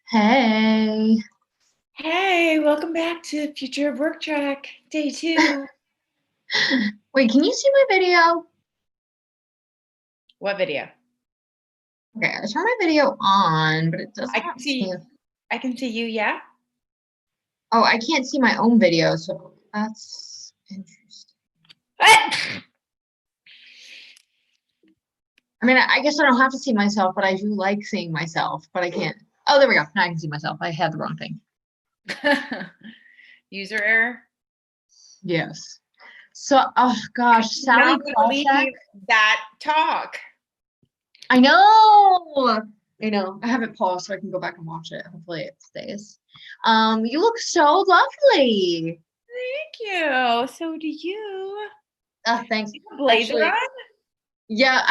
Hey. Hey, welcome back to Future of Work Track, day 2. Wait, can you see my video? What video? Okay, I turned my video on, but it does I can not seem. see I can see you, yeah? Oh, I can't see my own video, so that's interesting. I mean, I guess I don't have to see myself, but I do like seeing myself, but I can't. Oh, there we go. Now I can see myself. I had the wrong thing. User error. Yes. So, oh gosh, Sally Not gonna Krawcheck. leave that talk. I know. I know. I have it paused so I can go back and watch it. Hopefully it stays. You look so lovely. Thank you. So do you. Thanks. You have a blazer Actually, on? yeah,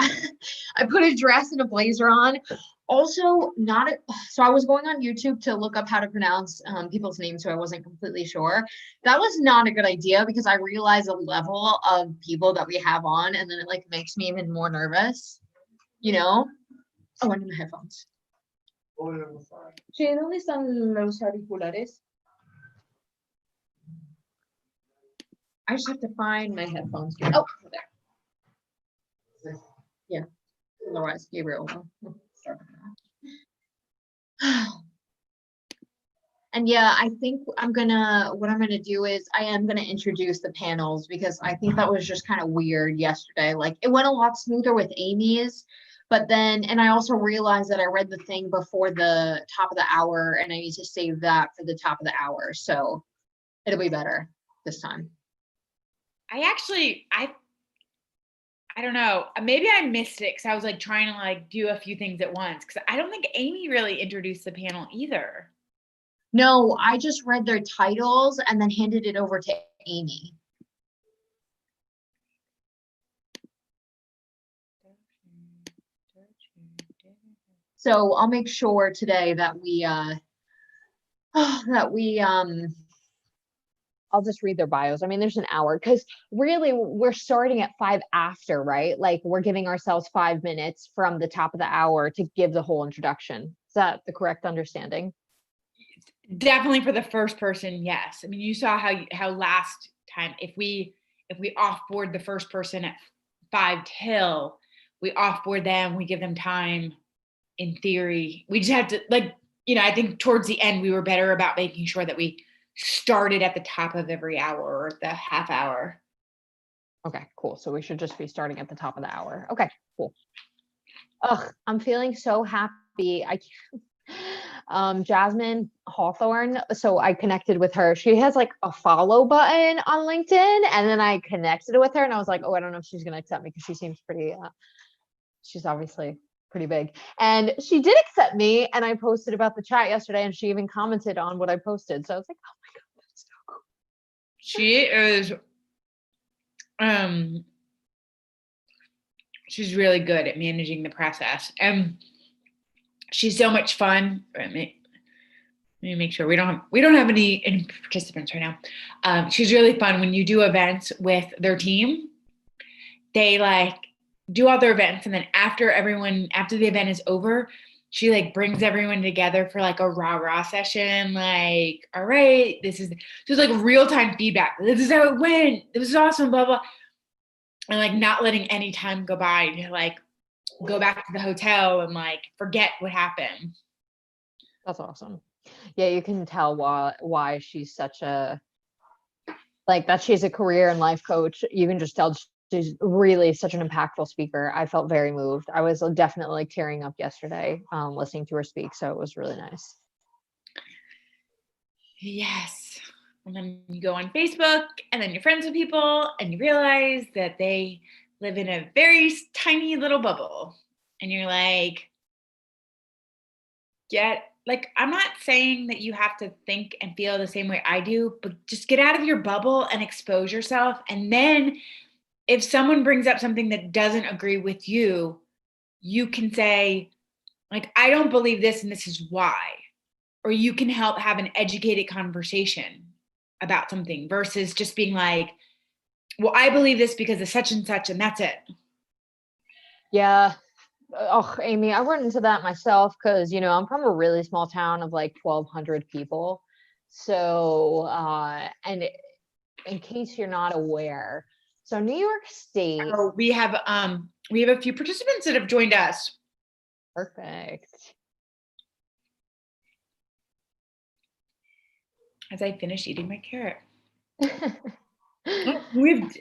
I put a dress and a blazer on. Also, not a, so I was going on YouTube to look up how to pronounce people's names, so I wasn't completely sure. That was not a good idea because I realized the level of people that we have on, and then it like makes me even more nervous, you know? Oh, I need my headphones. Sí, ¿dónde están los auriculares? I just have to find my headphones. Oh, there. Yeah. Otherwise, Gabriel will start. And yeah, I think what I'm gonna do is I am gonna introduce the panels because I think that was just kind of weird yesterday. Like it went a lot smoother with Amy's, but then, and I also realized that I read the thing before the top of the hour and I need to save that for the top of the hour. So it'll be better this time. I don't know. Maybe I missed it because I was like trying to like do a few things at once. Because I don't think Amy really introduced the panel either. No, I just read their titles and then handed it over to Amy. So I'll make sure today that that we I'll just read their bios. I mean, there's an hour because really we're starting at 5 after, right? Like we're giving ourselves 5 minutes from the top of the hour to give the whole introduction. Is that the correct understanding? Definitely for the first person, yes. I mean, you saw how last time if we offboard the first person at 5 till, we offboard them, we give them time. In theory, we just have to I think towards the end we were better about making sure that we started at the top of every hour or the half hour. Okay, cool. So we should just be starting at the top of the hour. Okay, cool. Ugh, I'm feeling so happy. Jasmine Hawthorne. So I connected with her. She has like a follow button on LinkedIn, and then I connected with her, and I was like, oh, I don't know if she's gonna accept me because she seems pretty. She's obviously pretty big, and she did accept me. And I posted about the chat yesterday, and she even commented on what I posted. So I was like, oh my god, that's so cool. She is, um, she's really good at managing the process, and she's so much fun. Let me make sure we don't have any participants right now. She's really fun when you do events with their team. They like do all their events, and then after the event is over, she like brings everyone together for like a rah-rah session. Like, all right, this is just like real-time feedback. This is how it went. It was awesome, blah blah. And like not letting any time go by to like go back to the hotel and like forget what happened. That's awesome. Yeah, you can tell why she's such a like that she's a career and life coach. You can just tell she's really such an impactful speaker. I felt very moved. I was definitely like tearing up yesterday listening to her speak, so it was really nice. Yes. And then you go on Facebook and then you're friends with people and you realize that they live in a very tiny little bubble. And you're like, I'm not saying that you have to think and feel the same way I do, but just get out of your bubble and expose yourself. And then if someone brings up something that doesn't agree with you, you can say, like, I don't believe this and this is why. Or you can help have an educated conversation about something versus just being like, well, I believe this because of such and such, and that's it. Yeah. Oh, Amy, I run into that myself because, I'm from a really small town of like 1,200 people. So, in case you're not aware, so New York State, Oh, we have a few participants that have joined us. perfect. As I finish eating my carrot. We've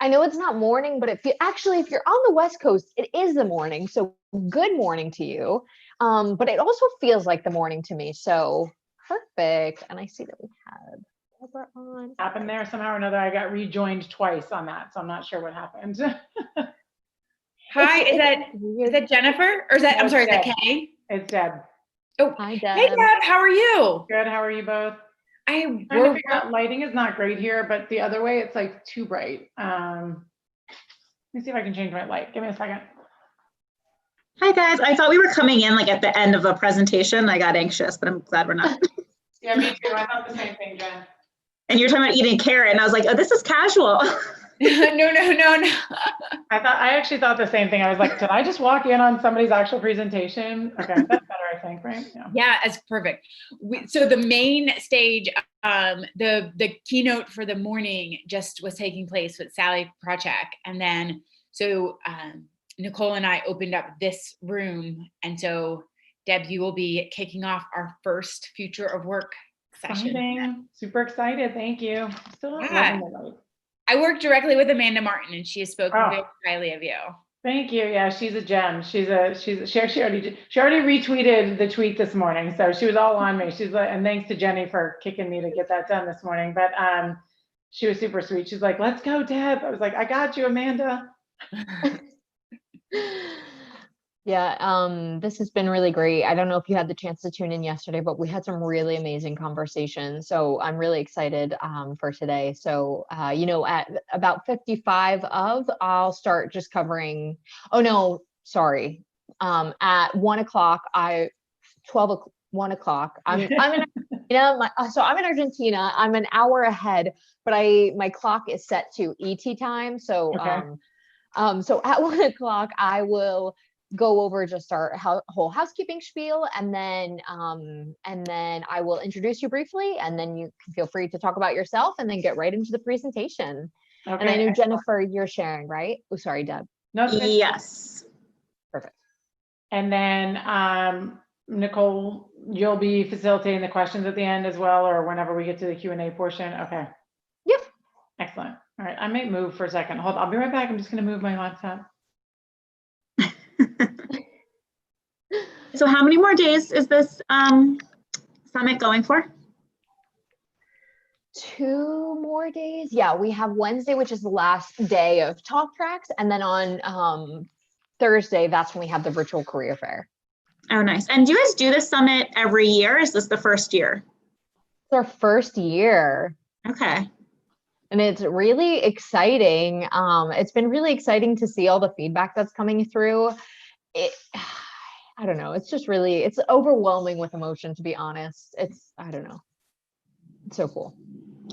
I know it's not morning, but actually, if you're on the West Coast, it is the morning. So good morning to you. But it also feels like the morning to me. So perfect. And I see that we had Deborah on. Happened there somehow or another. I got rejoined twice on that, so I'm not sure what happened. Hi, is weird. that Jennifer? Or is that, No, I'm sorry, is that Deb. Kay? It's Deb. Oh, Hi, hey Deb. Deb, how are you? Good. How are you both? I'm Trying to figure out, lighting is not great here, but the other way it's like too bright. Let me see if I can change my light. Give me a second. Hi guys, I thought we were coming in like at the end of a presentation. I got anxious, but I'm glad we're not. Yeah, me too. I thought the same thing, Jen. And you're talking about eating carrot, and I was like, oh, this is casual. no. I actually thought the same thing. I was like, did I just walk in on somebody's actual presentation? Okay, that's better, I think, right? Yeah, it's perfect. So the main stage, the keynote for the morning just was taking place with Sally Projek, and then Nicole and I opened up this room, and so Deb, you will be kicking off our first Future of Work session. Exciting. Super excited. Thank you. Still loving the light. I work directly with Amanda Martin, and she has spoken Oh. very highly of you. Thank you. Yeah, she's a gem. She already retweeted the tweet this morning, so she was all on me. She's like, and thanks to Jenny for kicking me to get that done this morning. But she was super sweet. She's like, "Let's go, Deb." I was like, "I got you, Amanda." Yeah, this has been really great. I don't know if you had the chance to tune in yesterday, but we had some really amazing conversations. So I'm really excited for today. So, at about 55 I'll start just covering, oh no, sorry. At 1 o'clock, 1 o'clock, I'm in so I'm in Argentina. I'm an hour ahead, but my clock is set to ET time. So, Okay. so at 1 o'clock, I will go over just our whole housekeeping spiel, and then I will introduce you briefly, and then you can feel free to talk about yourself, and then get right into the presentation. Okay. And I know, Jennifer, you're sharing, right? Oh, sorry, Deb. No, Yes. Perfect. And then Nicole, you'll be facilitating the questions at the end as well, or whenever we get to the Q&A portion. Okay. Yep. Excellent. All right. I might move for a second. Hold on. I'll be right back. I'm just going to move my laptop. So how many more days is this summit going for? 2 more days. Yeah, we have Wednesday, which is the last day of talk tracks, and then on Thursday, that's when we have the virtual career fair. Oh, nice. And do you guys do this summit every year? Is this the first year? It's our first year. Okay. And it's really exciting. It's been really exciting to see all the feedback that's coming through. I don't know. It's just really, it's overwhelming with emotion, to be honest. I don't know. It's so cool.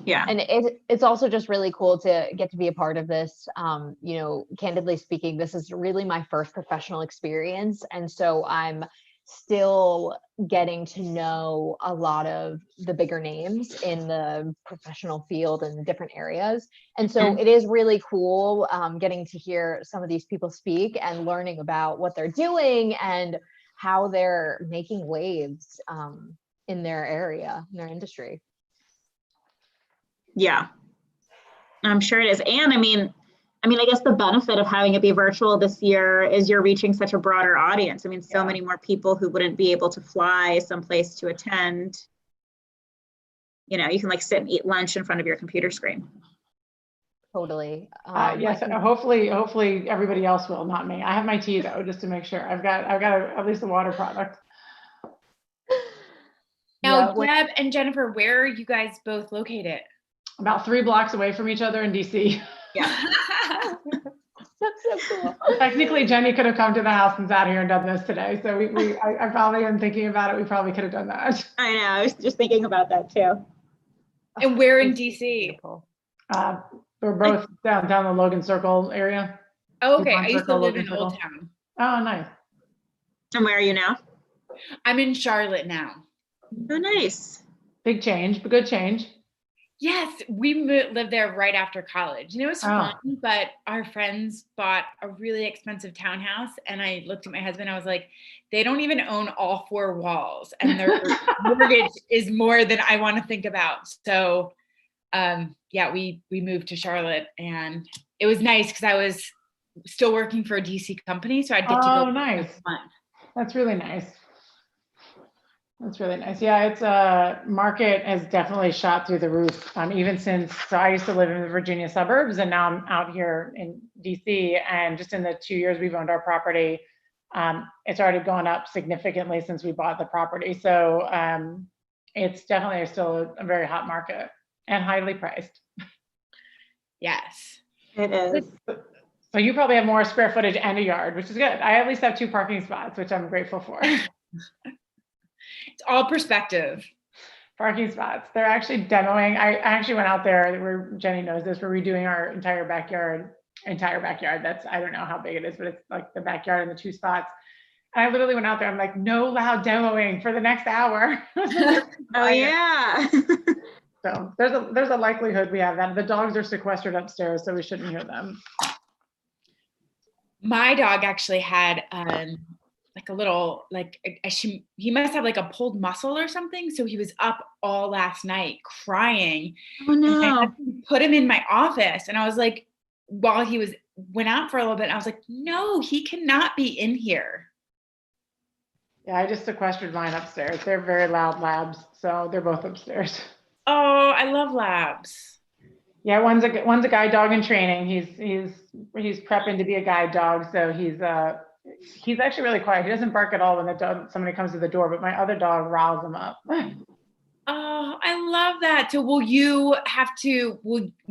Yeah. And it's also just really cool to get to be a part of this. Candidly speaking, this is really my first professional experience. And so I'm still getting to know a lot of the bigger names in the professional field and different areas. And so it is really cool getting to hear some of these people speak and learning about what they're doing and how they're making waves in their area, in their industry. Yeah, I'm sure it is. And I mean, I guess the benefit of having it be virtual this year is you're reaching such a broader audience. I mean, so many more people who wouldn't be able to fly someplace to attend. You can like sit and eat lunch in front of your computer screen. Totally. Yes, hopefully everybody else will, not me. I have my tea though, just to make sure. I've got at least a water product. Now, Deb and Jennifer, where are you guys both located? About 3 blocks away from each other in DC. Yeah. That's so cool. Technically, Jenny could have come to the house and sat here and done this today. So I probably am thinking about it. We probably could have done that. I know. I was just thinking about that too. And where in DC? We're both down the Logan Circle area. Oh, okay. Yvonne I used to Circle, live Logan in Old Circle. Town. Oh, nice. And where are you now? I'm in Charlotte now. Oh, nice. Big change, but good change. Yes, we lived there right after college, and it was Oh. fun. But our friends bought a really expensive townhouse, and I looked at my husband. I was like, "They don't even own all 4 walls, and their mortgage is more than I want to think about." So, yeah, we moved to Charlotte, and it was nice because I was still working for a DC company, so I'd get to go. Oh, nice. once a month. That's really nice. That's really nice. Yeah, it's market has definitely shot through the roof. Even since, so I used to live in the Virginia suburbs and now I'm out here in DC, and just in the 2 years we've owned our property, it's already gone up significantly since we bought the property. So it's definitely still a very hot market and highly priced. Yes. It is. So you probably have more square footage and a yard, which is good. I at least have 2 parking spots, which I'm grateful for. It's all perspective. Parking spots. They're actually demoing. I actually went out there where Jenny knows this. We're redoing our entire backyard. That's, I don't know how big it is, but it's like the backyard and the 2 spots. And I literally went out there. I'm like, no loud demoing for the next hour. Oh, yeah. So there's a likelihood we have that. The dogs are sequestered upstairs, so we shouldn't hear them. My dog actually had like a little, like he must have like a pulled muscle or something. So he was up all last night crying. Oh, And I no. had to put him in my office, and I was like, while he went out for a little bit, I was like, no, he cannot be in here. Yeah, I just sequestered mine upstairs. They're very loud labs, so they're both upstairs. Oh, I love labs. Yeah, one's a guide dog in training. He's prepping to be a guide dog, so he's actually really quiet. He doesn't bark at all when somebody comes to the door, but my other dog riles him up. Oh, I love that. So will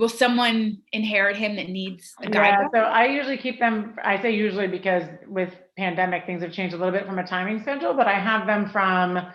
someone inherit him that needs a guide Yeah, dog? so I usually keep them, I say usually because with pandemic, things have changed a little bit from a timing schedule, but I have them from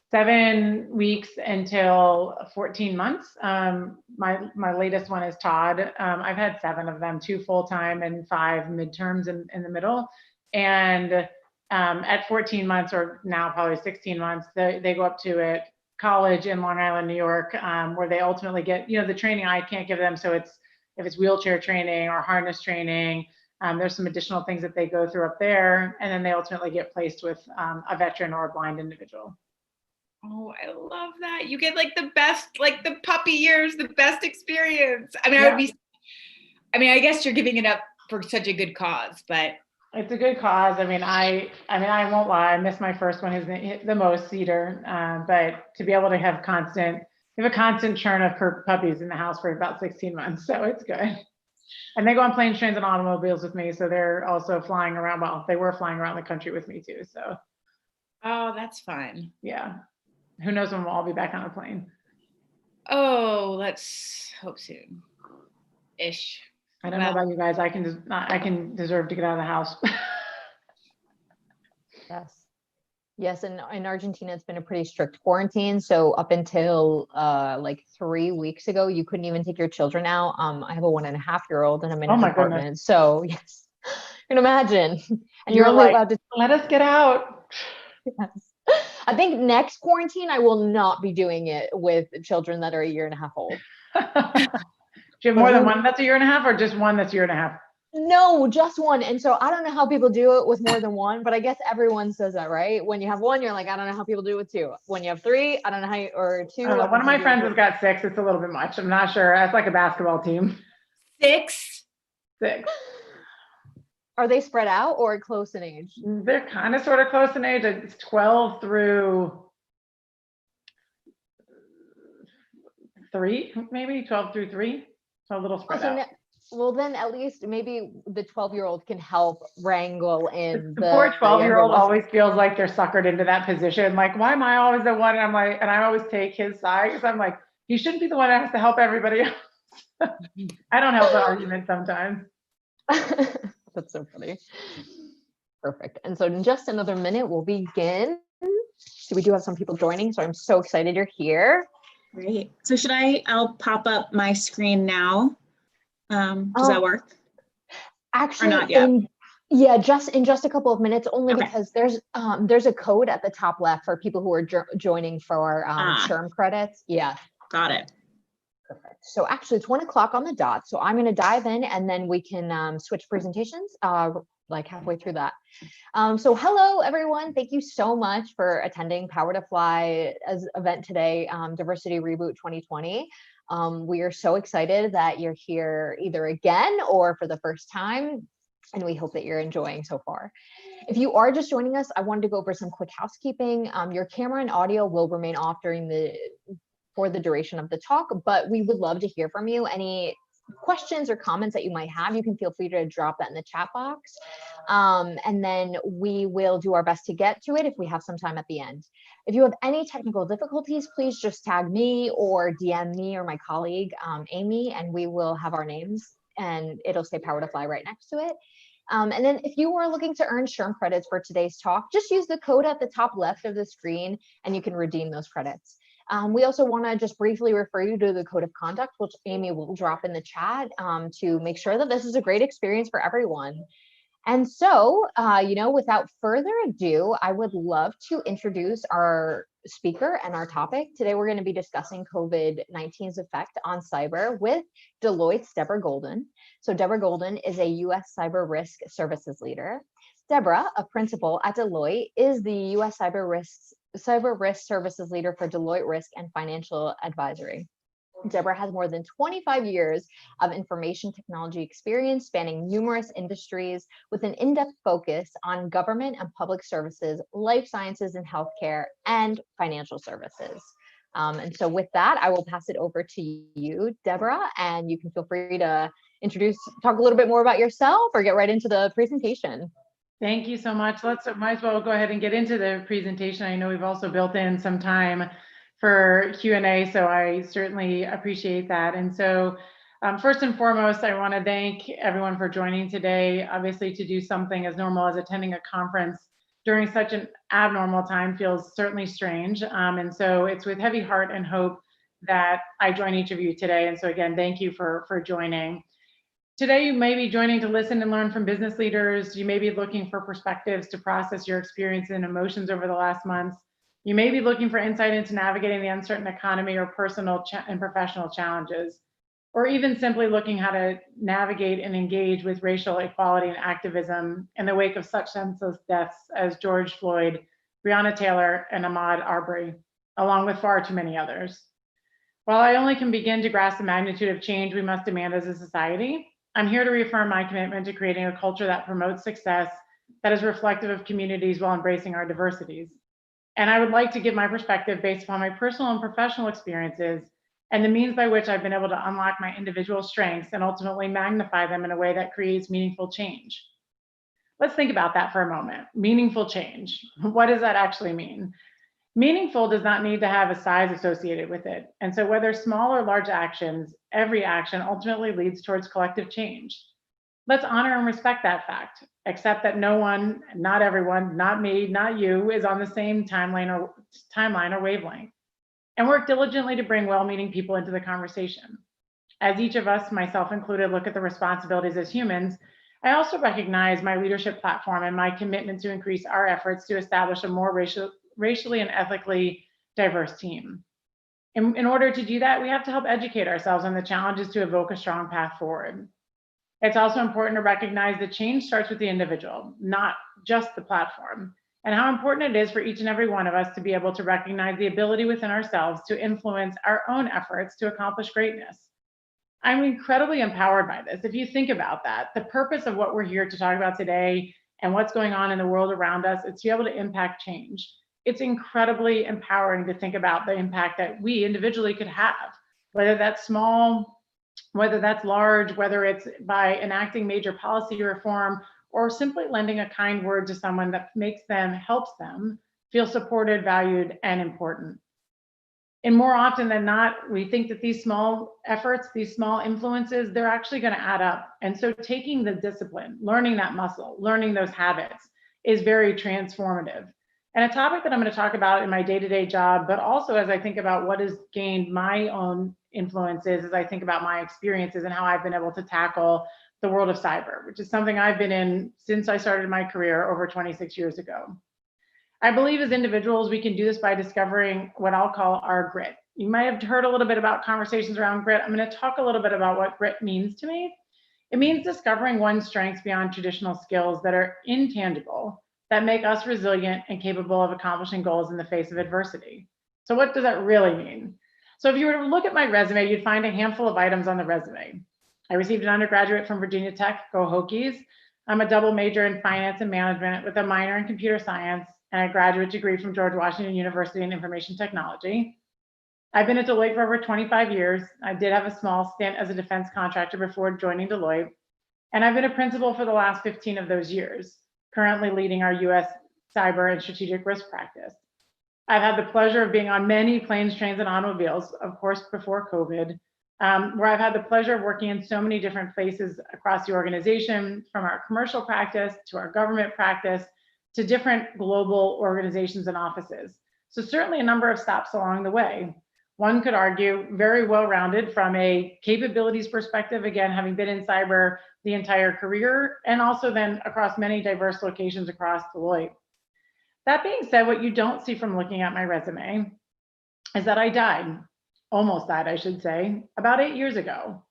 7 weeks until 14 months. My latest one is Todd. I've had 7 of them, 2 full-time and 5 midterms in the middle. And at 14 months, or now probably 16 months, they go up to a college in Long Island, New York, where they ultimately get, the training I can't give them. So if it's wheelchair training or harness training, there's some additional things that they go through up there. And then they ultimately get placed with a veteran or a blind individual. Oh, I love that. You get like the best, like the puppy years, the best experience. I mean, Yeah. I guess you're giving it up for such a good cause, but It's a good cause. I won't lie. I miss my first one. He's the most, Cedar. But to be able to have a constant churn of puppies in the house for about 16 months. So it's good. And they go on planes, trains, and automobiles with me. So they're also flying around. Well, they were flying around the country with me too. So. Oh, that's fun. Yeah. Who knows when we'll all be back on a plane. Oh, let's hope soon. Ish. I don't know about you guys. I can deserve to get out of the house. Yes. And in Argentina, it's been a pretty strict quarantine. So up until like 3 weeks ago, you couldn't even take your children out. I have a 1.5-year-old and I'm in an apartment. Goodness. So yes, you can imagine. And You're you're only like, allowed to. let us get out. Yes. I think next quarantine, I will not be doing it with children that are 1.5 years old. Do you have more than one that's 1.5 years, or just one that's 1.5 years? No, just one. And so I don't know how people do it with more than one, but I guess everyone says that, right? When you have one, you're like, I don't know how people do it with 2. When you have 3, I don't know how or 2. One of my friends has got 6. It's a little bit much. I'm not sure. That's like a basketball team. 6. 6. Are they spread out or close in age? They're kind of sort of close in age. It's 12 through 3, maybe 12 through 3. So a little spread out. Well, then at least maybe the 12-year-old can help wrangle in The poor 12-year-old always feels like they're suckered into that position. Like, why am I always the one? And I'm like, and I always take his side because I'm like, he shouldn't be the one that has to help everybody else. I don't help the argument sometimes. That's so funny. Perfect. And so in just another minute, we'll begin. So we do have some people joining, so I'm so excited you're here. Great. So I'll pop up my screen now. Does that work? Actually, not yet? yeah, just in just a couple of minutes, only Okay. because there's a code at the top left for people who are joining for SHRM credits. Yeah. Got it. Perfect. So actually it's 1 o'clock on the dot. So I'm going to dive in and then we can switch presentations like halfway through that. So hello, everyone. Thank you so much for attending Power to Fly as event today, Diversity Reboot 2020. We are so excited that you're here either again or for the first time, and we hope that you're enjoying so far. If you are just joining us, I wanted to go over some quick housekeeping. Your camera and audio will remain off for the duration of the talk, but we would love to hear from you. Any questions or comments that you might have, you can feel free to drop that in the chat box. And then we will do our best to get to it if we have some time at the end. If you have any technical difficulties, please just tag me or DM me or my colleague, Amy, and we will have our names and it'll say Power to Fly right next to it. And then if you are looking to earn SHRM credits for today's talk, just use the code at the top left of the screen and you can redeem those credits. We also want to just briefly refer you to the code of conduct, which Amy will drop in the chat to make sure that this is a great experience for everyone. And so, without further ado, I would love to introduce our speaker and our topic. Today, we're going to be discussing COVID-19's effect on cyber with Deloitte's Deborah Golden. So Deborah Golden is a U.S. cyber risk services leader. Deborah, a principal at Deloitte, is the U.S. cyber risk services leader for Deloitte Risk and Financial Advisory. Deborah has more than 25 years of information technology experience spanning numerous industries with an in-depth focus on government and public services, life sciences and healthcare, and financial services. And so with that, I will pass it over to you, Deborah, and you can feel free to talk a little bit more about yourself or get right into the presentation. Thank you so much. Might as well go ahead and get into the presentation. I know we've also built in some time for Q&A, so I certainly appreciate that. And so first and foremost, I want to thank everyone for joining today. Obviously, to do something as normal as attending a conference during such an abnormal time feels certainly strange. And so it's with heavy heart and hope that I join each of you today. And so again, thank you for joining. Today, you may be joining to listen and learn from business leaders. You may be looking for perspectives to process your experience and emotions over the last months. You may be looking for insight into navigating the uncertain economy or personal and professional challenges, or even simply looking how to navigate and engage with racial equality and activism in the wake of such senseless deaths as George Floyd, Breonna Taylor, and Ahmaud Arbery, along with far too many others. While I only can begin to grasp the magnitude of change we must demand as a society, I'm here to reaffirm my commitment to creating a culture that promotes success that is reflective of communities while embracing our diversities. And I would like to give my perspective based upon my personal and professional experiences and the means by which I've been able to unlock my individual strengths and ultimately magnify them in a way that creates meaningful change. Let's think about that for a moment. Meaningful change. What does that actually mean? Meaningful does not need to have a size associated with it. And so whether small or large actions, every action ultimately leads towards collective change. Let's honor and respect that fact, accept that no one, not everyone, not me, not you, is on the same timeline or wavelength, and work diligently to bring well-meaning people into the conversation. As each of us, myself included, look at the responsibilities as humans, I also recognize my leadership platform and my commitment to increase our efforts to establish a more racially and ethically diverse team. In order to do that, we have to help educate ourselves on the challenges to evoke a strong path forward. It's also important to recognize that change starts with the individual, not just the platform, and how important it is for each and every one of us to be able to recognize the ability within ourselves to influence our own efforts to accomplish greatness. I'm incredibly empowered by this. If you think about that, the purpose of what we're here to talk about today and what's going on in the world around us is to be able to impact change. It's incredibly empowering to think about the impact that we individually could have, whether that's small, whether that's large, whether it's by enacting major policy reform or simply lending a kind word to someone that helps them feel supported, valued, and important. And more often than not, we think that these small efforts, these small influences, they're actually going to add up. And so taking the discipline, learning that muscle, learning those habits is very transformative. And a topic that I'm going to talk about in my day-to-day job, but also as I think about what has gained my own influences as I think about my experiences and how I've been able to tackle the world of cyber, which is something I've been in since I started my career over 26 years ago. I believe as individuals, we can do this by discovering what I'll call our grit. You might have heard a little bit about conversations around grit. I'm going to talk a little bit about what grit means to me. It means discovering one's strengths beyond traditional skills that are intangible, that make us resilient and capable of accomplishing goals in the face of adversity. So what does that really mean? So if you were to look at my resume, you'd find a handful of items on the resume. I received an undergraduate from Virginia Tech, go Hokies. I'm a double major in finance and management with a minor in computer science and a graduate degree from George Washington University in information technology. I've been at Deloitte for over 25 years. I did have a small stint as a defense contractor before joining Deloitte. And I've been a principal for the last 15 of those years, currently leading our US cyber and strategic risk practice. I've had the pleasure of being on many planes, trains, and automobiles, of course, before COVID, where I've had the pleasure of working in so many different places across the organization, from our commercial practice to our government practice to different global organizations and offices. So certainly a number of stops along the way. One could argue very well-rounded from a capabilities perspective, again, having been in cyber the entire career, and also then across many diverse locations across Deloitte. That being said, what you don't see from looking at my resume is that I died, almost died, I should say, about 8 years ago.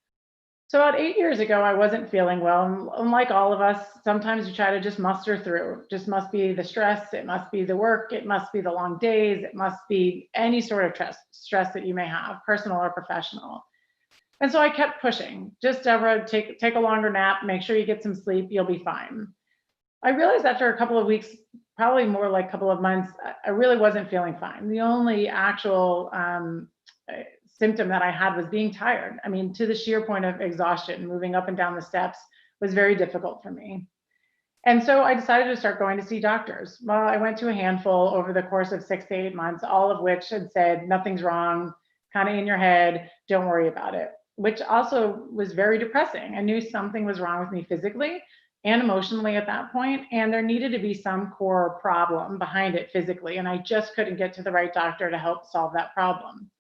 So about 8 years ago, I wasn't feeling well. And like all of us, sometimes you try to just muster through. It just must be the stress, it must be the work, it must be the long days, it must be any sort of stress that you may have, personal or professional. And so I kept pushing. Just Deborah, take a longer nap, make sure you get some sleep, you'll be fine. I realized after a couple of weeks, probably more like a couple of months, I really wasn't feeling fine. The only actual symptom that I had was being tired. I mean, to the sheer point of exhaustion, moving up and down the steps was very difficult for me. And so I decided to start going to see doctors. Well, I went to a handful over the course of 6 to 8 months, all of which had said, nothing's wrong, kind of in your head, don't worry about it, which also was very depressing. I knew something was wrong with me physically and emotionally at that point, and there needed to be some core problem behind it physically, and I just couldn't get to the right doctor to help solve that problem.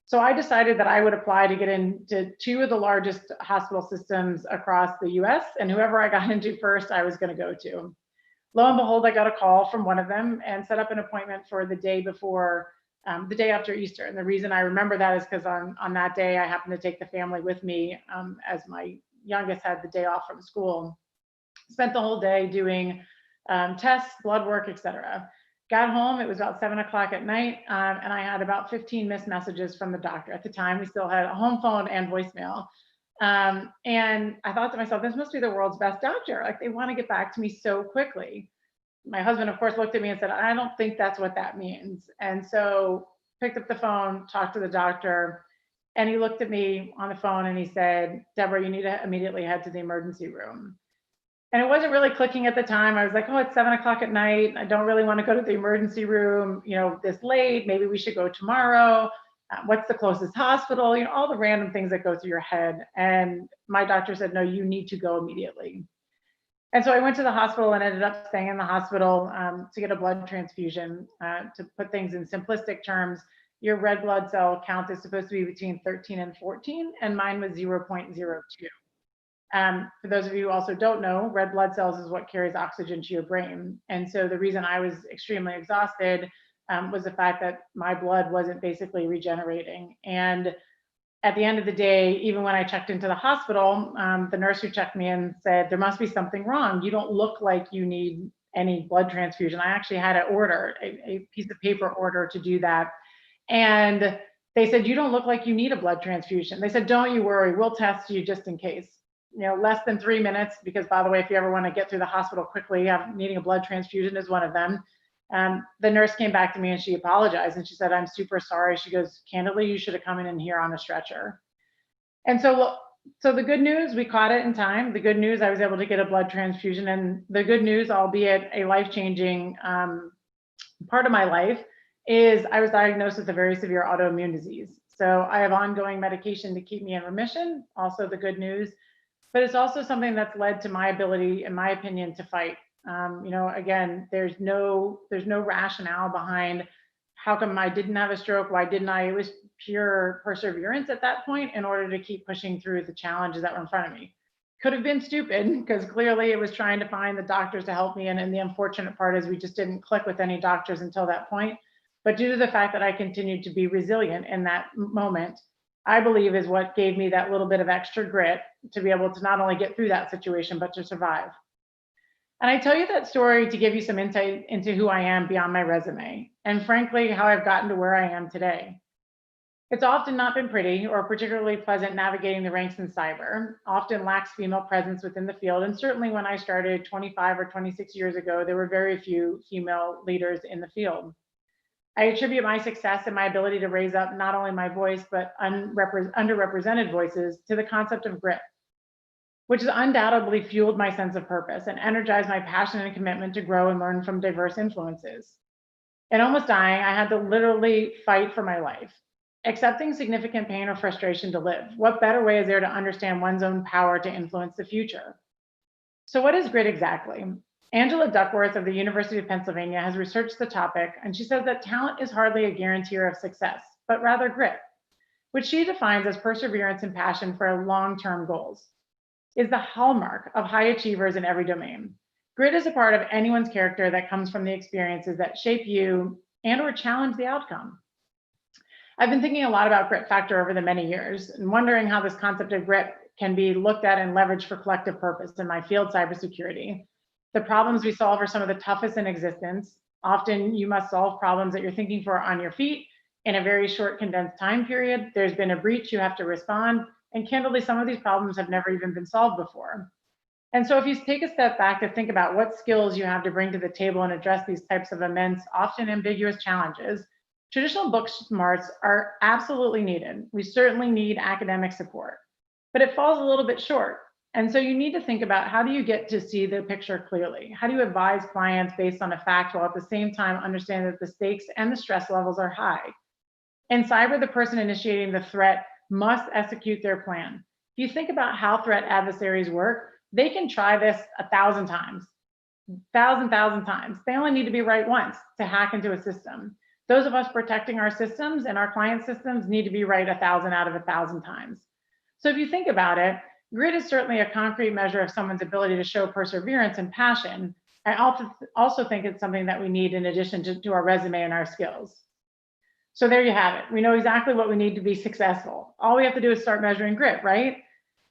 So I decided that I would apply to get into 2 of the largest hospital systems across the US, and whoever I got into first, I was going to go to. Lo and behold, I got a call from one of them and set up an appointment for the day before, the day after Easter. And the reason I remember that is because on that day, I happened to take the family with me as my youngest had the day off from school. Spent the whole day doing tests, blood work, etc. Got home, it was about 7 o'clock at night, and I had about 15 missed messages from the doctor. At the time, we still had a home phone and voicemail. And I thought to myself, this must be the world's best doctor. Like, they want to get back to me so quickly. My husband, of course, looked at me and said, I don't think that's what that means. And so picked up the phone, talked to the doctor, and he looked at me on the phone and he said, Deborah, you need to immediately head to the emergency room. And it wasn't really clicking at the time. I was like, oh, it's 7 o'clock at night. I don't really want to go to the emergency room, this late. Maybe we should go tomorrow. What's the closest hospital? All the random things that go through your head. And my doctor said, no, you need to go immediately. And so I went to the hospital and ended up staying in the hospital to get a blood transfusion. To put things in simplistic terms, your red blood cell count is supposed to be between 13 and 14, and mine was 0.02. For those of you who also don't know, red blood cells is what carries oxygen to your brain. And so the reason I was extremely exhausted was the fact that my blood wasn't basically regenerating. And at the end of the day, even when I checked into the hospital, the nurse who checked me in said, there must be something wrong. You don't look like you need any blood transfusion. I actually had to order a piece of paper order to do that. And they said, you don't look like you need a blood transfusion. They said, don't you worry, we'll test you just in case. Less than 3 minutes, because by the way, if you ever want to get through the hospital quickly, needing a blood transfusion is one of them. The nurse came back to me and she apologized and she said, I'm super sorry. She goes, candidly, you should have come in here on a stretcher. And so the good news, we caught it in time. The good news, I was able to get a blood transfusion, and the good news, albeit a life-changing part of my life, is I was diagnosed with a very severe autoimmune disease. So I have ongoing medication to keep me in remission. Also the good news, but it's also something that's led to my ability, in my opinion, to fight. Again, there's no rationale behind how come I didn't have a stroke, why didn't I? It was pure perseverance at that point in order to keep pushing through the challenges that were in front of me. Could have been stupid because clearly it was trying to find the doctors to help me. And the unfortunate part is we just didn't click with any doctors until that point. But due to the fact that I continued to be resilient in that moment, I believe is what gave me that little bit of extra grit to be able to not only get through that situation, but to survive. And I tell you that story to give you some insight into who I am beyond my resume, and frankly, how I've gotten to where I am today. It's often not been pretty or particularly pleasant navigating the ranks in cyber, often lacks female presence within the field. And certainly when I started 25 or 26 years ago, there were very few female leaders in the field. I attribute my success and my ability to raise up not only my voice, but underrepresented voices to the concept of grit, which has undoubtedly fueled my sense of purpose and energized my passion and commitment to grow and learn from diverse influences. In almost dying, I had to literally fight for my life, accepting significant pain or frustration to live. What better way is there to understand one's own power to influence the future? So what is grit exactly? Angela Duckworth of the University of Pennsylvania has researched the topic, and she says that talent is hardly a guarantor of success, but rather grit, which she defines as perseverance and passion for long-term goals, is the hallmark of high achievers in every domain. Grit is a part of anyone's character that comes from the experiences that shape you and or challenge the outcome. I've been thinking a lot about grit factor over the many years and wondering how this concept of grit can be looked at and leveraged for collective purpose in my field, cybersecurity. The problems we solve are some of the toughest in existence. Often you must solve problems that you're thinking for on your feet in a very short condensed time period. There's been a breach, you have to respond. And candidly, some of these problems have never even been solved before. And so if you take a step back to think about what skills you have to bring to the table and address these types of immense, often ambiguous challenges, traditional book smarts are absolutely needed. We certainly need academic support, but it falls a little bit short. And so you need to think about, how do you get to see the picture clearly? How do you advise clients based on a fact while at the same time understand that the stakes and the stress levels are high? In cyber, the person initiating the threat must execute their plan. If you think about how threat adversaries work, they can try this 1,000 times, 1,000 times. They only need to be right once to hack into a system. Those of us protecting our systems and our client systems need to be right 1,000 out of 1,000 times. So if you think about it, grit is certainly a concrete measure of someone's ability to show perseverance and passion. I also think it's something that we need in addition to our resume and our skills. So there you have it. We know exactly what we need to be successful. All we have to do is start measuring grit, right?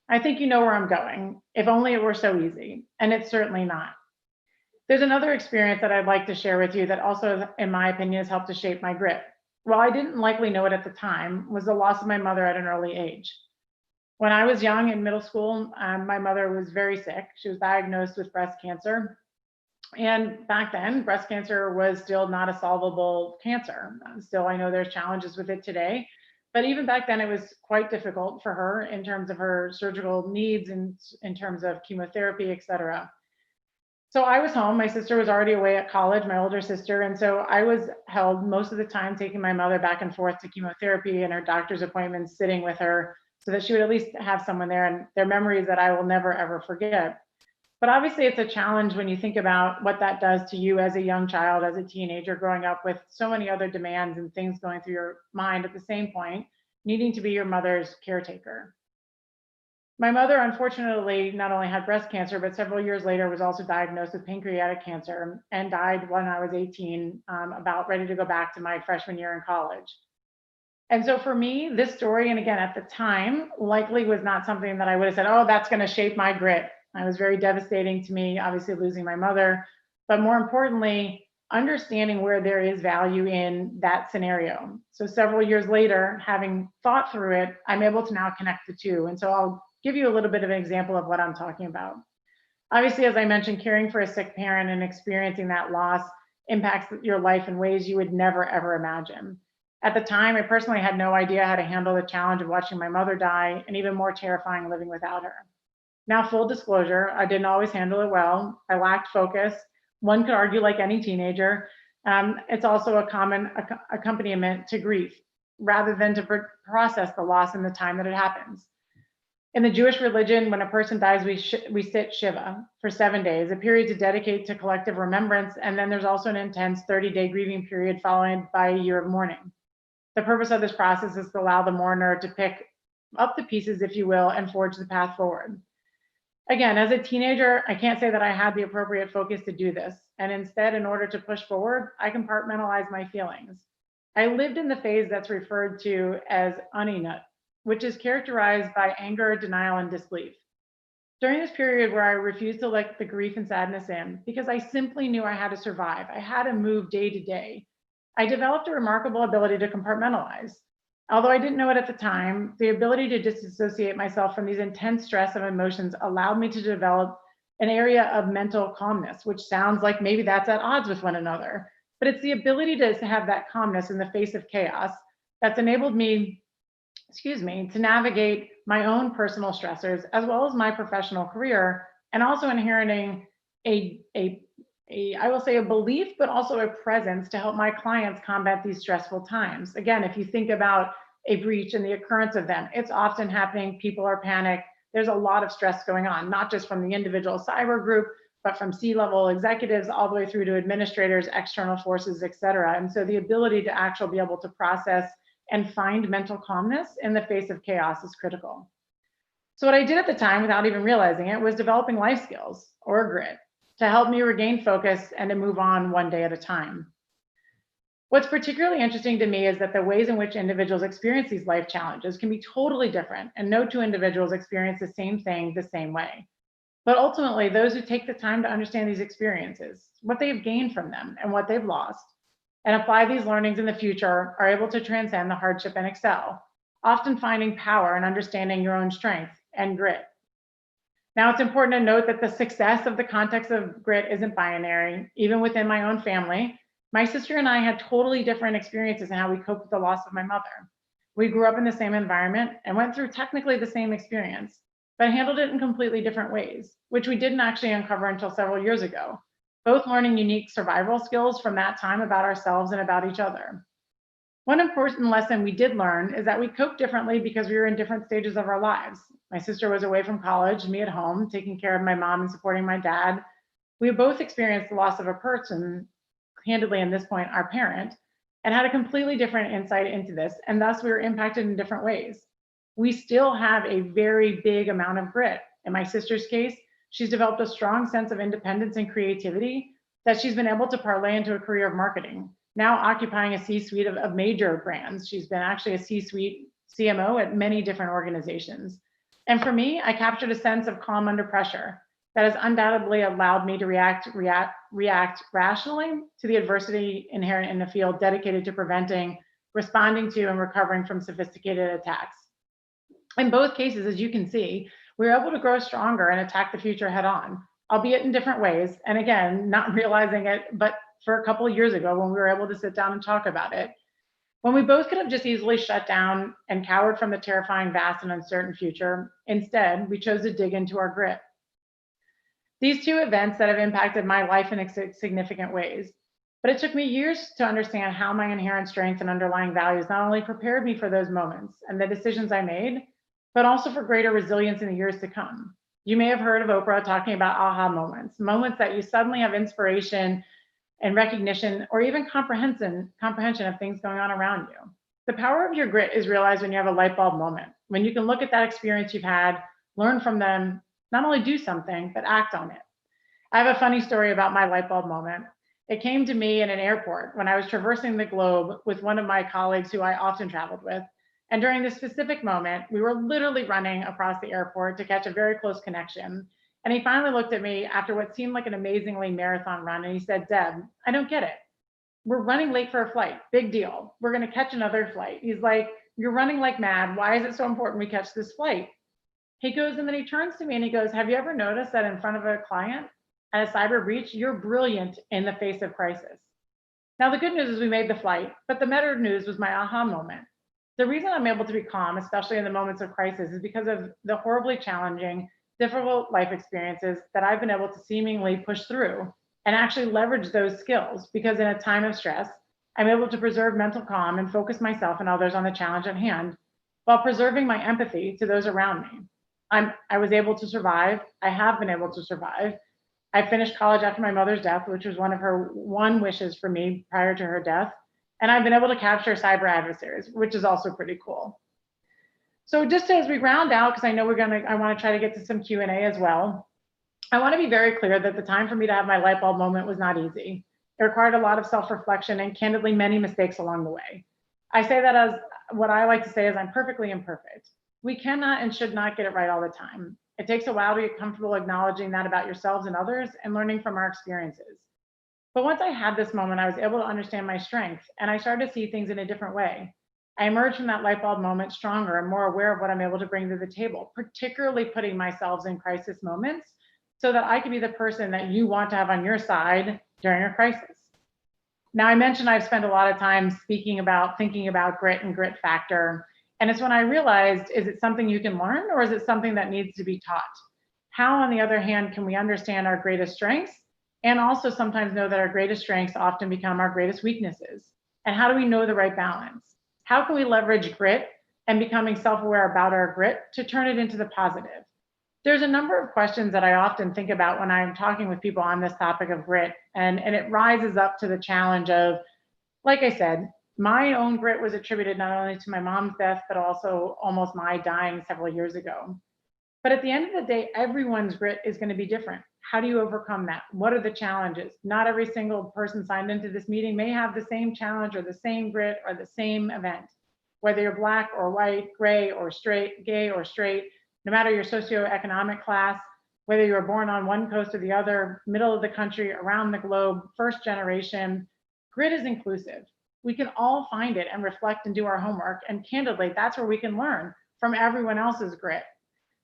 I think you know where I'm going. If only it were so easy, and it's certainly not. There's another experience that I'd like to share with you that also, in my opinion, has helped to shape my grit. While I didn't likely know it at the time, was the loss of my mother at an early age. When I was young in middle school, my mother was very sick. She was diagnosed with breast cancer. And back then, breast cancer was still not a solvable cancer. Still, I know there's challenges with it today. But even back then, it was quite difficult for her in terms of her surgical needs and in terms of chemotherapy, et cetera. So I was home. My sister was already away at college, my older sister. And so I was held most of the time taking my mother back and forth to chemotherapy and her doctor's appointments, sitting with her so that she would at least have someone there, and they're memories that I will never, ever forget. But obviously it's a challenge when you think about what that does to you as a young child, as a teenager, growing up with so many other demands and things going through your mind at the same point, needing to be your mother's caretaker. My mother, unfortunately, not only had breast cancer, but several years later was also diagnosed with pancreatic cancer and died when I was 18, about ready to go back to my freshman year in college. And so for me, this story, and again, at the time, likely was not something that I would have said, oh, that's going to shape my grit. It was very devastating to me, obviously losing my mother, but more importantly, understanding where there is value in that scenario. So several years later, having thought through it, I'm able to now connect the two. And so I'll give you a little bit of an example of what I'm talking about. Obviously, as I mentioned, caring for a sick parent and experiencing that loss impacts your life in ways you would never, ever imagine. At the time, I personally had no idea how to handle the challenge of watching my mother die, and even more terrifying living without her. Now, full disclosure, I didn't always handle it well. I lacked focus. One could argue like any teenager. It's also a common accompaniment to grief, rather than to process the loss in the time that it happens. In the Jewish religion, when a person dies, we sit Shiva for 7 days, a period to dedicate to collective remembrance. And then there's also an intense 30-day grieving period followed by a year of mourning. The purpose of this process is to allow the mourner to pick up the pieces, if you will, and forge the path forward. Again, as a teenager, I can't say that I had the appropriate focus to do this. And instead, in order to push forward, I compartmentalized my feelings. I lived in the phase that's referred to as uninut, which is characterized by anger, denial, and disbelief. During this period where I refused to let the grief and sadness in, because I simply knew I had to survive, I had to move day to day, I developed a remarkable ability to compartmentalize. Although I didn't know it at the time, the ability to disassociate myself from these intense stress of emotions allowed me to develop an area of mental calmness, which sounds like maybe that's at odds with one another. But it's the ability to have that calmness in the face of chaos that's enabled me, to navigate my own personal stressors as well as my professional career, and also inheriting I will say a belief, but also a presence to help my clients combat these stressful times. Again, if you think about a breach and the occurrence of them, it's often happening, people are panicked, there's a lot of stress going on, not just from the individual cyber group, but from C-level executives all the way through to administrators, external forces, et cetera. And so the ability to actually be able to process and find mental calmness in the face of chaos is critical. So what I did at the time, without even realizing it, was developing life skills or grit to help me regain focus and to move on one day at a time. What's particularly interesting to me is that the ways in which individuals experience these life challenges can be totally different, and no two individuals experience the same thing the same way. But ultimately, those who take the time to understand these experiences, what they've gained from them and what they've lost, and apply these learnings in the future are able to transcend the hardship and excel, often finding power in understanding your own strength and grit. Now, it's important to note that the success of the context of grit isn't binary. Even within my own family, my sister and I had totally different experiences in how we coped with the loss of my mother. We grew up in the same environment and went through technically the same experience, but handled it in completely different ways, which we didn't actually uncover until several years ago, both learning unique survival skills from that time about ourselves and about each other. One important lesson we did learn is that we cope differently because we were in different stages of our lives. My sister was away from college, me at home, taking care of my mom and supporting my dad. We both experienced the loss of a person, candidly at this point, our parent, and had a completely different insight into this, and thus we were impacted in different ways. We still have a very big amount of grit. In my sister's case, she's developed a strong sense of independence and creativity that she's been able to parlay into a career of marketing, now occupying a C-suite of major brands. She's been actually a C-suite CMO at many different organizations. And for me, I captured a sense of calm under pressure that has undoubtedly allowed me to react rationally to the adversity inherent in a field dedicated to preventing, responding to, and recovering from sophisticated attacks. In both cases, as you can see, we were able to grow stronger and attack the future head on, albeit in different ways. And again, not realizing it, but for a couple of years ago when we were able to sit down and talk about it, when we both could have just easily shut down and cowered from the terrifying, vast, and uncertain future, instead, we chose to dig into our grit. These two events that have impacted my life in significant ways, but it took me years to understand how my inherent strengths and underlying values not only prepared me for those moments and the decisions I made, but also for greater resilience in the years to come. You may have heard of Oprah talking about aha moments, moments that you suddenly have inspiration and recognition, or even comprehension of things going on around you. The power of your grit is realized when you have a light bulb moment, when you can look at that experience you've had, learn from them, not only do something, but act on it. I have a funny story about my light bulb moment. It came to me in an airport when I was traversing the globe with one of my colleagues who I often traveled with. And during this specific moment, we were literally running across the airport to catch a very close connection. And he finally looked at me after what seemed like an amazingly marathon run, and he said, "Deb, I don't get it. We're running late for a flight, big deal. We're gonna catch another flight." He's like, "You're running like mad. Why is it so important we catch this flight?" He goes, and then he turns to me and he goes, "Have you ever noticed that in front of a client at a cyber breach, you're brilliant in the face of crisis?" Now, the good news is we made the flight, but the better news was my aha moment. The reason I'm able to be calm, especially in the moments of crisis, is because of the horribly challenging, difficult life experiences that I've been able to seemingly push through and actually leverage those skills, because in a time of stress, I'm able to preserve mental calm and focus myself and others on the challenge at hand while preserving my empathy to those around me. I was able to survive. I have been able to survive. I finished college after my mother's death, which was one of her wishes for me prior to her death. And I've been able to capture cyber adversaries, which is also pretty cool. So just as we round out, because I know I want to try to get to some Q&A as well. I want to be very clear that the time for me to have my light bulb moment was not easy. It required a lot of self-reflection and candidly many mistakes along the way. I say that as what I like to say is I'm perfectly imperfect. We cannot and should not get it right all the time. It takes a while to get comfortable acknowledging that about yourselves and others and learning from our experiences. But once I had this moment, I was able to understand my strengths and I started to see things in a different way. I emerged from that light bulb moment stronger and more aware of what I'm able to bring to the table, particularly putting myself in crisis moments so that I can be the person that you want to have on your side during a crisis. Now, I mentioned I've spent a lot of time thinking about grit and grit factor. And it's when I realized, is it something you can learn or is it something that needs to be taught? How, on the other hand, can we understand our greatest strengths and also sometimes know that our greatest strengths often become our greatest weaknesses? And how do we know the right balance? How can we leverage grit and becoming self-aware about our grit to turn it into the positive? There's a number of questions that I often think about when I'm talking with people on this topic of grit, and it rises up to the challenge of, like I said, my own grit was attributed not only to my mom's death, but also almost my dying several years ago. But at the end of the day, everyone's grit is going to be different. How do you overcome that? What are the challenges? Not every single person signed into this meeting may have the same challenge or the same grit or the same event. Whether you're Black or white, gray or straight, gay or straight, no matter your socioeconomic class, whether you were born on one coast or the other, middle of the country, around the globe, first generation, grit is inclusive. We can all find it and reflect and do our homework. And candidly, that's where we can learn from everyone else's grit.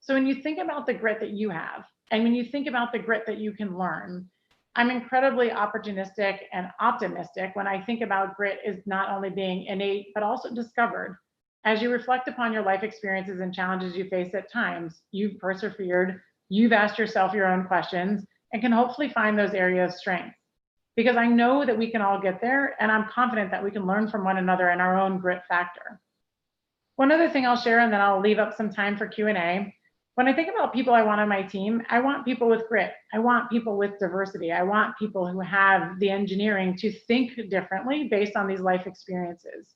So when you think about the grit that you have, and when you think about the grit that you can learn, I'm incredibly opportunistic and optimistic when I think about grit is not only being innate, but also discovered. As you reflect upon your life experiences and challenges you face at times, you've persevered, you've asked yourself your own questions, and can hopefully find those areas of strength. Because I know that we can all get there, and I'm confident that we can learn from one another in our own grit factor. One other thing I'll share, and then I'll leave up some time for Q&A. When I think about people I want on my team, I want people with grit. I want people with diversity. I want people who have the engineering to think differently based on these life experiences.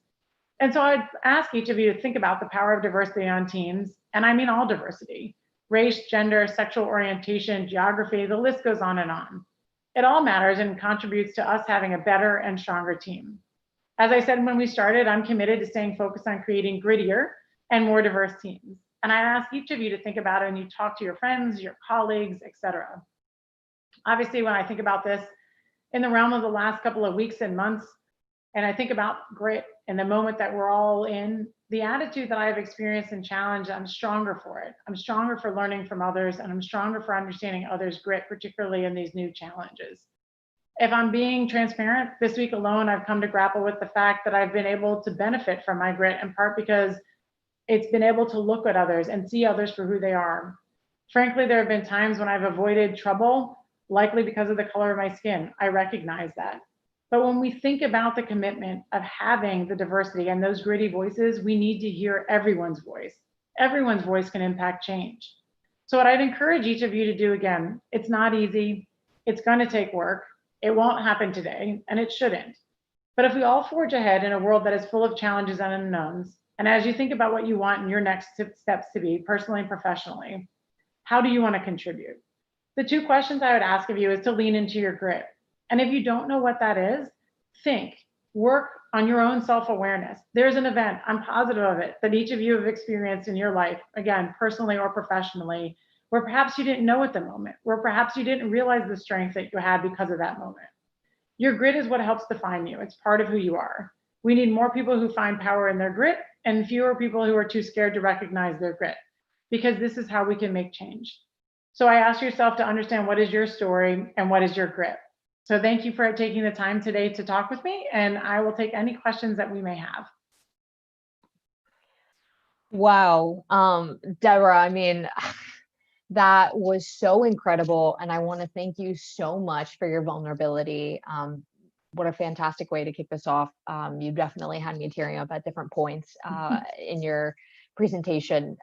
And so I'd ask each of you to think about the power of diversity on teams, and I mean all diversity: race, gender, sexual orientation, geography, the list goes on and on. It all matters and contributes to us having a better and stronger team. As I said when we started, I'm committed to staying focused on creating grittier and more diverse teams. And I ask each of you to think about it when you talk to your friends, your colleagues, etc. Obviously, when I think about this in the realm of the last couple of weeks and months, and I think about grit and the moment that we're all in, the attitude that I've experienced and challenged, I'm stronger for it. I'm stronger for learning from others, and I'm stronger for understanding others' grit, particularly in these new challenges. If I'm being transparent, this week alone, I've come to grapple with the fact that I've been able to benefit from my grit, in part because it's been able to look at others and see others for who they are. Frankly, there have been times when I've avoided trouble, likely because of the color of my skin. I recognize that. But when we think about the commitment of having the diversity and those gritty voices, we need to hear everyone's voice. Everyone's voice can impact change. So what I'd encourage each of you to do, again, it's not easy. It's going to take work. It won't happen today, and it shouldn't. But if we all forge ahead in a world that is full of challenges and unknowns, and as you think about what you want in your next steps to be, personally and professionally, how do you want to contribute? The two questions I would ask of you is to lean into your grit. And if you don't know what that is, think, work on your own self-awareness. There's an event, I'm positive of it, that each of you have experienced in your life, again, personally or professionally, where perhaps you didn't know at the moment, where perhaps you didn't realize the strength that you had because of that moment. Your grit is what helps define you. It's part of who you are. We need more people who find power in their grit and fewer people who are too scared to recognize their grit, because this is how we can make change. So I ask yourself to understand, what is your story and what is your grit? So thank you for taking the time today to talk with me, and I will take any questions that we may have. Wow. Deborah, I mean, that was so incredible. And I want to thank you so much for your vulnerability. What a fantastic way to kick this off. You definitely had me tearing up at different points in your presentation.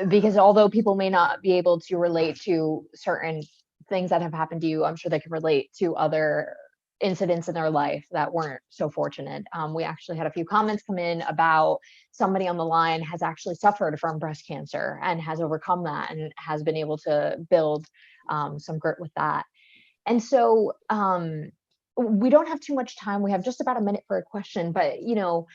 Because although people may not be able to relate to certain things that have happened to you, I'm sure they can relate to other incidents in their life that weren't so fortunate. We actually had a few comments come in about somebody on the line has actually suffered from breast cancer and has overcome that and has been able to build some grit with that. And so we don't have too much time. We have just about a minute for a question, but you know,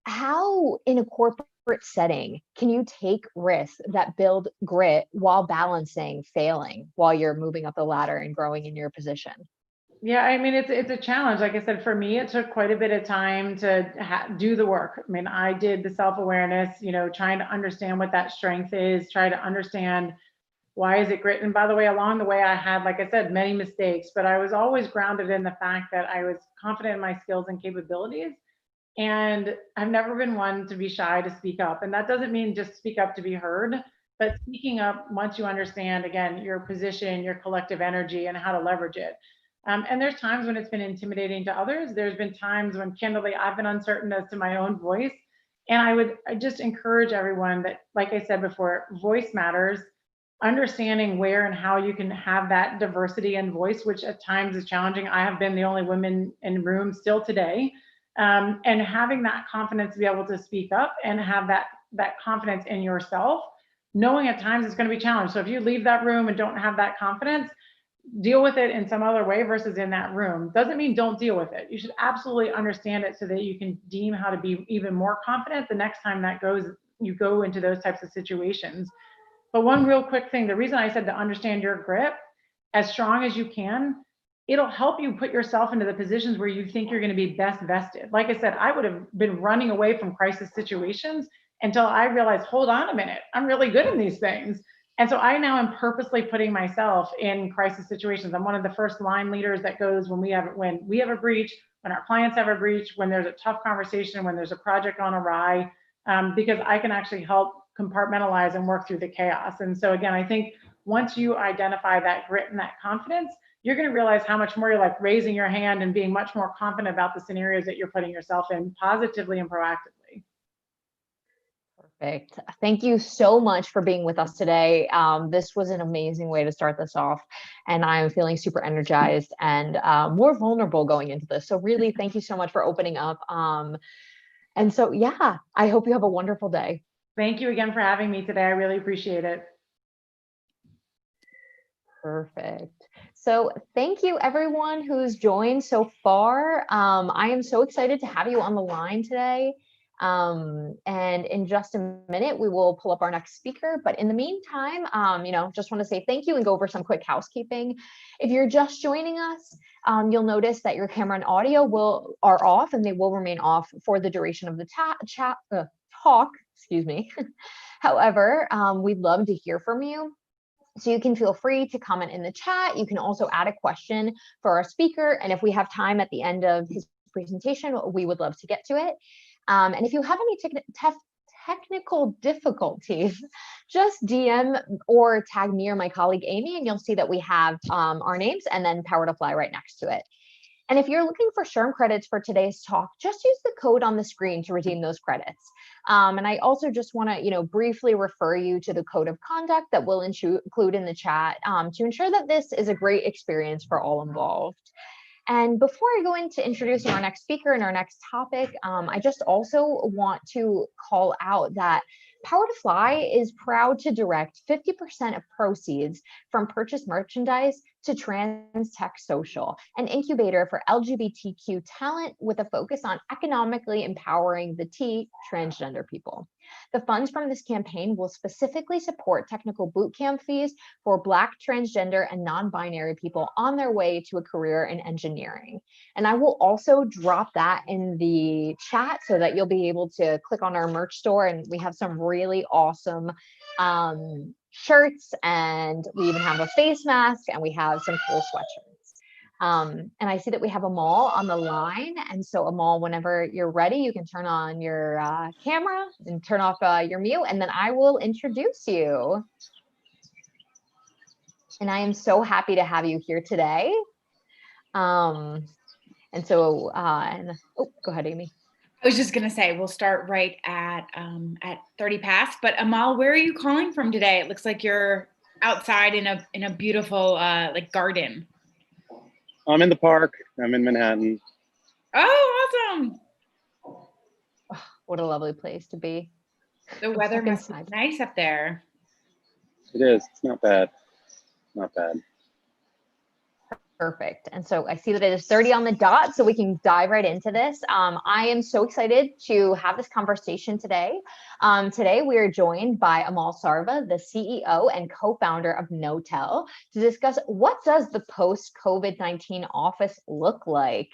how in a corporate setting can you take risks that build grit while balancing failing while you're moving up the ladder and growing in your position? Yeah, I mean, it's a challenge. Like I said, for me, it took quite a bit of time to do the work. I mean, I did the self-awareness, you know, trying to understand what that strength is, try to understand why is it grit. And by the way, along the way, I had, like I said, many mistakes, but I was always grounded in the fact that I was confident in my skills and capabilities. And I've never been one to be shy to speak up. And that doesn't mean just speak up to be heard, but speaking up once you understand, again, your position, your collective energy, and how to leverage it. And there's times when it's been intimidating to others. There's been times when, candidly, I've been uncertain as to my own voice. And I just encourage everyone that, like I said before, voice matters. Understanding where and how you can have that diversity in voice, which at times is challenging. I have been the only woman in room still today. And having that confidence to be able to speak up and have that confidence in yourself, knowing at times it's going to be challenged. So if you leave that room and don't have that confidence, deal with it in some other way versus in that room. Doesn't mean don't deal with it. You should absolutely understand it so that you can deem how to be even more confident the next time you go into those types of situations. But one real quick thing, the reason I said to understand your grit as strong as you can, it'll help you put yourself into the positions where you think you're going to be best vested. Like I said, I would have been running away from crisis situations until I realized, hold on a minute, I'm really good in these things. And so I now am purposely putting myself in crisis situations. I'm one of the first line leaders that goes when we have a breach, when our clients have a breach, when there's a tough conversation, when there's a project on awry, because I can actually help compartmentalize and work through the chaos. And so again, I think once you identify that grit and that confidence, you're going to realize how much more you're like raising your hand and being much more confident about the scenarios that you're putting yourself in positively and proactively. Perfect. Thank you so much for being with us today. This was an amazing way to start this off, and I'm feeling super energized and more vulnerable going into this. So really, thank you so much for opening up. And so, yeah, I hope you have a wonderful day. Thank you again for having me today. I really appreciate it. Perfect. So thank you everyone who's joined so far. I am so excited to have you on the line today. And in just a minute, we will pull up our next speaker. But in the meantime, just want to say thank you and go over some quick housekeeping. If you're just joining us, you'll notice that your camera and audio are off, and they will remain off for the duration of the talk. Excuse me. However, we'd love to hear from you. So you can feel free to comment in the chat. You can also add a question for our speaker. And if we have time at the end of his presentation, we would love to get to it. And if you have any technical difficulties, just DM or tag me or my colleague Amy, and you'll see that we have our names and then Power to Fly right next to it. And if you're looking for SHRM credits for today's talk, just use the code on the screen to redeem those credits. And I also just want to, briefly refer you to the code of conduct that we'll include in the chat to ensure that this is a great experience for all involved. And before I go into introducing our next speaker and our next topic, I just also want to call out that Power to Fly is proud to direct 50% of proceeds from purchased merchandise to Trans Tech Social, an incubator for LGBTQ talent with a focus on economically empowering the transgender people. The funds from this campaign will specifically support technical bootcamp fees for Black, transgender, and non-binary people on their way to a career in engineering. And I will also drop that in the chat so that you'll be able to click on our merch store, and we have some really awesome shirts, and we even have a face mask, and we have some cool sweatshirts. And I see that we have Amal on the line. And so Amal, whenever you're ready, you can turn on your camera and turn off your mute, and then I will introduce you. And I am so happy to have you here today. Oh, go ahead, Amy. I was just going to say, we'll start right at 30 past, but Amal, where are you calling from today? It looks like you're outside in a beautiful garden. I'm in the park. I'm in Manhattan. Oh, awesome. What a lovely place to be. The I'm weather stuck must be inside. nice up there. It is. It's not bad. Not bad. Perfect. And so I see that it is 30 on the dot, so we can dive right into this. I am so excited to have this conversation today. Today, we are joined by Amal Sarva, the CEO and co-founder of Knotel, to discuss what does the post-COVID-19 office look like?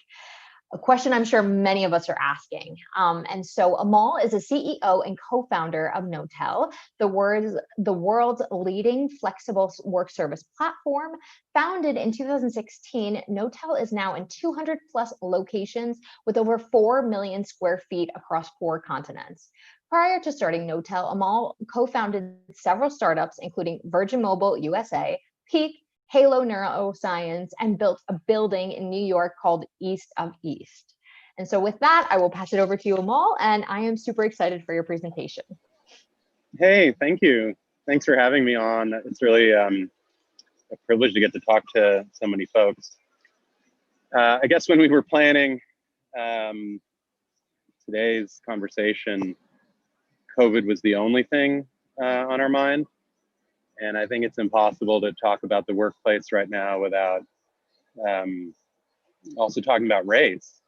A question I'm sure many of us are asking. And so Amal is a CEO and co-founder of Knotel, the world's leading flexible work service platform. Founded in 2016, Knotel is now in 200 plus locations with over 4 million square feet across 4 continents. Prior to starting Knotel, Amal co-founded several startups, including Virgin Mobile USA, Peak, Halo Neuroscience, and built a building in New York called East of East. And so with that, I will pass it over to you, Amal, and I am super excited for your presentation. Hey, thank you. Thanks for having me on. It's really a privilege to get to talk to so many folks. I guess when we were planning today's conversation, COVID was the only thing on our mind. And I think it's impossible to talk about the workplace right now without also talking about race.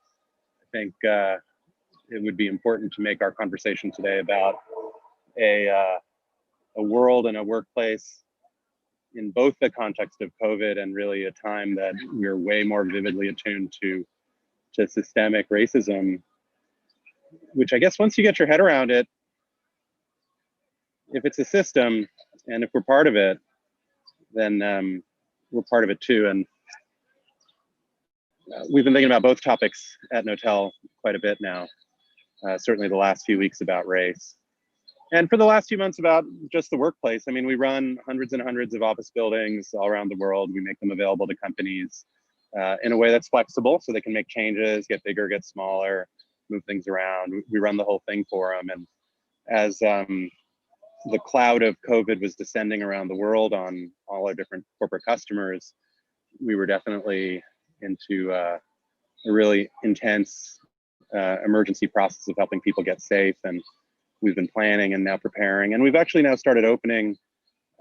I think it would be important to make our conversation today about a world and a workplace in both the context of COVID and really a time that we're way more vividly attuned to systemic racism, which I guess once you get your head around it, if it's a system and if we're part of it, then we're part of it too. And we've been thinking about both topics at Knotel quite a bit now, certainly the last few weeks about race. And for the last few months about just the workplace. I mean, we run hundreds and hundreds of office buildings all around the world. We make them available to companies in a way that's flexible so they can make changes, get bigger, get smaller, move things around. We run the whole thing for them. And as the cloud of COVID was descending around the world on all our different corporate customers, we were definitely into a really intense emergency process of helping people get safe. And we've been planning and now preparing. And we've actually now started opening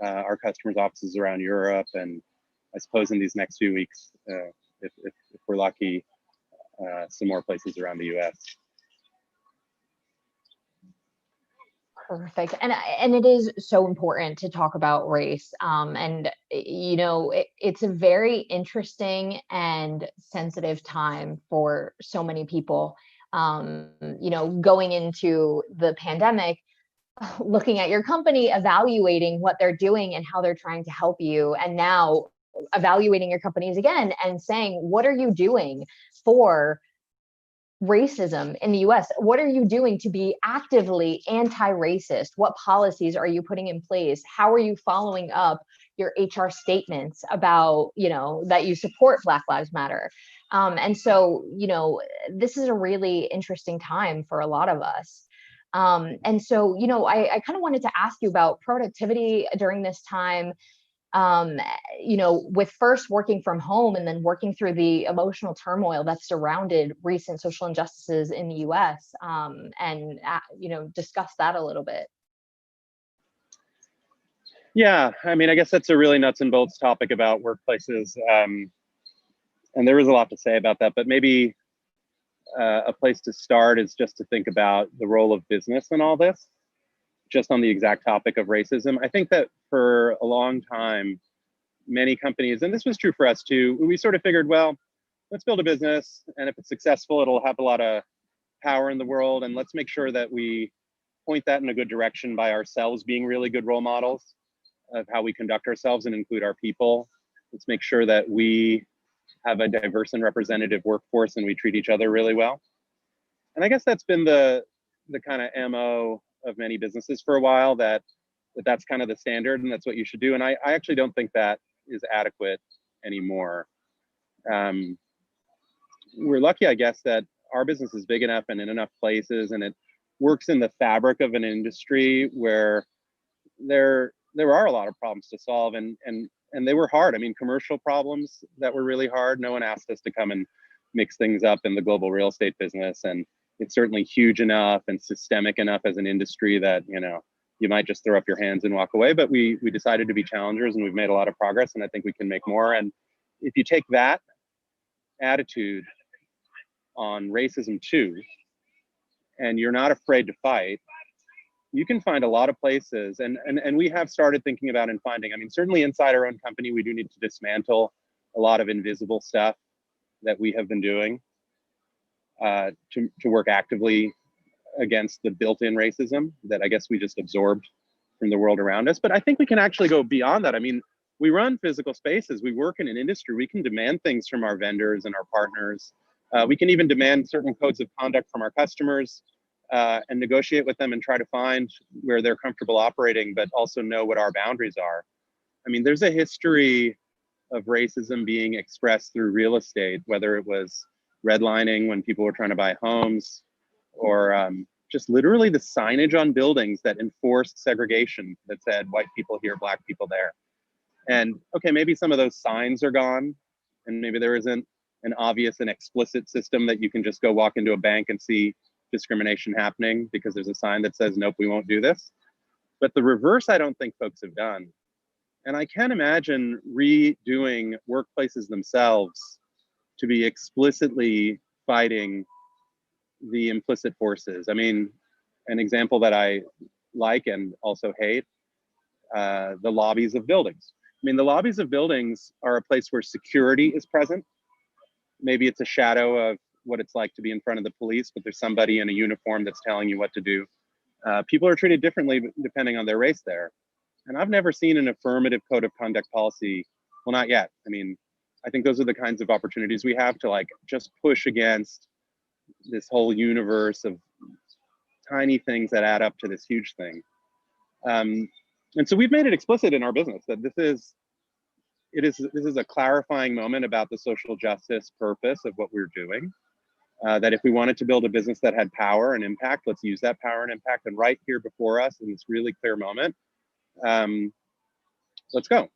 our customers' offices around Europe. And I suppose in these next few weeks, if we're lucky, some more places around the US. Perfect. And it is so important to talk about race. And, you know, it's a very interesting and sensitive time for so many people. You know, going into the pandemic, looking at your company, evaluating what they're doing and how they're trying to help you. And now evaluating your companies again and saying, what are you doing for racism in the US? What are you doing to be actively anti-racist? What policies are you putting in place? How are you following up your HR statements about, you know, that you support Black Lives Matter? And so, you know, this is a really interesting time for a lot of us. And so, you know, I kind of wanted to ask you about productivity during this time. You know, with first working from home and then working through the emotional turmoil that surrounded recent social injustices in the US, and, you know, discuss that a little bit. Yeah, I mean, I guess that's a really nuts and bolts topic about workplaces. And there is a lot to say about that, but maybe a place to start is just to think about the role of business in all this. Just on the exact topic of racism, I think that for a long time, many companies, and this was true for us too, we sort of figured, well, let's build a business, and if it's successful, it'll have a lot of power in the world, and let's make sure that we point that in a good direction by ourselves being really good role models of how we conduct ourselves and include our people. Let's make sure that we have a diverse and representative workforce and we treat each other really well. And I guess that's been the kind of MO of many businesses for a while, that's kind of the standard and that's what you should do. And I actually don't think that is adequate anymore. We're lucky, I guess, that our business is big enough and in enough places, and it works in the fabric of an industry where there are a lot of problems to solve, and and they were hard. I mean, commercial problems that were really hard. No one asked us to come and mix things up in the global real estate business. And it's certainly huge enough and systemic enough as an industry that, you know, you might just throw up your hands and walk away. But we decided to be challengers, and we've made a lot of progress, and I think we can make more. And if you take that attitude on racism too, and you're not afraid to fight, you can find a lot of places. And we have started thinking about and finding, I mean, certainly inside our own company, we do need to dismantle a lot of invisible stuff that we have been doing to work actively against the built-in racism that I guess we just absorbed from the world around us. But I think we can actually go beyond that. I mean, we run physical spaces, we work in an industry, we can demand things from our vendors and our partners. We can even demand certain codes of conduct from our customers and negotiate with them and try to find where they're comfortable operating, but also know what our boundaries are. I mean, there's a history of racism being expressed through real estate, whether it was redlining when people were trying to buy homes, or just literally the signage on buildings that enforced segregation that said white people here, black people there. And okay, maybe some of those signs are gone, and maybe there isn't an obvious and explicit system that you can just go walk into a bank and see discrimination happening because there's a sign that says, nope, we won't do this. But the reverse, I don't think folks have done. And I can't imagine redoing workplaces themselves to be explicitly fighting the implicit forces. I mean, an example that I like and also hate, the lobbies of buildings. I mean, the lobbies of buildings are a place where security is present. Maybe it's a shadow of what it's like to be in front of the police, but there's somebody in a uniform that's telling you what to do. People are treated differently depending on their race there. And I've never seen an affirmative code of conduct policy. Well, not yet. I mean, I think those are the kinds of opportunities we have to like just push against this whole universe of tiny things that add up to this huge thing. And so we've made it explicit in our business that this is a clarifying moment about the social justice purpose of what we're doing. That if we wanted to build a business that had power and impact, let's use that power and impact. And right here before us in this really clear moment, let's go.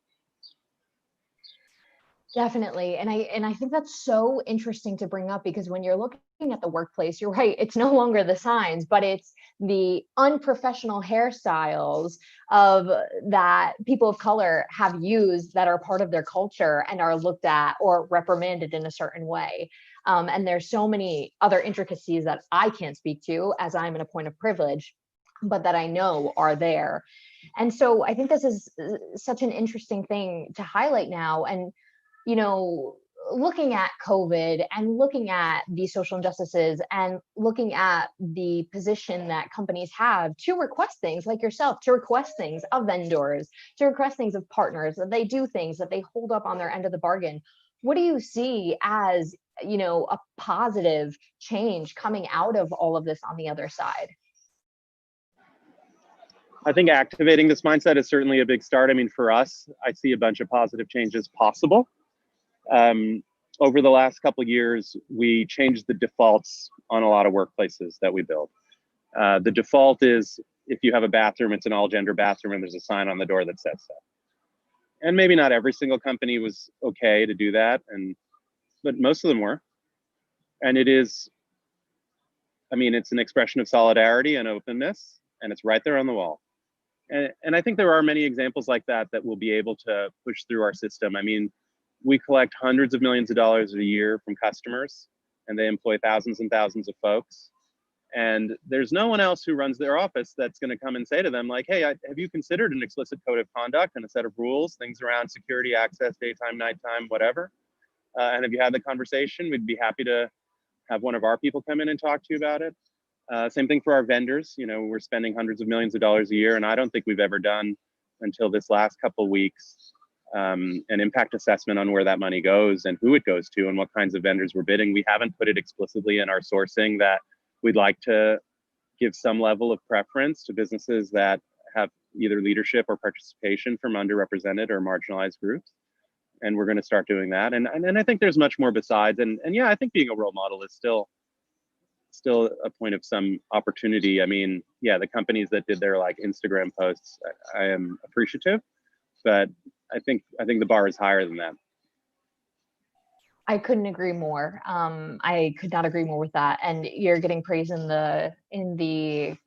Definitely. And I think that's so interesting to bring up, because when you're looking at the workplace, you're right, it's no longer the signs, but it's the unprofessional hairstyles of that people of color have used that are part of their culture and are looked at or reprimanded in a certain way. And there's so many other intricacies that I can't speak to as I'm in a point of privilege, but that I know are there. And so I think this is such an interesting thing to highlight now. And you know, looking at COVID and looking at the social injustices and looking at the position that companies have to request things like yourself, to request things of vendors, to request things of partners, that they do things, that they hold up on their end of the bargain. What do you see as, you know, a positive change coming out of all of this on the other side? I think activating this mindset is certainly a big start. I mean, for us, I see a bunch of positive changes possible. Over the last couple of years, we changed the defaults on a lot of workplaces that we build. The default is if you have a bathroom, it's an all gender bathroom and there's a sign on the door that says so. And maybe not every single company was okay to do that, but most of them were. And it is, I mean, it's an expression of solidarity and openness, and it's right there on the wall. And I think there are many examples like that that we'll be able to push through our system. I mean, we collect hundreds of millions of dollars a year from customers, and they employ thousands and thousands of folks. And there's no one else who runs their office that's going to come and say to them like, hey, have you considered an explicit code of conduct and a set of rules, things around security, access, daytime, nighttime, whatever? And have you had the conversation? We'd be happy to have one of our people come in and talk to you about it. Same thing for our vendors. You know, we're spending hundreds of millions of dollars a year, and I don't think we've ever done until this last couple of weeks an impact assessment on where that money goes and who it goes to and what kinds of vendors we're bidding. We haven't put it explicitly in our sourcing that we'd like to give some level of preference to businesses that have either leadership or participation from underrepresented or marginalized groups. And we're going to start doing that. And I think there's much more besides. And yeah, I think being a role model is still a point of some opportunity. I mean, yeah, the companies that did their like Instagram posts, I am appreciative. but I think the bar is higher than that. I couldn't agree more. I could not agree more with that. And you're getting praise in the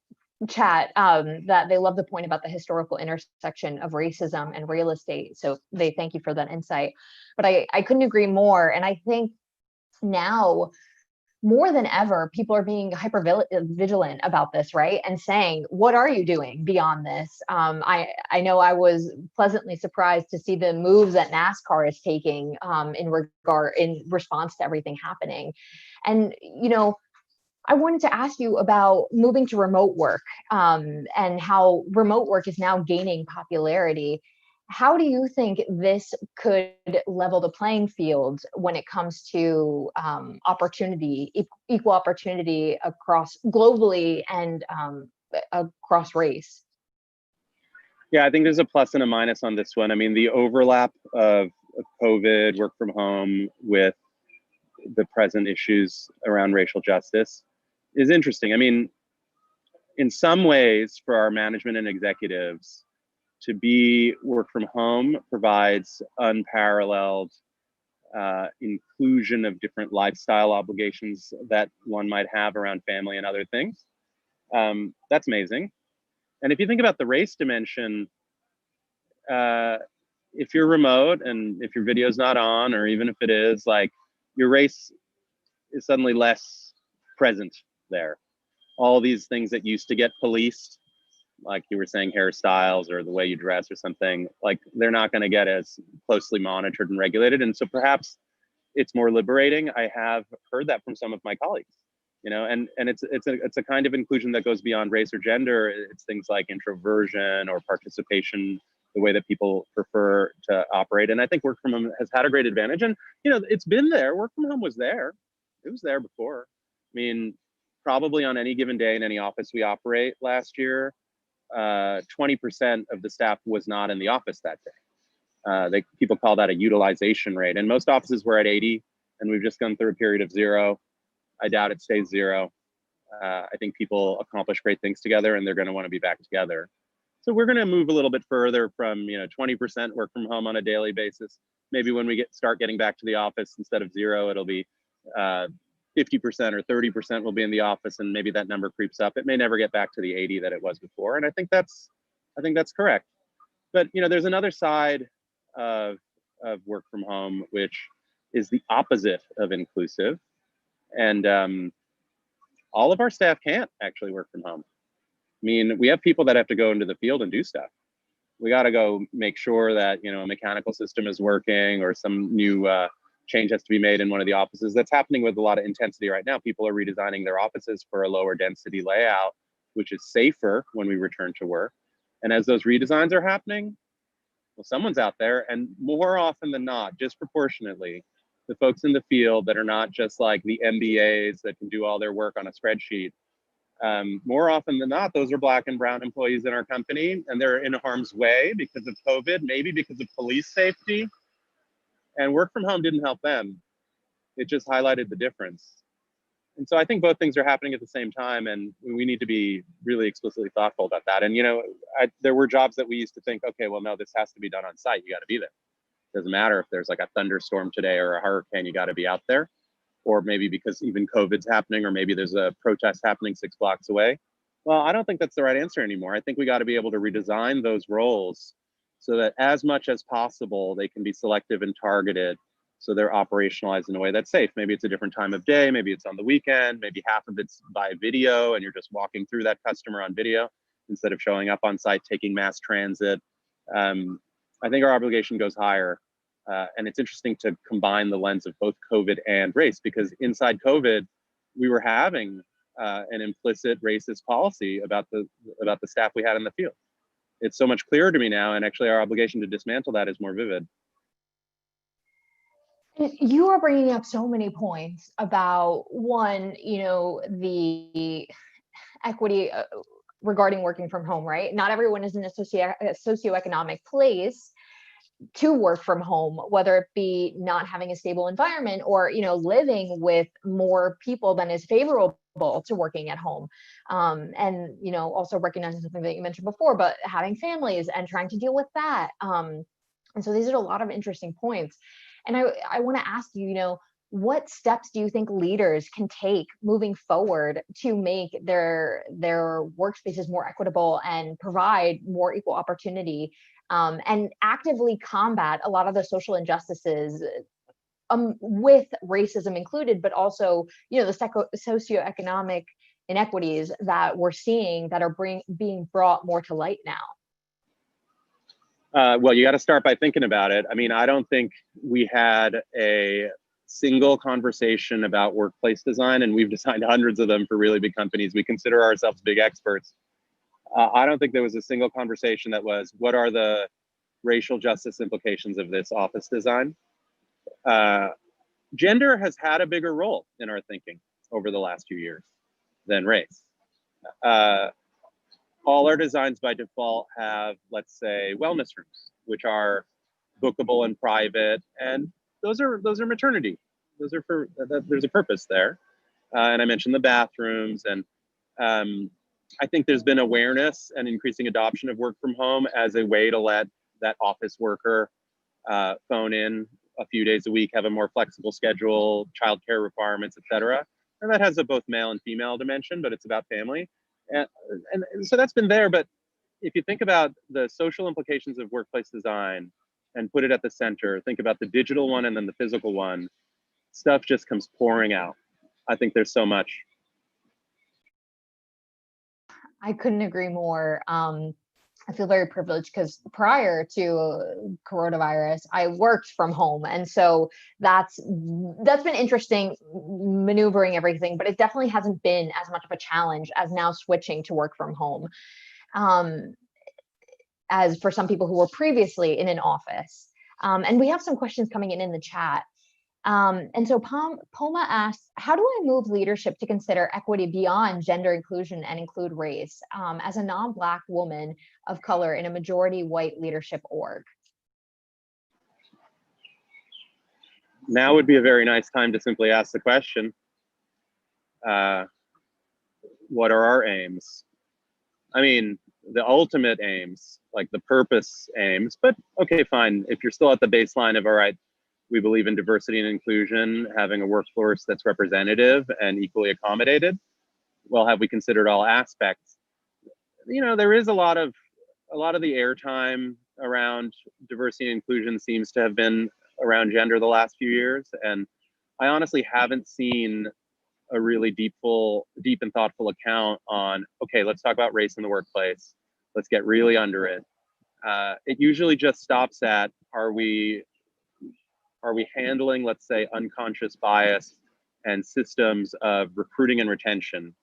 chat that they love the point about the historical intersection of racism and real estate. So they thank you for that insight. But I couldn't agree more. And I think now more than ever, people are being hyper vigilant about this, right? And saying, what are you doing beyond this? I know I was pleasantly surprised to see the moves that NASCAR is taking in response to everything happening. And, I wanted to ask you about moving to remote work and how remote work is now gaining popularity. How do you think this could level the playing field when it comes to equal opportunity across globally and across race? Yeah, I think there's a plus and a minus on this one. I mean, the overlap of COVID, work from home with the present issues around racial justice is interesting. I mean, in some ways, for our management and executives, to be work from home provides unparalleled inclusion of different lifestyle obligations that one might have around family and other things. That's amazing. And if you think about the race dimension, if you're remote and if your video's not on, or even if it is, like, your race is suddenly less present there. All these things that used to get policed, like you were saying, hairstyles or the way you dress or something, like, they're not going to get as closely monitored and regulated. And so perhaps it's more liberating. I have heard that from some of my colleagues, and it's a kind of inclusion that goes beyond race or gender. It's things like introversion or participation, the way that people prefer to operate. And I think work from home has had a great advantage. And, it's been there. Work from home was there. It was there before. I mean, probably on any given day in any office we operate last year, 20% of the staff was not in the office that day. People call that a utilization rate. And most offices were at 80, and we've just gone through a period of 0. I doubt it stays 0. I think people accomplish great things together, and they're going to want to be back together. So we're going to move a little bit further from 20% work from home on a daily basis. Maybe when we start getting back to the office, instead of 0, it'll be 50% or 30% will be in the office, and maybe that number creeps up. It may never get back to the 80 that it was before, and I think that's correct. But there's another side of work from home, which is the opposite of inclusive, and all of our staff can't actually work from home. I mean, we have people that have to go into the field and do stuff. We got to go make sure that a mechanical system is working, or some new change has to be made in one of the offices. That's happening with a lot of intensity right now. People are redesigning their offices for a lower density layout, which is safer when we return to work. And as those redesigns are happening, well, someone's out there, and more often than not, disproportionately, the folks in the field that are not just like the MBAs that can do all their work on a spreadsheet. More often than not, those are Black and brown employees in our company, and they're in harm's way because of COVID, maybe because of police safety. And work from home didn't help them. It just highlighted the difference. And so I think both things are happening at the same time, and we need to be really explicitly thoughtful about that. And there were jobs that we used to think, okay, well, no, this has to be done on site. You got to be there. Doesn't matter if there's like a thunderstorm today or a hurricane, you got to be out there. Or maybe because even COVID's happening, or maybe there's a protest happening 6 blocks away. Well, I don't think that's the right answer anymore. I think we got to be able to redesign those roles so that as much as possible, they can be selective and targeted, so they're operationalized in a way that's safe. Maybe it's a different time of day, maybe it's on the weekend, maybe half of it's by video and you're just walking through that customer on video instead of showing up on site, taking mass transit. I think our obligation goes higher. And it's interesting to combine the lens of both COVID and race, because inside COVID, we were having an implicit racist policy about the staff we had in the field. It's so much clearer to me now, and actually our obligation to dismantle that is more vivid. You are bringing up so many points about, one, the equity regarding working from home, right? Not everyone is in a socioeconomic place to work from home, whether it be not having a stable environment or, living with more people than is favorable to working at home. And, also recognizing something that you mentioned before, but having families and trying to deal with that. And so these are a lot of interesting points. And I want to ask you, what steps do you think leaders can take moving forward to make their workspaces more equitable and provide more equal opportunity, and actively combat a lot of the social injustices, with racism included, but also, the socioeconomic inequities that we're seeing that are being brought more to light now? Well, you got to start by thinking about it. I mean, I don't think we had a single conversation about workplace design, and we've designed hundreds of them for really big companies. We consider ourselves big experts. I don't think there was a single conversation that was, what are the racial justice implications of this office design? Gender has had a bigger role in our thinking over the last few years than race. All our designs by default have, let's say, wellness rooms, which are bookable and private, and those are maternity. Those are for, there's a purpose there. And I mentioned the bathrooms, and I think there's been awareness and increasing adoption of work from home as a way to let that office worker phone in a few days a week, have a more flexible schedule, childcare requirements, et cetera. And that has a both male and female dimension, but it's about family. And so that's been there. But if you think about the social implications of workplace design and put it at the center, think about the digital one and then the physical one, stuff just comes pouring out. I think there's so much. I couldn't agree more. I feel very privileged because prior to coronavirus, I worked from home. And so that's been interesting, maneuvering everything, but it definitely hasn't been as much of a challenge as now switching to work from home. As for some people who were previously in an office. And we have some questions coming in the chat. And so Poma asks, how do I move leadership to consider equity beyond gender inclusion and include race, as a non-Black woman of color in a majority white leadership org? Now would be a very nice time to simply ask the question, what are our aims? I mean, the ultimate aims, like the purpose aims, but okay, fine. If you're still at the baseline of, all right, we believe in diversity and inclusion, having a workforce that's representative and equally accommodated. Well, have we considered all aspects? There is a lot of the airtime around diversity and inclusion seems to have been around gender the last few years. And I honestly haven't seen a really deep and thoughtful account on, okay, let's talk about race in the workplace. Let's get really under it. It usually just stops at, are we handling, let's say, unconscious bias and systems of recruiting and retention?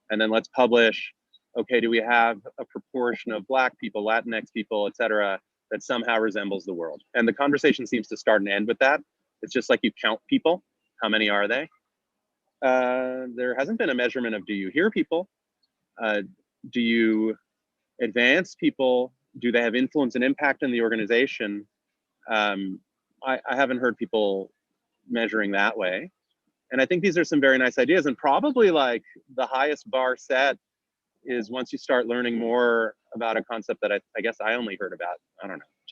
And then let's publish, okay, do we have a proportion of Black people, Latinx people, et cetera, that somehow resembles the world? And the conversation seems to start and end with that. It's just like you count people. How many are they? There hasn't been a measurement of, do you hear people? Do you advance people? Do they have influence and impact in the organization? I haven't heard people measuring that way. And I think these are some very nice ideas, and probably like the highest bar set is once you start learning more about a concept that I guess I only heard about,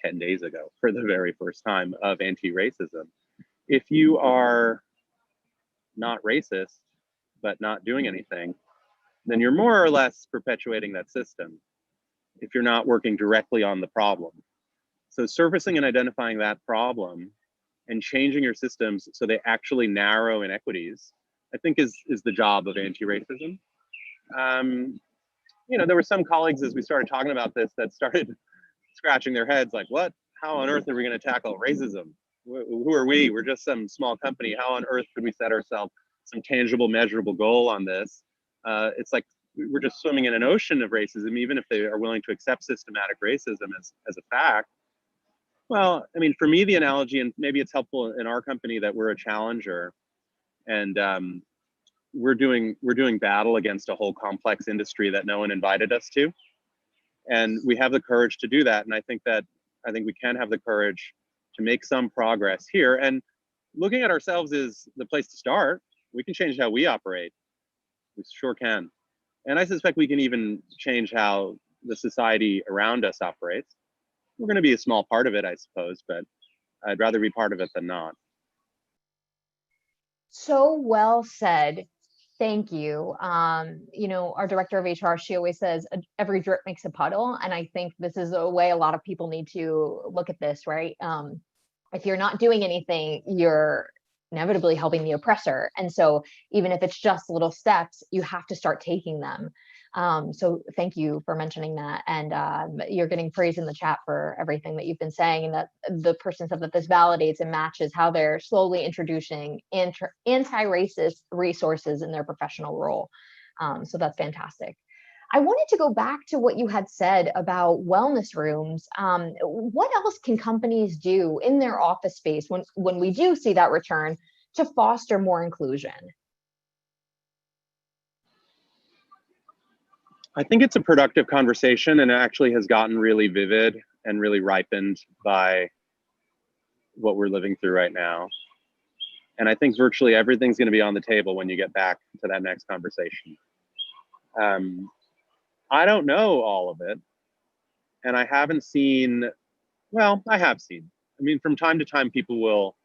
10 days ago for the very first time, of anti-racism. If you are not racist, but not doing anything, then you're more or less perpetuating that system if you're not working directly on the problem. So surfacing and identifying that problem and changing your systems so they actually narrow inequities, I think is the job of anti-racism. There were some colleagues as we started talking about this that started scratching their heads like, what? How on earth are we going to tackle racism? Who are we? We're just some small company. How on earth could we set ourselves some tangible, measurable goal on this? It's like we're just swimming in an ocean of racism, even if they are willing to accept systematic racism as a fact. Well, I mean, for me, the analogy, and maybe it's helpful in our company that we're a challenger, and we're doing battle against a whole complex industry that no one invited us to, and we have the courage to do that. And I think that I think we can have the courage to make some progress here. And looking at ourselves is the place to start. We can change how we operate. We sure can. And I suspect we can even change how the society around us operates. We're going to be a small part of it, I suppose, but I'd rather be part of it than not. So well said. Thank you. Our director of HR, she always says every drip makes a puddle. And I think this is a way a lot of people need to look at this, right? If you're not doing anything, you're inevitably helping the oppressor. And so even if it's just little steps, you have to start taking them. So thank you for mentioning that. And you're getting praise in the chat for everything that you've been saying, and that the person said that this validates and matches how they're slowly introducing anti-racist resources in their professional role. So that's fantastic. I wanted to go back to what you had said about wellness rooms. What else can companies do in their office space when we do see that return to foster more inclusion? I think it's a productive conversation, and it actually has gotten really vivid and really ripened by what we're living through right now. And I think virtually everything's going to be on the table when you get back to that next conversation. I don't know all of it, and I haven't seen, well, I have seen. I mean, from time to time, people will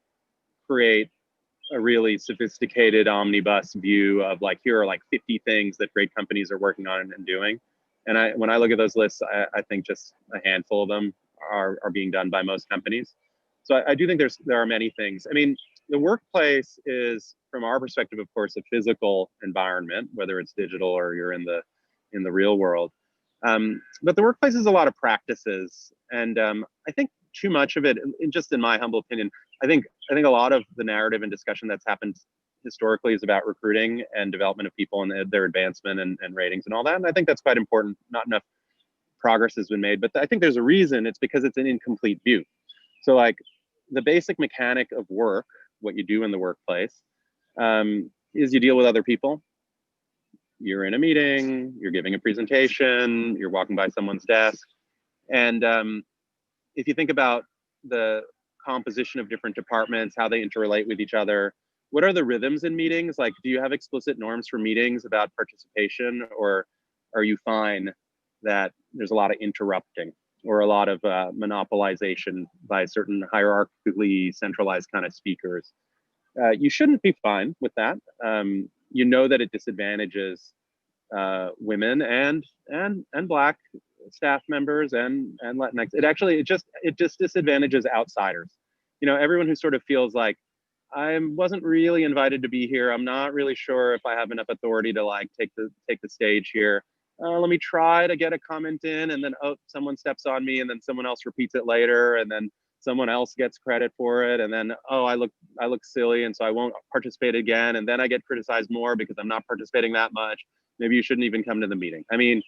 create a really sophisticated omnibus view of like, here are like 50 things that great companies are working on and doing. And when I look at those lists, I think just a handful of them are being done by most companies. So I do think there are many things. I mean, the workplace is, from our perspective, of course, a physical environment, whether it's digital or you're in the real world. But the workplace is a lot of practices. And I think too much of it, just in my humble opinion, I think a lot of the narrative and discussion that's happened historically is about recruiting and development of people and their advancement and ratings and all that. And I think that's quite important. Not enough progress has been made, but I think there's a reason. It's because it's an incomplete view. So like the basic mechanic of work, what you do in the workplace, is you deal with other people. You're in a meeting, you're giving a presentation, you're walking by someone's desk. And if you think about the composition of different departments, how they interrelate with each other, what are the rhythms in meetings? Like, do you have explicit norms for meetings about participation, or are you fine that there's a lot of interrupting or a lot of monopolization by certain hierarchically centralized kind of speakers? You shouldn't be fine with that. You know that it disadvantages women and Black staff members and Latinx. It just disadvantages outsiders. You know, everyone who sort of feels like, I wasn't really invited to be here. I'm not really sure if I have enough authority to like take the stage here. Let me try to get a comment in, and then someone steps on me, and then someone else repeats it later, and then someone else gets credit for it, and then I look silly, and so I won't participate again, and then I get criticized more because I'm not participating that much. Maybe you shouldn't even come to the meeting. I mean,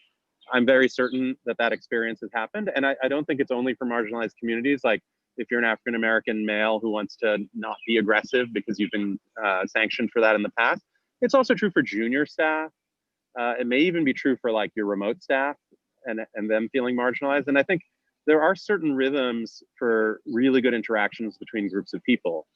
I'm very certain that experience has happened, and I don't think it's only for marginalized communities. Like, if you're an African American male who wants to not be aggressive because you've been sanctioned for that in the past, it's also true for junior staff. It may even be true for like your remote staff and them feeling marginalized. And I think there are certain rhythms for really good interactions between groups of people.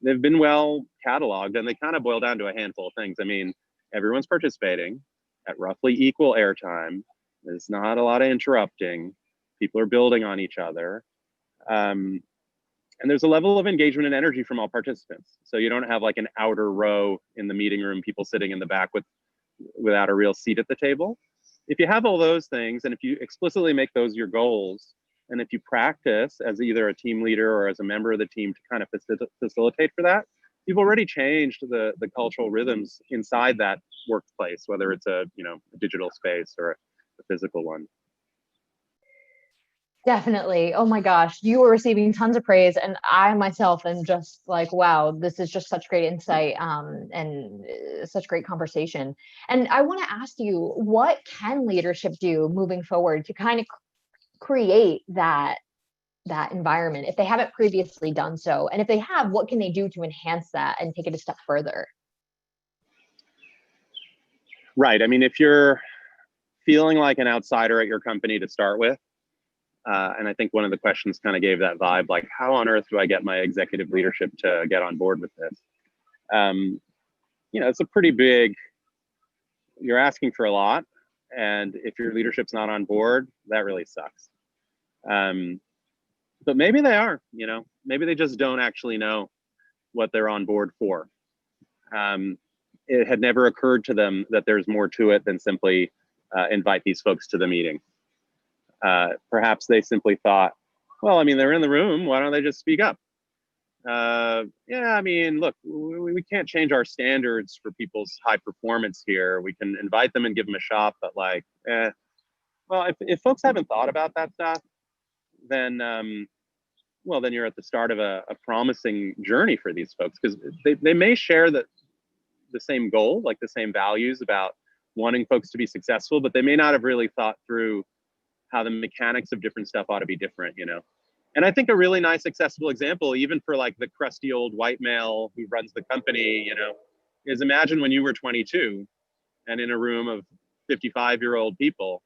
They've been well cataloged, and they kind of boil down to a handful of things. I mean, everyone's participating at roughly equal airtime. There's not a lot of interrupting. People are building on each other. And there's a level of engagement and energy from all participants. So you don't have like an outer row in the meeting room, people sitting in the back without a real seat at the table. If you have all those things, and if you explicitly make those your goals, and if you practice as either a team leader or as a member of the team to kind of facilitate for that, you've already changed the cultural rhythms inside that workplace, whether it's a digital space or a physical one. Definitely. Oh my gosh, you were receiving tons of praise, and I myself am just like, wow, this is just such great insight and such great conversation. And I want to ask you, what can leadership do moving forward to kind of create that environment if they haven't previously done so? And if they have, what can they do to enhance that and take it a step further? Right. I mean, if you're feeling like an outsider at your company to start with, And I think one of the questions kind of gave that vibe, like, how on earth do I get my executive leadership to get on board with this? It's a pretty big, you're asking for a lot. And if your leadership's not on board, that really sucks. But maybe they are, maybe they just don't actually know what they're on board for. It had never occurred to them that there's more to it than simply invite these folks to the meeting. Perhaps they simply thought, well, they're in the room. Why don't they just speak up? Look, we can't change our standards for people's high performance here. We can invite them and give them a shot, but well, if folks haven't thought about that stuff, then then you're at the start of a promising journey for these folks, because they may share the same goal, like the same values about wanting folks to be successful, but they may not have really thought through how the mechanics of different stuff ought to be different, And I think a really nice accessible example, even for like the crusty old white male who runs the company, is imagine when you were 22 and in a room of 55-year-old people,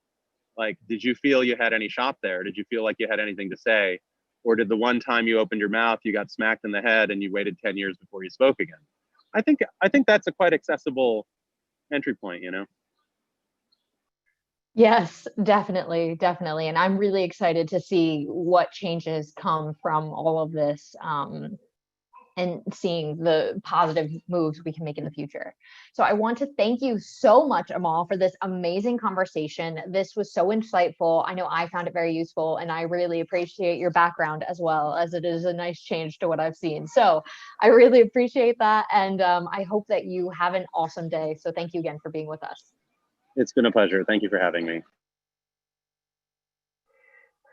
like, did you feel you had any shop there? Did you feel like you had anything to say? Or did the one time you opened your mouth, you got smacked in the head and you waited 10 years before you spoke again? I think that's a quite accessible entry point, Yes, definitely. And I'm really excited to see what changes come from all of this, and seeing the positive moves we can make in the future. So I want to thank you so much, Amal, for this amazing conversation. This was so insightful. I know I found it very useful, and I really appreciate your background as well, as it is a nice change to what I've seen. So I really appreciate that. And I hope that you have an awesome day. So thank you again for being with us. It's been a pleasure. Thank you for having me.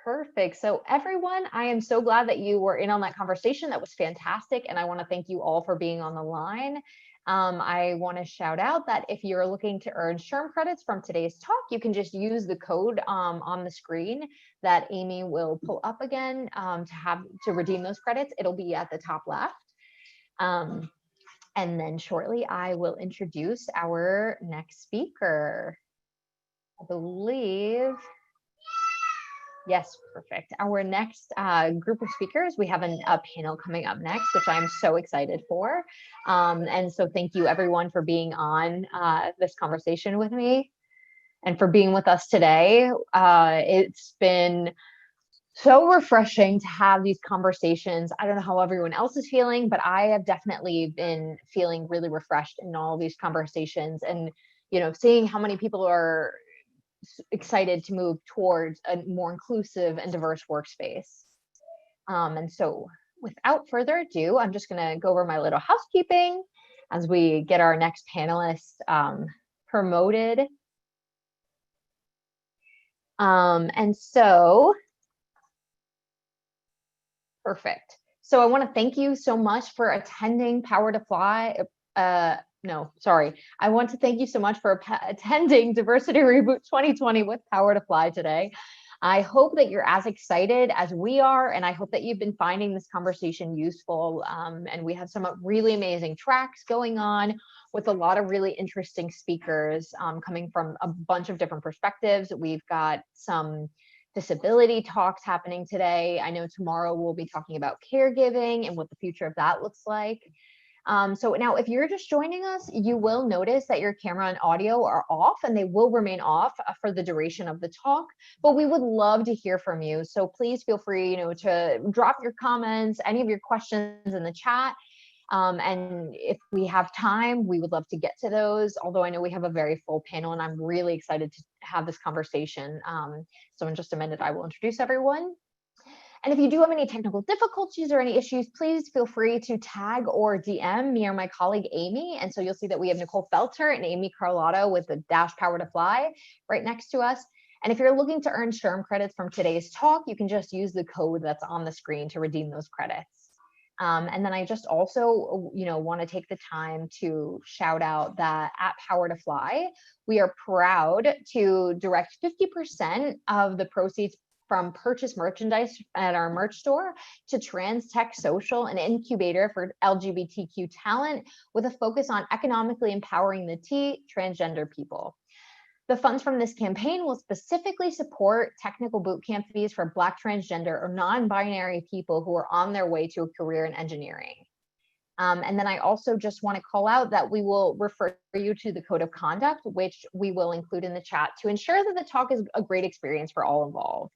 Perfect. So everyone, I am so glad that you were in on that conversation. That was fantastic. And I want to thank you all for being on the line. I want to shout out that if you're looking to earn SHRM credits from today's talk, you can just use the code on the screen that Amy will pull up again to redeem those credits. It'll be at the top left. And then shortly, I will introduce our next speaker. I believe, yes, perfect. Our next group of speakers, we have a panel coming up next, which I'm so excited for. And so thank you everyone for being on this conversation with me and for being with us today. It's been so refreshing to have these conversations. I don't know how everyone else is feeling, but I have definitely been feeling really refreshed in all these conversations, and seeing how many people are excited to move towards a more inclusive and diverse workspace. And so without further ado, I'm just going to go over my little housekeeping as we get our next panelist promoted. And so perfect. So I want to thank you so much for attending Power to Fly. I want to thank you so much for attending Diversity Reboot 2020 with Power to Fly today. I hope that you're as excited as we are, and I hope that you've been finding this conversation useful. And we have some really amazing tracks going on with a lot of really interesting speakers coming from a bunch of different perspectives. We've got some disability talks happening today. I know tomorrow we'll be talking about caregiving and what the future of that looks like. So now if you're just joining us, you will notice that your camera and audio are off, and they will remain off for the duration of the talk, but we would love to hear from you. So please feel free, to drop your comments, any of your questions in the chat. And if we have time, we would love to get to those, although I know we have a very full panel and I'm really excited to have this conversation. So in just a minute, I will introduce everyone. And if you do have any technical difficulties or any issues, please feel free to tag or DM me or my colleague, Amy. And so you'll see that we have Nicole Felter and Amy Carlotto with the Dash Power to Fly right next to us. And if you're looking to earn SHRM credits from today's talk, you can just use the code that's on the screen to redeem those credits. And then I just also, want to take the time to shout out that at Power to Fly, we are proud to direct 50% of the proceeds from purchase merchandise at our merch store to Trans Tech Social, an incubator for LGBTQ talent with a focus on economically empowering the transgender people. The funds from this campaign will specifically support technical bootcamp fees for Black, transgender, or non-binary people who are on their way to a career in engineering. And then I also just want to call out that we will refer you to the code of conduct, which we will include in the chat to ensure that the talk is a great experience for all involved.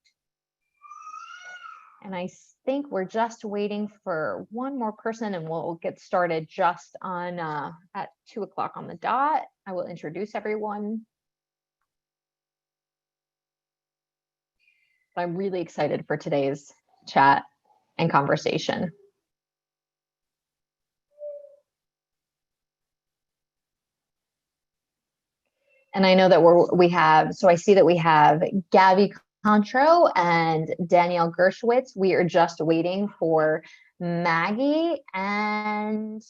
And I think we're just waiting for one more person and we'll get started just on at 2 o'clock on the dot. I will introduce everyone. I'm really excited for today's chat and conversation. And I know that I see that we have Gabby Contro and Danielle Gershowitz. We are just waiting for Maggie, and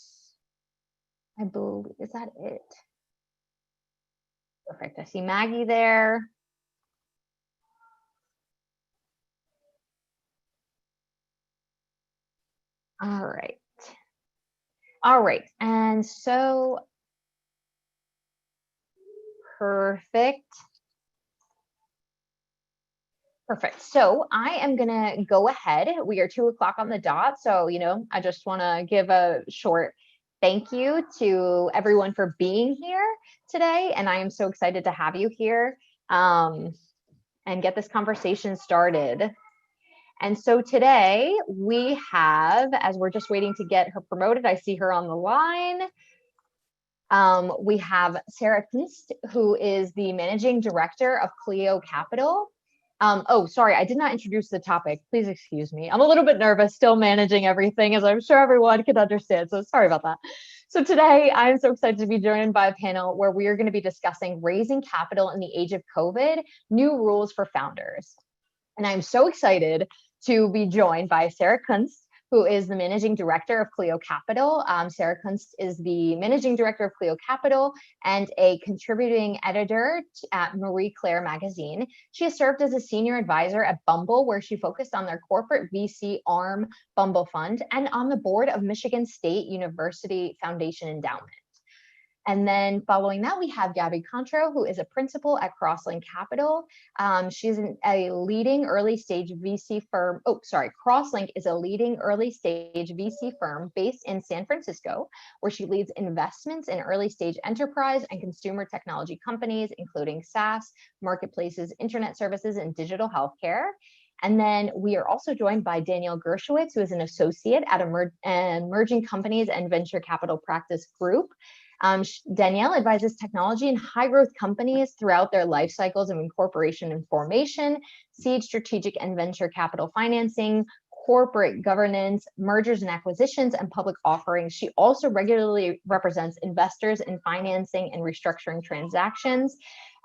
I believe, is that it? Perfect, I see Maggie there. All right. All right, and so perfect. Perfect. So I am gonna go ahead. We are 2 o'clock on the dot. So, I just wanna give a short thank you to everyone for being here today. And I am so excited to have you here and get this conversation started. And so today we have, as we're just waiting to get her promoted, I see her on the line. We have Sarah Kunst, who is the managing director of Clio Capital. Oh, sorry, I did not introduce the topic. Please excuse me. I'm a little bit nervous, still managing everything, as I'm sure everyone can understand. So sorry about that. So today, I'm so excited to be joined by a panel where we are going to be discussing raising capital in the age of COVID, new rules for founders. And I'm so excited to be joined by Sarah Kunst, who is the managing director of Clio Capital. Sarah Kunst is the managing director of Clio Capital and a contributing editor at Marie Claire magazine. She has served as a senior advisor at Bumble, where she focused on their corporate VC arm, Bumble Fund, and on the board of Michigan State University Foundation Endowment. And then following that, we have Gabby Contro, who is a principal at Crosslink Capital. She's a leading early stage VC firm. Crosslink is a leading early stage VC firm based in San Francisco, where she leads investments in early stage enterprise and consumer technology companies, including SaaS, marketplaces, internet services, and digital healthcare. And then we are also joined by Danielle Gershowitz, who is an associate at Emerging Companies and Venture Capital Practice Group. Danielle advises technology and high growth companies throughout their life cycles of incorporation and formation, seed, strategic, and venture capital financing, corporate governance, mergers and acquisitions, and public offerings. She also regularly represents investors in financing and restructuring transactions.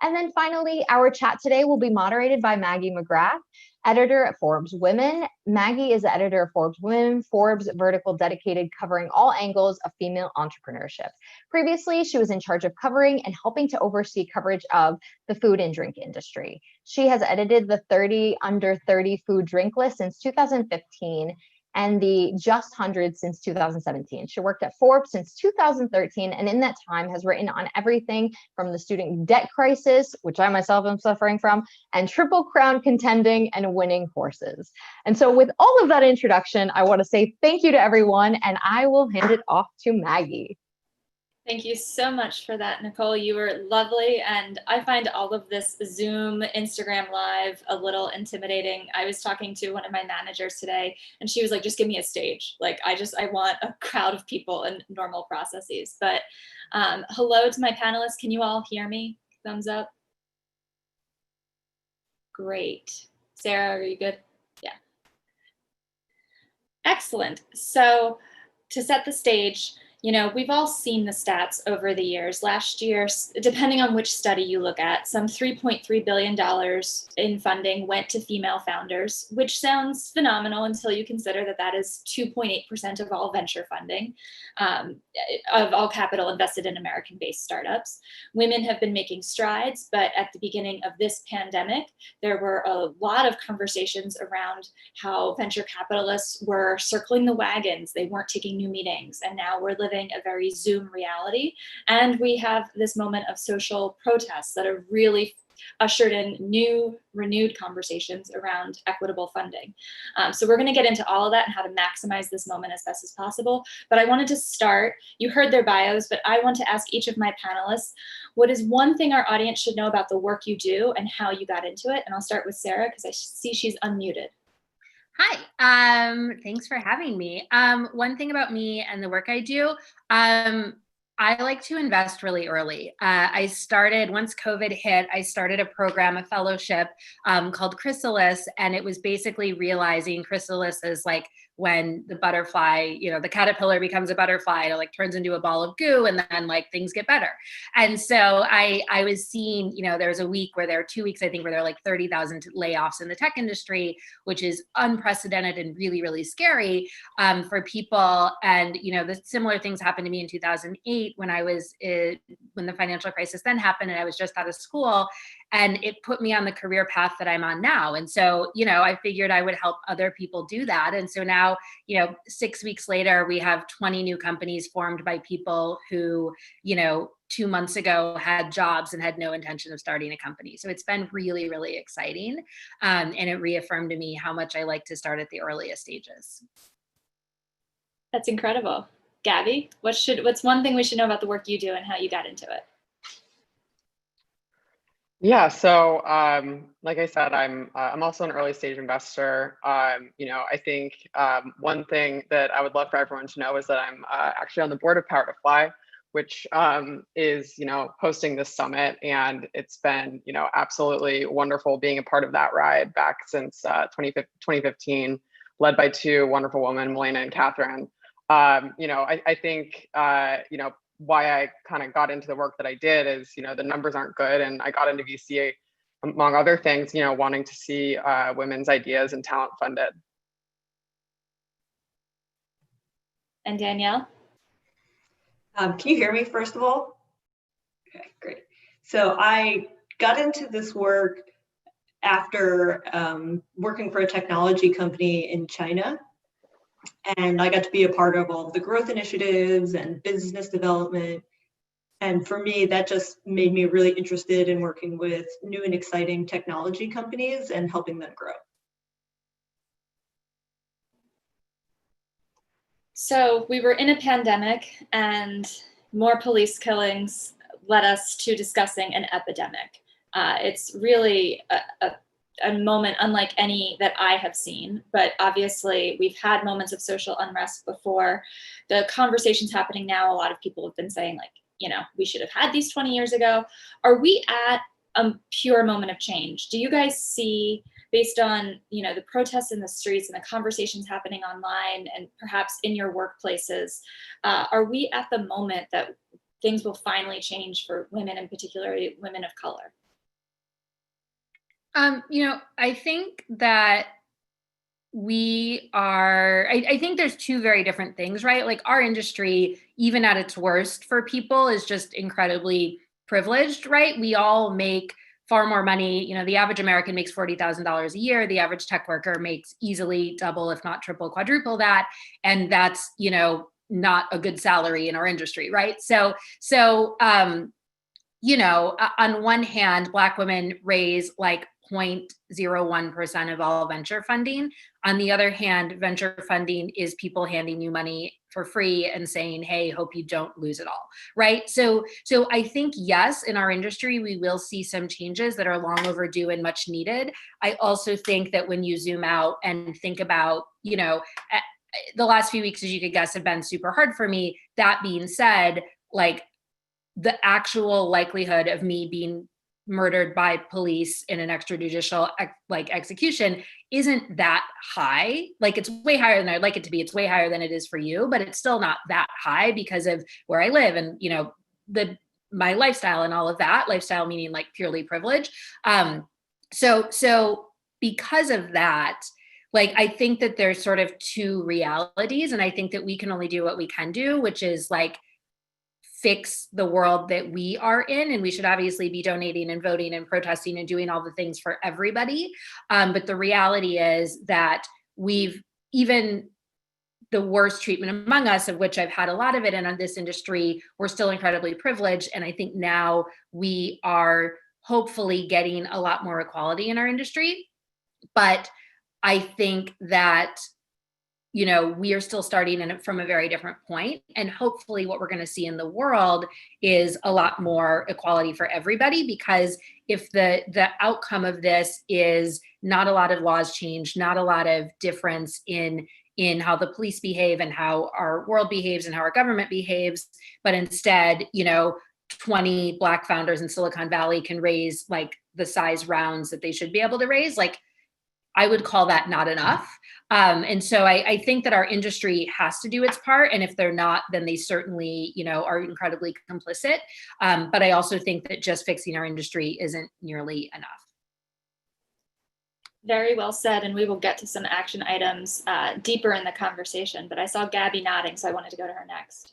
And then finally, our chat today will be moderated by Maggie McGrath, editor at Forbes Women. Maggie is the editor of Forbes Women, Forbes vertical dedicated covering all angles of female entrepreneurship. Previously, she was in charge of covering and helping to oversee coverage of the food and drink industry. She has edited the 30 Under 30 food drink list since 2015 and the Just 100 since 2017. She worked at Forbes since 2013, and in that time has written on everything from the student debt crisis, which I myself am suffering from, and Triple Crown contending and winning horses. And so with all of that introduction, I want to say thank you to everyone, and I will hand it off to Maggie. Thank you so much for that, Nicole. You were lovely. And I find all of this Zoom, Instagram Live a little intimidating. I was talking to one of my managers today and she was like, just give me a stage. Like, I want a crowd of people and normal processes. But hello to my panelists. Can you all hear me? Thumbs up. Great. Sarah, are you good? Yeah. Excellent. So to set the stage, we've all seen the stats over the years. Last year, depending on which study you look at, some $3.3 billion in funding went to female founders, which sounds phenomenal until you consider that that is 2.8% of all venture funding, of all capital invested in American-based startups. Women have been making strides, but at the beginning of this pandemic, there were a lot of conversations around how venture capitalists were circling the wagons. They weren't taking new meetings, and now we're living living a very Zoom reality. And we have this moment of social protests that have really ushered in new, renewed conversations around equitable funding. So we're going to get into all of that and how to maximize this moment as best as possible. But I wanted to start, you heard their bios, but I want to ask each of my panelists, what is one thing our audience should know about the work you do and how you got into it? And I'll start with Sarah because I see she's unmuted. Hi, thanks for having me. One thing about me and the work I do, I like to invest really early. I started, once COVID hit, I started a program, a fellowship called Chrysalis, and it was basically realizing chrysalis is like when the butterfly, the caterpillar becomes a butterfly, it like turns into a ball of goo, and then like things get better. And so I was seeing, there was a week where there were 2 weeks, I think, where there were like 30,000 layoffs in the tech industry, which is unprecedented and really, really scary for people. And, the similar things happened to me in 2008 when I was, when the financial crisis then happened and I was just out of school, and it put me on the career path that I'm on now. And so, I figured I would help other people do that. And so now, 6 weeks later, we have 20 new companies formed by people who, 2 months ago had jobs and had no intention of starting a company. So it's been really, really exciting. And it reaffirmed to me how much I like to start at the earliest stages. That's incredible. Gabby, what's one thing we should know about the work you do and how you got into it? Yeah, so like I said, I'm also an early stage investor. I think one thing that I would love for everyone to know is that I'm actually on the board of Power to Fly, which is hosting this summit, and it's been absolutely wonderful being a part of that ride back since 2015, led by two wonderful women, Melena and Catherine. I think why I kind of got into the work that I did is, the numbers aren't good. And I got into VC, among other things, wanting to see women's ideas and talent funded. And Danielle? Can you hear me, first of all? Okay, great. So I got into this work after working for a technology company in China. And I got to be a part of all of the growth initiatives and business development. And for me, that just made me really interested in working with new and exciting technology companies and helping them grow. So we were in a pandemic, and more police killings led us to discussing an epidemic. It's really a moment unlike any that I have seen, but obviously we've had moments of social unrest before. The conversations happening now, a lot of people have been saying we should have had these 20 years ago. Are we at a pure moment of change? Do you guys see, based on the protests in the streets and the conversations happening online and perhaps in your workplaces, are we at the moment that things will finally change for women, and particularly women of color? I think that I think there's two very different things, right? Like our industry, even at its worst for people, is just incredibly privileged, right? We all make far more money. The average American makes $40,000 a year. The average tech worker makes easily double, if not triple, quadruple that. And that's, not a good salary in our industry, right? So on one hand, Black women raise like 0.01% of all venture funding. On the other hand, venture funding is people handing you money for free and saying, hey, hope you don't lose it all, right? So I think, yes, in our industry, we will see some changes that are long overdue and much needed. I also think that when you zoom out and think about, the last few weeks, as you could guess, have been super hard for me. That being said, like the actual likelihood of me being murdered by police in an extrajudicial execution isn't that high. Like it's way higher than I'd like it to be. It's way higher than it is for you, but it's still not that high because of where I live and my lifestyle and all of that. Lifestyle meaning like purely privilege. So because of that, like I think that there's sort of two realities, and I think that we can only do what we can do, which is like fix the world that we are in. And we should obviously be donating and voting and protesting and doing all the things for everybody. But the reality is that we've even the worst treatment among us, of which I've had a lot of it. And on this industry, we're still incredibly privileged. And I think now we are hopefully getting a lot more equality in our industry. But I think that, you know, we are still starting from a very different point. And hopefully what we're going to see in the world is a lot more equality for everybody, because if the outcome of this is not a lot of laws change, not a lot of difference in how the police behave and how our world behaves and how our government behaves, but instead, you know, 20 Black founders in Silicon Valley can raise like the size rounds that they should be able to raise, like, I would call that not enough. And so I think that our industry has to do its part. And if they're not, then they certainly, you know, are incredibly complicit. But I also think that just fixing our industry isn't nearly enough. Very well said, and we will get to some action items deeper in the conversation, but I saw Gabby nodding, so I wanted to go to her next.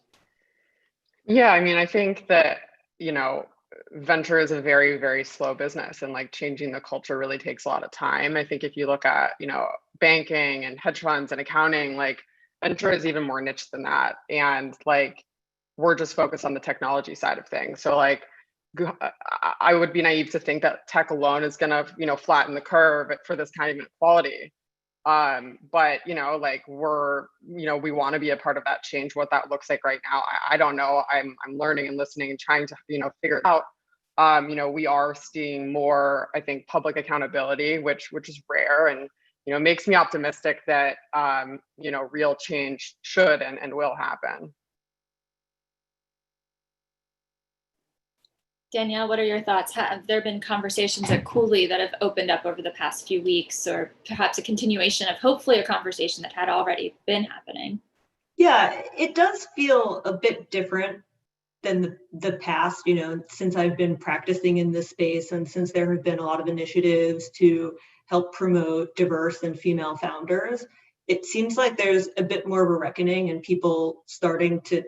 Yeah, I mean, I think that, you know, venture is a very, very slow business, and like changing the culture really takes a lot of time. I think if you look at, you know, banking and hedge funds and accounting, like venture is even more niche than that. And like, we're just focused on the technology side of things. So like, I would be naive to think that tech alone is going to, you know, flatten the curve for this kind of inequality. But, you know, like we're, you know, we want to be a part of that change. What that looks like right now, I don't know. I'm learning and listening and trying to, you know, figure it out. You know, we are seeing more, I think, public accountability, which is rare, and, you know, makes me optimistic that, you know, real change should and will happen. Danielle, what are your thoughts? Have there been conversations at Cooley that have opened up over the past few weeks, or perhaps a continuation of hopefully a conversation that had already been happening? Yeah, it does feel a bit different than the past, you know, since I've been practicing in this space, and since there have been a lot of initiatives to help promote diverse and female founders. It seems like there's a bit more of a reckoning and people starting to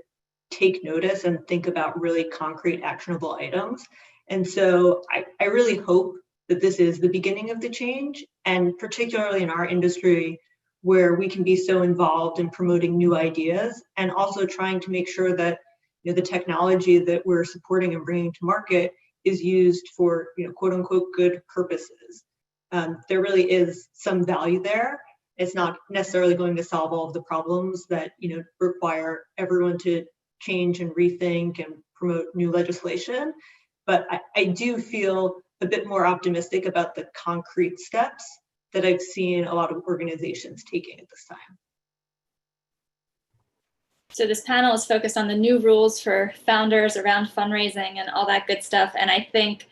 take notice and think about really concrete, actionable items. And so I really hope that this is the beginning of the change, and particularly in our industry, where we can be so involved in promoting new ideas and also trying to make sure that, you know, the technology that we're supporting and bringing to market is used for, you know, quote unquote, good purposes. There really is some value there. It's not necessarily going to solve all of the problems that, you know, require everyone to change and rethink and promote new legislation. But I do feel a bit more optimistic about the concrete steps that I've seen a lot of organizations taking at this time. So this panel is focused on the new rules for founders around fundraising and all that good stuff. And I think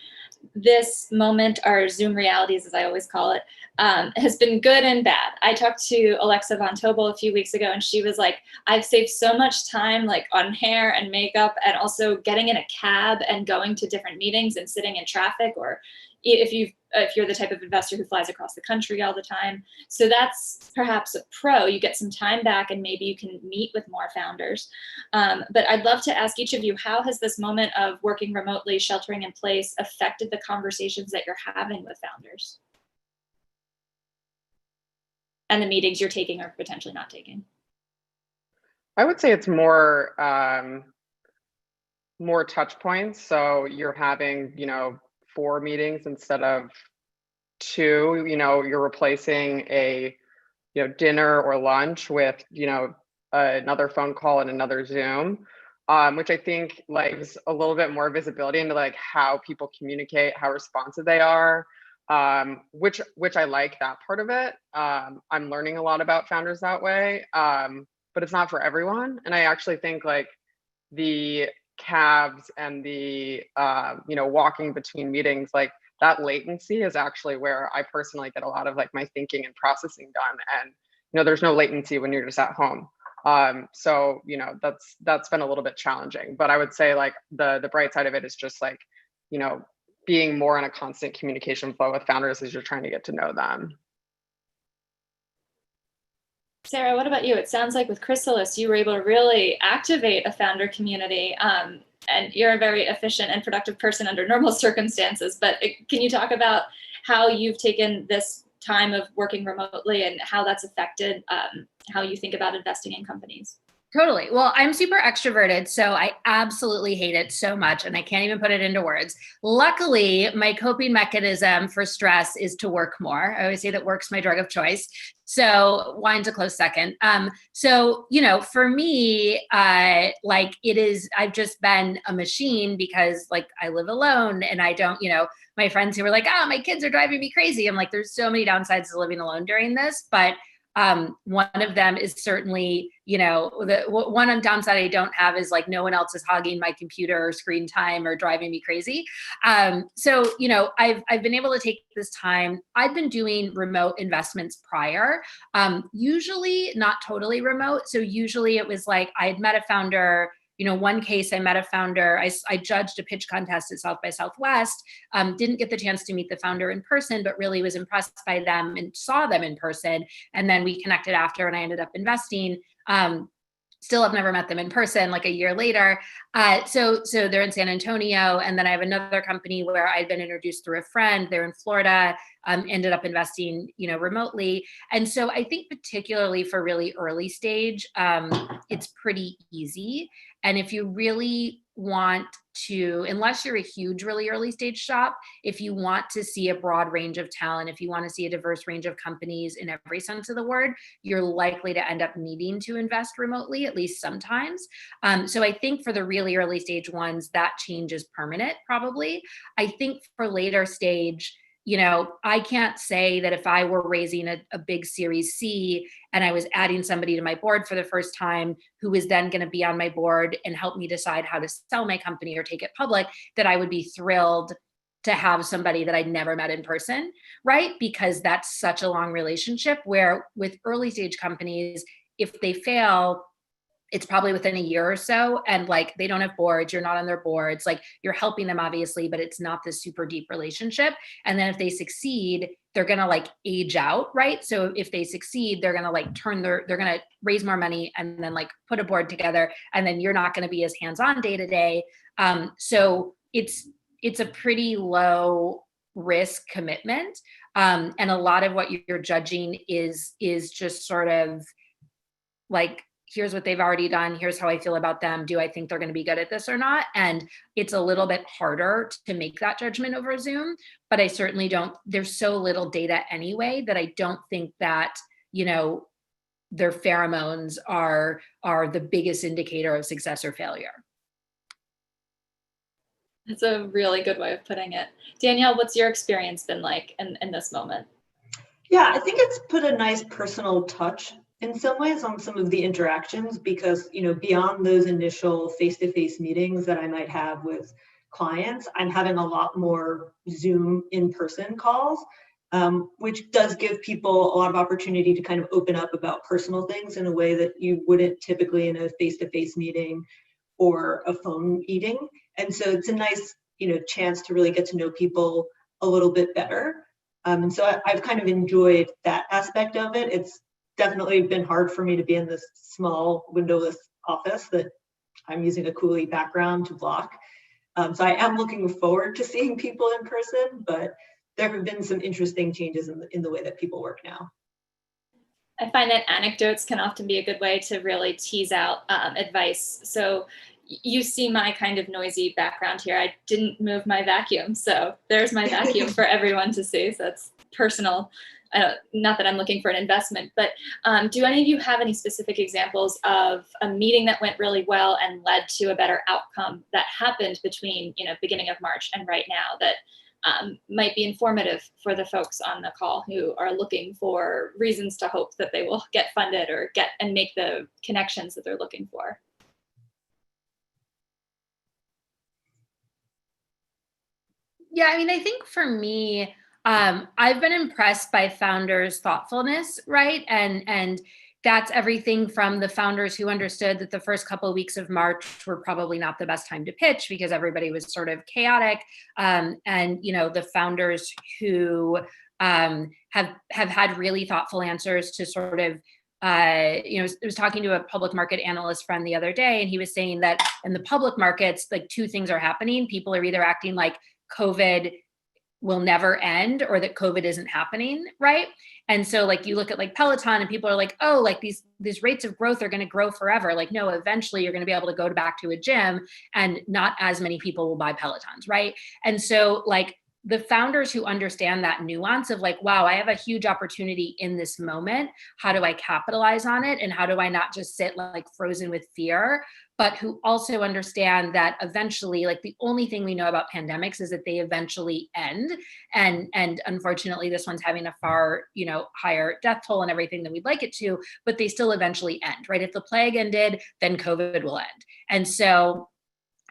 this moment, our Zoom realities, as I always call it, has been good and bad. I talked to Alexa Von Tobel a few weeks ago, and she was like, I've saved so much time like on hair and makeup, and also getting in a cab and going to different meetings and sitting in traffic, or if you're the type of investor who flies across the country all the time. So that's perhaps a pro. You get some time back and maybe you can meet with more founders. But I'd love to ask each of you, how has this moment of working remotely, sheltering in place, affected the conversations that you're having with founders? And the meetings you're taking or potentially not taking? I would say it's more touch points. So you're having, you know, 4 meetings instead of 2. You know, you're replacing a, you know, dinner or lunch with, you know, another phone call and another Zoom, which I think like is a little bit more visibility into like how people communicate, how responsive they are, which I like that part of it. I'm learning a lot about founders that way, but it's not for everyone. And I actually think like the cabs and the you know, walking between meetings, like that latency is actually where I personally get a lot of like my thinking and processing done. And, you know, there's no latency when you're just at home. So, you know, that's been a little bit challenging, but I would say like the bright side of it is just like, you know, being more in a constant communication flow with founders as you're trying to get to know them. Sarah, what about you? It sounds like with Chrysalis, you were able to really activate a founder community, and you're a very efficient and productive person under normal circumstances, but can you talk about how you've taken this time of working remotely and how that's affected how you think about investing in companies? Totally. Well, I'm super extroverted, so I absolutely hate it so much, and I can't even put it into words. Luckily, my coping mechanism for stress is to work more. I always say that work's my drug of choice. So wine's a close second. So, for me, like it is, I've just been a machine because like I live alone and I don't, my friends who were like, oh, my kids are driving me crazy. I'm like, there's so many downsides to living alone during this, but one of them is certainly, the one downside I don't have is like no one else is hogging my computer or screen time or driving me crazy. So, I've been able to take this time. I've been doing remote investments prior, usually not totally remote. So usually it was like I had met a founder. One case I met a founder, I judged a pitch contest at South by Southwest, didn't get the chance to meet the founder in person, but really was impressed by them and saw them in person. And then we connected after and I ended up investing. Still have never met them in person like a year later. So they're in San Antonio. And then I have another company where I'd been introduced through a friend. They're in Florida, ended up investing, remotely. And so I think particularly for really early stage, it's pretty easy. And if you really want to, unless you're a huge, really early stage shop, if you want to see a broad range of talent, if you want to see a diverse range of companies in every sense of the word, you're likely to end up needing to invest remotely, at least sometimes. So I think for the really early stage ones, that change is permanent, probably. I think for later stage, I can't say that if I were raising a big Series C and I was adding somebody to my board for the first time who was then going to be on my board and help me decide how to sell my company or take it public, that I would be thrilled to have somebody that I'd never met in person, right? Because that's such a long relationship where with early stage companies, if they fail, it's probably within a year or so. And like, they don't have boards, you're not on their boards, like you're helping them obviously, but it's not this super deep relationship. And then if they succeed, they're going to like age out, right? So if they succeed, they're going to like they're going to raise more money and then like put a board together. And then you're not going to be as hands-on day to day. So it's a pretty low risk commitment. And a lot of what you're judging is just sort of like, here's what they've already done. Here's how I feel about them. Do I think they're going to be good at this or not? And it's a little bit harder to make that judgment over Zoom, but I certainly don't, there's so little data anyway that I don't think that, their pheromones are the biggest indicator of success or failure. That's a really good way of putting it. Danielle, what's your experience been like in this moment? Yeah, I think it's put a nice personal touch in some ways on some of the interactions because, beyond those initial face-to-face meetings that I might have with clients, I'm having a lot more Zoom in-person calls, which does give people a lot of opportunity to kind of open up about personal things in a way that you wouldn't typically in a face-to-face meeting or a phone meeting. And so it's a nice, chance to really get to know people a little bit better. And so I've kind of enjoyed that aspect of it. It's definitely been hard for me to be in this small windowless office that I'm using a Cooley background to block. So I am looking forward to seeing people in person, but there have been some interesting changes in the way that people work now. I find that anecdotes can often be a good way to really tease out advice. So you see my kind of noisy background here. I didn't move my vacuum. So there's my vacuum for everyone to see. So that's personal. Not that I'm looking for an investment, but do any of you have any specific examples of a meeting that went really well and led to a better outcome that happened between, beginning of March and right now that might be informative for the folks on the call who are looking for reasons to hope that they will get funded or get and make the connections that they're looking for? Yeah, I mean, I think for me, I've been impressed by founders' thoughtfulness, right? And that's everything from the founders who understood that the first couple of weeks of March were probably not the best time to pitch because everybody was sort of chaotic. And, the founders who have had really thoughtful answers to sort of, I was talking to a public market analyst friend the other day, and he was saying that in the public markets, like two things are happening. People are either acting like COVID will never end or that COVID isn't happening, right? And so like you look at like Peloton and people are like, oh, like these rates of growth are going to grow forever. Like, no, eventually you're going to be able to go back to a gym and not as many people will buy Pelotons, right? And so like the founders who understand that nuance of like, wow, I have a huge opportunity in this moment. How do I capitalize on it? And how do I not just sit like frozen with fear, but who also understand that eventually, like the only thing we know about pandemics is that they eventually end. And unfortunately, this one's having a far, higher death toll and everything than we'd like it to, but they still eventually end, right? If the plague ended, then COVID will end. And so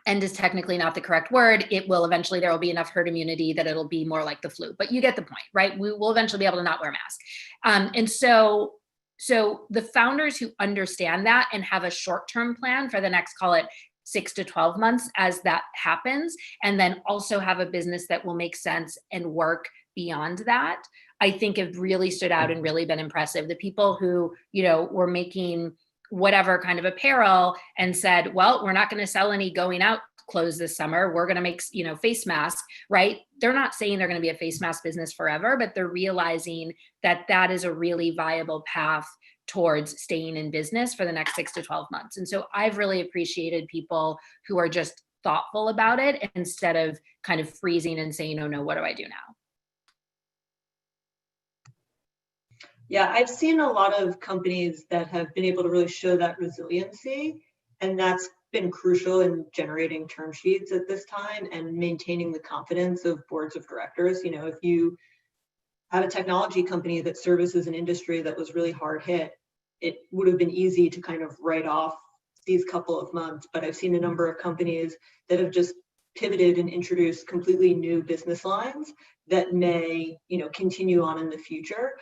end is technically not the correct word. It will eventually, there will be enough herd immunity that it'll be more like the flu, but you get the point, right? We will eventually be able to not wear masks. And so the founders who understand that and have a short-term plan for the next, call it 6 to 12 months as that happens, and then also have a business that will make sense and work beyond that, I think have really stood out and really been impressive. The people who, were making whatever kind of apparel and said, well, we're not going to sell any going out clothes this summer. We're going to make, face masks, right? They're not saying they're going to be a face mask business forever, but they're realizing that that is a really viable path towards staying in business for the next 6 to 12 months. And so I've really appreciated people who are just thoughtful about it instead of kind of freezing and saying, oh no, what do I do now? Yeah, I've seen a lot of companies that have been able to really show that resiliency, and that's been crucial in generating term sheets at this time and maintaining the confidence of boards of directors. If you have a technology company that services an industry that was really hard hit, it would have been easy to kind of write off these couple of months. But I've seen a number of companies that have just pivoted and introduced completely new business lines that may, continue on in the future,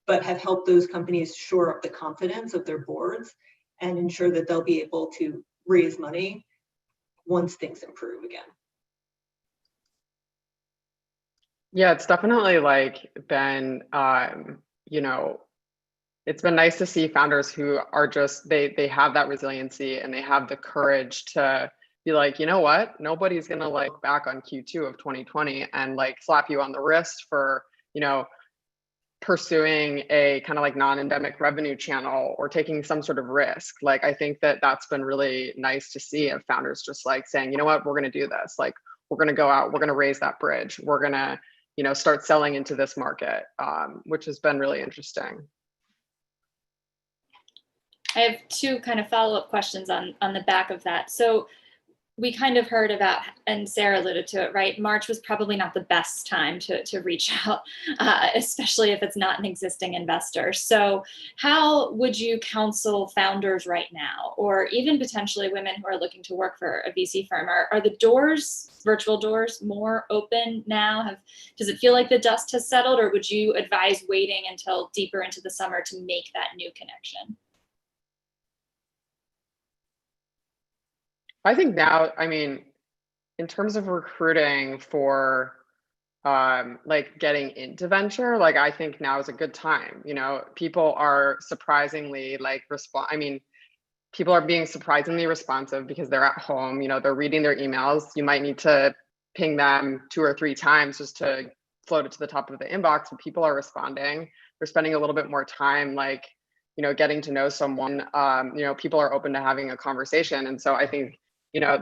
but have helped those companies shore up the confidence of their boards and ensure that they'll be able to raise money once things improve again. Yeah, it's definitely been, it's been nice to see founders who are just, they have that resiliency and they have the courage to be like, you know what, nobody's gonna look back on Q2 of 2020 and slap you on the wrist for, pursuing a kind of non-endemic revenue channel or taking some sort of risk. I think that that's been really nice to see of founders just saying, you know what, we're going to do this. We're going to go out, we're going to raise that bridge. We're going to, start selling into this market, which has been really interesting. I have two kind of follow-up questions on the back of that. So we kind of heard about, and Sarah alluded to it, right? March was probably not the best time to reach out, especially if it's not an existing investor. So how would you counsel founders right now, or even potentially women who are looking to work for a VC firm? Are the doors, virtual doors, more open now? Does it feel like the dust has settled, or would you advise waiting until deeper into the summer to make that new connection? I think now, in terms of recruiting for getting into venture, I think now is a good time. People are surprisingly people are being surprisingly responsive because they're at home, they're reading their emails. You might need to ping them 2 or 3 times just to float it to the top of the inbox, but people are responding. They're spending a little bit more time, getting to know someone. People are open to having a conversation. And so I think,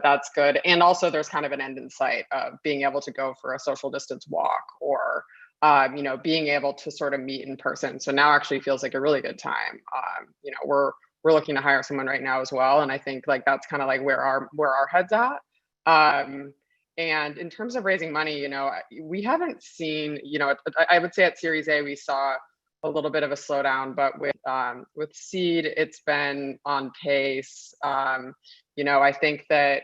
that's good. And also there's kind of an end in sight of being able to go for a social distance walk or, being able to sort of meet in person. So now actually feels like a really good time. We're looking to hire someone right now as well. And I think that's kind of where our head's at. And in terms of raising money, we haven't seen, I would say at Series A, we saw a little bit of a slowdown, but with seed, it's been on pace. I think that,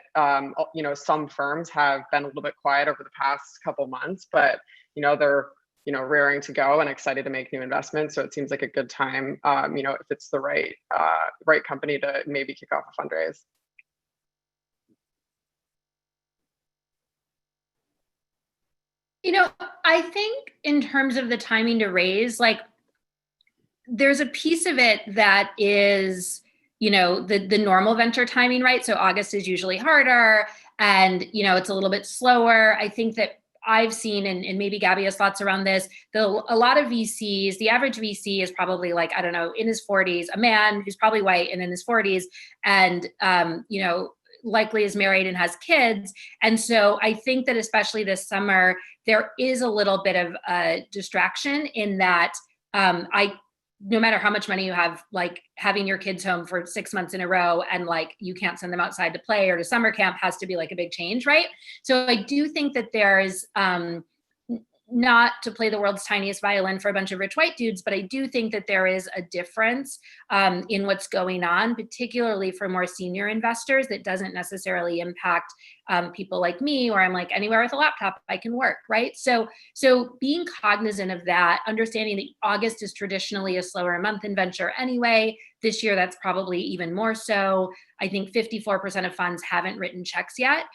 some firms have been a little bit quiet over the past couple months, but, they're, raring to go and excited to make new investments. So it seems like a good time, if it's the right company to maybe kick off a fundraise. I think in terms of the timing to raise, there's a piece of it that is, the normal venture timing, right? So August is usually harder and, it's a little bit slower. I think that I've seen, and maybe Gabby has thoughts around this, a lot of VCs, the average VC is probably like, I don't know, in his 40s, a man who's probably white and in his 40s, and, likely is married and has kids. And so I think that especially this summer, there is a little bit of a distraction in that no matter how much money you have, like having your kids home for 6 months in a row and like you can't send them outside to play or to summer camp has to be like a big change, right? So I do think that there's not to play the world's tiniest violin for a bunch of rich white dudes, but I do think that there is a difference in what's going on, particularly for more senior investors, that doesn't necessarily impact people like me, where I'm like, anywhere with a laptop, I can work, right? So being cognizant of that, understanding that August is traditionally a slower month in venture anyway. This year, that's probably even more so. I think 54% of funds haven't written checks yet.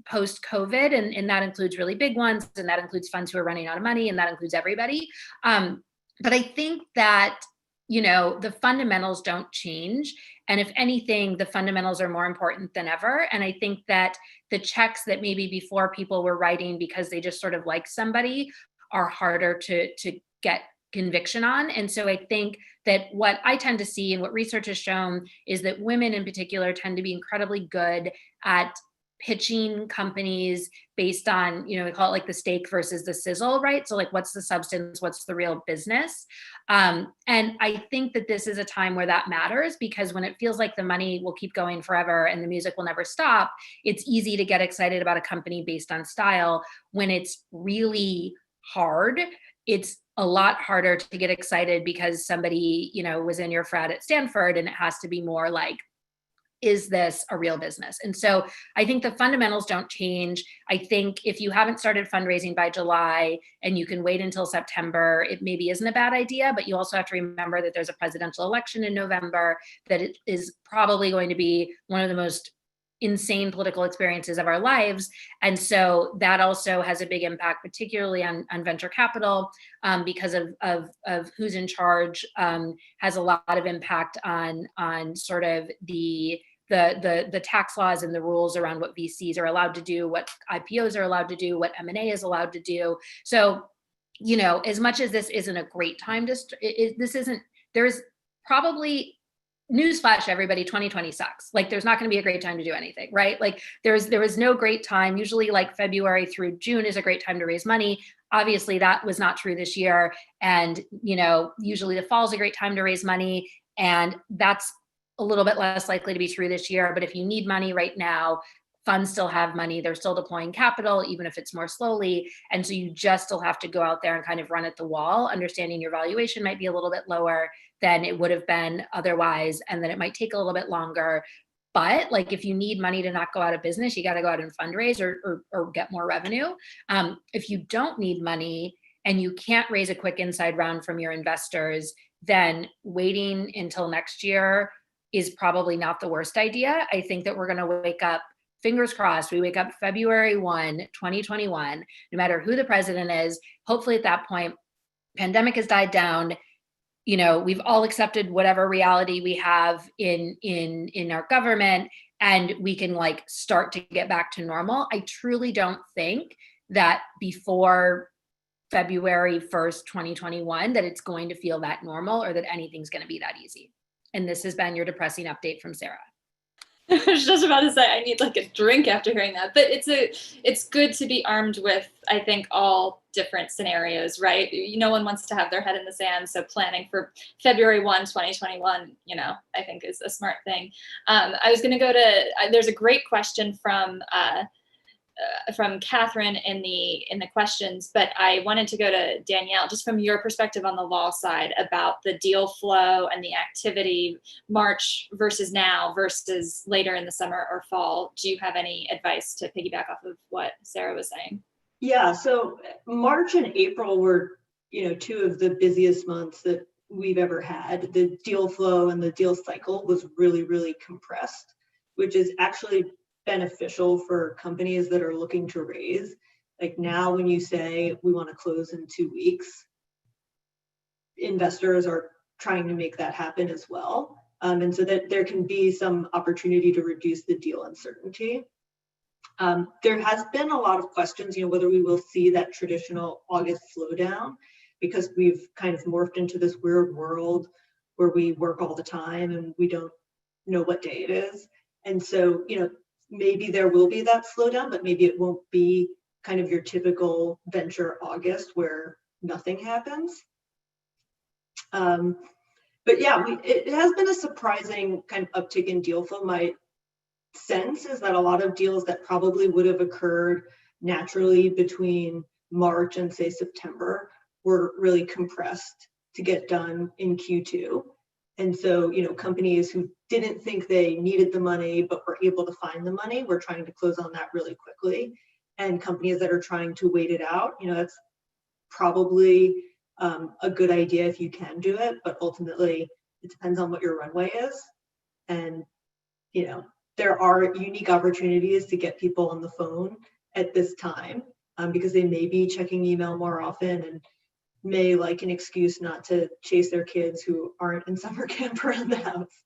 Post-COVID, and that includes really big ones, and that includes funds who are running out of money, and that includes everybody. But I think that, the fundamentals don't change. And if anything, the fundamentals are more important than ever. And I think that the checks that maybe before people were writing because they just sort of like somebody are harder to get conviction on. And so I think that what I tend to see and what research has shown is that women in particular tend to be incredibly good at pitching companies based on, we call it like the steak versus the sizzle, right? So like, what's the substance? What's the real business? And I think that this is a time where that matters, because when it feels like the money will keep going forever and the music will never stop, it's easy to get excited about a company based on style. When it's really hard, it's a lot harder to get excited because somebody, was in your frat at Stanford, and it has to be more like, is this a real business? And so I think the fundamentals don't change. I think if you haven't started fundraising by July and you can wait until September, it maybe isn't a bad idea, but you also have to remember that there's a presidential election in November, that it is probably going to be one of the most insane political experiences of our lives. And so that also has a big impact, particularly on venture capital, because of who's in charge, has a lot of impact on sort of the tax laws and the rules around what VCs are allowed to do, what IPOs are allowed to do, what M&A is allowed to do. So, as much as this isn't a great time there's probably, newsflash, everybody, 2020 sucks. Like, there's not going to be a great time to do anything, right? Like, there was no great time. Usually like February through June is a great time to raise money. Obviously that was not true this year. And, usually the fall is a great time to raise money. And that's a little bit less likely to be true this year. But if you need money right now, funds still have money. They're still deploying capital, even if it's more slowly. And so you just still have to go out there and kind of run at the wall, understanding your valuation might be a little bit lower than it would have been otherwise, and then it might take a little bit longer. But like, if you need money to not go out of business, you got to go out and fundraise or get more revenue. If you don't need money and you can't raise a quick inside round from your investors, then waiting until next year is probably not the worst idea. I think that we're going to wake up, fingers crossed, we wake up February 1, 2021, no matter who the president is. Hopefully at that point, pandemic has died down. We've all accepted whatever reality we have in our government, and we can like start to get back to normal. I truly don't think that before February 1st, 2021, that it's going to feel that normal or that anything's going to be that easy. And this has been your depressing update from Sarah. I was just about to say, I need like a drink after hearing that, but it's good to be armed with, I think, all different scenarios, right? No one wants to have their head in the sand. So planning for February 1, 2021, I think is a smart thing. I was going to go to, there's a great question from Catherine in the questions, but I wanted to go to Danielle, just from your perspective on the law side about the deal flow and the activity, March versus now versus later in the summer or fall. Do you have any advice to piggyback off of what Sarah was saying? Yeah, so March and April were, two of the busiest months that we've ever had. The deal flow and the deal cycle was really, really compressed, which is actually beneficial for companies that are looking to raise. Like now, when you say we want to close in 2 weeks, investors are trying to make that happen as well. And so that there can be some opportunity to reduce the deal uncertainty. There has been a lot of questions, whether we will see that traditional August slowdown, because we've kind of morphed into this weird world where we work all the time and we don't know what day it is. And so, maybe there will be that slowdown, but maybe it won't be kind of your typical venture August where nothing happens. But yeah, it has been a surprising kind of uptick in deal flow. My sense is that a lot of deals that probably would have occurred naturally between March and say September were really compressed to get done in Q2. And so, companies who didn't think they needed the money but were able to find the money, were trying to close on that really quickly. And companies that are trying to wait it out, that's probably a good idea if you can do it, but ultimately it depends on what your runway is. And, there are unique opportunities to get people on the phone at this time because they may be checking email more often and may like an excuse not to chase their kids who aren't in summer camp around the house.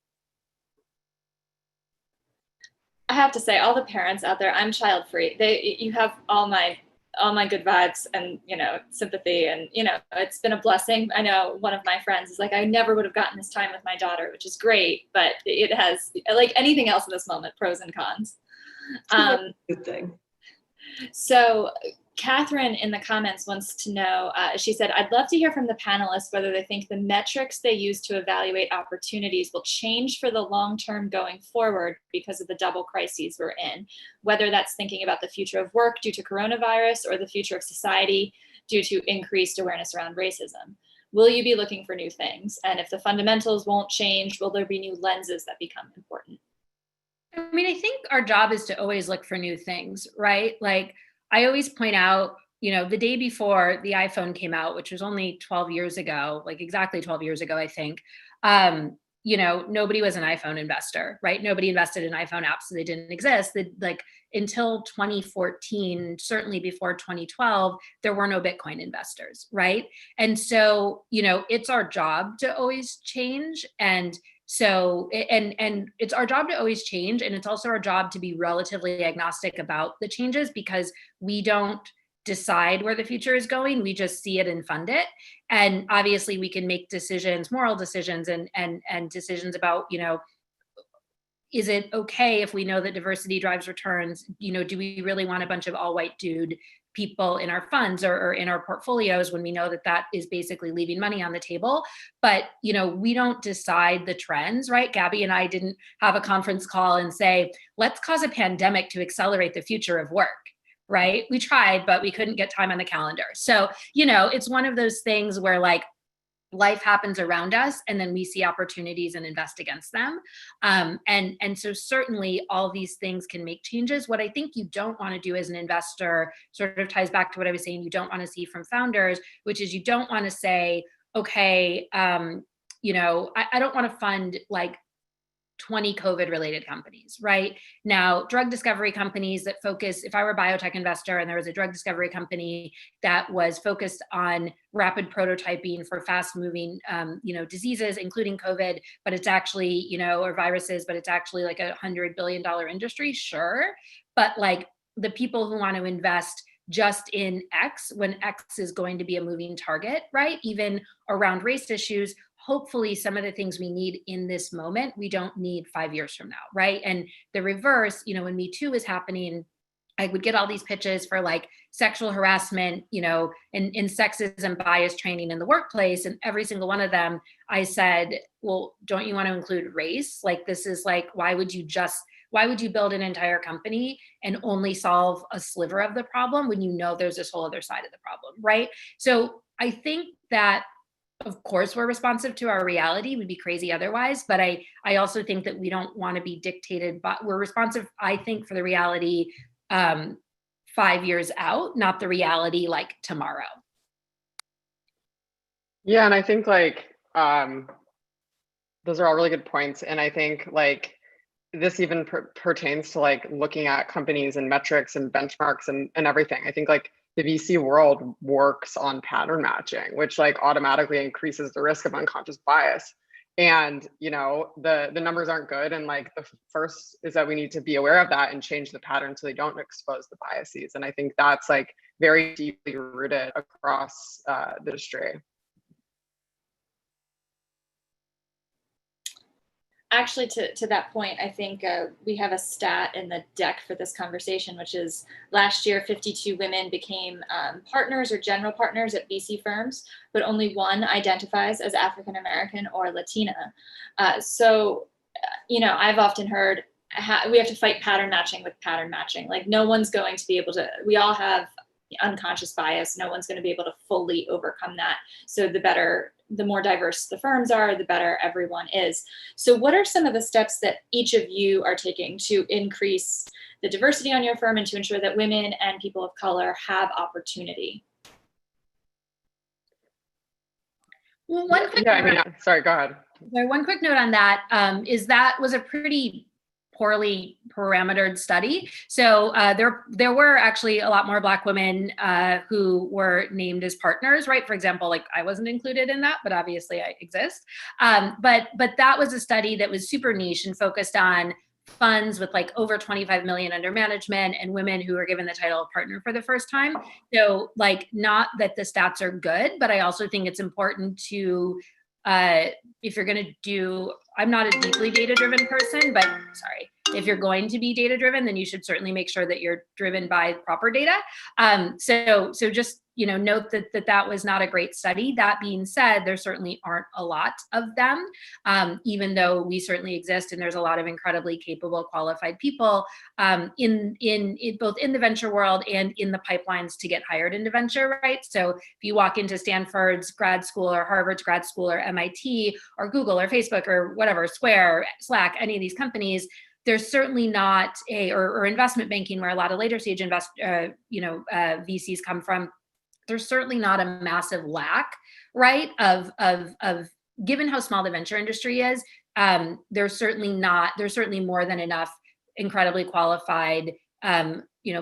I have to say, all the parents out there, I'm child free. You have all my good vibes and, sympathy. And, it's been a blessing. I know one of my friends is like, I never would have gotten this time with my daughter, which is great, but it has, like anything else in this moment, pros and cons. Good thing. So Catherine in the comments wants to know, she said, I'd love to hear from the panelists whether they think the metrics they use to evaluate opportunities will change for the long term going forward because of the double crises we're in, whether that's thinking about the future of work due to coronavirus or the future of society due to increased awareness around racism. Will you be looking for new things? And if the fundamentals won't change, will there be new lenses that become important? I mean, I think our job is to always look for new things, right? Like, I always point out, the day before the iPhone came out, which was only 12 years ago, like exactly 12 years ago, I think, nobody was an iPhone investor, right? Nobody invested in iPhone apps, so they didn't exist. Until 2014, certainly before 2012, there were no Bitcoin investors, right? And so, it's our job to always change. And so, and it's our job to always change. And it's also our job to be relatively agnostic about the changes because we don't decide where the future is going. We just see it and fund it. And obviously we can make decisions, moral decisions and decisions about, is it okay if we know that diversity drives returns? Do we really want a bunch of all white dude people in our funds or in our portfolios when we know that that is basically leaving money on the table? But, we don't decide the trends, right? Gabby and I didn't have a conference call and say, let's cause a pandemic to accelerate the future of work, right? We tried, but we couldn't get time on the calendar. So, it's one of those things where like, life happens around us and then we see opportunities and invest against them. And so certainly all these things can make changes. What I think you don't want to do as an investor sort of ties back to what I was saying, you don't want to see from founders, which is you don't want to say, okay, I don't want to fund like 20 COVID related companies, right? Now, drug discovery companies that focus, if I were a biotech investor and there was a drug discovery company that was focused on rapid prototyping for fast moving, diseases, including COVID, but it's actually, or viruses, but it's actually like $100 billion industry, sure. But like the people who want to invest just in X when X is going to be a moving target, right? Even around race issues, hopefully some of the things we need in this moment, we don't need 5 years from now, right? And the reverse, when Me Too was happening, I would get all these pitches for like sexual harassment, and sexism bias training in the workplace. And every single one of them, I said, well, don't you want to include race? Like, this is like, why would you build an entire company and only solve a sliver of the problem when there's this whole other side of the problem, right? So I think that, of course, we're responsive to our reality. We'd be crazy otherwise. But I also think that we don't want to be dictated, but we're responsive, I think, for the reality 5 years out, not the reality like tomorrow. Yeah, and I think like those are all really good points. And I think like this even pertains to like looking at companies and metrics and benchmarks and everything. I think like the VC world works on pattern matching, which like automatically increases the risk of unconscious bias. And, you know, the numbers aren't good. And like the first is that we need to be aware of that and change the pattern so they don't expose the biases. And I think that's like very deeply rooted across the industry. Actually, to that point, I think we have a stat in the deck for this conversation, which is last year, 52 women became partners or general partners at VC firms, but only one identifies as African American or Latina. You know, I've often heard we have to fight pattern matching with pattern matching. Like no one's going to be able to, we all have unconscious bias. No one's going to be able to fully overcome that. So the more diverse the firms are, the better everyone is. So what are some of the steps that each of you are taking to increase the diversity on your firm and to ensure that women and people of color have opportunity? Well, one quick sorry, go ahead. One quick note on that is that was a pretty poorly parametered study. So there were actually a lot more Black women who were named as partners, right? For example, like I wasn't included in that, but obviously I exist. But that was a study that was super niche and focused on funds with like over 25 million under management and women who were given the title of partner for the first time. So like, not that the stats are good, but I also think it's important to if you're going to do, I'm not a deeply data-driven person, but sorry, if you're going to be data-driven, then you should certainly make sure that you're driven by proper data. So just, you know, note that was not a great study. That being said, there certainly aren't a lot of them, even though we certainly exist and there's a lot of incredibly capable, qualified people in both in the venture world and in the pipelines to get hired into venture, right? So if you walk into Stanford's grad school or Harvard's grad school or MIT or Google or Facebook or whatever, Square, Slack, any of these companies, there's certainly not or investment banking where a lot of later stage VCs come from. There's certainly not a massive lack, right? Of given how small the venture industry is, there's certainly more than enough incredibly qualified,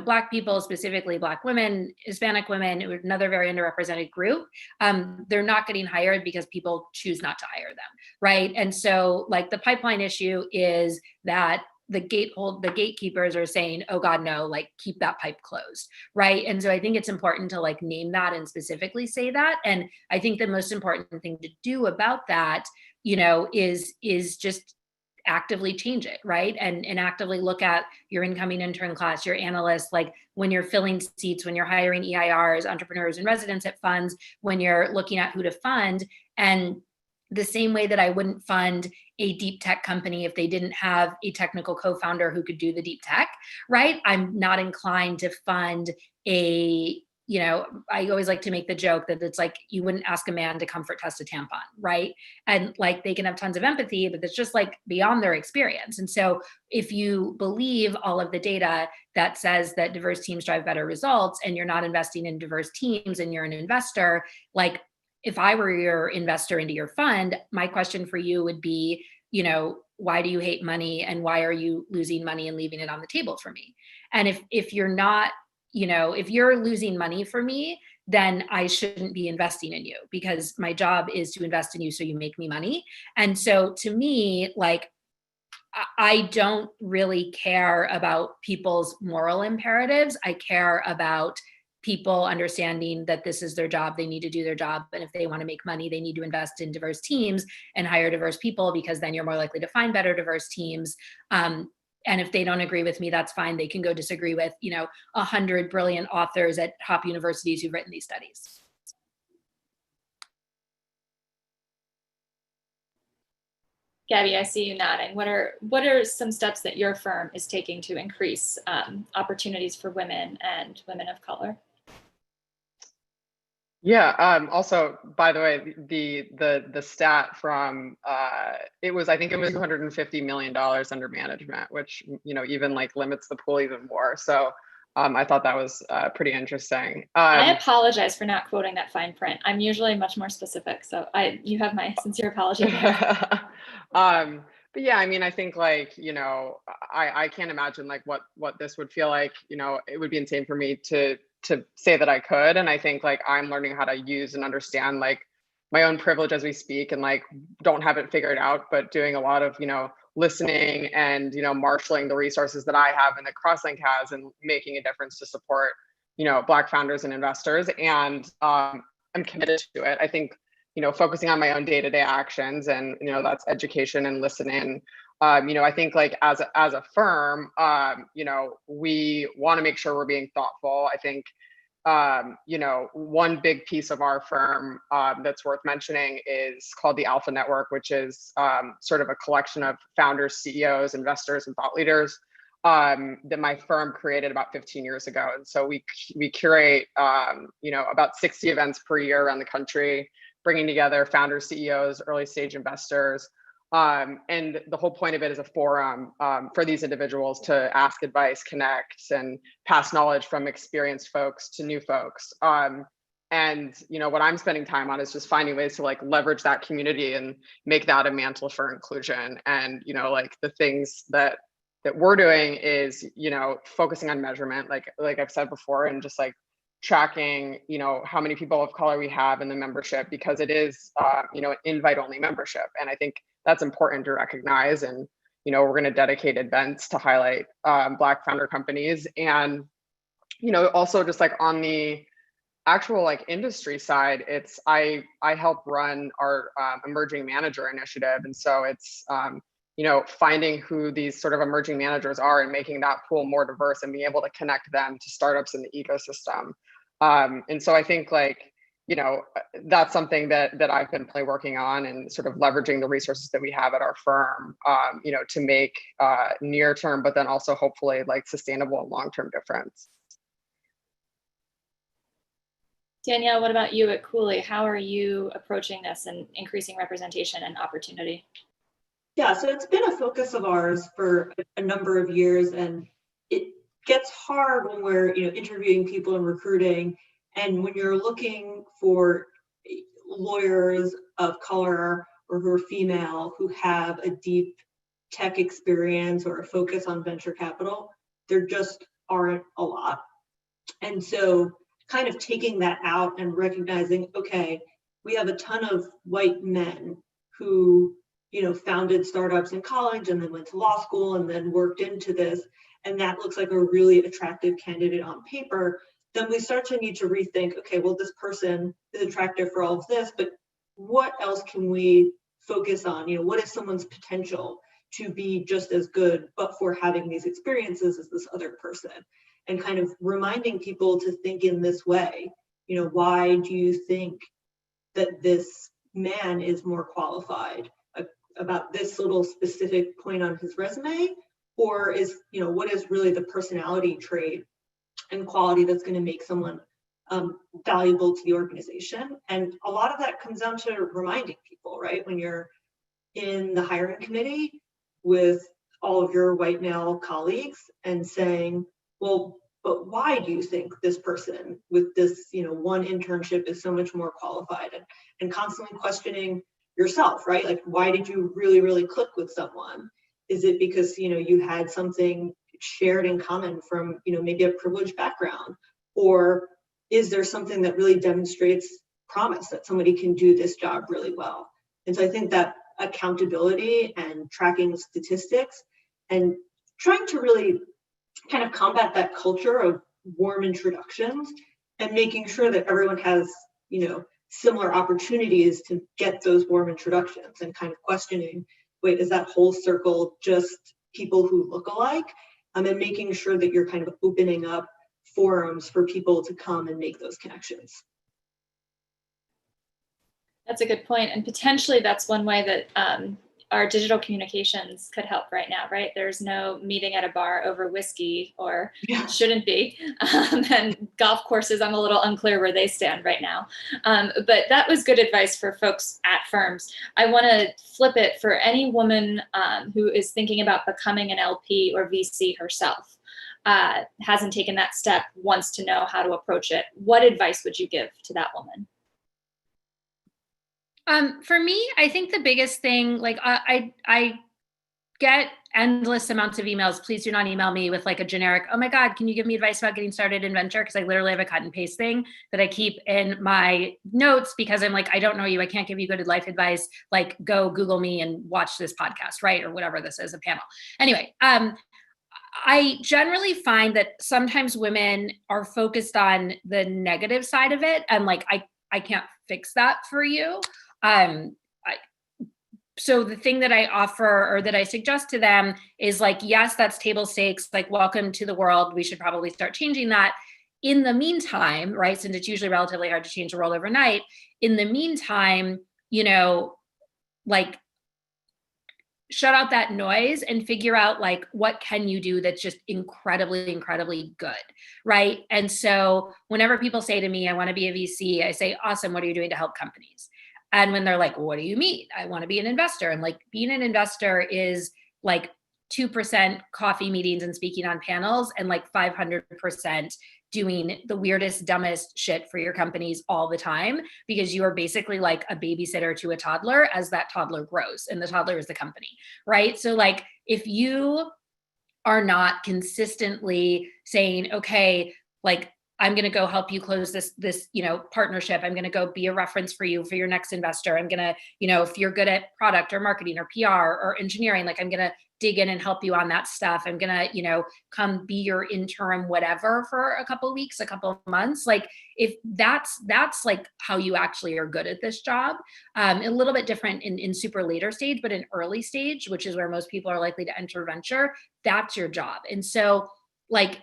Black people, specifically Black women, Hispanic women, another very underrepresented group. They're not getting hired because people choose not to hire them, right? And so like the pipeline issue is that the gatekeepers are saying, oh God, no, like keep that pipe closed, right? And so I think it's important to like name that and specifically say that. And I think the most important thing to do about that, is just actively change it, right? And actively look at your incoming intern class, your analysts, like when you're filling seats, when you're hiring EIRs, entrepreneurs in residence at funds, when you're looking at who to fund. And the same way that I wouldn't fund a deep tech company if they didn't have a technical co-founder who could do the deep tech, right? I'm not inclined to fund I always like to make the joke that it's like, you wouldn't ask a man to comfort test a tampon, right? And like, they can have tons of empathy, but it's just like beyond their experience. And so if you believe all of the data that says that diverse teams drive better results and you're not investing in diverse teams and you're an investor, like if I were your investor into your fund, my question for you would be, why do you hate money and why are you losing money and leaving it on the table for me? And if you're not, if you're losing money for me, then I shouldn't be investing in you because my job is to invest in you so you make me money. And so to me, like, I don't really care about people's moral imperatives. I care about people understanding that this is their job. They need to do their job. And if they want to make money, they need to invest in diverse teams and hire diverse people because then you're more likely to find better diverse teams. And if they don't agree with me, that's fine. They can go disagree with, 100 brilliant authors at top universities who've written these studies. Gabby, I see you nodding. What are some steps that your firm is taking to increase opportunities for women and women of color? Yeah. Also, by the way, the stat from I think it was $250 million under management, which even like limits the pool even more. So I thought that was pretty interesting. I apologize for not quoting that fine print. I'm usually much more specific, so you have my sincere apology. But yeah, I mean, I think like I can't imagine like what this would feel like. It would be insane for me to say that I could. And I think like I'm learning how to use and understand like my own privilege as we speak and like don't have it figured out, but doing a lot of, listening and, marshaling the resources that I have and that Crosslink has and making a difference to support, Black founders and investors. And I'm committed to it. I think, focusing on my own day-to-day actions and, that's education and listening. I think like as a firm, we want to make sure we're being thoughtful. I think, one big piece of our firm that's worth mentioning is called the Alpha Network, which is sort of a collection of founders, CEOs, investors, and thought leaders that my firm created about 15 years ago. And so we curate, about 60 events per year around the country, bringing together founders, CEOs, early stage investors. And the whole point of it is a forum for these individuals to ask advice, connect, and pass knowledge from experienced folks to new folks. And what I'm spending time on is just finding ways to like leverage that community and make that a mantle for inclusion. And like the things that we're doing is focusing on measurement, like I've said before, and just like tracking how many people of color we have in the membership, because it is an invite only membership. And I think that's important to recognize. And, we're going to dedicate events to highlight Black founder companies. And, also just like on the actual like industry side, it's, I help run our emerging manager initiative. And so it's, finding who these sort of emerging managers are and making that pool more diverse and being able to connect them to startups in the ecosystem. And so I think like, that's something that I've been working on and sort of leveraging the resources that we have at our firm, to make near term, but then also hopefully like sustainable and long-term difference. Danielle, what about you at Cooley? How are you approaching this and increasing representation and opportunity? Yeah, so it's been a focus of ours for a number of years, and it gets hard when we're interviewing people and recruiting. And when you're looking for lawyers of color or who are female who have a deep tech experience or a focus on venture capital, there just aren't a lot. And so kind of taking that out and recognizing, okay, we have a ton of white men who, founded startups in college and then went to law school and then worked into this, and that looks like a really attractive candidate on paper. Then we start to need to rethink, okay, well, this person is attractive for all of this, but what else can we focus on? What is someone's potential to be just as good, but for having these experiences as this other person? And kind of reminding people to think in this way, why do you think that this man is more qualified about this little specific point on his resume? Or is, what is really the personality trait and quality that's going to make someone valuable to the organization? And a lot of that comes down to reminding people, right? When you're in the hiring committee with all of your white male colleagues and saying, well, but why do you think this person with this, one internship is so much more qualified? And constantly questioning yourself, right? Like, why did you really, really click with someone? Is it because, you had something shared in common from, maybe a privileged background? Or is there something that really demonstrates promise that somebody can do this job really well? And so I think that accountability and tracking statistics and trying to really kind of combat that culture of warm introductions and making sure that everyone has, similar opportunities to get those warm introductions, and kind of questioning, wait, is that whole circle just people who look alike? And making sure that you're kind of opening up forums for people to come and make those connections. That's a good point. And potentially that's one way that our digital communications could help right now, right? There's no meeting at a bar over whiskey, or shouldn't be. And golf courses, I'm a little unclear where they stand right now. But that was good advice for folks at firms. I want to flip it for any woman who is thinking about becoming an LP or VC herself, hasn't taken that step, wants to know how to approach it. What advice would you give to that woman? For me, I think the biggest thing, like I get endless amounts of emails. Please do not email me with like a generic, oh my God, can you give me advice about getting started in venture? Because I literally have a cut and paste thing that I keep in my notes because I'm like, I don't know you. I can't give you good life advice. Like go Google me and watch this podcast, right? Or whatever this is, a panel. Anyway, I generally find that sometimes women are focused on the negative side of it. And like, I can't fix that for you. So the thing that I offer or that I suggest to them is like, yes, that's table stakes, like welcome to the world. We should probably start changing that. In the meantime, right, since it's usually relatively hard to change the world overnight, in the meantime, you know, like shut out that noise and figure out like, what can you do that's just incredibly, incredibly good, right? And so whenever people say to me, I want to be a VC, I say, awesome, what are you doing to help companies? And when they're like, well, what do you mean? I want to be an investor. And like being an investor is like 2% coffee meetings and speaking on panels and like 500% doing the weirdest, dumbest shit for your companies all the time, because you are basically like a babysitter to a toddler as that toddler grows, and the toddler is the company, right? So like if you are not consistently saying, okay, like I'm going to go help you close this, you know, partnership. I'm going to go be a reference for you for your next investor. I'm going to, you know, if you're good at product or marketing or PR or engineering, like I'm going to dig in and help you on that stuff. I'm going to, you know, come be your interim, whatever, for a couple of weeks, a couple of months. Like if that's like how you actually are good at this job. A little bit different in super later stage, but in early stage, which is where most people are likely to enter venture, that's your job. And so like,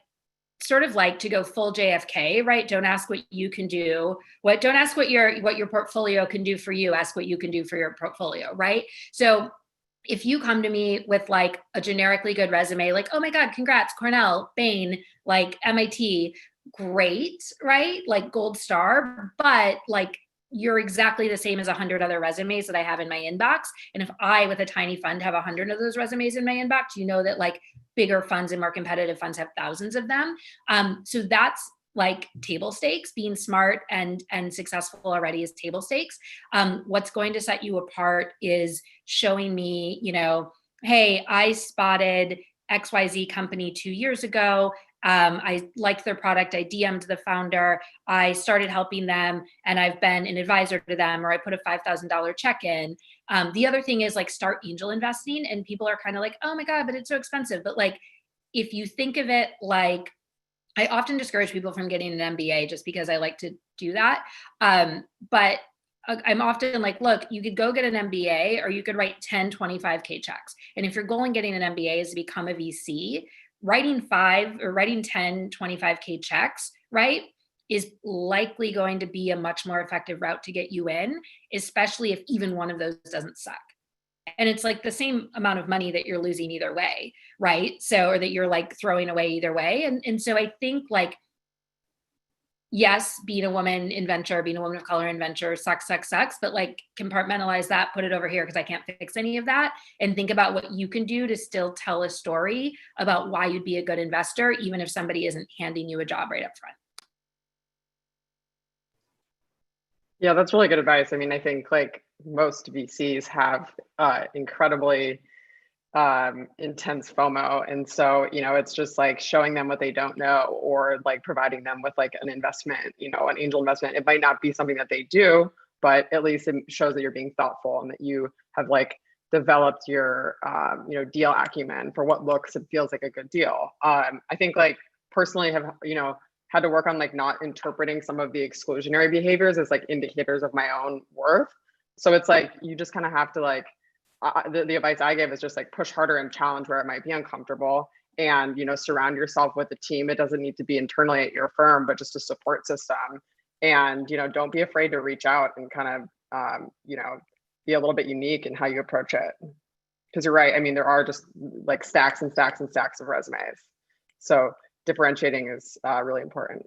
sort of like to go full JFK, right? Don't ask what you can do. Don't ask what your portfolio can do for you. Ask what you can do for your portfolio, right? So if you come to me with like a generically good resume, like, oh my God, congrats, Cornell, Bain, like MIT, great, right? Like gold star, but like you're exactly the same as 100 other resumes that I have in my inbox. And if I, with a tiny fund, have 100 of those resumes in my inbox, you know that like bigger funds and more competitive funds have thousands of them. So that's like table stakes. Being smart and successful already is table stakes. What's going to set you apart is showing me, you know, hey, I spotted XYZ company 2 years ago. I liked their product. I DM'd the founder. I started helping them and I've been an advisor to them, or I put a $5,000 check in. The other thing is like start angel investing, and people are kind of like, oh my God, but it's so expensive. But like, if you think of it like, I often discourage people from getting an MBA just because I like to do that. But I'm often like, look, you could go get an MBA or you could write 10, 25K checks. And if your goal in getting an MBA is to become a VC, writing 10, 25K checks, right, is likely going to be a much more effective route to get you in, especially if even one of those doesn't suck. And it's like the same amount of money that you're losing either way, right? So, or that you're like throwing away either way. And so I think like, yes, being a woman in venture, being a woman of color in venture sucks, but like compartmentalize that, put it over here because I can't fix any of that, and think about what you can do to still tell a story about why you'd be a good investor, even if somebody isn't handing you a job right up front. Yeah, that's really good advice. I mean, I think like most VCs have incredibly intense FOMO. And so, you know, it's just like showing them what they don't know, or like providing them with like an investment, you know, an angel investment. It might not be something that they do, but at least it shows that you're being thoughtful and that you have like developed your, you know, deal acumen for what looks and feels like a good deal. I think like personally have, you know, had to work on like not interpreting some of the exclusionary behaviors as like indicators of my own worth. So it's like, you just kind of have to like, the advice I gave is just like push harder and challenge where it might be uncomfortable, and, you know, surround yourself with a team. It doesn't need to be internally at your firm, but just a support system. And, you know, don't be afraid to reach out and kind of, you know, be a little bit unique in how you approach it. Because you're right. I mean, there are just like stacks and stacks and stacks of resumes. So differentiating is really important.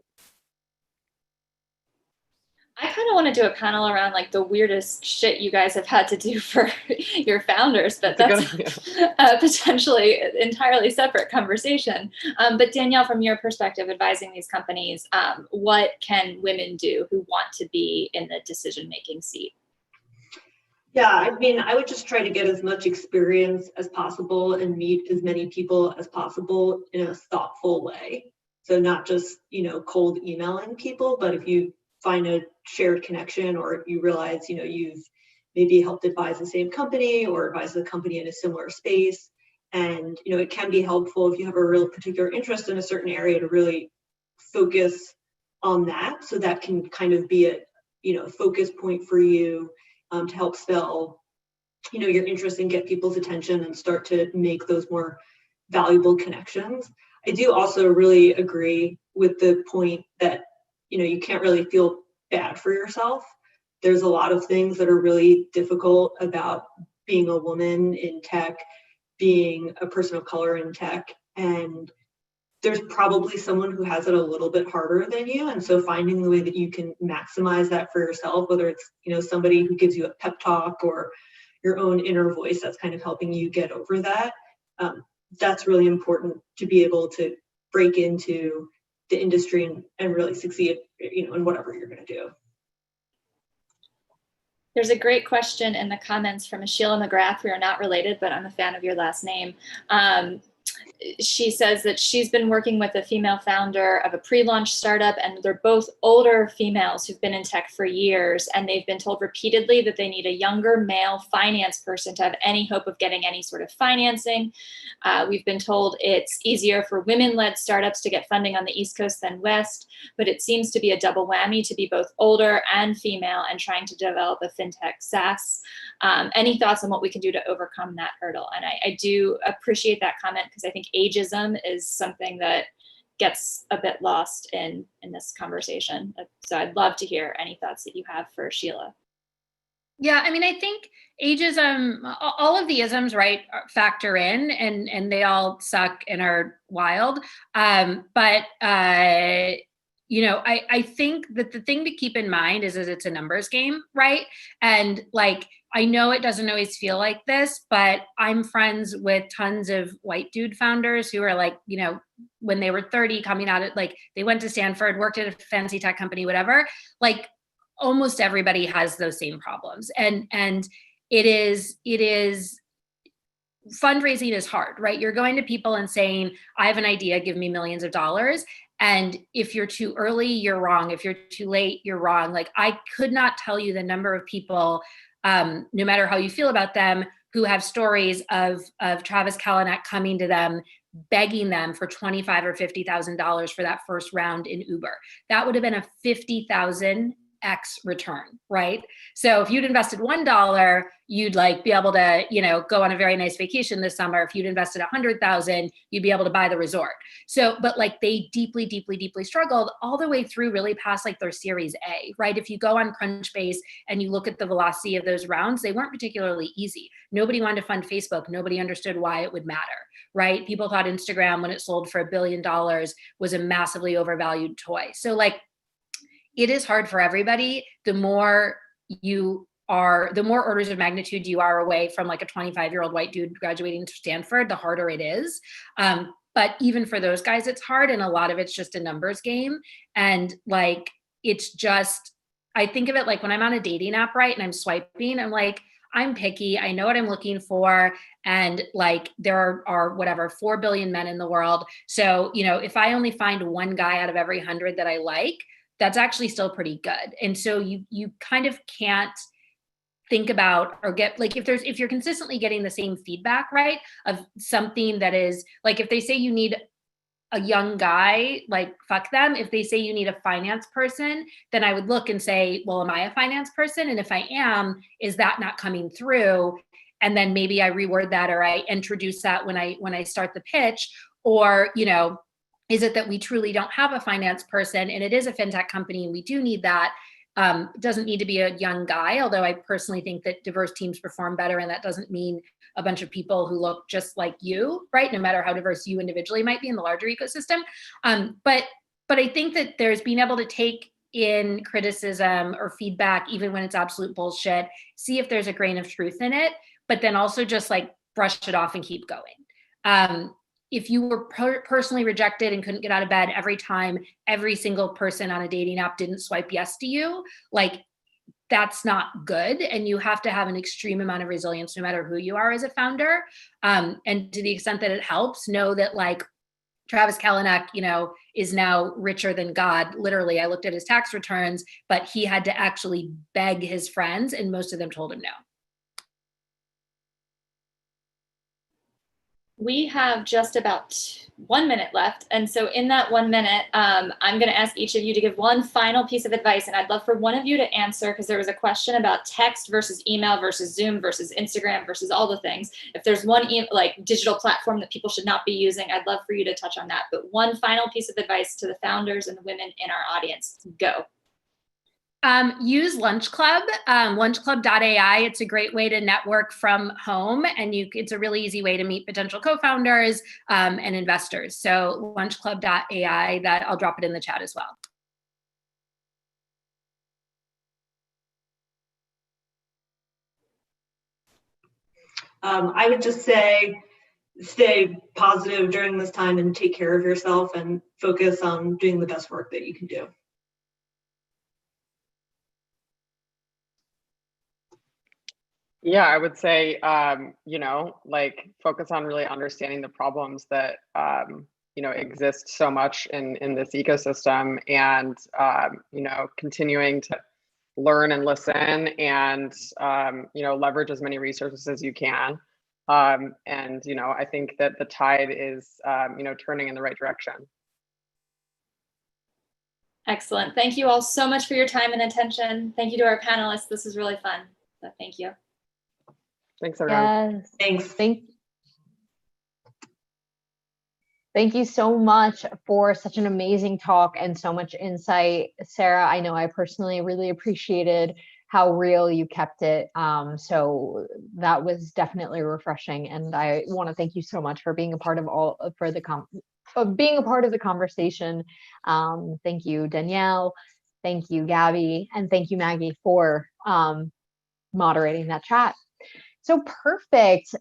I kind of want to do a panel around like the weirdest shit you guys have had to do for your founders, but that's a potentially entirely separate conversation. But Danielle, from your perspective, advising these companies, what can women do who want to be in the decision-making seat? Yeah, I mean, I would just try to get as much experience as possible and meet as many people as possible in a thoughtful way. So not just, cold emailing people, but if you find a shared connection or you realize, you've maybe helped advise the same company or advise the company in a similar space. And, it can be helpful if you have a real particular interest in a certain area to really focus on that. So that can kind of be a, focus point for you to help spell, your interest and get people's attention and start to make those more valuable connections. I do also really agree with the point that, you can't really feel bad for yourself. There's a lot of things that are really difficult about being a woman in tech, being a person of color in tech, and there's probably someone who has it a little bit harder than you. And so finding the way that you can maximize that for yourself, whether it's, somebody who gives you a pep talk or your own inner voice that's kind of helping you get over that, that's really important to be able to break into the industry and really succeed, in whatever you're going to do. There's a great question in the comments from Sheila McGrath. We are not related, but I'm a fan of your last name. She says that she's been working with a female founder of a pre-launch startup, and they're both older females who've been in tech for years, and they've been told repeatedly that they need a younger male finance person to have any hope of getting any sort of financing. We've been told it's easier for women-led startups to get funding on the East Coast than West, but it seems to be a double whammy to be both older and female and trying to develop a fintech SaaS. Any thoughts on what we can do to overcome that hurdle? And I do appreciate that comment, because I think ageism is something that gets a bit lost in this conversation. So I'd love to hear any thoughts that you have for Sheila. Yeah, I mean, I think ageism, all of the isms, right, factor in, and they all suck and are wild. But I think that the thing to keep in mind is that it's a numbers game, right? And like, I know it doesn't always feel like this, but I'm friends with tons of white dude founders who are like, when they were 30 coming out, like they went to Stanford, worked at a fancy tech company, whatever, like almost everybody has those same problems. And it is fundraising is hard, right? You're going to people and saying, I have an idea, give me millions of dollars. And if you're too early, you're wrong. If you're too late, you're wrong. Like I could not tell you the number of people, no matter how you feel about them, who have stories of Travis Kalanick coming to them, begging them for $25,000 or $50,000 for that first round in Uber. That would have been a 50,000 X return, right? So if you'd invested $1, you'd like be able to, go on a very nice vacation this summer. If you'd invested 100,000, you'd be able to buy the resort. So, but like they deeply, deeply, deeply struggled all the way through really past like their Series A, right? If you go on Crunchbase and you look at the velocity of those rounds, they weren't particularly easy. Nobody wanted to fund Facebook. Nobody understood why it would matter, right? People thought Instagram, when it sold for $1 billion, was a massively overvalued toy. So like, it is hard for everybody. The more orders of magnitude you are away from like a 25-year-old white dude graduating to Stanford, the harder it is. But even for those guys, it's hard. And a lot of it's just a numbers game. And like, it's just, I think of it like when I'm on a dating app, right? And I'm swiping, I'm like, I'm picky. I know what I'm looking for. And like, there are whatever, 4 billion men in the world. So, if I only find one guy out of every 100 that I like, that's actually still pretty good. And so you kind of can't think about or get like, if you're consistently getting the same feedback, right, of something that is like, if they say you need a young guy, like fuck them. If they say you need a finance person, then I would look and say, well, am I a finance person? And if I am, is that not coming through? And then maybe I reword that, or I introduce that when I start the pitch, or, is it that we truly don't have a finance person and it is a fintech company and we do need that? It doesn't need to be a young guy, although I personally think that diverse teams perform better, and that doesn't mean a bunch of people who look just like you, right? No matter how diverse you individually might be in the larger ecosystem. But I think that there's being able to take in criticism or feedback, even when it's absolute bullshit, see if there's a grain of truth in it, but then also just like brush it off and keep going. If you were personally rejected and couldn't get out of bed every time every single person on a dating app didn't swipe yes to you, like that's not good. And you have to have an extreme amount of resilience, no matter who you are as a founder. And to the extent that it helps, know that like Travis Kalanick, is now richer than God. Literally, I looked at his tax returns, but he had to actually beg his friends, and most of them told him no. We have just about 1 minute left. And so in that 1 minute, I'm going to ask each of you to give one final piece of advice. And I'd love for one of you to answer, because there was a question about text versus email versus Zoom versus Instagram versus all the things. If there's one digital platform that people should not be using, I'd love for you to touch on that. But one final piece of advice to the founders and the women in our audience. Go. Use Lunch Club, lunchclub.ai. It's a great way to network from home, and it's a really easy way to meet potential co-founders and investors. So lunchclub.ai, that I'll drop it in the chat as well. I would just say, stay positive during this time and take care of yourself and focus on doing the best work that you can do. Yeah, I would say, focus on really understanding the problems that, exist so much in this ecosystem, and, continuing to learn and listen and, leverage as many resources as you can. I think that the tide is, turning in the right direction. Excellent. Thank you all so much for your time and attention. Thank you to our panelists. This was really fun. So thank you. Thanks, everyone. Yes. Thanks. Thank you so much for such an amazing talk and so much insight, Sarah. I know I personally really appreciated how real you kept it. So that was definitely refreshing. And I want to thank you so much for being a part of being a part of the conversation. Thank you, Danielle. Thank you, Gabby. And thank you, Maggie, for moderating that chat. So perfect.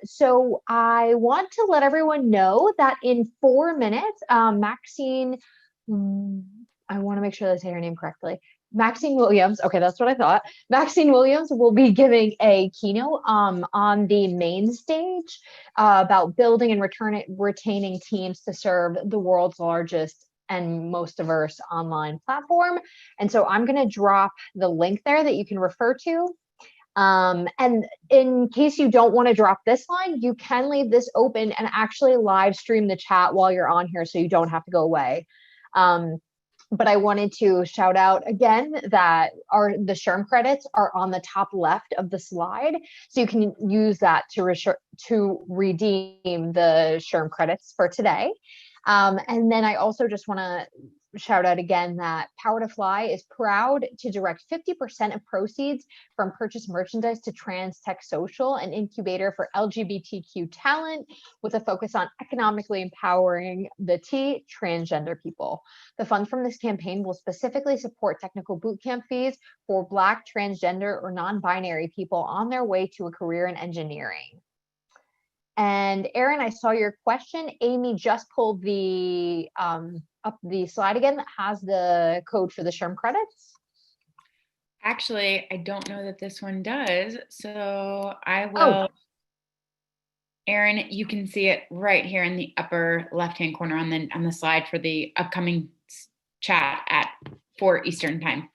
So I want to let everyone know that in 4 minutes, Maxine, I want to make sure that I say her name correctly. Maxine Williams, okay, that's what I thought. Maxine Williams will be giving a keynote on the main stage about building and retaining teams to serve the world's largest and most diverse online platform. And so I'm going to drop the link there that you can refer to. And in case you don't want to drop this line, you can leave this open and actually live stream the chat while you're on here, so you don't have to go away. But I wanted to shout out again that the SHRM credits are on the top left of the slide. So you can use that to redeem the SHRM credits for today. And then I also just want to shout out again that Power to Fly is proud to direct 50% of proceeds from purchased merchandise to Trans Tech Social, an incubator for LGBTQ talent with a focus on economically empowering the transgender people. The funds from this campaign will specifically support technical bootcamp fees for Black, transgender, or non-binary people on their way to a career in engineering. And Erin, I saw your question. Amy just pulled the up the slide again that has the code for the SHRM credits. Actually, I don't know that this one does, so I will. Oh. Erin, you can see it right here in the upper left-hand corner on the slide for the upcoming chat at 4 Eastern time.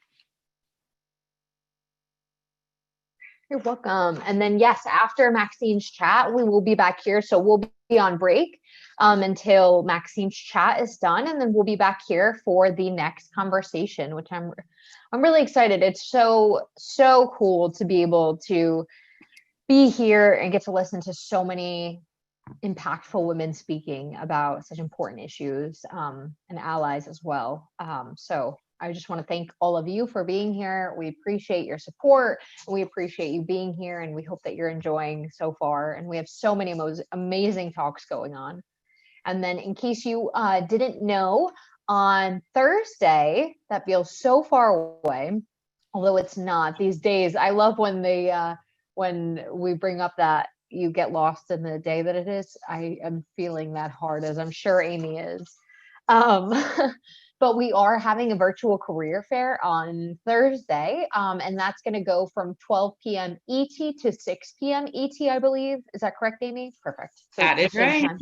You're welcome. And then yes, after Maxine's chat, we will be back here. So we'll be on break until Maxine's chat is done, and then we'll be back here for the next conversation, which I'm really excited. It's so cool to be able to be here and get to listen to so many impactful women speaking about such important issues and allies as well. So I just want to thank all of you for being here. We appreciate your support, and we appreciate you being here, and we hope that you're enjoying so far. And we have so many amazing talks going on. And then in case you didn't know, on Thursday, that feels so far away, although it's not these days. I love when when we bring up that you get lost in the day that it is. I am feeling that hard, as I'm sure Amy is. but we are having a virtual career fair on Thursday. And that's going to go from 12 p.m. ET to 6 p.m. ET, I believe. Is that correct, Amy? Perfect. So That it's is the same right. time.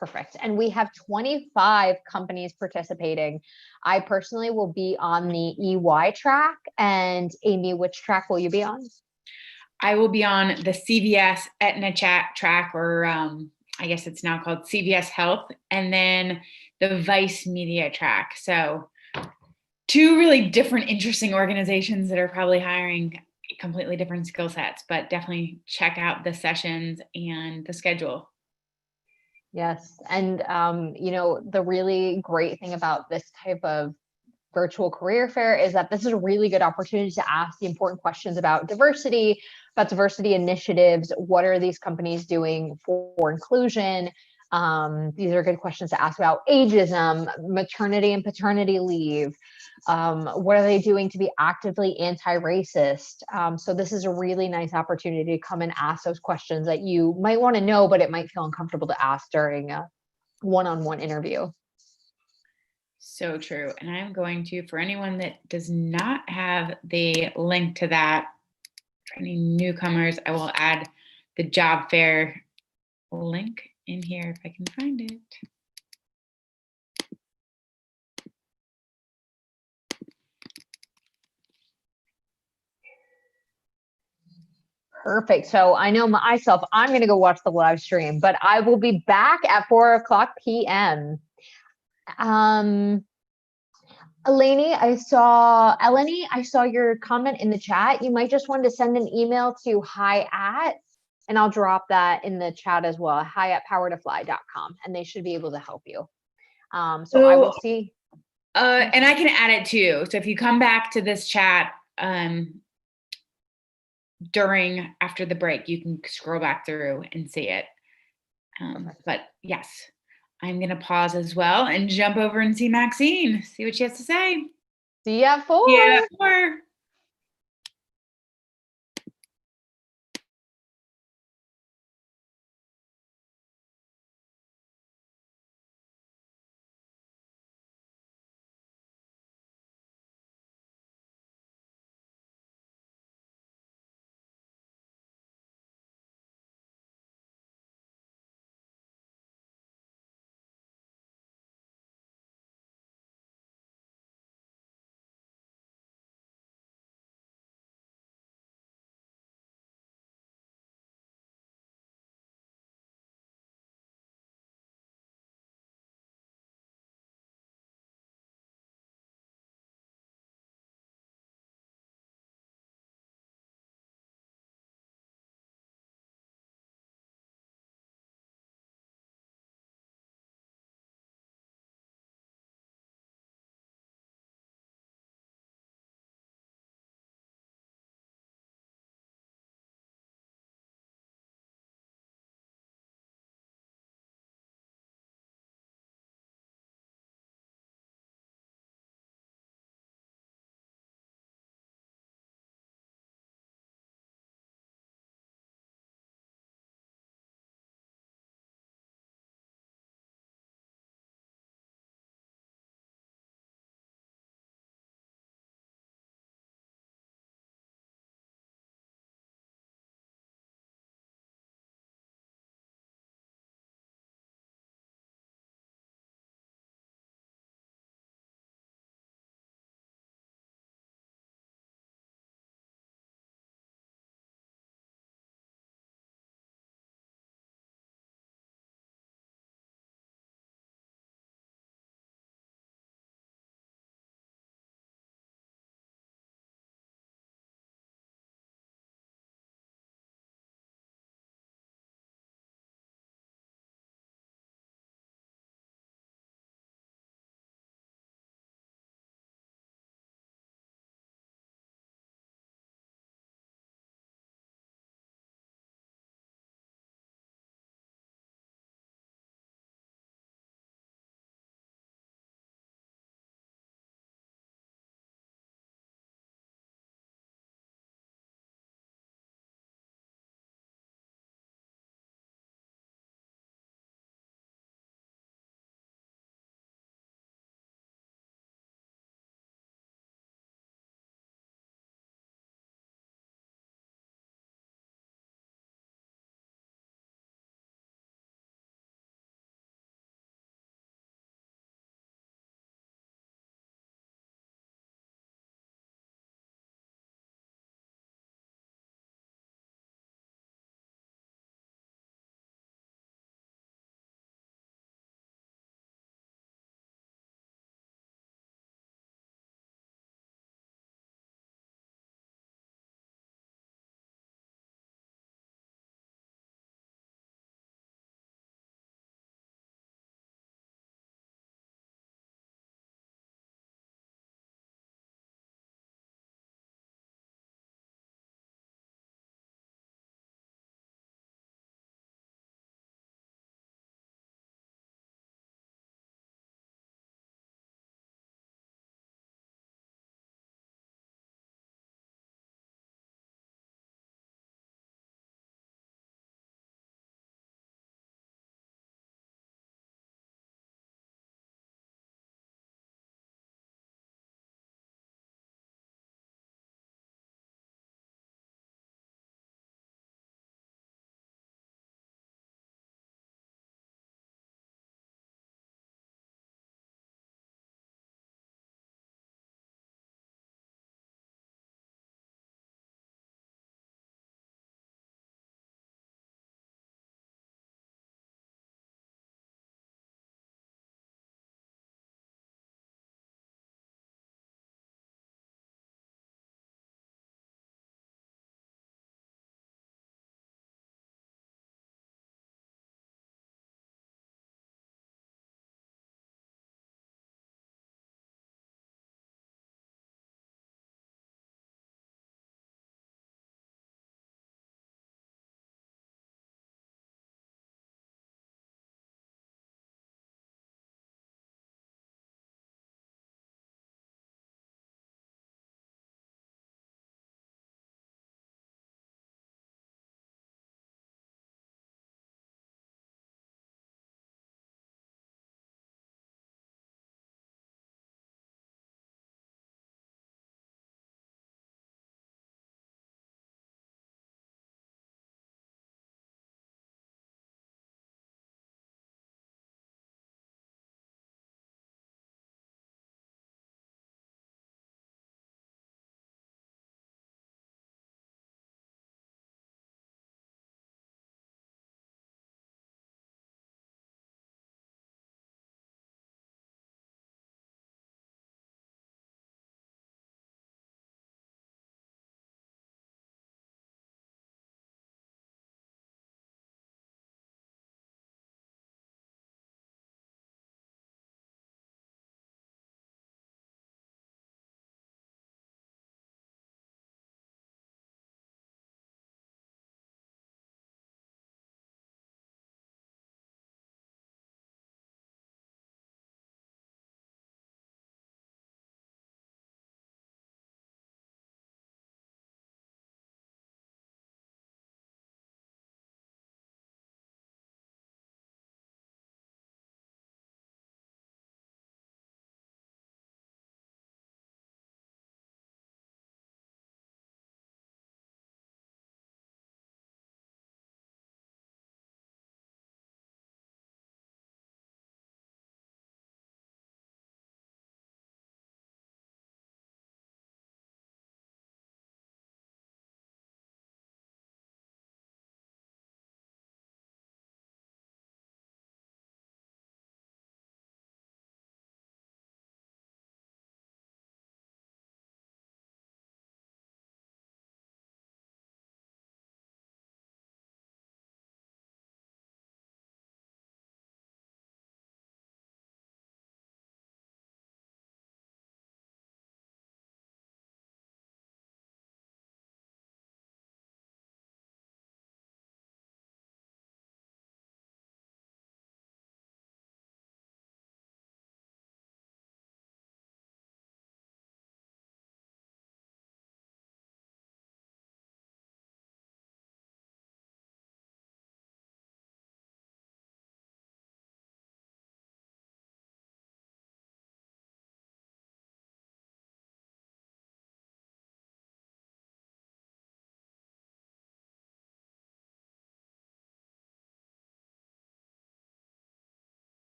Perfect. And we have 25 companies participating. I personally will be on the EY track. And Amy, which track will you be on? I will be on the CVS Aetna chat track, or I guess it's now called CVS Health, and then the Vice Media track. So two really different, interesting organizations that are probably hiring completely different skill sets, but definitely check out the sessions and the schedule. Yes. And, the really great thing about this type of virtual career fair is that this is a really good opportunity to ask the important questions about diversity initiatives. What are these companies doing for inclusion? These are good questions to ask about ageism, maternity and paternity leave. What are they doing to be actively anti-racist? So this is a really nice opportunity to come and ask those questions that you might want to know, but it might feel uncomfortable to ask during a one-on-one interview. So true. And I'm going to, for anyone that does not have the link to that, for any newcomers, I will add the job fair link in here if I can find it. Perfect. So I know myself, I'm going to go watch the live stream, but I will be back at 4:00 p.m. Eleni, I saw your comment in the chat. You might just want to send an email to and I'll drop that in the chat as well, hi@powertofly.com, and they should be able to help you. So I will see. And I can add it too. So if you come back to this chat after the break, you can scroll back through and see it. But yes, I'm going to pause as well and jump over and see Maxine, see what she has to say. See you at 4:00. Yeah, 4:00.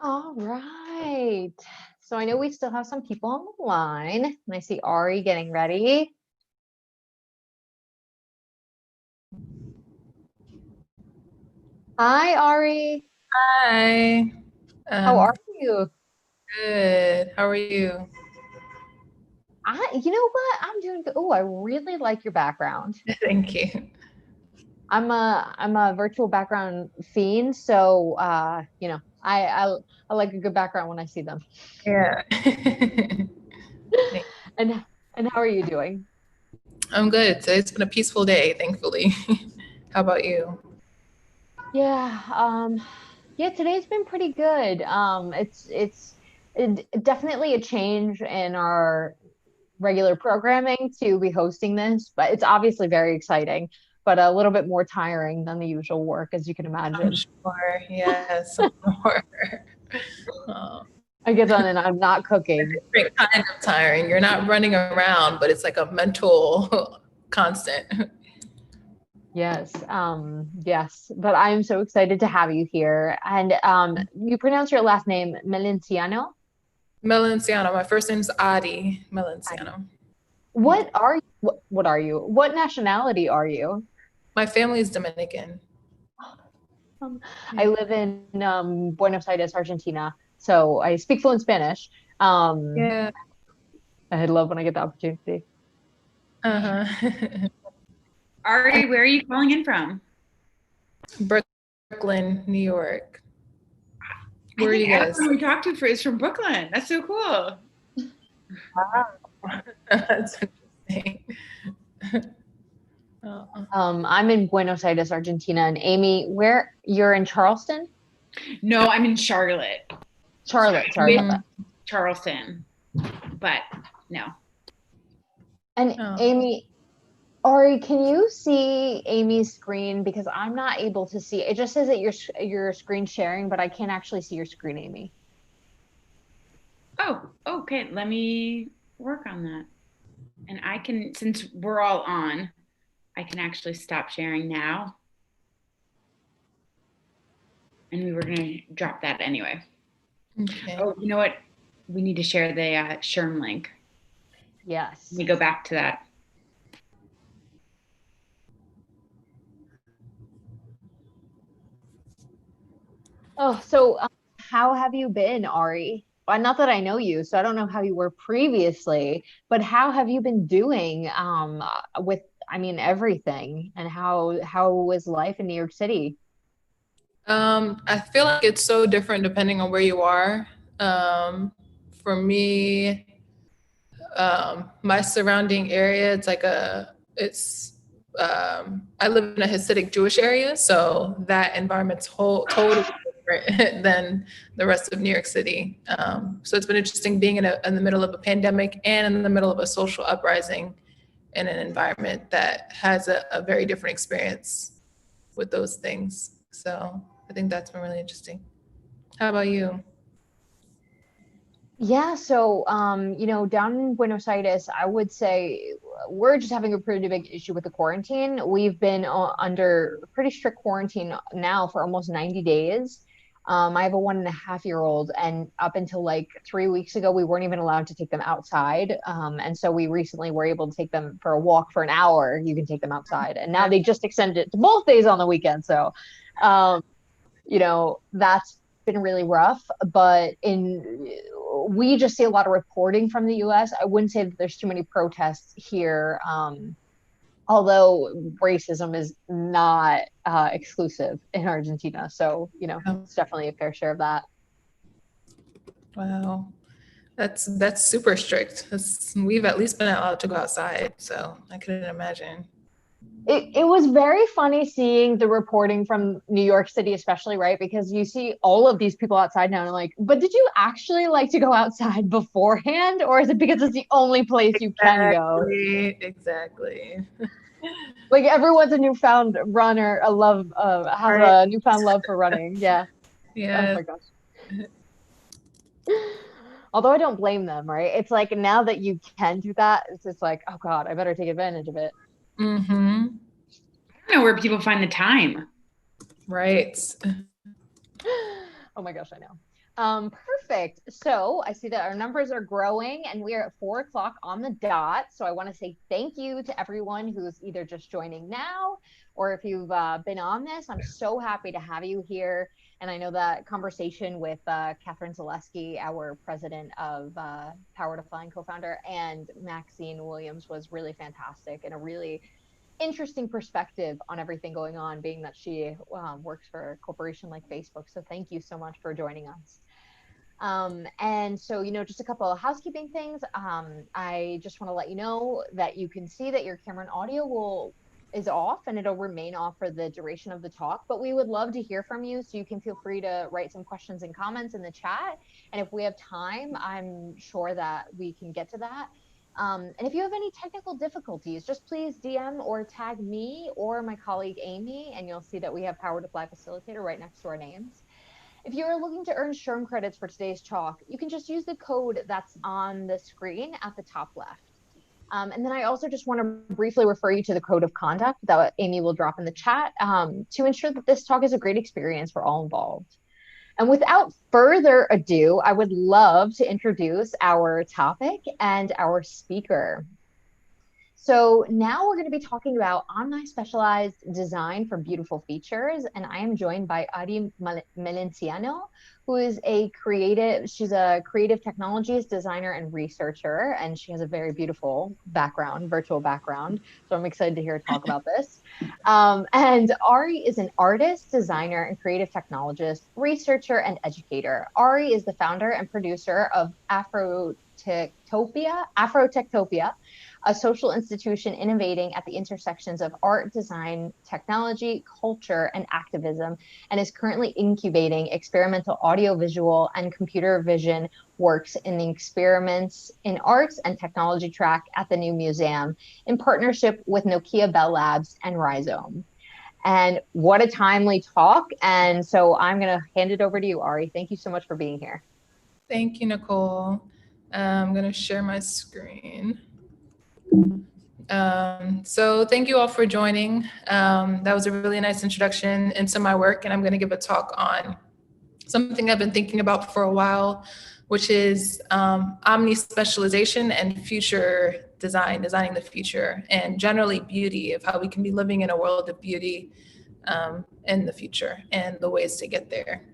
All right. So I know we still have some people on the line, and I see Ari getting ready. Hi, Ari. Hi. How are you? Good. How are you? You know what? I'm doing good. Oh, I really like your background. Thank you. I'm a virtual background fiend, so you know, I like a good background when I see them. Yeah. And how are you doing? I'm good. It's been a peaceful day, thankfully. How about you? Yeah, yeah, today's been pretty good. Definitely a change in our regular programming to be hosting this, but it's obviously very exciting, but a little bit more tiring than the usual work, as you can I'm imagine. sure. Yes. I'm sure. Oh, I get done and I'm not cooking. different kind of tiring. You're not running around, but it's like a mental constant. Yes, yes, but I'm so excited to have you here. And you pronounce your last name Melenciano? Melenciano. My first name's Adi Melenciano. What are you? What are you? What nationality are you? My family is Dominican. I live in Buenos Aires, Argentina, so I speak fluent Spanish. Yeah. I love when I get the opportunity. Uh-huh. Ari, where are you calling in from? Brooklyn, New York. I Where are think you guys? everyone we talked to is from Brooklyn. That's so cool. That's interesting. I'm in Buenos Aires, Argentina, and Amy, where you're in Charleston? No, I'm in Charlotte. Charlotte, sorry about that. Charleston, but no. And Amy, Ari, can you see Amy's screen? Because I'm not able to see. It just says that your screen sharing, but I can't actually see your screen, Amy. Oh, okay. Let me work on that. And I can, since we're all on, I can actually stop sharing now. And we were going to drop that anyway. Okay. Oh, you know what? We need to share the SHRM link. Yes. Let me go back to that. Oh, so how have you been, Ari? Well, not that I know you, so I don't know how you were previously, but how have you been doing with, I mean, everything? And how was life in New York City? I feel like it's so different depending on where you are. For me, my surrounding area, I live in a Hasidic Jewish area, so that environment's totally different than the rest of New York City. So it's been interesting being in the middle of a pandemic and in the middle of a social uprising in an environment that has a very different experience with those things. So I think that's been really interesting. How about you? Yeah, so you know, down in Buenos Aires, I would say we're just having a pretty big issue with the quarantine. We've been under pretty strict quarantine now for almost 90 days. I have a 1.5-year-old, and up until like 3 weeks ago, we weren't even allowed to take them outside. And so we recently were able to take them for a walk for an hour. You can take them outside, and now they just extended it to both days on the weekend. So, you know, that's been really rough, but we just see a lot of reporting from the US. I wouldn't say that there's too many protests here, although racism is not exclusive in Argentina. So, you know, it's definitely a fair share of that. Wow. That's super strict. We've at least been allowed to go outside, so I couldn't imagine. It was very funny seeing the reporting from New York City, especially, right? Because you see all of these people outside now and like, but did you actually like to go outside beforehand? Or is it because it's the only place you can go? Exactly. Like everyone's a newfound runner, has a newfound love for running. Yeah. Yeah. Oh my gosh. Although I don't blame them, right? It's like now that you can do that, it's just like, oh God, I better take advantage of it. Mm-hmm. I don't know where people find the time. Right. Oh my gosh, I know. Perfect. So I see that our numbers are growing and we are at 4 o'clock on the dot. So I want to say thank you to everyone who's either just joining now or if you've been on this. I'm so happy to have you here. And I know that conversation with Catherine Zaleski, our president of Power to Fly and co-founder, and Maxine Williams was really fantastic and a really interesting perspective on everything going on, being that she works for a corporation like Facebook. So thank you so much for joining us. And so, just a couple of housekeeping things. I just want to let you know that you can see that your camera and audio is off and it'll remain off for the duration of the talk, but we would love to hear from you. So you can feel free to write some questions and comments in the chat. And if we have time, I'm sure that we can get to that. And if you have any technical difficulties, just please DM or tag me or my colleague Amy, and you'll see that we have Power to Fly Facilitator right next to our names. If you are looking to earn SHRM credits for today's talk, you can just use the code that's on the screen at the top left. And then I also just want to briefly refer you to the code of conduct that Amy will drop in the chat to ensure that this talk is a great experience for all involved. And without further ado, I would love to introduce our topic and our speaker. So now we're going to be talking about Omni-Specialized Design for Beautiful Features, and I am joined by Ari Melenciano, who is she's a creative technologies designer and researcher, and she has a very beautiful background, virtual background, so I'm excited to hear her talk about this. And Ari is an artist, designer, and creative technologist, researcher, and educator. Ari is the founder and producer of Afrotectopia, a social institution innovating at the intersections of art, design, technology, culture, and activism, and is currently incubating experimental audiovisual and computer vision works in the Experiments in Arts and Technology track at the New Museum in partnership with Nokia Bell Labs and Rhizome. And what a timely talk. And so I'm going to hand it over to you, Ari. Thank you so much for being here. Thank you, Nicole. I'm going to share my screen. So thank you all for joining. That was a really nice introduction into my work, and I'm going to give a talk on something I've been thinking about for a while, which is omni-specialization and future design, designing the future, and generally beauty, of how we can be living in a world of beauty in the future and the ways to get there.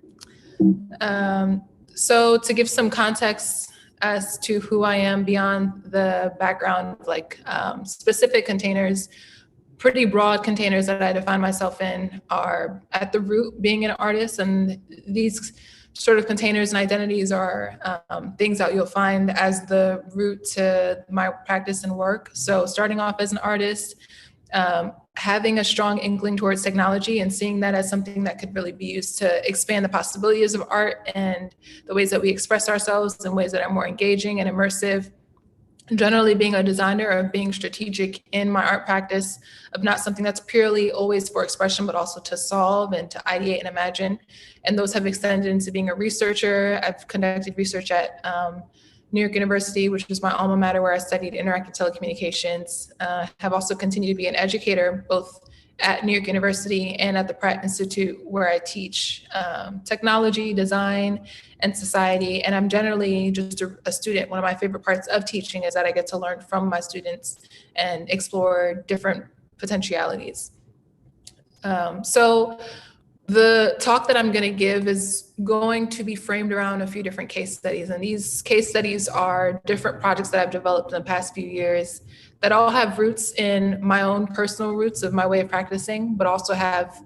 So to give some context as to who I am beyond the background, like specific containers, pretty broad containers that I define myself in are at the root being an artist. And these sort of containers and identities are things that you'll find as the root to my practice and work. So starting off as an artist, having a strong inkling towards technology and seeing that as something that could really be used to expand the possibilities of art and the ways that we express ourselves in ways that are more engaging and immersive. Generally being a designer of being strategic in my art practice, of not something that's purely always for expression, but also to solve and to ideate and imagine. And those have extended into being a researcher. I've conducted research at New York University, which was my alma mater, where I studied interactive telecommunications. Have also continued to be an educator, both at New York University and at the Pratt Institute, where I teach technology, design, and society. And I'm generally just a student. One of my favorite parts of teaching is that I get to learn from my students and explore different potentialities. So the talk that I'm going to give is going to be framed around a few different case studies. And these case studies are different projects that I've developed in the past few years that all have roots in my own personal roots of my way of practicing, but also have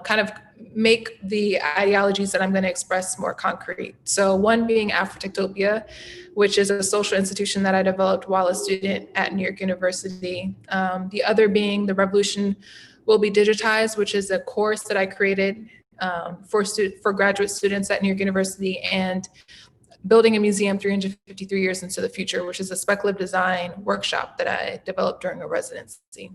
kind of make the ideologies that I'm going to express more concrete. So one being Afrotectopia, which is a social institution that I developed while a student at New York University. The other being The Revolution Will Be Digitized, which is a course that I created for graduate students at New York University, and Building a Museum 353 Years into the Future, which is a speculative design workshop that I developed during a residency.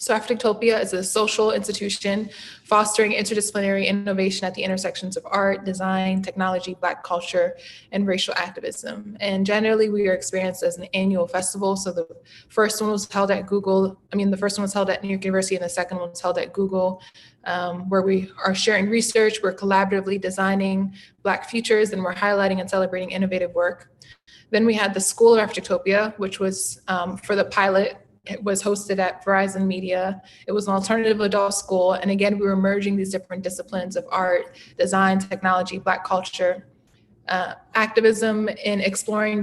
So Africtopia is a social institution fostering interdisciplinary innovation at the intersections of art, design, technology, Black culture, and racial activism. And generally, we are experienced as an annual festival. So the first one was held at the first one was held at New York University, and the second one was held at Google, where we are sharing research, we're collaboratively designing Black futures, and we're highlighting and celebrating innovative work. Then we had the School of Africtopia, which was for the pilot. It was hosted at Verizon Media. It was an alternative adult school. And again, we were merging these different disciplines of art, design, technology, Black culture, activism in exploring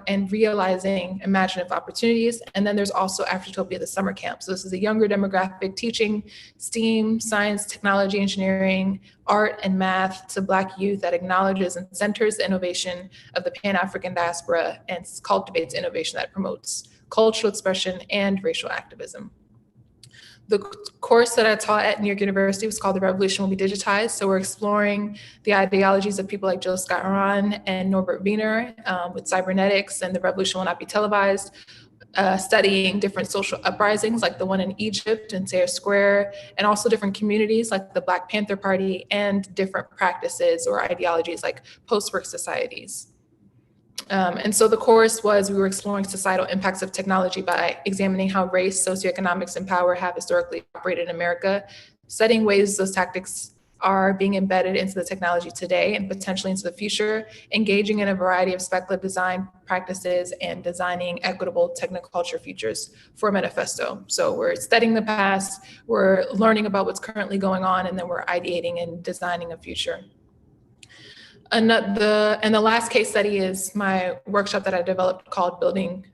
and realizing imaginative opportunities. And then there's also Africtopia, the summer camp. So this is a younger demographic teaching STEAM, science, technology, engineering, art, and math to Black youth that acknowledges and centers the innovation of the Pan-African diaspora and cultivates innovation that promotes cultural expression and racial activism. The course that I taught at New York University was called The Revolution Will Be Digitized. So we're exploring the ideologies of people like Jill Scott-Heron and Norbert Wiener with cybernetics and the revolution will not be televised, studying different social uprisings like the one in Egypt and Tahrir Square, and also different communities like the Black Panther Party and different practices or ideologies like post-work societies. And so the course was, we were exploring societal impacts of technology by examining how race, socioeconomics, and power have historically operated in America, studying ways those tactics are being embedded into the technology today and potentially into the future, engaging in a variety of speculative design practices, and designing equitable technoculture futures for Manifesto. So we're studying the past, we're learning about what's currently going on, and then we're ideating and designing a future. And the last case study is my workshop that I developed called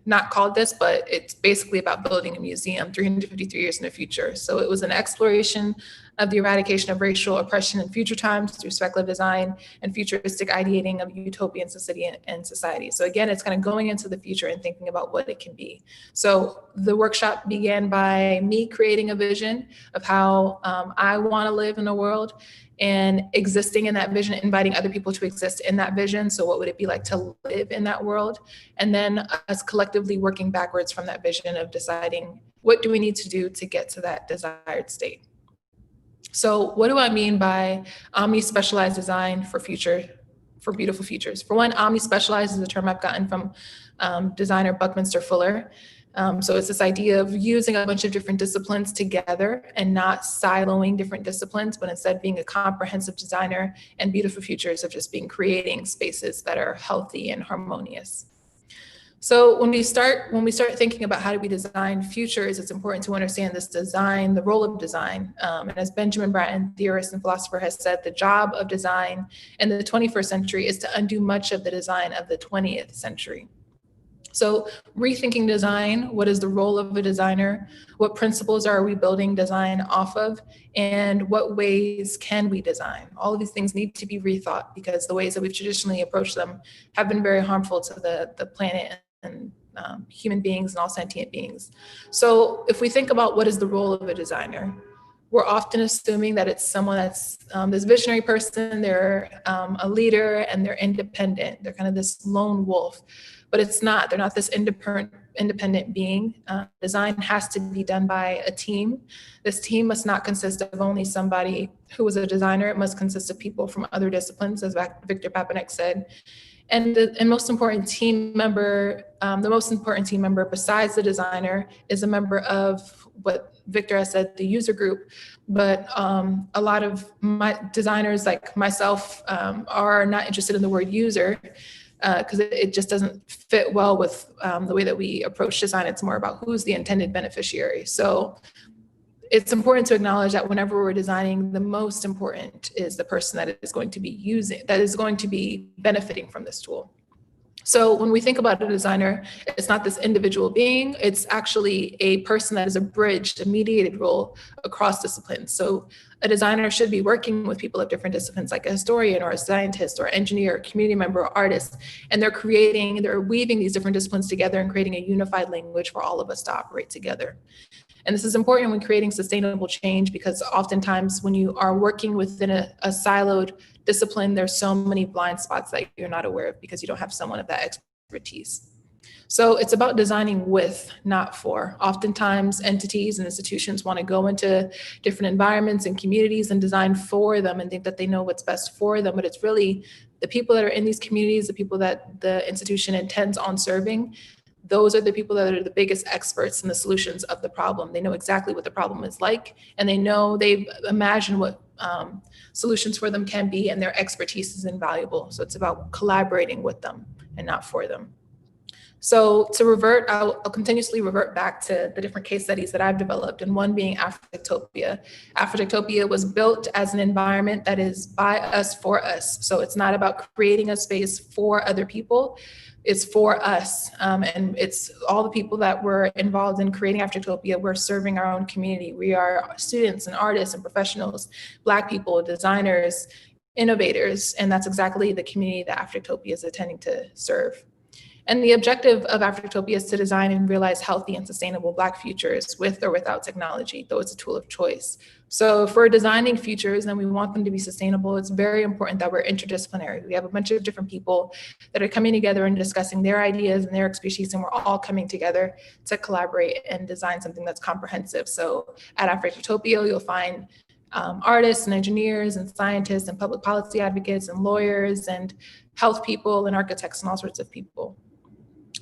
not called this, but it's basically about building a museum 353 years in the future. So it was an exploration of the eradication of racial oppression in future times through speculative design and futuristic ideating of utopian society. So again, it's kind of going into the future and thinking about what it can be. So the workshop began by me creating a vision of how I want to live in the world, and existing in that vision, inviting other people to exist in that vision. So what would it be like to live in that world? And then us collectively working backwards from that vision of deciding what do we need to do to get to that desired state. So what do I mean by omni-specialized design for beautiful futures? For one, omni-specialized is a term I've gotten from designer Buckminster Fuller. So it's this idea of using a bunch of different disciplines together and not siloing different disciplines, but instead being a comprehensive designer, and beautiful futures of just creating spaces that are healthy and harmonious. So when we start thinking about how do we design futures, it's important to understand this design, the role of design. And as Benjamin Bratton, theorist and philosopher, has said, the job of design in the 21st century is to undo much of the design of the 20th century. So rethinking design, what is the role of a designer? What principles are we building design off of? And what ways can we design? All of these things need to be rethought because the ways that we've traditionally approached them have been very harmful to the planet and human beings and all sentient beings. So if we think about what is the role of a designer, we're often assuming that it's someone that's this visionary person, they're a leader, and they're independent. They're kind of this lone wolf. But it's not. They're not this independent being. Design has to be done by a team. This team must not consist of only somebody who is a designer. It must consist of people from other disciplines, as Victor Papanek said. And the most important team member besides the designer is a member of what Victor has said, the user group. But a lot of my designers, like myself, are not interested in the word user, because it just doesn't fit well with the way that we approach design. It's more about who's the intended beneficiary. So it's important to acknowledge that whenever we're designing, the most important is the person that is going to be benefiting from this tool. So when we think about a designer, it's not this individual being, it's actually a person that is a bridge, a mediated role across disciplines. So a designer should be working with people of different disciplines, like a historian or a scientist or engineer, community member or artist, and they're weaving these different disciplines together and creating a unified language for all of us to operate together. And this is important when creating sustainable change, because oftentimes when you are working within a siloed discipline, there's so many blind spots that you're not aware of because you don't have someone of that expertise. So it's about designing with, not for. Oftentimes entities and institutions want to go into different environments and communities and design for them and think that they know what's best for them, but it's really the people that are in these communities, the people that the institution intends on serving. Those are the people that are the biggest experts in the solutions of the problem. They know exactly what the problem is like, and they've imagined what solutions for them can be, and their expertise is invaluable. So it's about collaborating with them and not for them. So to revert, I'll continuously revert back to the different case studies that I've developed, and one being Afrotectopia. Afrotectopia was built as an environment that is by us, for us. So it's not about creating a space for other people, it's for us. And it's all the people that were involved in creating Afrotectopia. We're serving our own community. We are students and artists and professionals, Black people, designers, innovators, and that's exactly the community that Afrotectopia is intending to serve. And the objective of Afrotectopia is to design and realize healthy and sustainable Black futures with or without technology, though it's a tool of choice. So if we're designing futures and we want them to be sustainable, it's very important that we're interdisciplinary. We have a bunch of different people that are coming together and discussing their ideas and their expertise, and we're all coming together to collaborate and design something that's comprehensive. So at Afrotectopia, you'll find artists and engineers and scientists and public policy advocates and lawyers and health people and architects and all sorts of people.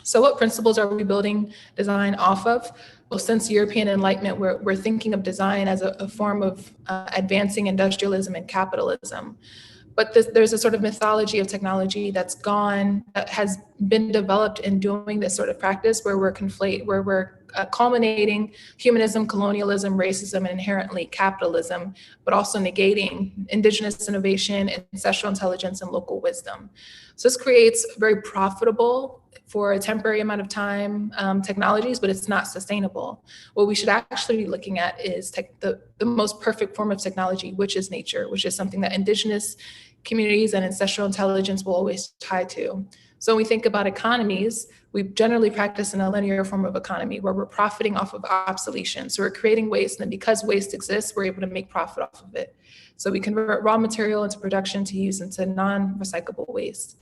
So what principles are we building design off of? Well, since European Enlightenment, we're thinking of design as a form of advancing industrialism and capitalism. But there's a sort of mythology of technology that has been developed in doing this sort of practice where we're culminating humanism, colonialism, racism, and inherently capitalism, but also negating indigenous innovation, ancestral intelligence, and local wisdom. So this creates very profitable, for a temporary amount of time, technologies, but it's not sustainable. What we should actually be looking at is the most perfect form of technology, which is nature, which is something that indigenous communities and ancestral intelligence will always tie to. So when we think about economies, we generally practice in a linear form of economy where we're profiting off of obsolescence. So we're creating waste, and because waste exists, we're able to make profit off of it. So we convert raw material into production to use into non-recyclable waste.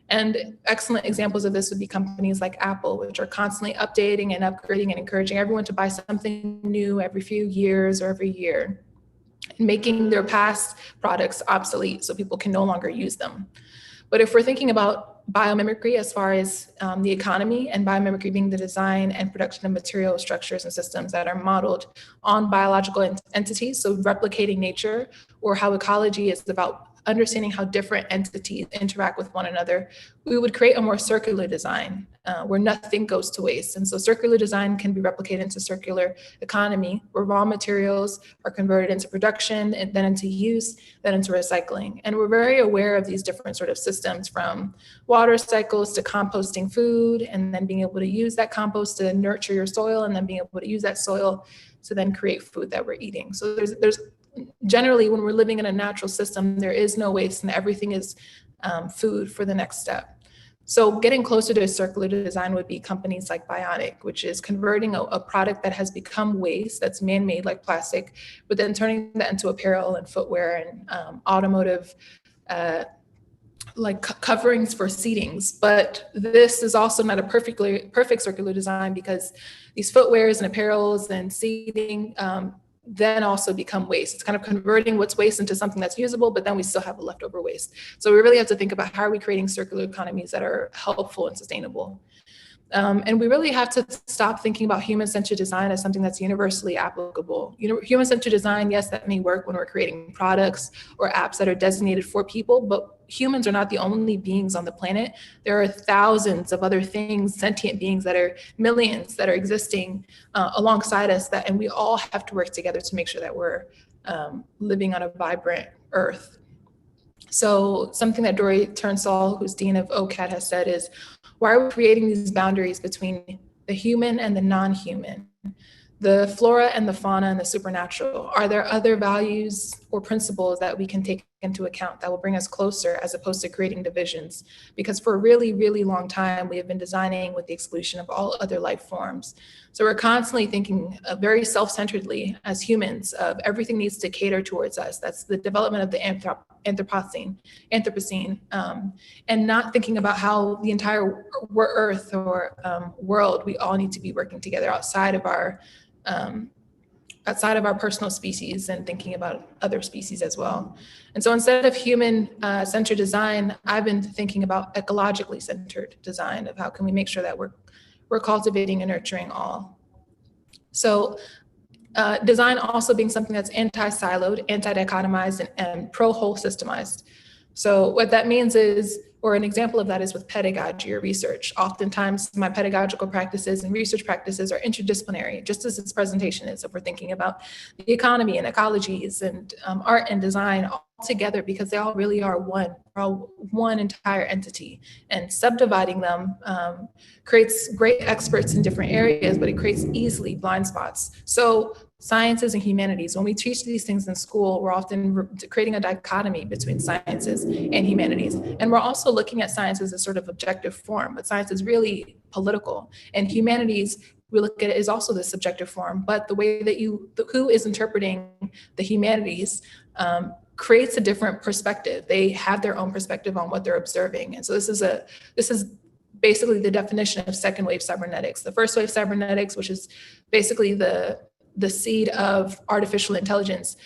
And excellent examples of this would be companies like Apple, which are constantly updating and upgrading and encouraging everyone to buy something new every few years or every year, and making their past products obsolete so people can no longer use them. But if we're thinking about biomimicry as far as the economy, and biomimicry being the design and production of material structures and systems that are modeled on biological entities, so replicating nature, or how ecology is about understanding how different entities interact with one another, we would create a more circular design where nothing goes to waste. And so circular design can be replicated into circular economy, where raw materials are converted into production and then into use, then into recycling. And we're very aware of these different sort of systems, from water cycles to composting food, and then being able to use that compost to nurture your soil, and then being able to use that soil to then create food that we're eating. So there's generally, when we're living in a natural system, there is no waste, and everything is food for the next step. So getting closer to a circular design would be companies like Bionic, which is converting a product that has become waste, that's man-made like plastic, but then turning that into apparel and footwear and automotive like coverings for seatings. But this is also not a perfect circular design, because these footwears and apparels and seating then also become waste. It's kind of converting what's waste into something that's usable, but then we still have a leftover waste. So we really have to think about how are we creating circular economies that are helpful and sustainable. And we really have to stop thinking about human-centered design as something that's universally applicable. You know, human-centered design, yes, that may work when we're creating products or apps that are designated for people, but humans are not the only beings on the planet. There are thousands of other things, sentient beings that are millions that are existing alongside us, and we all have to work together to make sure that we're living on a vibrant earth. So something that Dori Turnsall, who's Dean of OCAD, has said is, why are we creating these boundaries between the human and the non-human, the flora and the fauna and the supernatural? Are there other values or principles that we can take into account that will bring us closer as opposed to creating divisions. Because for a really, really long time, we have been designing with the exclusion of all other life forms. So we're constantly thinking very self-centeredly as humans of everything needs to cater towards us. That's the development of the Anthropocene, and not thinking about how the entire Earth or world, we all need to be working together outside of our personal species and thinking about other species as well. And so instead of human-centered design, I've been thinking about ecologically centered design of how can we make sure that we're cultivating and nurturing all. So design also being something that's anti-siloed, anti-dichotomized, and pro-whole systemized. So what that means is, or an example of that is with pedagogy or research. Oftentimes my pedagogical practices and research practices are interdisciplinary, just as this presentation is, if we're thinking about the economy and ecologies and art and design all together, because they all really are one entire entity. And subdividing them creates great experts in different areas, but it creates easily blind spots. So sciences and humanities, when we teach these things in school, we're often creating a dichotomy between sciences and humanities. And we're also looking at science as a sort of objective form, but science is really political. And humanities, we look at it as also the subjective form, but the way that who is interpreting the humanities creates a different perspective. They have their own perspective on what they're observing. And so this is basically the definition of second wave cybernetics. The first wave cybernetics, which is basically the seed of artificial intelligence,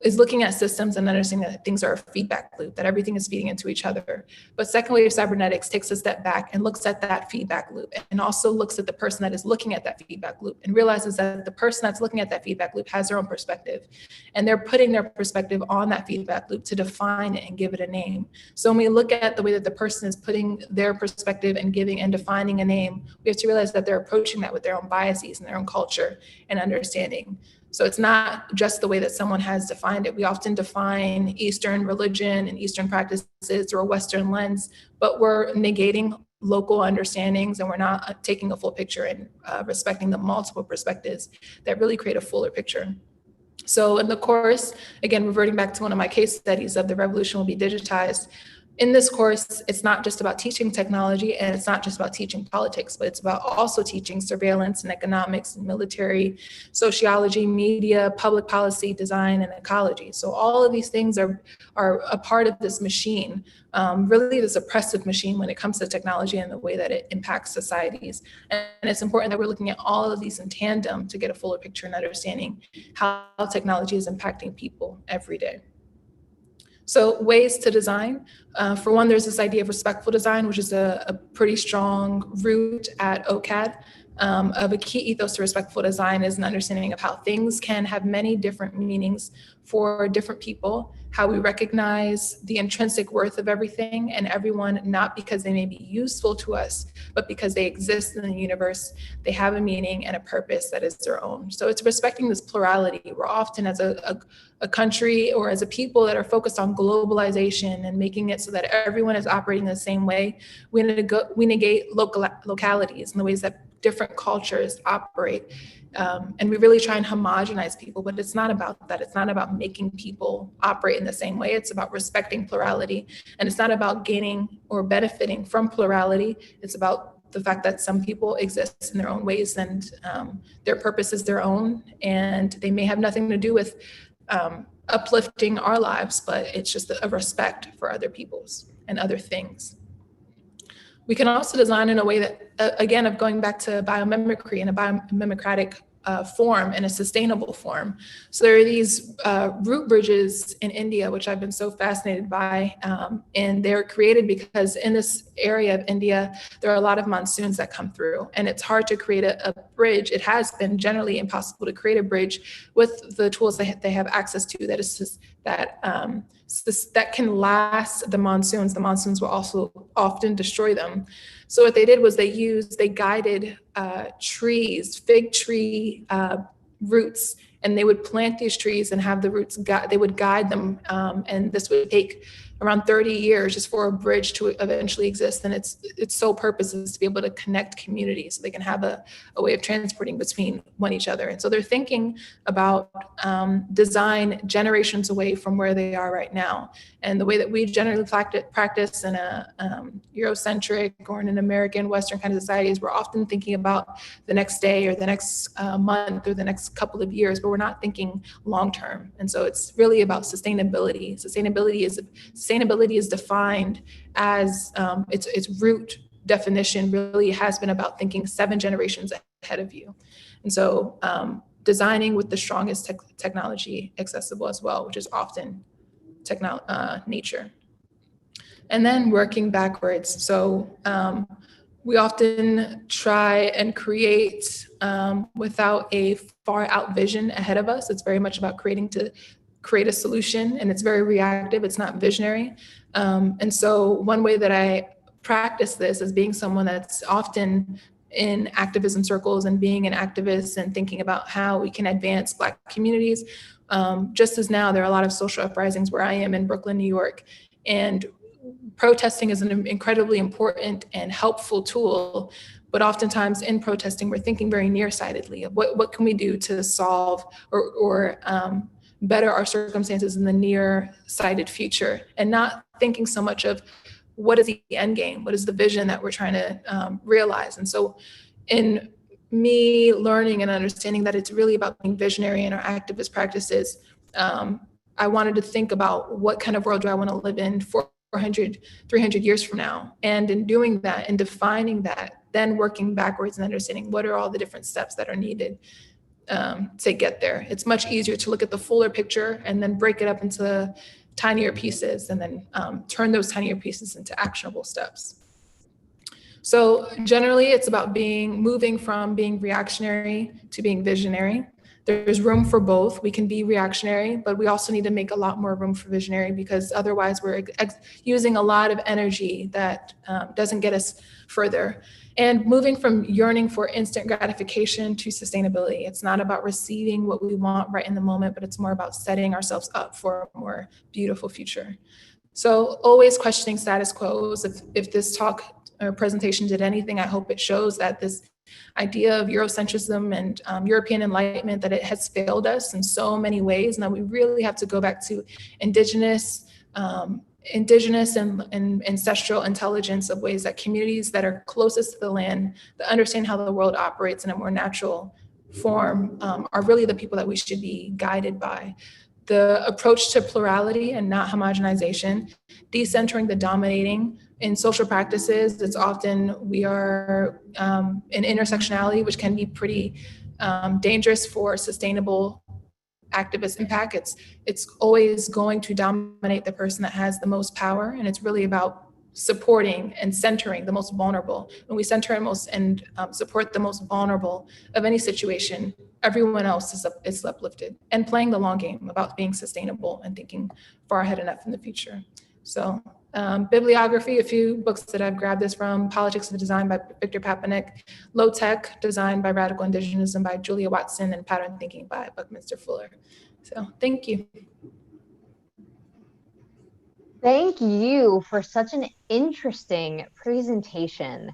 is looking at systems and understanding that things are a feedback loop, that everything is feeding into each other. But second wave cybernetics takes a step back and looks at that feedback loop, and also looks at the person that is looking at that feedback loop and realizes that the person that's looking at that feedback loop has their own perspective, and they're putting their perspective on that feedback loop to define it and give it a name. So when we look at the way that the person is putting their perspective and giving and defining a name, we have to realize that they're approaching that with their own biases and their own culture and understanding. So it's not just the way that someone has defined it. We often define Eastern religion and Eastern practices through a Western lens, but we're negating local understandings, and we're not taking a full picture and respecting the multiple perspectives that really create a fuller picture. So in the course, again, reverting back to one of my case studies of the revolution will be digitized, in this course, it's not just about teaching technology, and it's not just about teaching politics, but it's about also teaching surveillance and economics and military, sociology, media, public policy, design, and ecology. So all of these things are a part of this machine, really this oppressive machine when it comes to technology and the way that it impacts societies. And it's important that we're looking at all of these in tandem to get a fuller picture and understanding how technology is impacting people every day. So ways to design. For one, there's this idea of respectful design, which is a pretty strong root at OCAD. Of a key ethos to respectful design is an understanding of how things can have many different meanings for different people, how we recognize the intrinsic worth of everything and everyone, not because they may be useful to us, but because they exist in the universe, they have a meaning and a purpose that is their own. So it's respecting this plurality. We're often as a country or as a people that are focused on globalization and making it so that everyone is operating the same way. We negate localities and the ways that different cultures operate. And we really try and homogenize people, but it's not about that. It's not about making people operate in the same way. It's about respecting plurality. And it's not about gaining or benefiting from plurality. It's about the fact that some people exist in their own ways, and their purpose is their own, and they may have nothing to do with uplifting our lives, but it's just a respect for other people's and other things. We can also design in a way that, again, of going back to biomimicry and a biomimicratic form and a sustainable form. So there are these root bridges in India, which I've been so fascinated by, and they're created because in this area of India, there are a lot of monsoons that come through, and it's hard to create a bridge. It has been generally impossible to create a bridge with the tools that they have access to that can last the monsoons. The monsoons will also often destroy them. So what they did was they guided trees, fig tree roots, and they would plant these trees and have the roots, they would guide them. And this would take around 30 years just for a bridge to eventually exist. And its sole purpose is to be able to connect communities so they can have a way of transporting between one each other. And so they're thinking about design generations away from where they are right now. And the way that we generally practice in a Eurocentric or in an American Western kind of society is we're often thinking about the next day or the next month or the next couple of years, but we're not thinking long term. And so it's really about sustainability. Sustainability is defined as its root definition really has been about thinking 7 generations ahead of you. And so designing with the strongest technology accessible as well, which is often nature. And then working backwards. So we often try and create without a far out vision ahead of us. It's very much about create a solution, and it's very reactive. It's not visionary. And so one way that I practice this is being someone that's often in activism circles and being an activist and thinking about how we can advance Black communities. Just as now, there are a lot of social uprisings where I am in Brooklyn, New York, and protesting is an incredibly important and helpful tool. But oftentimes in protesting, we're thinking very nearsightedly of what can we do to solve or better our circumstances in the near-sighted future, and not thinking so much of what is the end game, what is the vision that we're trying to realize. And so in me learning and understanding that it's really about being visionary in our activist practices, I wanted to think about what kind of world do I want to live in 400, 300 years from now. And in doing that and defining that, then working backwards and understanding what are all the different steps that are needed to get there. It's much easier to look at the fuller picture and then break it up into tinier pieces and then turn those tinier pieces into actionable steps. So generally it's about moving from being reactionary to being visionary. There's room for both. We can be reactionary, but we also need to make a lot more room for visionary, because otherwise we're using a lot of energy that doesn't get us further. And moving from yearning for instant gratification to sustainability. It's not about receiving what we want right in the moment, but it's more about setting ourselves up for a more beautiful future. So always questioning status quos. If this talk or presentation did anything, I hope it shows that this idea of Eurocentrism and European Enlightenment, that it has failed us in so many ways, and that we really have to go back to indigenous and ancestral intelligence of ways that communities that are closest to the land, that understand how the world operates in a more natural form, are really the people that we should be guided by. The approach to plurality and not homogenization, decentering the dominating. In social practices, it's often we are in intersectionality, which can be pretty dangerous for sustainable activist impact. It's always going to dominate the person that has the most power, and it's really about supporting and centering the most vulnerable. When we center and support the most vulnerable of any situation, everyone else is uplifted. And playing the long game about being sustainable and thinking far ahead enough in the future. So bibliography, a few books that I've grabbed this from: Politics of Design by Victor Papanek, Low Tech Design by Radical Indigenism by Julia Watson, and Pattern Thinking by Buckminster Fuller. So thank you. Thank you for such an interesting presentation.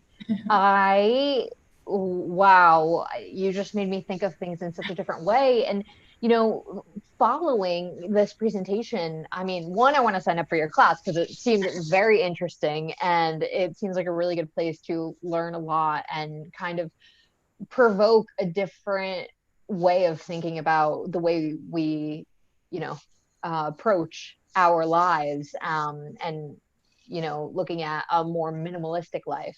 Wow, you just made me think of things in such a different way. And, you know, following this presentation, I mean, one, I want to sign up for your class because it seemed very interesting, and it seems like a really good place to learn a lot and kind of provoke a different way of thinking about the way we, you know, approach our lives, and, you know, looking at a more minimalistic life.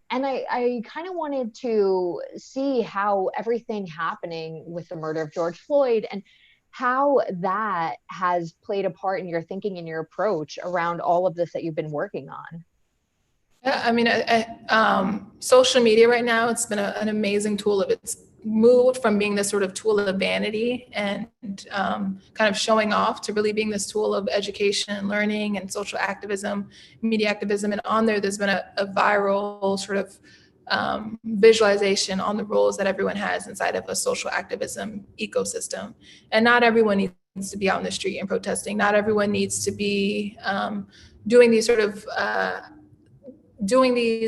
And I kind of wanted to see how everything happening with the murder of George Floyd and how that has played a part in your thinking and your approach around all of this that you've been working on. Yeah, I mean, social media right now, it's been an amazing tool. It's moved from being this sort of tool of vanity and kind of showing off to really being this tool of education and learning and social activism, media activism. And on there's been a viral sort of visualization on the roles that everyone has inside of a social activism ecosystem. And not everyone needs needs to be out in the street and protesting. Not everyone needs to be doing these sort of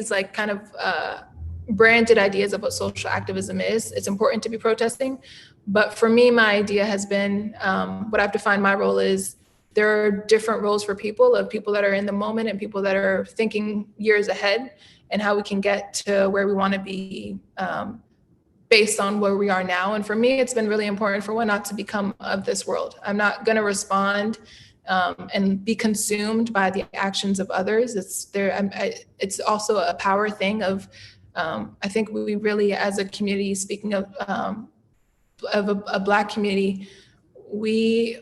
like kind of branded ideas of what social activism is. It's important to be protesting. But for me, my idea has been, what I've defined my role is, there are different roles for people that are in the moment and people that are thinking years ahead, and how we can get to where we want to be based on where we are now. And for me, it's been really important for one, not to become of this world. I'm not going to respond and be consumed by the actions of others. It's also a power thing of, I think we really, as a community, speaking of a Black community, we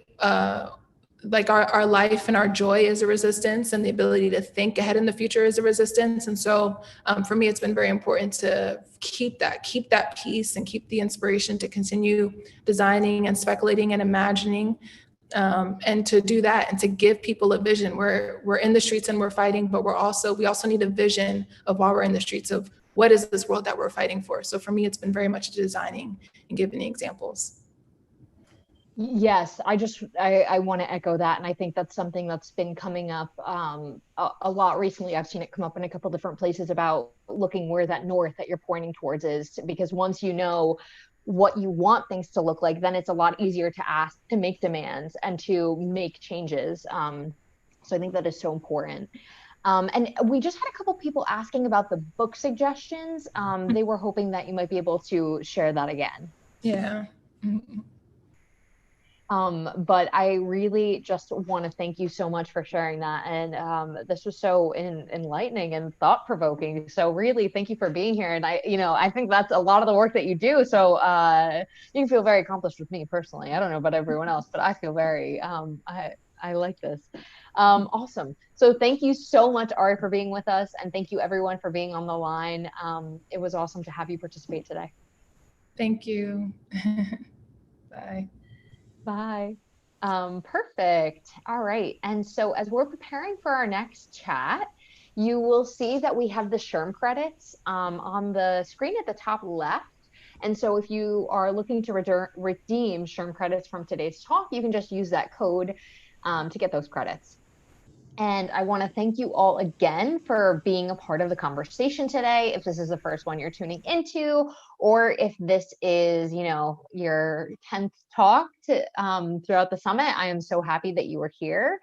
like our life and our joy is a resistance, and the ability to think ahead in the future is a resistance. And so for me, it's been very important to keep that peace and keep the inspiration to continue designing and speculating and imagining, and to do that and to give people a vision. We're in the streets and we're fighting, but we also need a vision of while we're in the streets of what is this world that we're fighting for. So for me, it's been very much designing and giving examples. Yes, I want to echo that. And I think that's something that's been coming up a lot recently. I've seen it come up in a couple different places about looking where that north that you're pointing towards is, because once you know what you want things to look like, then it's a lot easier to ask, to make demands and to make changes. So I think that is so important. And we just had a couple people asking about the book suggestions. They were hoping that you might be able to share that again. Yeah. Mm-hmm. But I really just want to thank you so much for sharing that. And this was so enlightening and thought-provoking. So really, thank you for being here. And I think that's a lot of the work that you do. So you can feel very accomplished with me personally. I don't know about everyone else, but I feel very, I like this. Awesome. So thank you so much, Ari, for being with us. And thank you everyone for being on the line. It was awesome to have you participate today. Thank you. Bye. Bye. Perfect. All right. And so as we're preparing for our next chat, you will see that we have the SHRM credits on the screen at the top left. And so if you are looking to redeem SHRM credits from today's talk, you can just use that code to get those credits. And I want to thank you all again for being a part of the conversation today. If this is the first one you're tuning into, or if this is, your 10th talk throughout the summit, I am so happy that you were here.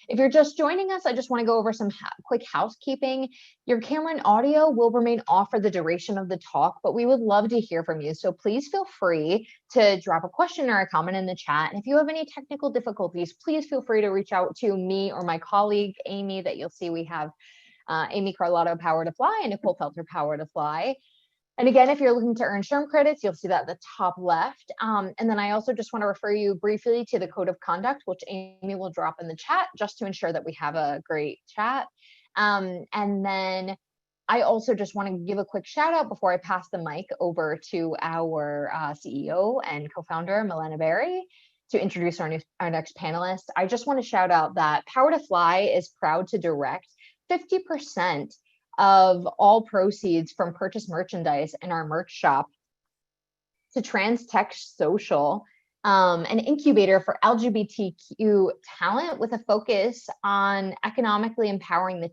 If you're just joining us, I just want to go over some quick housekeeping. Your camera and audio will remain off for the duration of the talk, but we would love to hear from you. So please feel free to drop a question or a comment in the chat. And if you have any technical difficulties, please feel free to reach out to me or my colleague, Amy, that you'll see we have Amy Carlotto Power to Fly and Nicole Felter Power to Fly. And again, if you're looking to earn SHRM credits, you'll see that at the top left. And then I also just want to refer you briefly to the code of conduct, which Amy will drop in the chat just to ensure that we have a great chat. And then I also just want to give a quick shout out before I pass the mic over to our CEO and co-founder, Milena Berry, to introduce our next panelist. I just want to shout out that Power to Fly is proud to direct 50% of all proceeds from purchased merchandise in our merch shop to TransTech Social, an incubator for LGBTQ talent with a focus on economically empowering the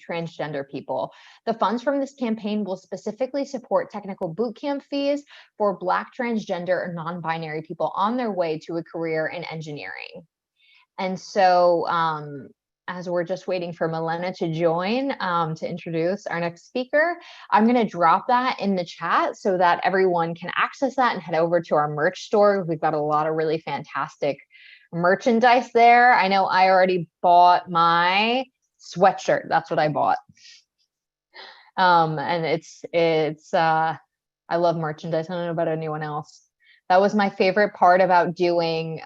transgender people. The funds from this campaign will specifically support technical bootcamp fees for Black, transgender, or non-binary people on their way to a career in engineering. And so, as we're just waiting for Milena to join to introduce our next speaker, I'm going to drop that in the chat so that everyone can access that and head over to our merch store. We've got a lot of really fantastic merchandise there. I know I already bought my sweatshirt. That's what I bought. And it's I love merchandise. I don't know about anyone else. That was my favorite part about doing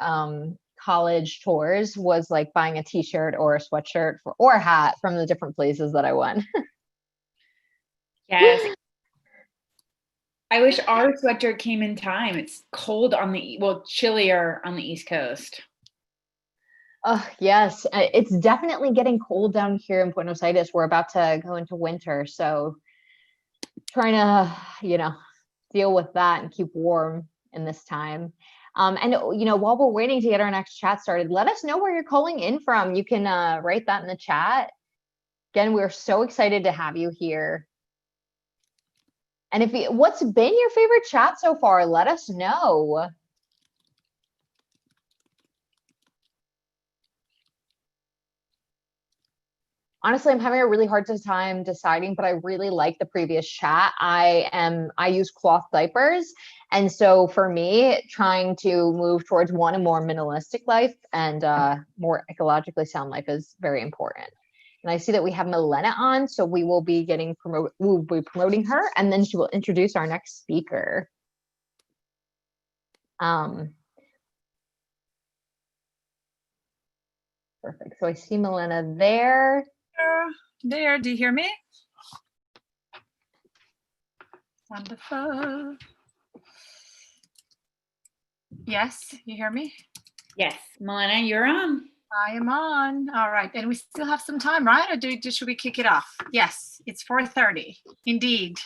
college tours, was like buying a t-shirt or a sweatshirt or a hat from the different places that I went. Yes. I wish our sweatshirt came in time. It's cold chillier on the East Coast. Oh, yes. It's definitely getting cold down here in Buenos Aires. We're about to go into winter. So trying to, deal with that and keep warm in this time. And while we're waiting to get our next chat started, let us know where you're calling in from. You can write that in the chat. Again, we're so excited to have you here. And what's been your favorite chat so far? Let us know. Honestly, I'm having a really hard time deciding, but I really like the previous chat. I use cloth diapers. And so for me, trying to move towards a more minimalistic life and more ecologically sound life is very important. And I see that we have Milena on, so we will be we'll be promoting her, and then she will introduce our next speaker. Perfect. So I see Milena there. There, do you hear me? Wonderful. Yes, you hear me? Yes, Milena, you're on. I am on. All right, and we still have some time, right? Or should we kick it off? Yes, it's 4:30, indeed.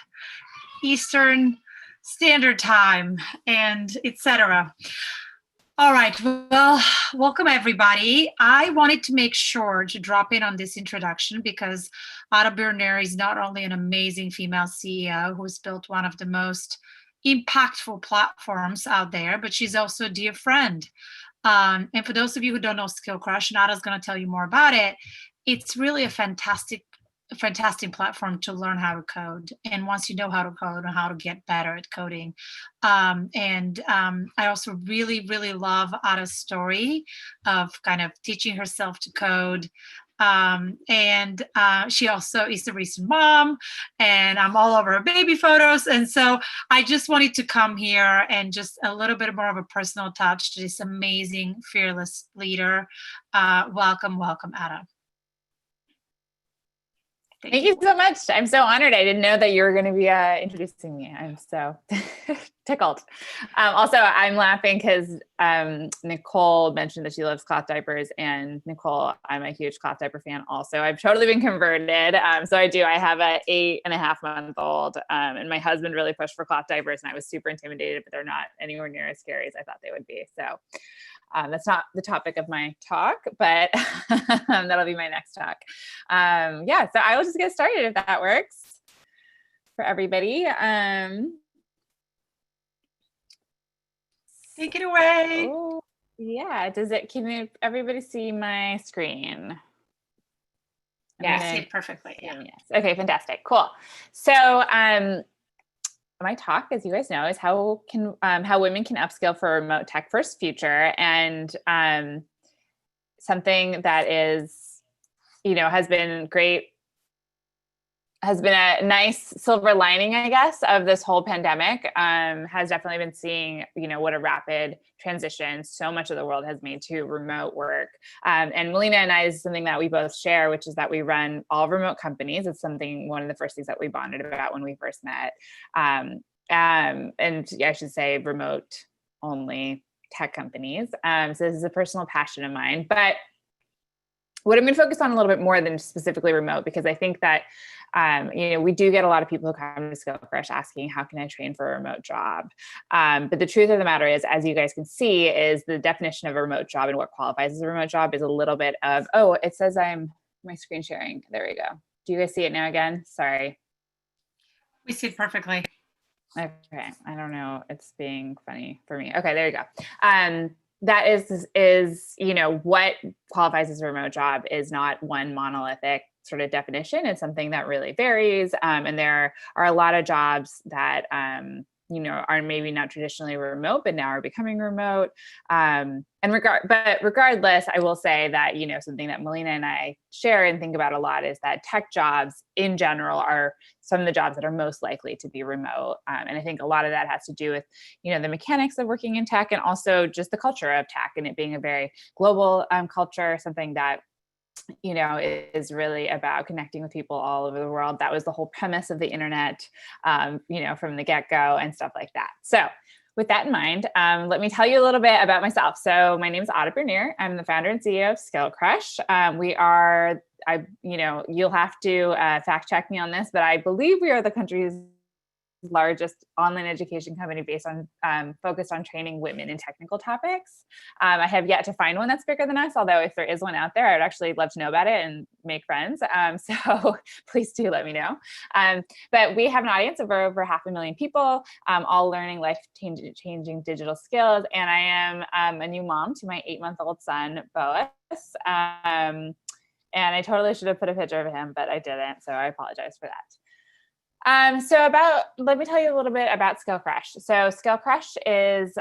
Eastern Standard Time, and etc. All right, well, welcome everybody. I wanted to make sure to drop in on this introduction because Ada Berner is not only an amazing female CEO who's built one of the most impactful platforms out there, but she's also a dear friend. And for those of you who don't know Skill Crush, Nada's going to tell you more about it. It's really a fantastic platform to learn how to code. And once you know how to code and how to get better at coding. I also really, really love Ada's story of kind of teaching herself to code. She also is a recent mom, and I'm all over her baby photos. And so I just wanted to come here and just a little bit more of a personal touch to this amazing, fearless leader. Welcome, Ada. Thank you so much. I'm so honored. I didn't know that you were going to be introducing me. I'm so tickled. Also, I'm laughing because Nicole mentioned that she loves cloth diapers, and Nicole, I'm a huge cloth diaper fan also. I've totally been converted. So I do. I have a 8.5-month-old, and my husband really pushed for cloth diapers, and I was super intimidated, but they're not anywhere near as scary as I thought they would be. So that's not the topic of my talk, but that'll be my next talk. Yeah, so I will just get started if that works for everybody. Take it away. Oh, yeah, can everybody see my screen? Yes, see it perfectly. Yeah. Yes. Okay, fantastic. Cool. So my talk, as you guys know, is how women can upskill for a remote tech first future, and something that is, has been great, has been a nice silver lining, I guess, of this whole pandemic. Has definitely been seeing, what a rapid transition so much of the world has made to remote work. And Melina and I is something that we both share, which is that we run all remote companies. It's one of the first things that we bonded about when we first met. And I should say remote only tech companies. So this is a personal passion of mine, but what I'm going to focus on a little bit more than specifically remote, because I think that, we do get a lot of people who come to Skill Crush asking, how can I train for a remote job? But the truth of the matter is, as you guys can see, is the definition of a remote job and what qualifies as a remote job is a little bit of, it says my screen sharing. There we go. Do you guys see it now again? Sorry. We see it perfectly. Okay. I don't know. It's being funny for me. Okay, there you go. That is, what qualifies as a remote job is not one monolithic sort of definition. It's something that really varies. And there are a lot of jobs that, are maybe not traditionally remote, but now are becoming remote. But regardless, I will say that, something that Melina and I share and think about a lot is that tech jobs in general are some of the jobs that are most likely to be remote. And I think a lot of that has to do with, the mechanics of working in tech, and also just the culture of tech and it being a very global culture, something that is really about connecting with people all over the world. That was the whole premise of the internet, from the get-go and stuff like that. So with that in mind, let me tell you a little bit about myself. So my name is Ada Bernier. I'm the founder and CEO of Skill Crush. You'll have to fact check me on this, but I believe we are the country's largest online education company based on focused on training women in technical topics. I have yet to find one that's bigger than us, although if there is one out there, I would actually love to know about it and make friends. So please do let me know. But we have an audience of over 500,000 people, all learning life-changing digital skills. And I am a new mom to my 8-month-old son, Boas. And I totally should have put a picture of him, but I didn't. So I apologize for that. Let me tell you a little bit about Skill Crush. So Skill Crush is,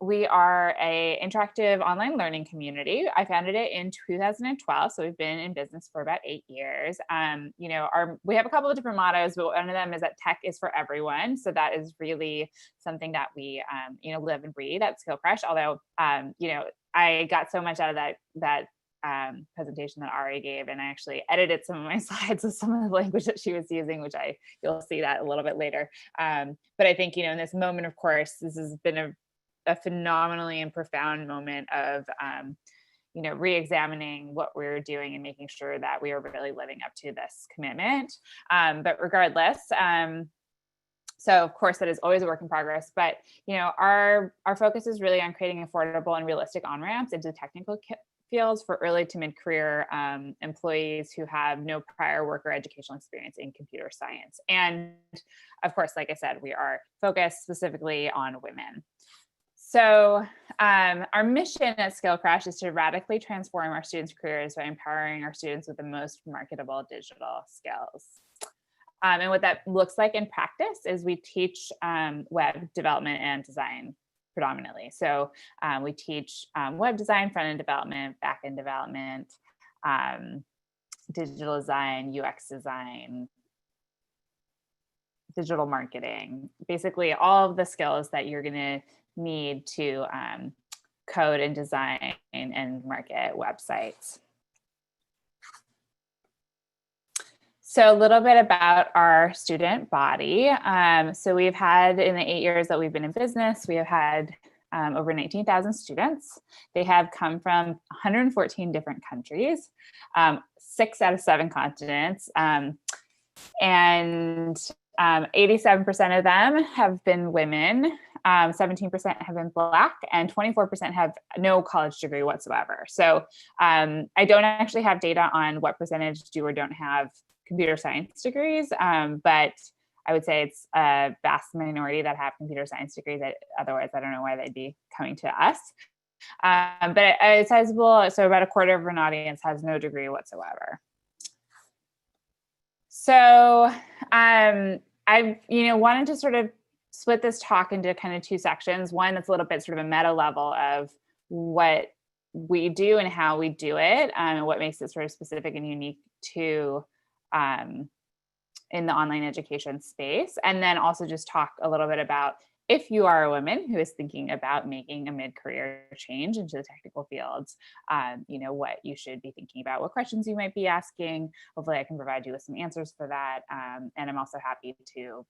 we are a interactive online learning community. I founded it in 2012. So we've been in business for about 8 years. We have a couple of different mottos, but one of them is that tech is for everyone. So that is really something that we, live and breathe at Skill Crush. Although, I got so much out of that presentation that Ari gave, and I actually edited some of my slides with some of the language that she was using, which you'll see that a little bit later. But I think, in this moment, of course, this has been a phenomenally and profound moment of, re-examining what we're doing and making sure that we are really living up to this commitment. But regardless, so of course that is always a work in progress, but our focus is really on creating affordable and realistic on-ramps into technical fields for early to mid-career employees who have no prior work or educational experience in computer science. And of course, like I said, we are focused specifically on women. So our mission at Skill Crush is to radically transform our students' careers by empowering our students with the most marketable digital skills. And what that looks like in practice is we teach web development and design predominantly. So we teach web design, front-end development, back-end development, digital design, UX design, digital marketing, basically all of the skills that you're going to need to code and design and market websites. So a little bit about our student body. So we've had, in the 8 years that we've been in business, we have had over 19,000 students. They have come from 114 different countries, 6 out of 7 continents, and 87% of them have been women, 17% have been Black, and 24% have no college degree whatsoever. So I don't actually have data on what percentage do or don't have computer science degrees, but I would say it's a vast minority that have computer science degrees. Otherwise, I don't know why they'd be coming to us. But a sizable, so about a quarter of an audience has no degree whatsoever. So I wanted to sort of split this talk into kind of 2 sections. One that's a little bit sort of a meta level of what we do and how we do it, and what makes it sort of specific and unique to in the online education space. And then also just talk a little bit about, if you are a woman who is thinking about making a mid-career change into the technical fields, what you should be thinking about, what questions you might be asking. Hopefully I can provide you with some answers for that. And I'm also happy to,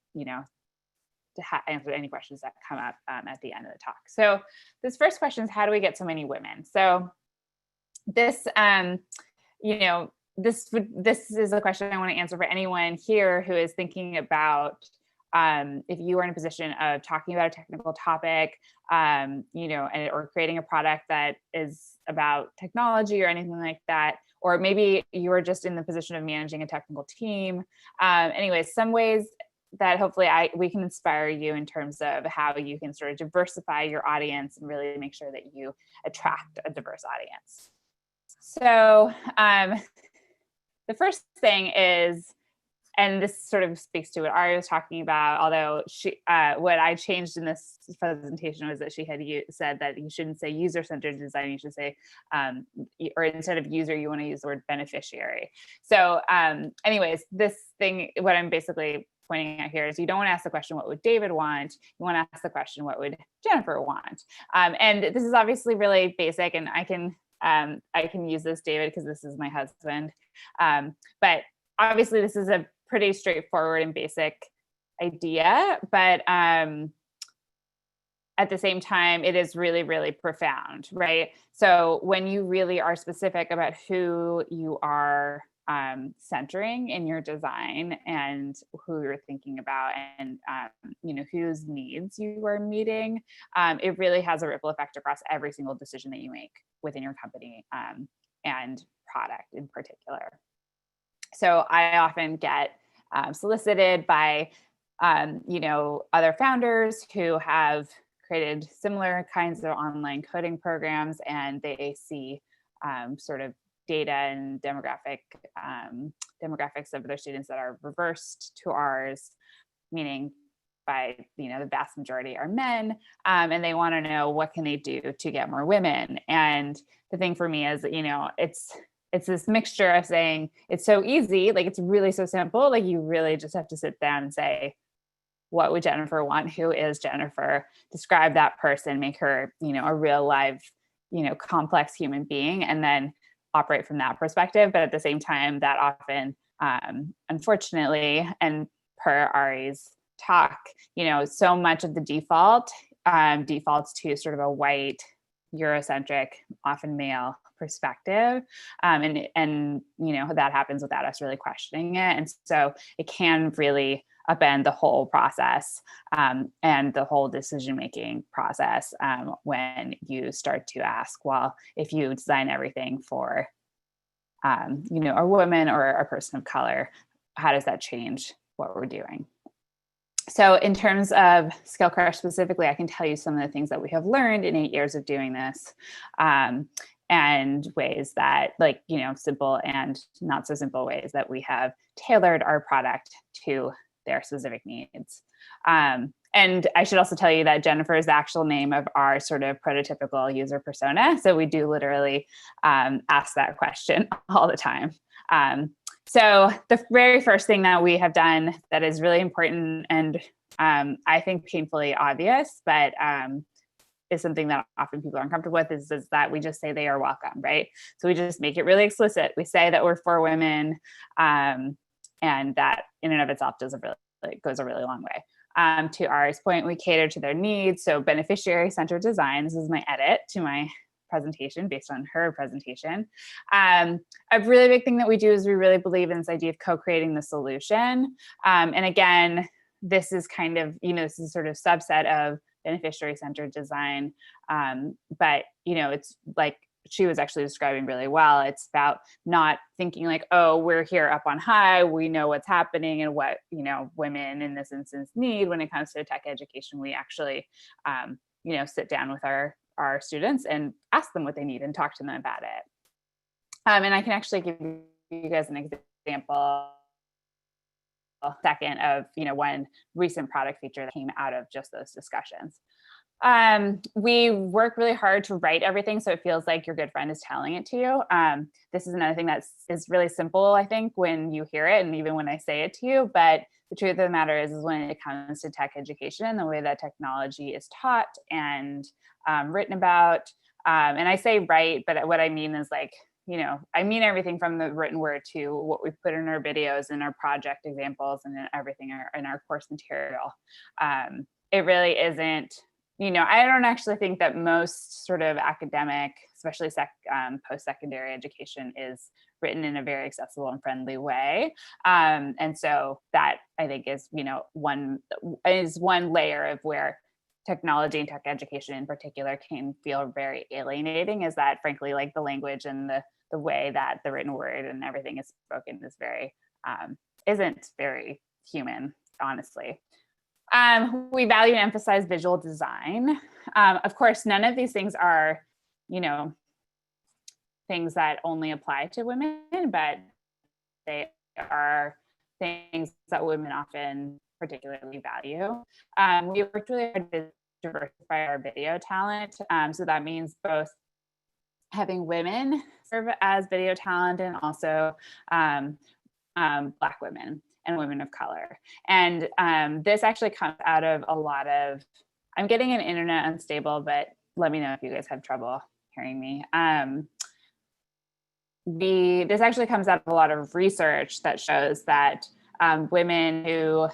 answer any questions that come up at the end of the talk. So this first question is, how do we get so many women? So this, this is a question I want to answer for anyone here who is thinking about if you are in a position of talking about a technical topic, or creating a product that is about technology or anything like that, or maybe you are just in the position of managing a technical team. Anyways, some ways that hopefully we can inspire you in terms of how you can sort of diversify your audience and really make sure that you attract a diverse audience. So the first thing is, and this sort of speaks to what Ari was talking about, although what I changed in this presentation was that she had said that you shouldn't say user-centered design, you should say, or instead of user, you want to use the word beneficiary. So anyways, this thing, what I'm basically pointing out here is you don't want to ask the question, what would David want? You want to ask the question, what would Jennifer want? And this is obviously really basic, and I can use this, David, because this is my husband. But obviously this is a pretty straightforward and basic idea, but at the same time, it is really, really profound, right? So when you really are specific about who you are centering in your design and who you're thinking about, and whose needs you are meeting, it really has a ripple effect across every single decision that you make within your company, and product in particular. So I often get solicited by other founders who have created similar kinds of online coding programs, and they see sort of data and demographics of their students that are reversed to ours, meaning by the vast majority are men, and they want to know what can they do to get more women. And the thing for me is, it's this mixture of saying it's so easy, like it's really so simple, like you really just have to sit down and say, what would Jennifer want? Who is Jennifer? Describe that person, make her, a real live, complex human being, and then operate from that perspective. But at the same time, that often, unfortunately, and per Ari's talk, so much of the defaults to sort of a white, Eurocentric, often male perspective. And that happens without us really questioning it. And so it can really upend the whole process, and the whole decision-making process, when you start to ask, well, if you design everything for, a woman or a person of color, how does that change what we're doing? So in terms of Skill Crush specifically, I can tell you some of the things that we have learned in 8 years of doing this, and ways that, simple and not so simple ways that we have tailored our product to their specific needs. And I should also tell you that Jennifer is the actual name of our sort of prototypical user persona. So we do literally ask that question all the time. So the very first thing that we have done that is really important, and I think painfully obvious, but is something that often people are uncomfortable with, is that we just say they are welcome, right? So we just make it really explicit. We say that we're for women, and that in and of itself goes a really long way. To Ari's point, we cater to their needs. So beneficiary-centered design, this is my edit to my presentation based on her presentation. A really big thing that we do is we really believe in this idea of co-creating the solution. And again, this is kind of, this is sort of subset of beneficiary-centered design. But, it's like she was actually describing really well. It's about not thinking like, oh, we're here up on high, we know what's happening and what, women in this instance need when it comes to tech education. We actually, sit down with our students and ask them what they need and talk to them about it. And I can actually give you guys an example second of, one recent product feature that came out of just those discussions. We work really hard to write everything so it feels like your good friend is telling it to you. This is another thing that is really simple, I think, when you hear it and even when I say it to you. But the truth of the matter is when it comes to tech education, the way that technology is taught and written about, and I say write, but what I mean is like, I mean everything from the written word to what we put in our videos and our project examples and everything in our course material. It really isn't, I don't actually think that most sort of academic, especially post-secondary education, is written in a very accessible and friendly way. And so that I think is, one layer of where technology and tech education in particular can feel very alienating, is that frankly, like the language and the way that the written word and everything is spoken is very, isn't very human, honestly. We value and emphasize visual design. Of course, none of these things are, things that only apply to women, but they are things that women often particularly value. We worked really hard to diversify our video talent. So that means both having women serve as video talent and also Black women and women of color. And this actually comes out of a lot of, I'm getting an internet unstable, but let me know if you guys have trouble hearing me. This actually comes out of a lot of research that shows that women who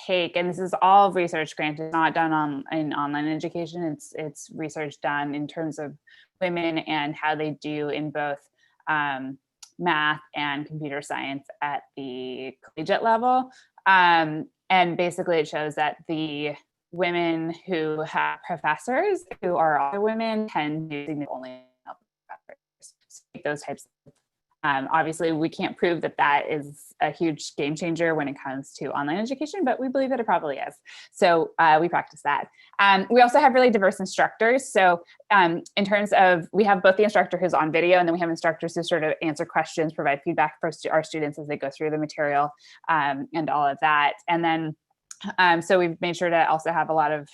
take, and this is all research, granted, not done in online education, it's research done in terms of women and how they do in both math and computer science at the collegiate level. And basically it shows that the women who have professors who are also women tend to only help those types of obviously, we can't prove that that is a huge game changer when it comes to online education, but we believe that it probably is. So we practice that. We also have really diverse instructors. So in terms of, we have both the instructor who's on video, and then we have instructors who sort of answer questions, provide feedback for our students as they go through the material and all of that. And then so we've made sure to also have a lot of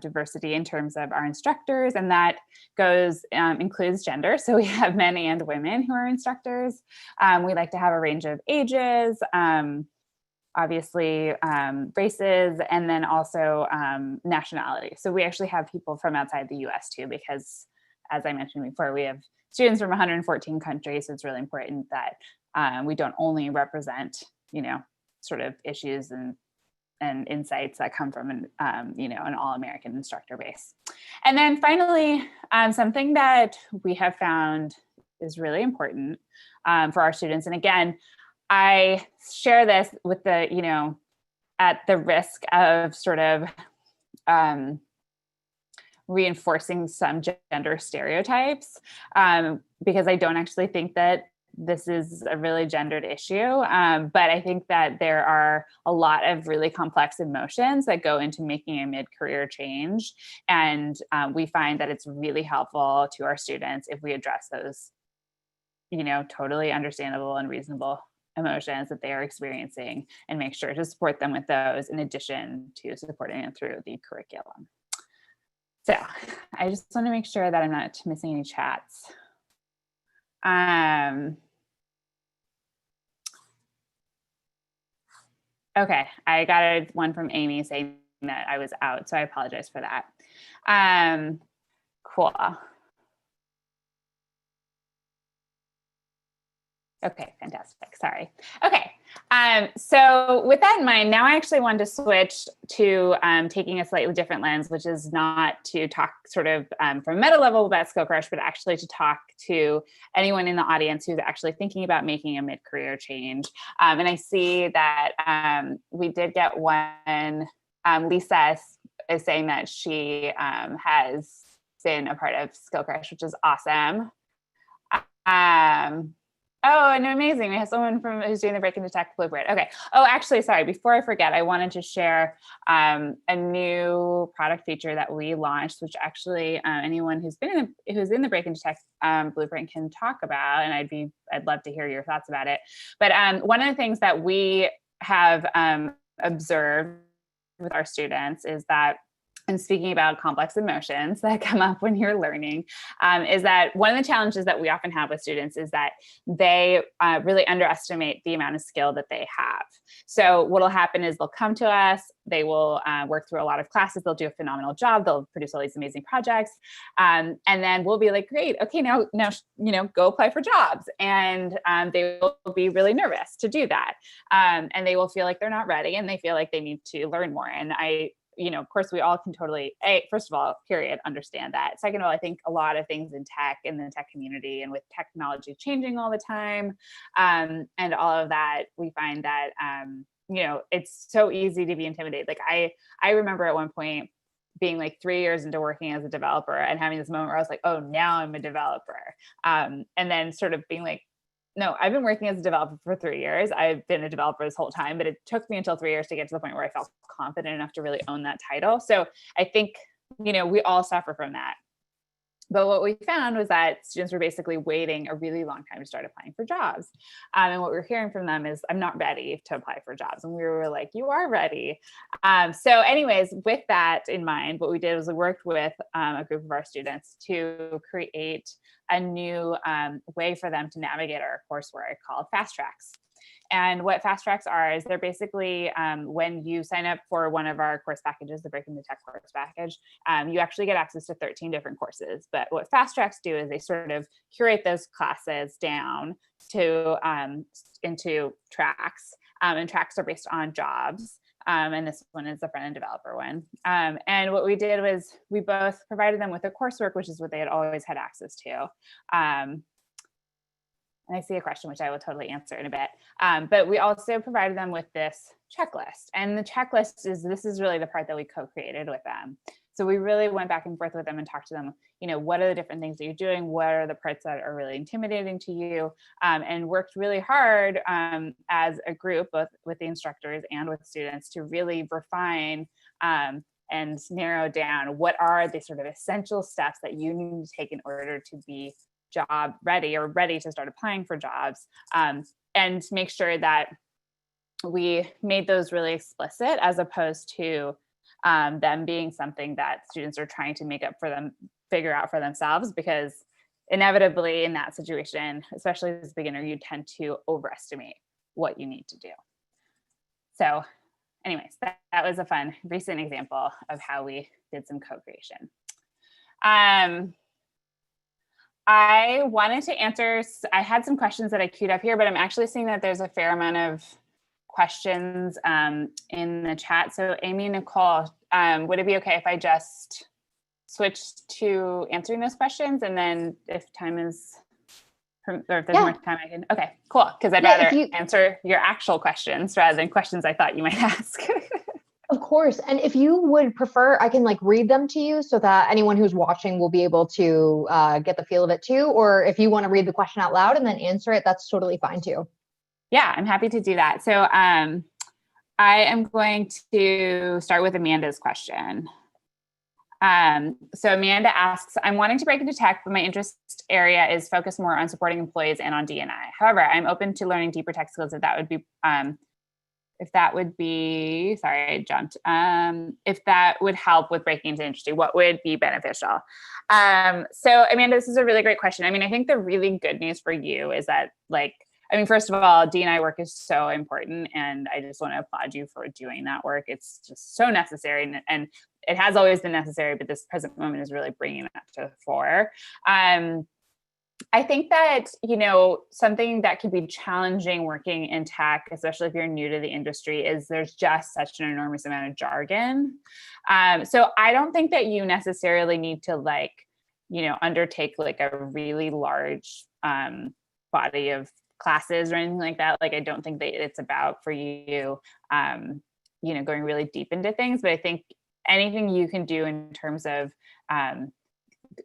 diversity in terms of our instructors, and that goes includes gender. So we have men and women who are instructors. We like to have a range of ages, obviously races, and then also nationality. So we actually have people from outside the US too, because as I mentioned before, we have students from 114 countries. So it's really important that we don't only represent, sort of issues and insights that come from an all-American instructor base. And then finally, something that we have found is really important for our students. And again, I share this with the, at the risk of sort of reinforcing some gender stereotypes, because I don't actually think that this is a really gendered issue. But I think that there are a lot of really complex emotions that go into making a mid-career change. And we find that it's really helpful to our students if we address those, totally understandable and reasonable emotions that they are experiencing, and make sure to support them with those in addition to supporting them through the curriculum. So I just want to make sure that I'm not missing any chats. Okay, I got one from Amy saying that I was out, so I apologize for that. Cool. Okay, fantastic, sorry. Okay, so with that in mind, now I actually wanted to switch to taking a slightly different lens, which is not to talk sort of from a meta level about SkillCrush, but actually to talk to anyone in the audience who's actually thinking about making a mid-career change. And I see that we did get one, Lisa is saying that she has been a part of SkillCrush, which is awesome. Oh, and amazing. We have someone who's doing the Break into Tech Blueprint. Okay. Oh, actually, sorry, before I forget, I wanted to share a new product feature that we launched, which actually anyone who's in the Break into Tech Blueprint can talk about, and I'd love to hear your thoughts about it. But one of the things that we have observed with our students is that, and speaking about complex emotions that come up when you're learning, is that one of the challenges that we often have with students is that they really underestimate the amount of skill that they have. So what'll happen is they'll come to us, they will work through a lot of classes, they'll do a phenomenal job, they'll produce all these amazing projects, and then we'll be like, great, okay, now go apply for jobs. And they will be really nervous to do that. And they will feel like they're not ready, and they feel like they need to learn more. And of course, we all can totally, first of all, understand that. Second of all, I think a lot of things in the tech community, and with technology changing all the time, and all of that, we find that, it's so easy to be intimidated. Like I remember at one point being like 3 years into working as a developer and having this moment where I was like, oh, now I'm a developer. And then sort of being like, no, I've been working as a developer for 3 years. I've been a developer this whole time, but it took me until 3 years to get to the point where I felt confident enough to really own that title. So I think, we all suffer from that. But what we found was that students were basically waiting a really long time to start applying for jobs. And what we were hearing from them is, I'm not ready to apply for jobs. And we were like, you are ready. So anyways, with that in mind, what we did was we worked with a group of our students to create a new way for them to navigate our coursework called Fast Tracks. And what Fast Tracks are is they're basically when you sign up for one of our course packages, the Break into Tech course package, you actually get access to 13 different courses. But what Fast Tracks do is they sort of curate those classes down to into tracks, and tracks are based on jobs. And this one is the front-end developer one. And what we did was we both provided them with a coursework, which is what they had always had access to. and I see a question, which I will totally answer in a bit. But we also provided them with this checklist. And the checklist this is really the part that we co-created with them. So we really went back and forth with them and talked to them, what are the different things that you're doing? What are the parts that are really intimidating to you? And worked really hard as a group, both with the instructors and with students, to really refine and narrow down what are the sort of essential steps that you need to take in order to be job ready or ready to start applying for jobs, and make sure that we made those really explicit, as opposed to them being something that students are trying to figure out for themselves, because inevitably in that situation, especially as a beginner, you tend to overestimate what you need to do. So anyways, that was a fun recent example of how we did some co-creation. I wanted to answer, I had some questions that I queued up here, but I'm actually seeing that there's a fair amount of questions in the chat. So Amy, Nicole, would it be okay if I just switch to answering those questions, and then if time is, or if there's more time I can, okay, cool. Because I'd rather answer your actual questions rather than questions I thought you might ask. Of course. And if you would prefer, I can read them to you so that anyone who's watching will be able to get the feel of it too. Or if you want to read the question out loud and then answer it, that's totally fine too. Yeah, I'm happy to do that. So I am going to start with Amanda's question. So Amanda asks, I'm wanting to break into tech, but my interest area is focused more on supporting employees and on D&I. However, I'm open to learning deeper tech skills if that would be, sorry, I jumped. If that would help with breaking into industry, what would be beneficial? So Amanda, this is a really great question. I mean, I think the really good news for you is that first of all, D&I work is so important, and I just want to applaud you for doing that work. It's just so necessary, and it has always been necessary, but this present moment is really bringing that to the fore. I think that, something that can be challenging working in tech, especially if you're new to the industry, is there's just such an enormous amount of jargon. So I don't think that you necessarily need to undertake a really large body of classes or anything like that. I don't think that it's about for you, going really deep into things, but I think anything you can do in terms of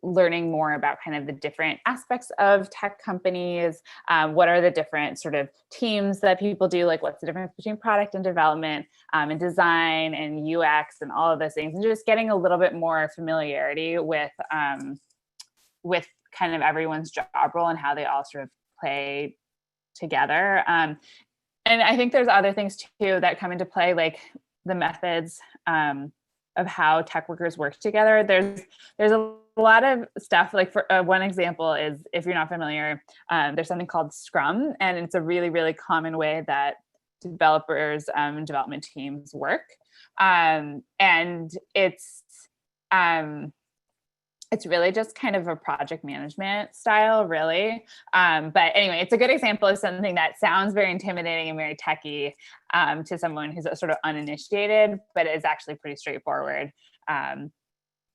learning more about kind of the different aspects of tech companies, what are the different sort of teams that people do, what's the difference between product and development and design and UX and all of those things, and just getting a little bit more familiarity with kind of everyone's job role and how they all sort of play together. And I think there's other things too that come into play, like the methods of how tech workers work together. There's a lot of stuff, for one example is, if you're not familiar, there's something called Scrum, and it's a really, really common way that developers and development teams work. And it's really just kind of a project management style, really. But anyway, it's a good example of something that sounds very intimidating and very techy to someone who's sort of uninitiated, but is actually pretty straightforward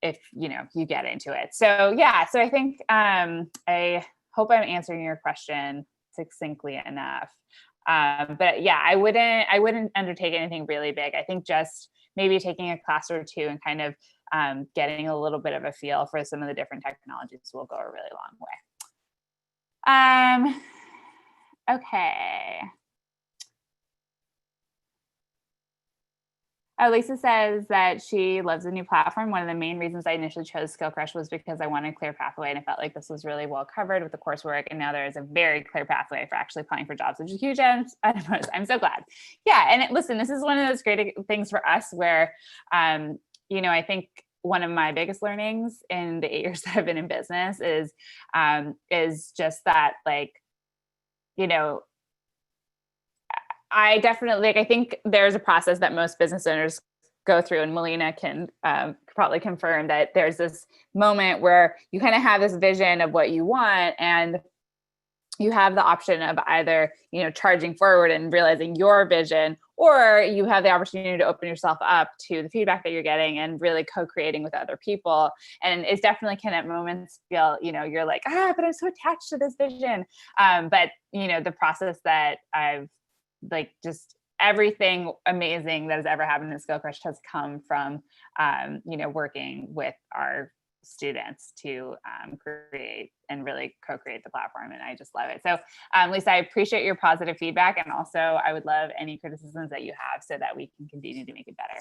if you get into it. So yeah, so I think I hope I'm answering your question succinctly enough. But yeah, I wouldn't undertake anything really big. I think just maybe taking a class or two and kind of getting a little bit of a feel for some of the different technologies will go a really long way. Okay. Lisa says that she loves the new platform. One of the main reasons I initially chose SkillCrush was because I wanted a clear pathway, and I felt like this was really well covered with the coursework, and now there is a very clear pathway for actually applying for jobs, which is huge. I'm so glad. Yeah, and listen, this is one of those great things for us where, I think one of my biggest learnings in the 8 years that I've been in business is just that, I definitely, I think there's a process that most business owners go through, and Melina can probably confirm that there's this moment where you kind of have this vision of what you want, and you have the option of either, charging forward and realizing your vision, or you have the opportunity to open yourself up to the feedback that you're getting and really co-creating with other people. And it definitely can at moments feel, you're like, but I'm so attached to this vision. But the process that I've just everything amazing that has ever happened in Skill Crush has come from, working with our students to create and really co-create the platform. And I just love it. So Lisa, I appreciate your positive feedback. And also I would love any criticisms that you have so that we can continue to make it better.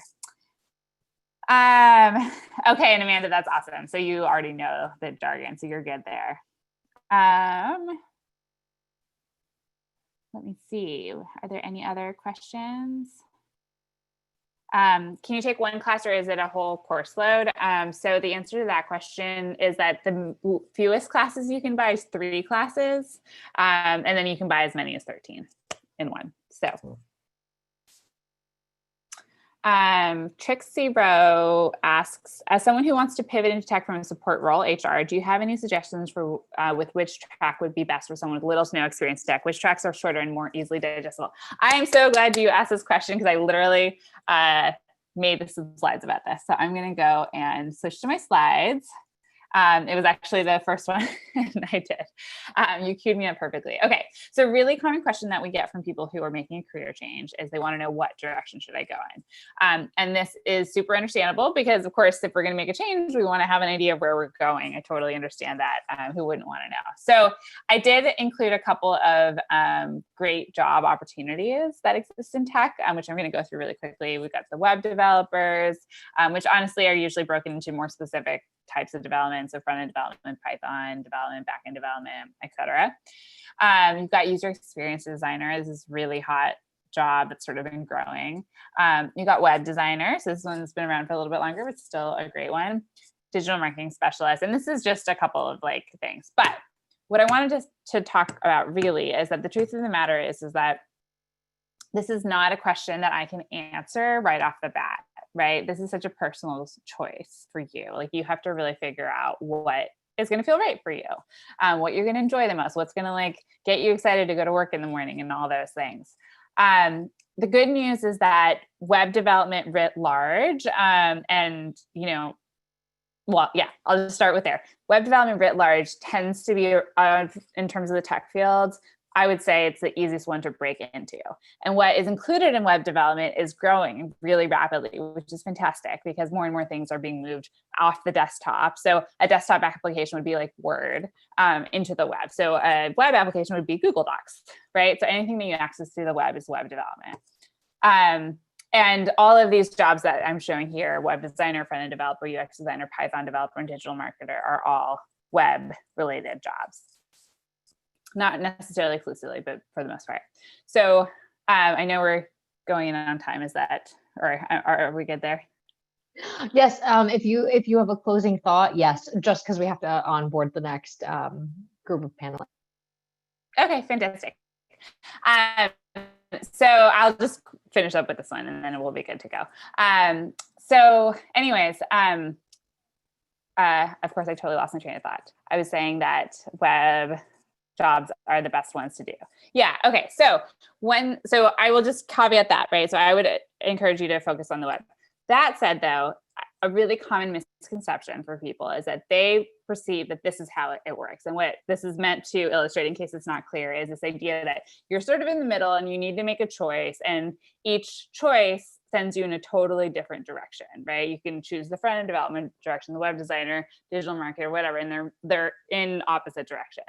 Okay, and Amanda, that's awesome. So you already know the jargon, so you're good there. Let me see, are there any other questions? Can you take one class or is it a whole course load? So the answer to that question is that the fewest classes you can buy is 3 classes, and then you can buy as many as 13 in one. So Trixie Rowe asks, as someone who wants to pivot into tech from a support role, HR, do you have any suggestions for with which track would be best for someone with little to no experience in tech? Which tracks are shorter and more easily digestible? I am so glad you asked this question because I literally made some slides about this. So I'm going to go and switch to my slides. It was actually the first one I did. You queued me up perfectly. Okay, so a really common question that we get from people who are making a career change is they want to know, what direction should I go in? And this is super understandable because, of course, if we're going to make a change, we want to have an idea of where we're going. I totally understand that. Who wouldn't want to know? So I did include a couple of great job opportunities that exist in tech, which I'm going to go through really quickly. We've got the web developers, which honestly are usually broken into more specific types of development, so front-end development, Python development, back-end development, etc. You've got user experience designer. This is really hot job that's sort of been growing. You've got web designer. So this one's been around for a little bit longer, but still a great one. Digital marketing specialist. And this is just a couple of things. But what I wanted to talk about really is that the truth of the matter is that this is not a question that I can answer right off the bat. Right? This is such a personal choice for you. You have to really figure out what is going to feel right for you, what you're going to enjoy the most, what's going to get you excited to go to work in the morning and all those things. The good news is that web development writ large, and well, yeah, I'll just start with there. Web development writ large tends to be, in terms of the tech fields, I would say it's the easiest one to break into. And what is included in web development is growing really rapidly, which is fantastic because more and more things are being moved off the desktop. So a desktop application would be like Word into the web. So a web application would be Google Docs, right? So anything that you access through the web is web development. And all of these jobs that I'm showing here, web designer, front-end developer, UX designer, Python developer, and digital marketer are all web-related jobs. Not necessarily exclusively, but for the most part. So I know we're going in on time. Is that, or are we good there? Yes. If you have a closing thought, yes. Just because we have to onboard the next group of panelists. Okay, fantastic. So I'll just finish up with this one, and then we'll be good to go. So, anyways, of course, I totally lost my train of thought. I was saying that web jobs are the best ones to do. Yeah. Okay. So I will just caveat that, right? So I would encourage you to focus on the web. That said, though, a really common misconception for people is that they perceive that this is how it works. And what this is meant to illustrate, in case it's not clear, is this idea that you're sort of in the middle and you need to make a choice, and each choice sends you in a totally different direction, right? You can choose the front-end development direction, the web designer, digital marketer, whatever, and they're in opposite directions.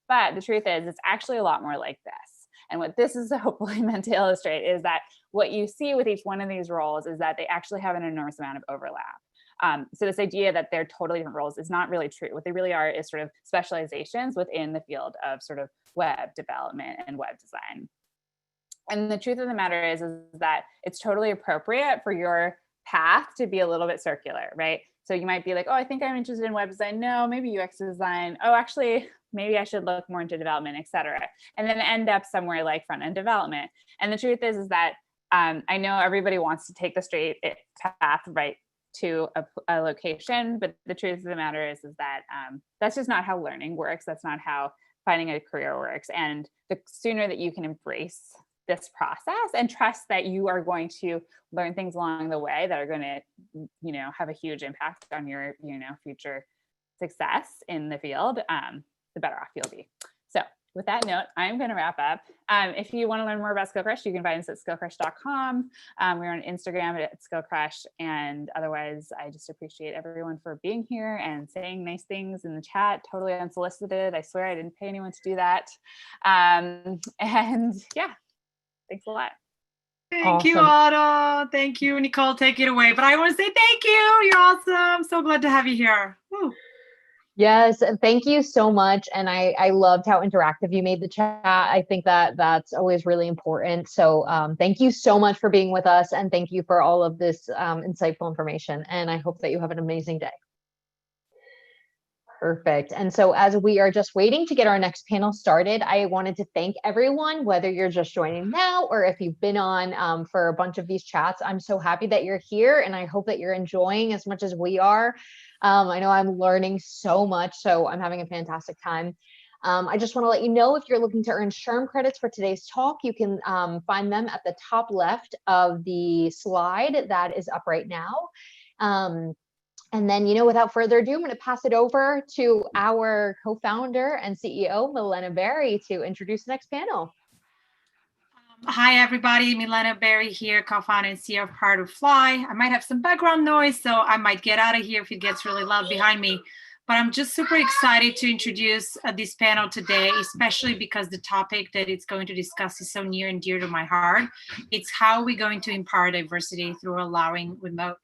But the truth is, it's actually a lot more like this. And what this is hopefully meant to illustrate is that what you see with each one of these roles is that they actually have an enormous amount of overlap. So this idea that they're totally different roles is not really true. What they really are is sort of specializations within the field of sort of web development and web design. And the truth of the matter is that it's totally appropriate for your path to be a little bit circular, right? So you might be like, oh, I think I'm interested in web design. No, maybe UX design. Oh, actually, maybe I should look more into development, et cetera. And then end up somewhere like front-end development. And the truth is that I know everybody wants to take the straight path right to a location, but the truth of the matter is that that's just not how learning works. That's not how finding a career works. And the sooner that you can embrace this process and trust that you are going to learn things along the way that are going to, you know, have a huge impact on your, you know, future success in the field, the better off you'll be. So with that note, I'm going to wrap up. If you want to learn more about Skillcrush, you can find us at skillcrush.com. We're on Instagram at Skillcrush. And otherwise, I just appreciate everyone for being here and saying nice things in the chat, totally unsolicited. I swear I didn't pay anyone to do that. And yeah, thanks a lot. Thank you, Awesome. Otto. Thank you, Nicole. Take it away. But I want to say thank you. You're awesome. So glad to have you here. Woo. Yes, and thank you so much. And I loved how interactive you made the chat. I think that that's always really important. So thank you so much for being with us, and thank you for all of this insightful information. And I hope that you have an amazing day. Perfect. And so as we are just waiting to get our next panel started, I wanted to thank everyone, whether you're just joining now or if you've been on for a bunch of these chats. I'm so happy that you're here, and I hope that you're enjoying as much as we are. I know I'm learning so much, so I'm having a fantastic time. I just want to let you know, if you're looking to earn SHRM credits for today's talk, you can find them at the top left of the slide that is up right now. And then, you know, without further ado, I'm going to pass it over to our co-founder and CEO, Milena Berry, to introduce the next panel. Hi, everybody. Milena Berry here, co-founder and CEO of Power to Fly. I might have some background noise, so I might get out of here if it gets really loud behind me. But I'm just super excited to introduce this panel today, especially because the topic that it's going to discuss is so near and dear to my heart. It's how we're going to empower diversity through allowing remote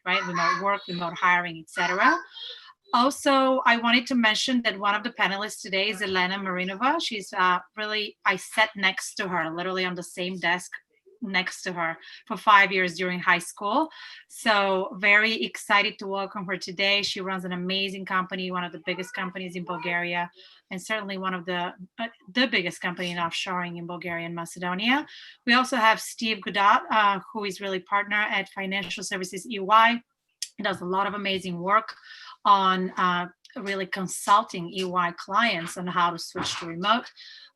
work, remote hiring, etc. Also, I wanted to mention that one of the panelists today is Elena Marinova. She's I sat next to her, literally on the same desk next to her for 5 years during high school. So very excited to welcome her today. She runs an amazing company, one of the biggest companies in Bulgaria, and certainly one of the biggest company in offshoring in Bulgaria and Macedonia. We also have Steve Godot, who is really partner at Financial Services EY. He does a lot of amazing work on really consulting EY clients on how to switch to remote.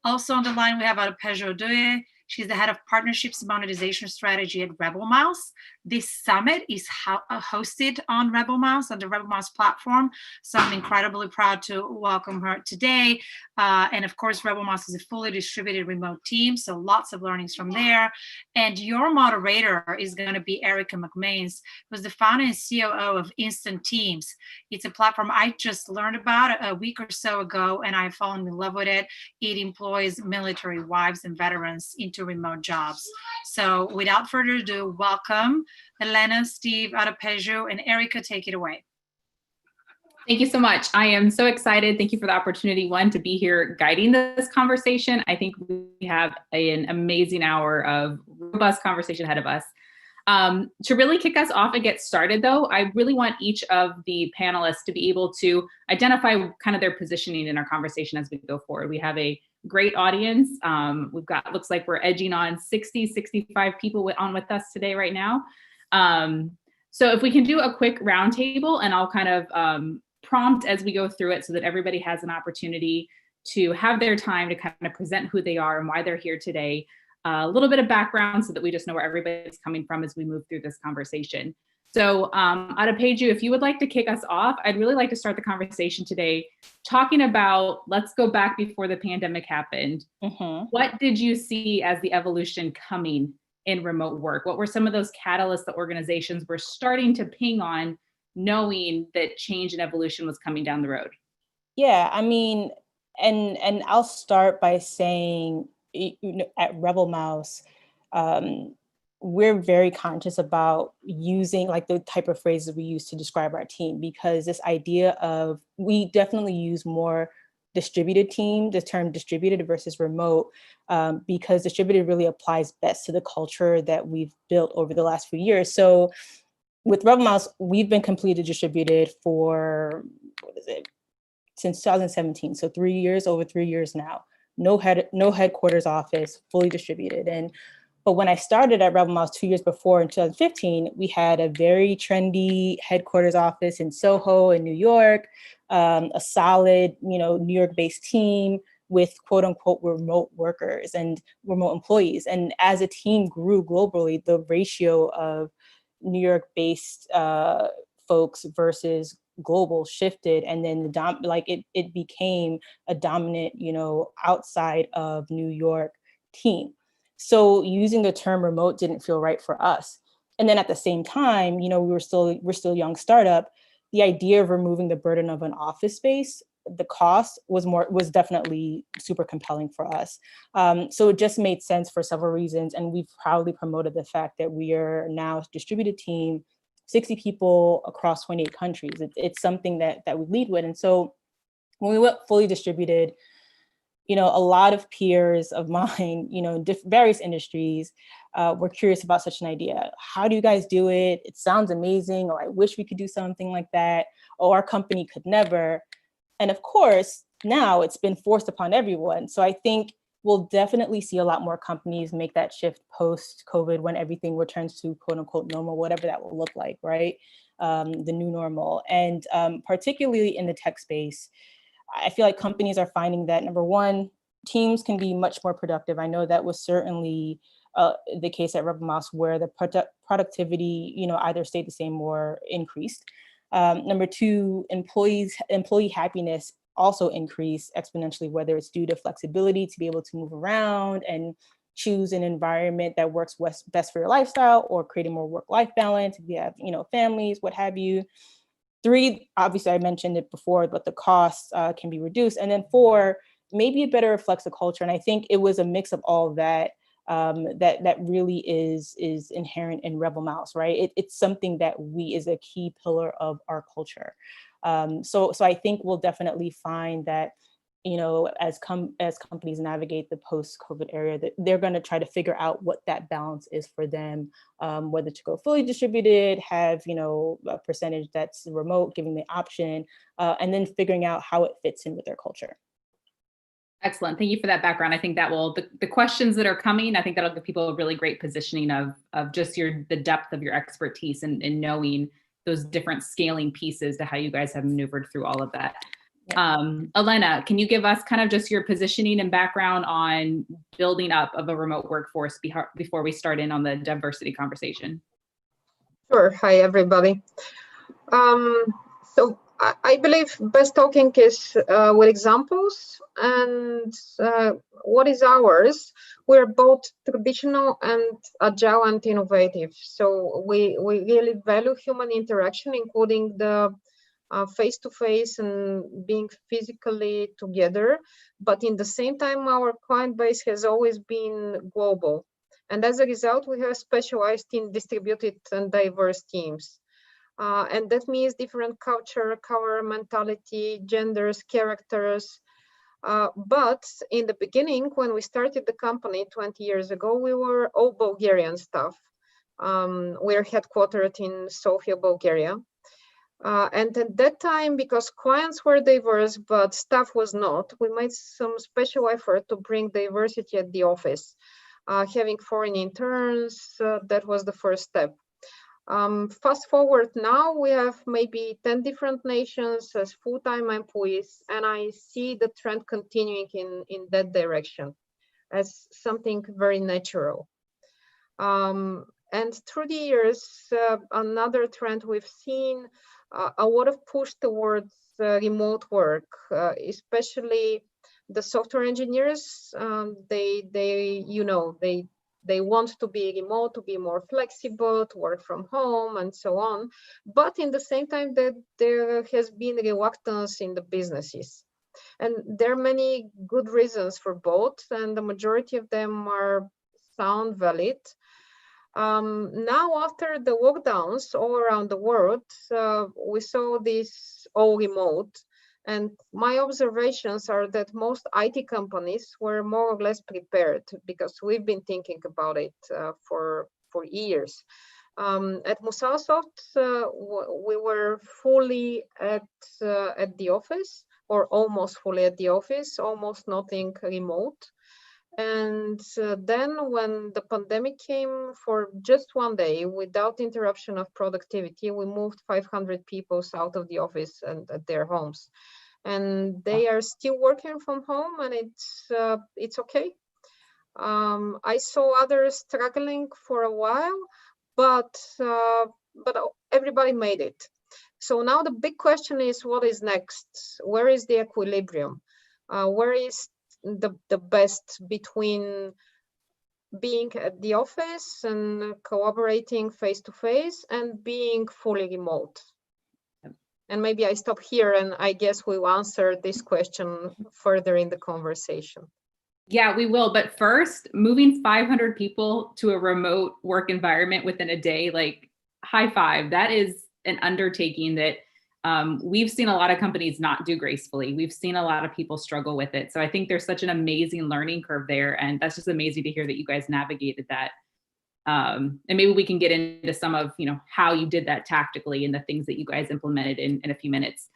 Also on the line, we have Arpeggio Douye. She's the head of partnerships and monetization strategy at Rebel Mouse. This summit is hosted on Rebel Mouse, on the Rebel Mouse platform. So I'm incredibly proud to welcome her today. And of course, Rebel Mouse is a fully distributed remote team, so lots of learnings from there. And your moderator is going to be Erica McMains, who's the founder and COO of Instant Teams. It's a platform I just learned about a week or so ago, and I've fallen in love with it. It employs military wives and veterans into remote jobs. So without further ado, welcome Elena, Steve, Arpeggio, and Erica. Take it away. Thank you so much. I am so excited. Thank you for the opportunity, one, to be here guiding this conversation. I think we have an amazing hour of robust conversation ahead of us. To really kick us off and get started, though, I really want each of the panelists to be able to identify kind of their positioning in our conversation as we go forward. We have a great audience. We've got, looks like we're edging on 60, 65 people on with us today right now. So if we can do a quick roundtable, and I'll kind of prompt as we go through it so that everybody has an opportunity to have their time to kind of present who they are and why they're here today. A little bit of background so that we just know where everybody's coming from as we move through this conversation. So Arpeggio, if you would like to kick us off, I'd really like to start the conversation today talking about, let's go back before the pandemic happened. What did you see as the evolution coming in remote work? What were some of those catalysts that organizations were starting to ping on, knowing that change and evolution was coming down the road? Yeah, I mean, and I'll start by saying, at Rebel Mouse, we're very conscious about using like the type of phrases we use to describe our team, because this idea of, we definitely use more distributed team, the term distributed versus remote, because distributed really applies best to the culture that we've built over the last few years. So with Rebel Mouse, we've been completely distributed for, since 2017. So 3 years, over 3 years now. No headquarters office, fully distributed. But when I started at Rebel Mouse 2 years before, in 2015, we had a very trendy headquarters office in Soho in New York, a solid, New York-based team, with quote unquote remote workers and remote employees. And as a team grew globally, the ratio of New York based folks versus global shifted, and then it became a dominant, outside of New York team. So using the term remote didn't feel right for us. And then at the same time, we're still a young startup. The idea of removing the burden of an office space, the cost was definitely super compelling for us. So it just made sense for several reasons. And we've proudly promoted the fact that we are now a distributed team, 60 people across 28 countries. It's something that we lead with. And so when we went fully distributed, a lot of peers of mine, in various industries, were curious about such an idea. How do you guys do it? It sounds amazing, or I wish we could do something like that, or our company could never. And of course, now it's been forced upon everyone. So I think we'll definitely see a lot more companies make that shift post-COVID when everything returns to quote unquote normal, whatever that will look like, right? The new normal. And particularly in the tech space, I feel like companies are finding that, number one, teams can be much more productive. I know that was certainly the case at Rebel Mouse, where the productivity, either stayed the same or increased. Number two, employee happiness also increased exponentially, whether it's due to flexibility to be able to move around and choose an environment that works best for your lifestyle, or creating more work-life balance if you have, families, what have you. Three, obviously I mentioned it before, but the costs can be reduced. And then four, maybe it better reflects the culture. And I think it was a mix of all of that. That really is inherent in Rebel Mouse, right? It's something that is a key pillar of our culture. So I think we'll definitely find that, as companies navigate the post-COVID era, that they're going to try to figure out what that balance is for them, whether to go fully distributed, have a percentage that's remote, giving the option, and then figuring out how it fits in with their culture. Excellent. Thank you for that background. I think that will, the questions that are coming, I think that'll give people a really great positioning of just the depth of your expertise and knowing those different scaling pieces to how you guys have maneuvered through all of that. Elena, can you give us kind of just your positioning and background on building up of a remote workforce before we start in on the diversity conversation? Sure. Hi, everybody. So I believe best talking is with examples, and what is ours. We're both traditional and agile and innovative. So we really value human interaction, including the face-to-face and being physically together. But in the same time, our client base has always been global. And as a result, we have specialized in distributed and diverse teams. And that means different culture, color, mentality, genders, characters. But in the beginning, when we started the company 20 years ago, we were all Bulgarian staff. We're headquartered in Sofia, Bulgaria. And at that time, because clients were diverse, but staff was not, we made some special effort to bring diversity at the office. Having foreign interns, that was the first step. Fast forward now, we have maybe 10 different nations as full-time employees, and I see the trend continuing in that direction as something very natural. And through the years, another trend we've seen, a lot of push towards remote work, especially the software engineers. They want to be remote, to be more flexible, to work from home, and so on. But in the same time, that there has been reluctance in the businesses. And there are many good reasons for both, and the majority of them are sound valid. Now, after the lockdowns all around the world, we saw this all remote. And my observations are that most IT companies were more or less prepared, because we've been thinking about it for years. At Musasoft, we were fully at the office, or almost fully at the office, almost nothing remote. And then when the pandemic came, for just one day, without interruption of productivity, we moved 500 people out of the office and at their homes. and they are still working from home, and it's okay. I saw others struggling for a while, but everybody made it. So now the big question is, what is next? Where is the equilibrium? Where is the best between being at the office and collaborating face to face and being fully remote? And maybe I stop here, and I guess we'll answer this question further in the conversation. Yeah, we will. But first, moving 500 people to a remote work environment within a day, like high five, that is an undertaking that we've seen a lot of companies not do gracefully. We've seen a lot of people struggle with it. So I think there's such an amazing learning curve there. And that's just amazing to hear that you guys navigated that. And maybe we can get into some of, how you did that tactically and the things that you guys implemented in a few minutes.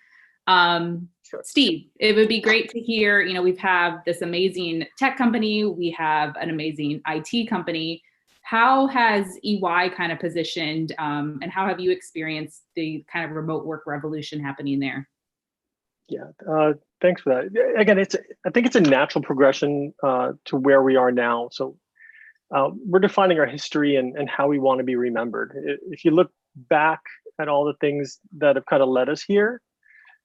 Sure. Steve, it would be great to hear, we have this amazing tech company, we have an amazing IT company. How has EY kind of positioned, and how have you experienced the kind of remote work revolution happening there? Yeah, thanks for that. Again, I think it's a natural progression to where we are now. So we're defining our history and how we want to be remembered. If you look back at all the things that have kind of led us here,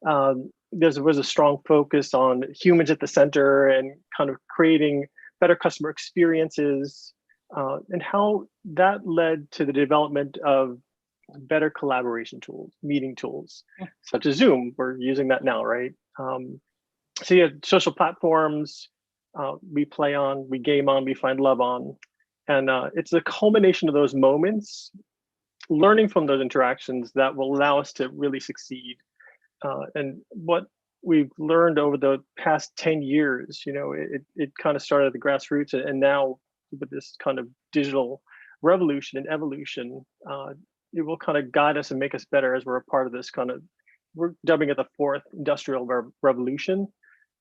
there was a strong focus on humans at the center and kind of creating better customer experiences, and how that led to the development of better collaboration tools, meeting tools, such as Zoom. We're using that now, right? So you have social platforms we play on, we game on, we find love on. And it's a culmination of those moments, learning from those interactions that will allow us to really succeed. And what we've learned over the past 10 years, it kind of started at the grassroots, and now with this kind of digital revolution and evolution, it will kind of guide us and make us better as we're a part of this we're dubbing it the fourth industrial revolution,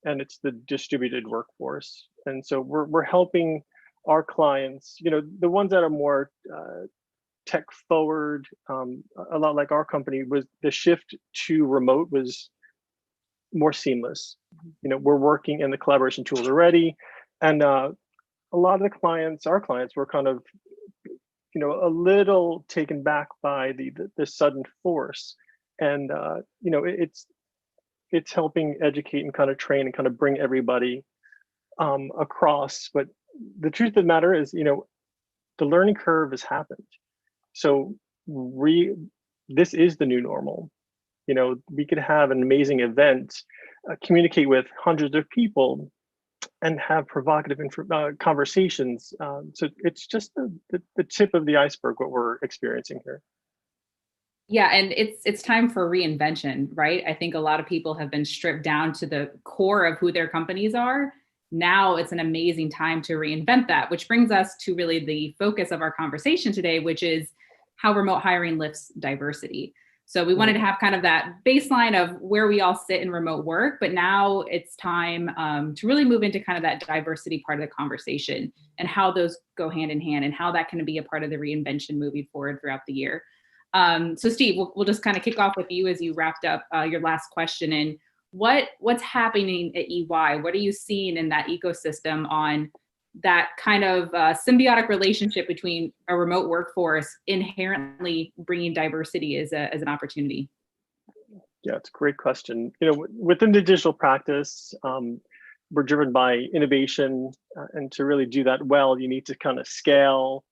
and it's the distributed workforce. And so we're helping our clients, the ones that are more tech forward, a lot like our company, was the shift to remote was more seamless. We're working in the collaboration tools already, and a lot of the clients, our clients, were kind of, a little taken back by the sudden force, and it's helping educate and kind of train and kind of bring everybody across. But the truth of the matter is, the learning curve has happened. So this is the new normal. We could have an amazing event, communicate with hundreds of people, and have provocative conversations. So it's just the tip of the iceberg, what we're experiencing here. Yeah, and it's time for reinvention, right? I think a lot of people have been stripped down to the core of who their companies are. Now it's an amazing time to reinvent that, which brings us to really the focus of our conversation today, which is how remote hiring lifts diversity. So we wanted to have kind of that baseline of where we all sit in remote work, but now it's time to really move into kind of that diversity part of the conversation and how those go hand in hand and how that can be a part of the reinvention moving forward throughout the year. So Steve, we'll just kind of kick off with you as you wrapped up your last question. And what's happening at EY? What are you seeing in that ecosystem on that kind of symbiotic relationship between a remote workforce inherently bringing diversity as an opportunity? Yeah, it's a great question. Within the digital practice, we're driven by innovation, and to really do that well, you need to kind of scale,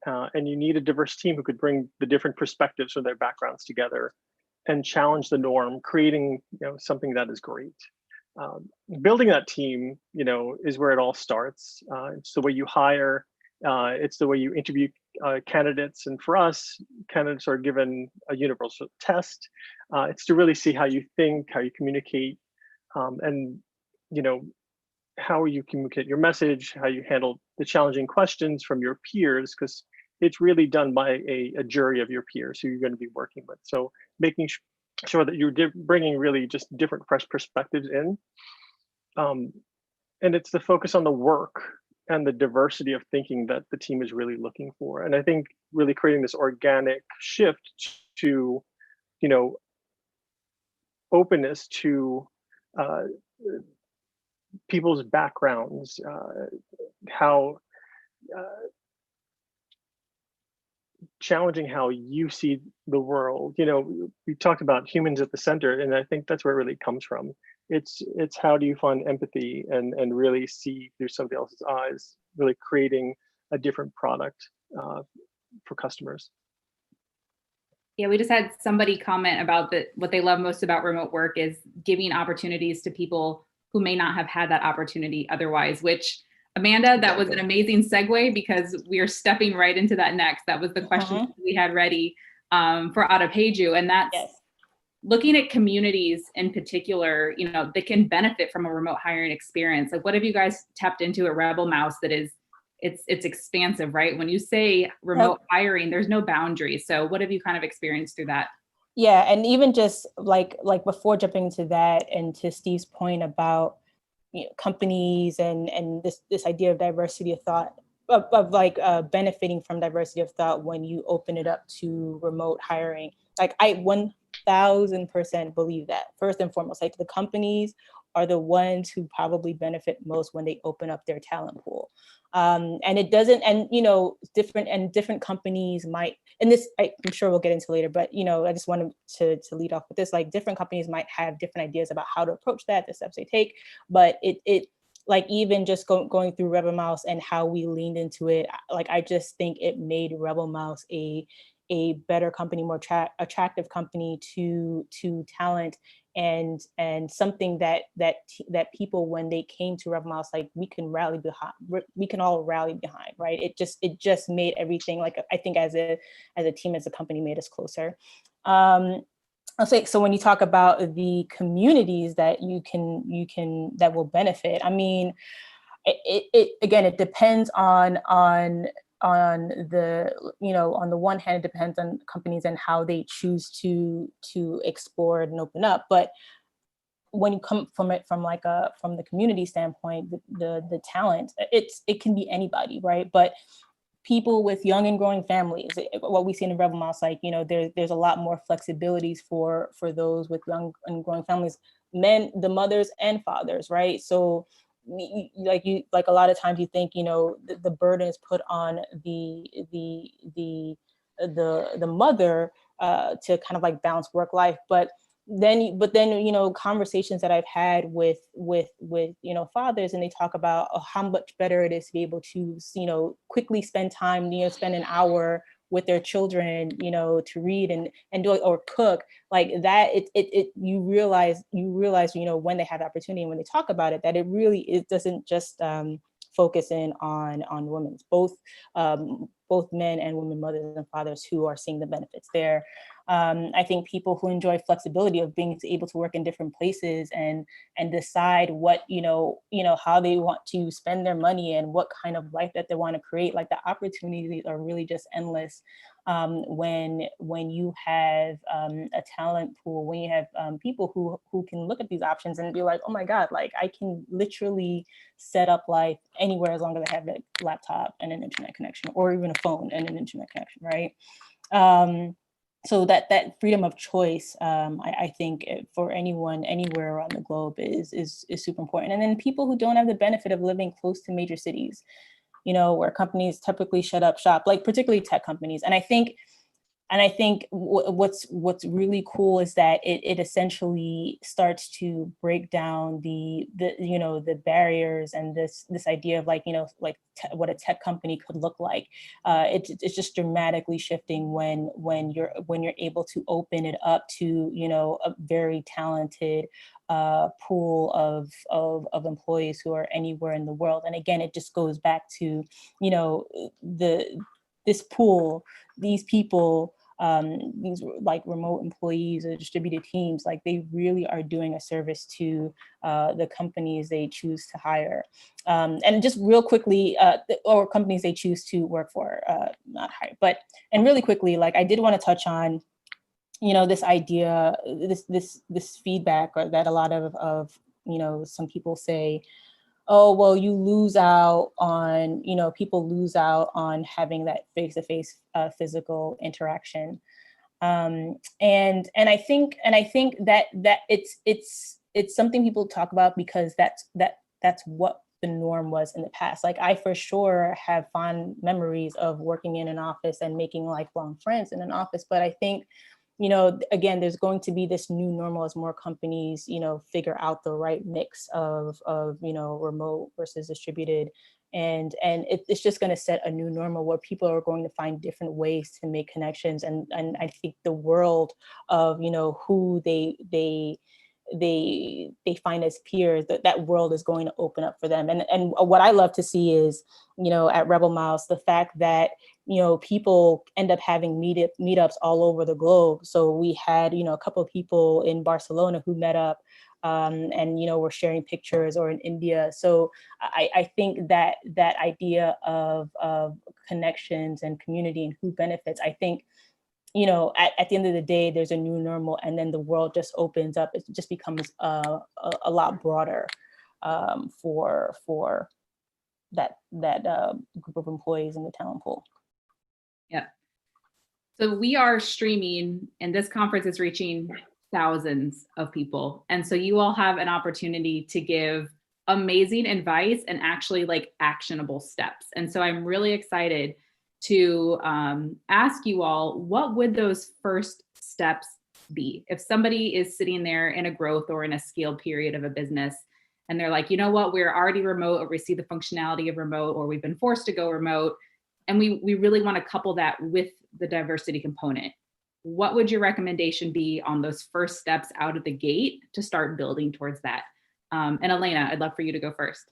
and you need a diverse team who could bring the different perspectives from their backgrounds together and challenge the norm, creating something that is great. Building that team, is where it all starts. It's the way you hire, it's the way you interview candidates. And for us, candidates are given a universal test. It's to really see how you think, how you communicate, and how you communicate your message, how you handle the challenging questions from your peers, because it's really done by a jury of your peers who you're going to be working with. So making sure that you're bringing really just different, fresh perspectives in. And it's the focus on the work and the diversity of thinking that the team is really looking for. And I think really creating this organic shift to, openness to people's backgrounds, how challenging how you see the world. You know, we talked about humans at the center, and I think that's where it really comes from. It's how do you find empathy and really see through somebody else's eyes, really creating a different product for customers. Yeah, we just had somebody comment about that. What they love most about remote work is giving opportunities to people who may not have had that opportunity otherwise, which Amanda, that was an amazing segue because we are stepping right into that next. That was the question we had ready for Adepeju, and that's looking at communities in particular, you know, that can benefit from a remote hiring experience. Like, what have you guys tapped into at Rebel Mouse that is, it's expansive, right? When you say remote hiring, there's no boundaries. So what have you kind of experienced through that? Yeah, and even just like before jumping into that, and to Steve's point about, you know, companies and this idea of diversity of thought, of benefiting from diversity of thought when you open it up to remote hiring. Like, I 1000% believe that. First and foremost, like, the companies are the ones who probably benefit most when they open up their talent pool. And it doesn't, and, you know, different companies might, and this I'm sure we'll get into later, but, you know, I just wanted to lead off with this, like, different companies might have different ideas about how to approach that, the steps they take, but it like, even just going through Rebel Mouse and how we leaned into it, like, I just think it made Rebel Mouse a better company, more attractive company to talent, and something that people, when they came to Rebel Mouse, like, we can all rally behind, right? It just made everything, like, I think as a team, as a company, made us closer. I'll say, so when you talk about the communities that you can that will benefit, I mean, it again, it depends on the, you know, on the one hand, it depends on companies and how they choose to explore and open up. But when you come from it from the community standpoint, the talent, it can be anybody, right? But people with young and growing families, what we see in Rebel Mouse, like, you know, there's a lot more flexibilities for those with young and growing families, the mothers and fathers, right? So like a lot of times you think, you know, the burden is put on the mother to kind of like balance work life, but then, you know, conversations that I've had with you know, fathers, and they talk about how much better it is to be able to, you know, quickly spend time, you know, spend an hour with their children, you know, to read and do, or cook, like that. You realize, you know, when they have the opportunity and when they talk about it, that it doesn't just focus in on women's, both men and women, mothers and fathers, who are seeing the benefits there. I think people who enjoy flexibility of being able to work in different places and decide what, you know, how they want to spend their money and what kind of life that they want to create, like, the opportunities are really just endless when you have a talent pool, when you have people who can look at these options and be like, oh my God, like, I can literally set up life anywhere as long as I have a laptop and an internet connection, or even a phone and an internet connection, right? So that freedom of choice, I think for anyone anywhere around the globe is super important. And then people who don't have the benefit of living close to major cities, you know, where companies typically shut up shop, like particularly tech companies. And I think what's really cool is that it essentially starts to break down the you know, the barriers and this idea of, like, you know, like what a tech company could look like. It's just dramatically shifting when you're able to open it up to, you know, a very talented pool of employees who are anywhere in the world. And again, it just goes back to, you know, this pool, these people, these like remote employees or distributed teams, like, they really are doing a service to the companies they choose to hire. And just real quickly, or companies they choose to work for, not hire, and really quickly, like, I did want to touch on, you know, this idea, this feedback that a lot of, you know, some people say, oh, well, you lose out on, you know, people lose out on having that face-to-face physical interaction. And I think that it's it's something people talk about because that's what the norm was in the past. Like I for sure have fond memories of working in an office and making lifelong friends in an office. But I think, again, there's going to be this new normal as more companies, figure out the right mix of remote versus distributed. And it's just going to set a new normal where people are going to find different ways to make connections. And I think the world of, who they find as peers, that world is going to open up for them. And what I love to see is, at Rebel Mouse, the fact that, people end up having meetups all over the globe. So we had, a couple of people in Barcelona who met up and, we're sharing pictures, or in India. So I think that idea of connections and community and who benefits, I think, at the end of the day, there's a new normal, and then the world just opens up. It just becomes a lot broader for that group of employees in the talent pool. Yeah. So we are streaming, and this conference is reaching thousands of people. And so you all have an opportunity to give amazing advice and actually like actionable steps. And so I'm really excited to ask you all, what would those first steps be? If somebody is sitting there in a growth or in a scale period of a business, and they're like, you know what, we're already remote, or we see the functionality of remote, or we've been forced to go remote, and we really want to couple that with the diversity component. What would your recommendation be on those first steps out of the gate to start building towards that? And Elena, I'd love for you to go first.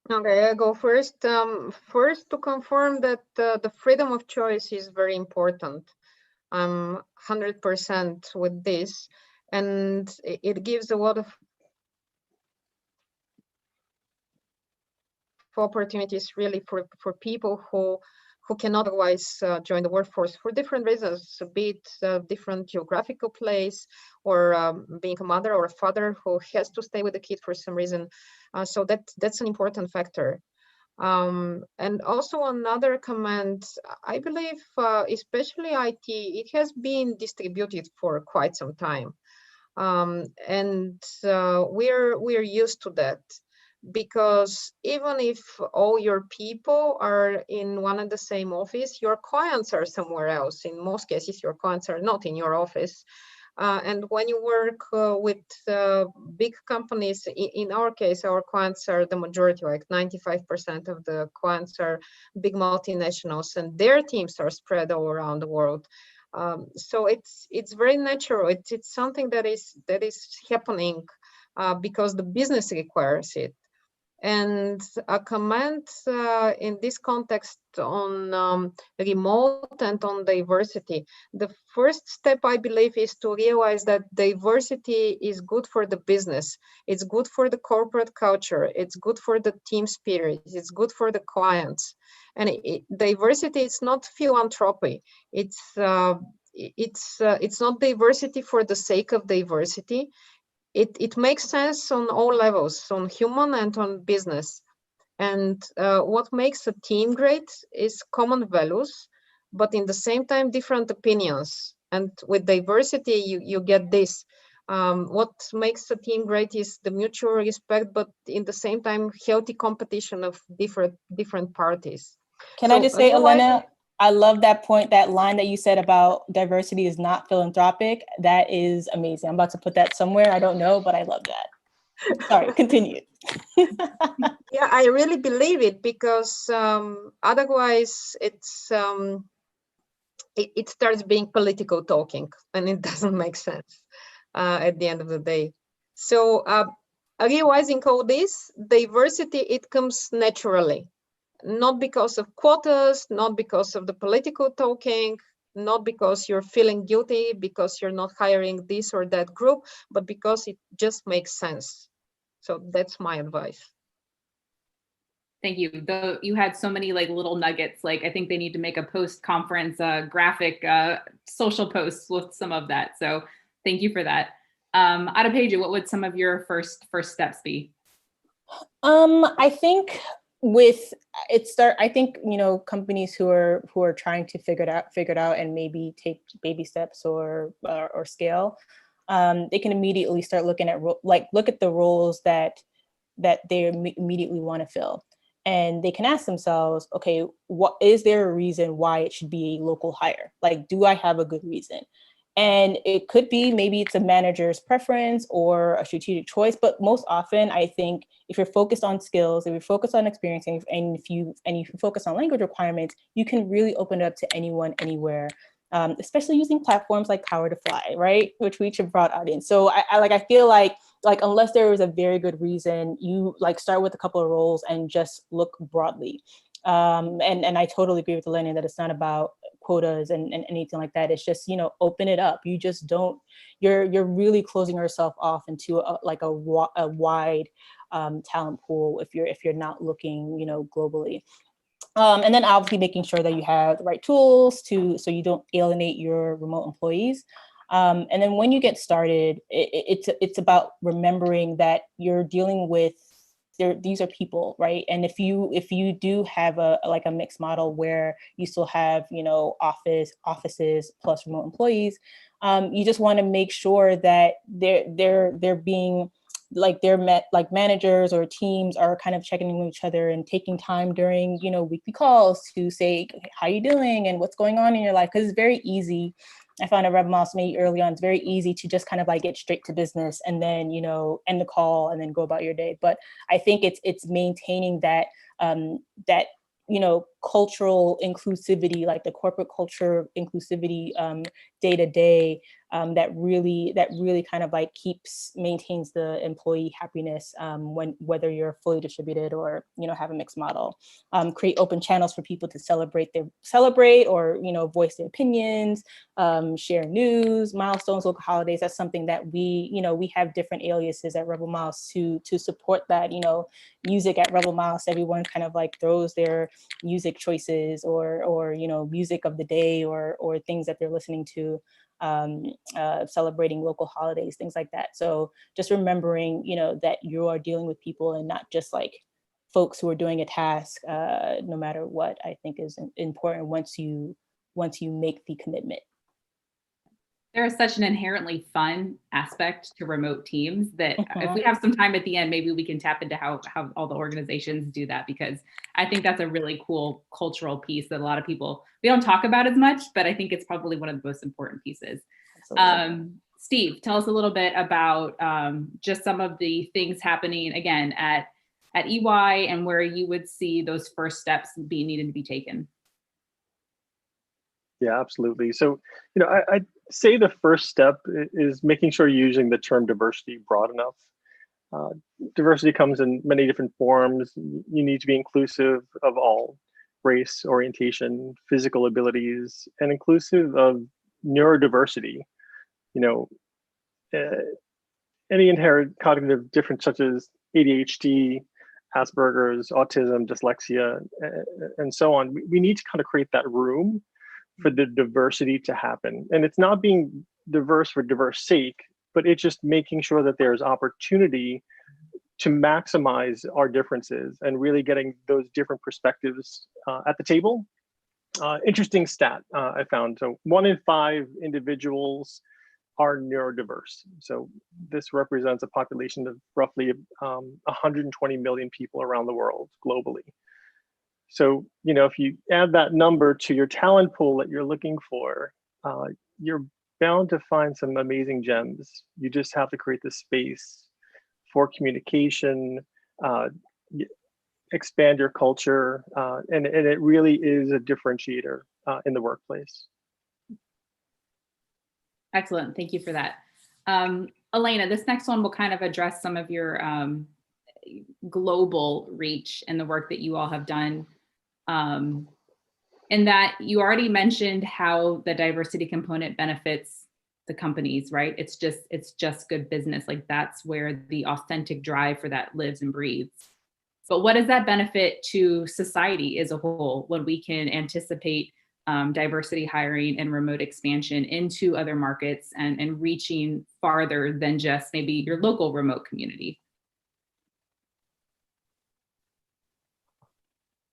Okay, I go first. First, to confirm that the freedom of choice is very important. I'm 100% with this, and it gives a lot of opportunities really for people who cannot otherwise join the workforce for different reasons, be it different geographical place, or being a mother or a father who has to stay with the kid for some reason. So that's an important factor. And also another comment, I believe, especially IT, it has been distributed for quite some time. And we're used to that. Because even if all your people are in one and the same office, your clients are somewhere else. In most cases, your clients are not in your office. And when you work with big companies, in our case, our clients are the majority, like 95% of the clients are big multinationals, and their teams are spread all around the world. So it's very natural. It's something that is happening because the business requires it. And a comment in this context on remote and on diversity. The first step, I believe, is to realize that diversity is good for the business. It's good for the corporate culture. It's good for the team spirit. It's good for the clients. And diversity is not philanthropy. It's not diversity for the sake of diversity. It makes sense on all levels, on human and on business. And what makes a team great is common values, but in the same time, different opinions. And with diversity, you get this. What makes a team great is the mutual respect, but in the same time, healthy competition of different parties. Can I just say, Elena, I love that point, that line that you said about diversity is not philanthropic. That is amazing. I'm about to put that somewhere. I don't know, but I love that. Sorry, continue. Yeah, I really believe it, because otherwise it starts being political talking, and it doesn't make sense at the end of the day. So realizing all this, diversity, it comes naturally. Not because of quotas, not because of the political talking, not because you're feeling guilty because you're not hiring this or that group, but because it just makes sense. So that's my advice. Thank you. Though you had so many like little nuggets, like I think they need to make a post-conference graphic social posts with some of that. So thank you for that. Adepeju, what would some of your first steps be? I think I think, companies who are trying to figure it out and maybe take baby steps or scale. they can immediately start looking at look at the roles that they immediately want to fill. And they can ask themselves, okay, what is there a reason why it should be a local hire? Like, do I have a good reason? And it could be maybe it's a manager's preference or a strategic choice, but most often I think if you're focused on skills, if you're focused on experience, and if you focus on language requirements, you can really open it up to anyone, anywhere. Especially using platforms like Power to Fly, right, which reach a broad audience. So I feel like unless there is a very good reason, you start with a couple of roles and just look broadly. And I totally agree with Elena that it's not about quotas and anything like that. It's just, open it up. You just don't, you're really closing yourself off into a wide talent pool if you're not looking, globally. And then obviously making sure that you have the right tools so you don't alienate your remote employees. And then when you get started, it's about remembering that you're dealing with these are people, right? And if you do have a mixed model where you still have offices plus remote employees, you just want to make sure that they're being they're met, managers or teams are kind of checking in with each other and taking time during weekly calls to say, how you doing and what's going on in your life, because it's very easy. I found at Rebel Mouse maybe early on, it's very easy to just kind of get straight to business and then end the call and then go about your day. But I think it's maintaining that cultural inclusivity, like the corporate culture inclusivity day to day, that really kind of maintains the employee happiness whether you're fully distributed or have a mixed model. Create open channels for people to celebrate or voice their opinions, share news, milestones, local holidays. That's something that we have different aliases at Rebel Mouse to support that. Music at Rebel Mouse, everyone kind of throws their music choices or music of the day or things that they're listening to, celebrating local holidays, things like that. So just remembering, that you are dealing with people and not just folks who are doing a task, no matter what, I think is important once you make the commitment. There is such an inherently fun aspect to remote teams that if we have some time at the end, maybe we can tap into how all the organizations do that, because I think that's a really cool cultural piece that a lot of people, we don't talk about as much, but I think it's probably one of the most important pieces. Steve, tell us a little bit about just some of the things happening again at EY and where you would see those first steps being needed to be taken. Yeah, absolutely. So, I'd say the first step is making sure you're using the term diversity broad enough. Diversity comes in many different forms. You need to be inclusive of all race, orientation, physical abilities, and inclusive of neurodiversity. Any inherent cognitive difference such as ADHD, Asperger's, autism, dyslexia, and so on. We need to kind of create that room for the diversity to happen. And it's not being diverse for diverse sake, but it's just making sure that there's opportunity to maximize our differences and really getting those different perspectives at the table. Interesting stat I found. So 1 in 5 individuals are neurodiverse. So this represents a population of roughly 120 million people around the world globally. So, if you add that number to your talent pool that you're looking for, you're bound to find some amazing gems. You just have to create the space for communication, expand your culture, and it really is a differentiator in the workplace. Excellent. Thank you for that. Elena, this next one will kind of address some of your global reach and the work that you all have done. In that you already mentioned how the diversity component benefits the companies, right? It's just good business. That's where the authentic drive for that lives and breathes. But what does that benefit to society as a whole when we can anticipate diversity hiring and remote expansion into other markets and reaching farther than just maybe your local remote community?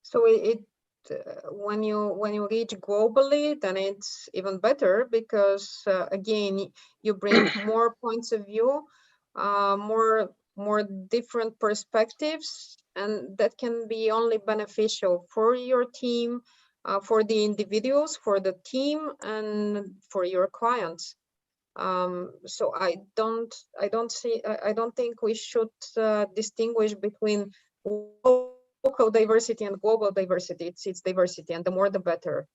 So it when you reach globally, then it's even better because again, you bring more points of view, more different perspectives, and that can be only beneficial for your team, for the individuals, for the team, and for your clients. So I don't think we should distinguish between local diversity and global diversity. It's diversity, and the more the better.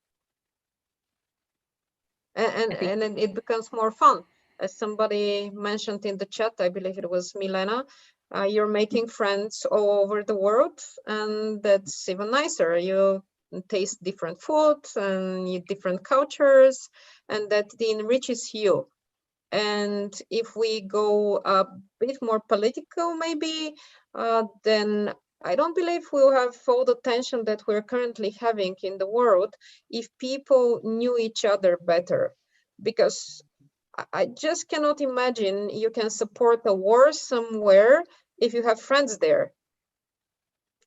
And then it becomes more fun. As somebody mentioned in the chat, I believe it was Milena, you're making friends all over the world, and that's even nicer. You taste different food and eat different cultures, and that enriches you. And if we go a bit more political, maybe, then I don't believe we'll have all the tension that we're currently having in the world if people knew each other better. Because I just cannot imagine you can support a war somewhere if you have friends there.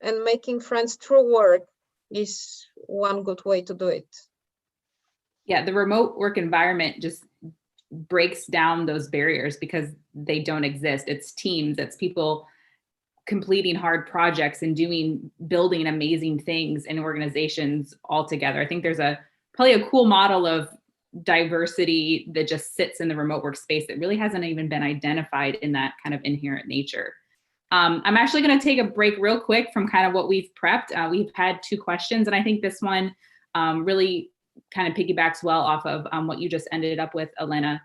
And making friends through work is one good way to do it. Yeah, the remote work environment just breaks down those barriers because they don't exist. It's teams, it's people completing hard projects and building amazing things in organizations all together. I think there's probably a cool model of diversity that just sits in the remote workspace that really hasn't even been identified in that kind of inherent nature. I'm actually going to take a break real quick from kind of what we've prepped. We've had 2 questions, and I think this one really kind of piggybacks well off of what you just ended up with, Elena.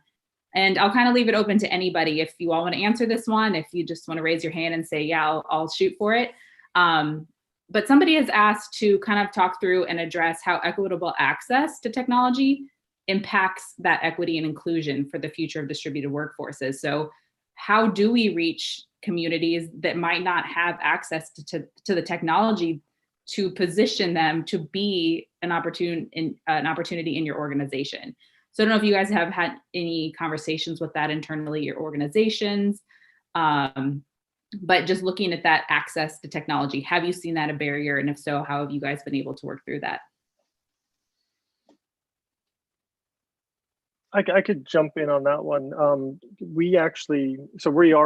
And I'll kind of leave it open to anybody. If you all want to answer this one, if you just want to raise your hand and say, yeah, I'll shoot for it. But somebody has asked to kind of talk through and address how equitable access to technology impacts that equity and inclusion for the future of distributed workforces. So how do we reach communities that might not have access to the technology to position them to be an opportunity in your organization? So I don't know if you guys have had any conversations with that internally, your organizations, but just looking at that access to technology, have you seen that a barrier? And if so, how have you guys been able to work through that? I could jump in on that one. We are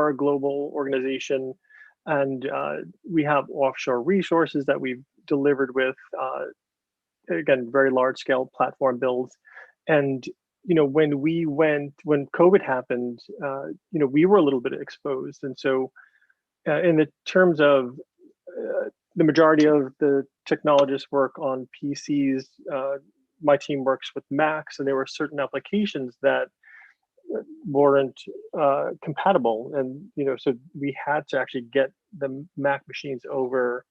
a global organization, and we have offshore resources that we've delivered with, again, very large scale platform builds. And, when COVID happened, we were a little bit exposed. And so in the terms of the majority of the technologists work on PCs, my team works with Macs, and there were certain applications that weren't compatible. And, so we had to actually get the Mac machines over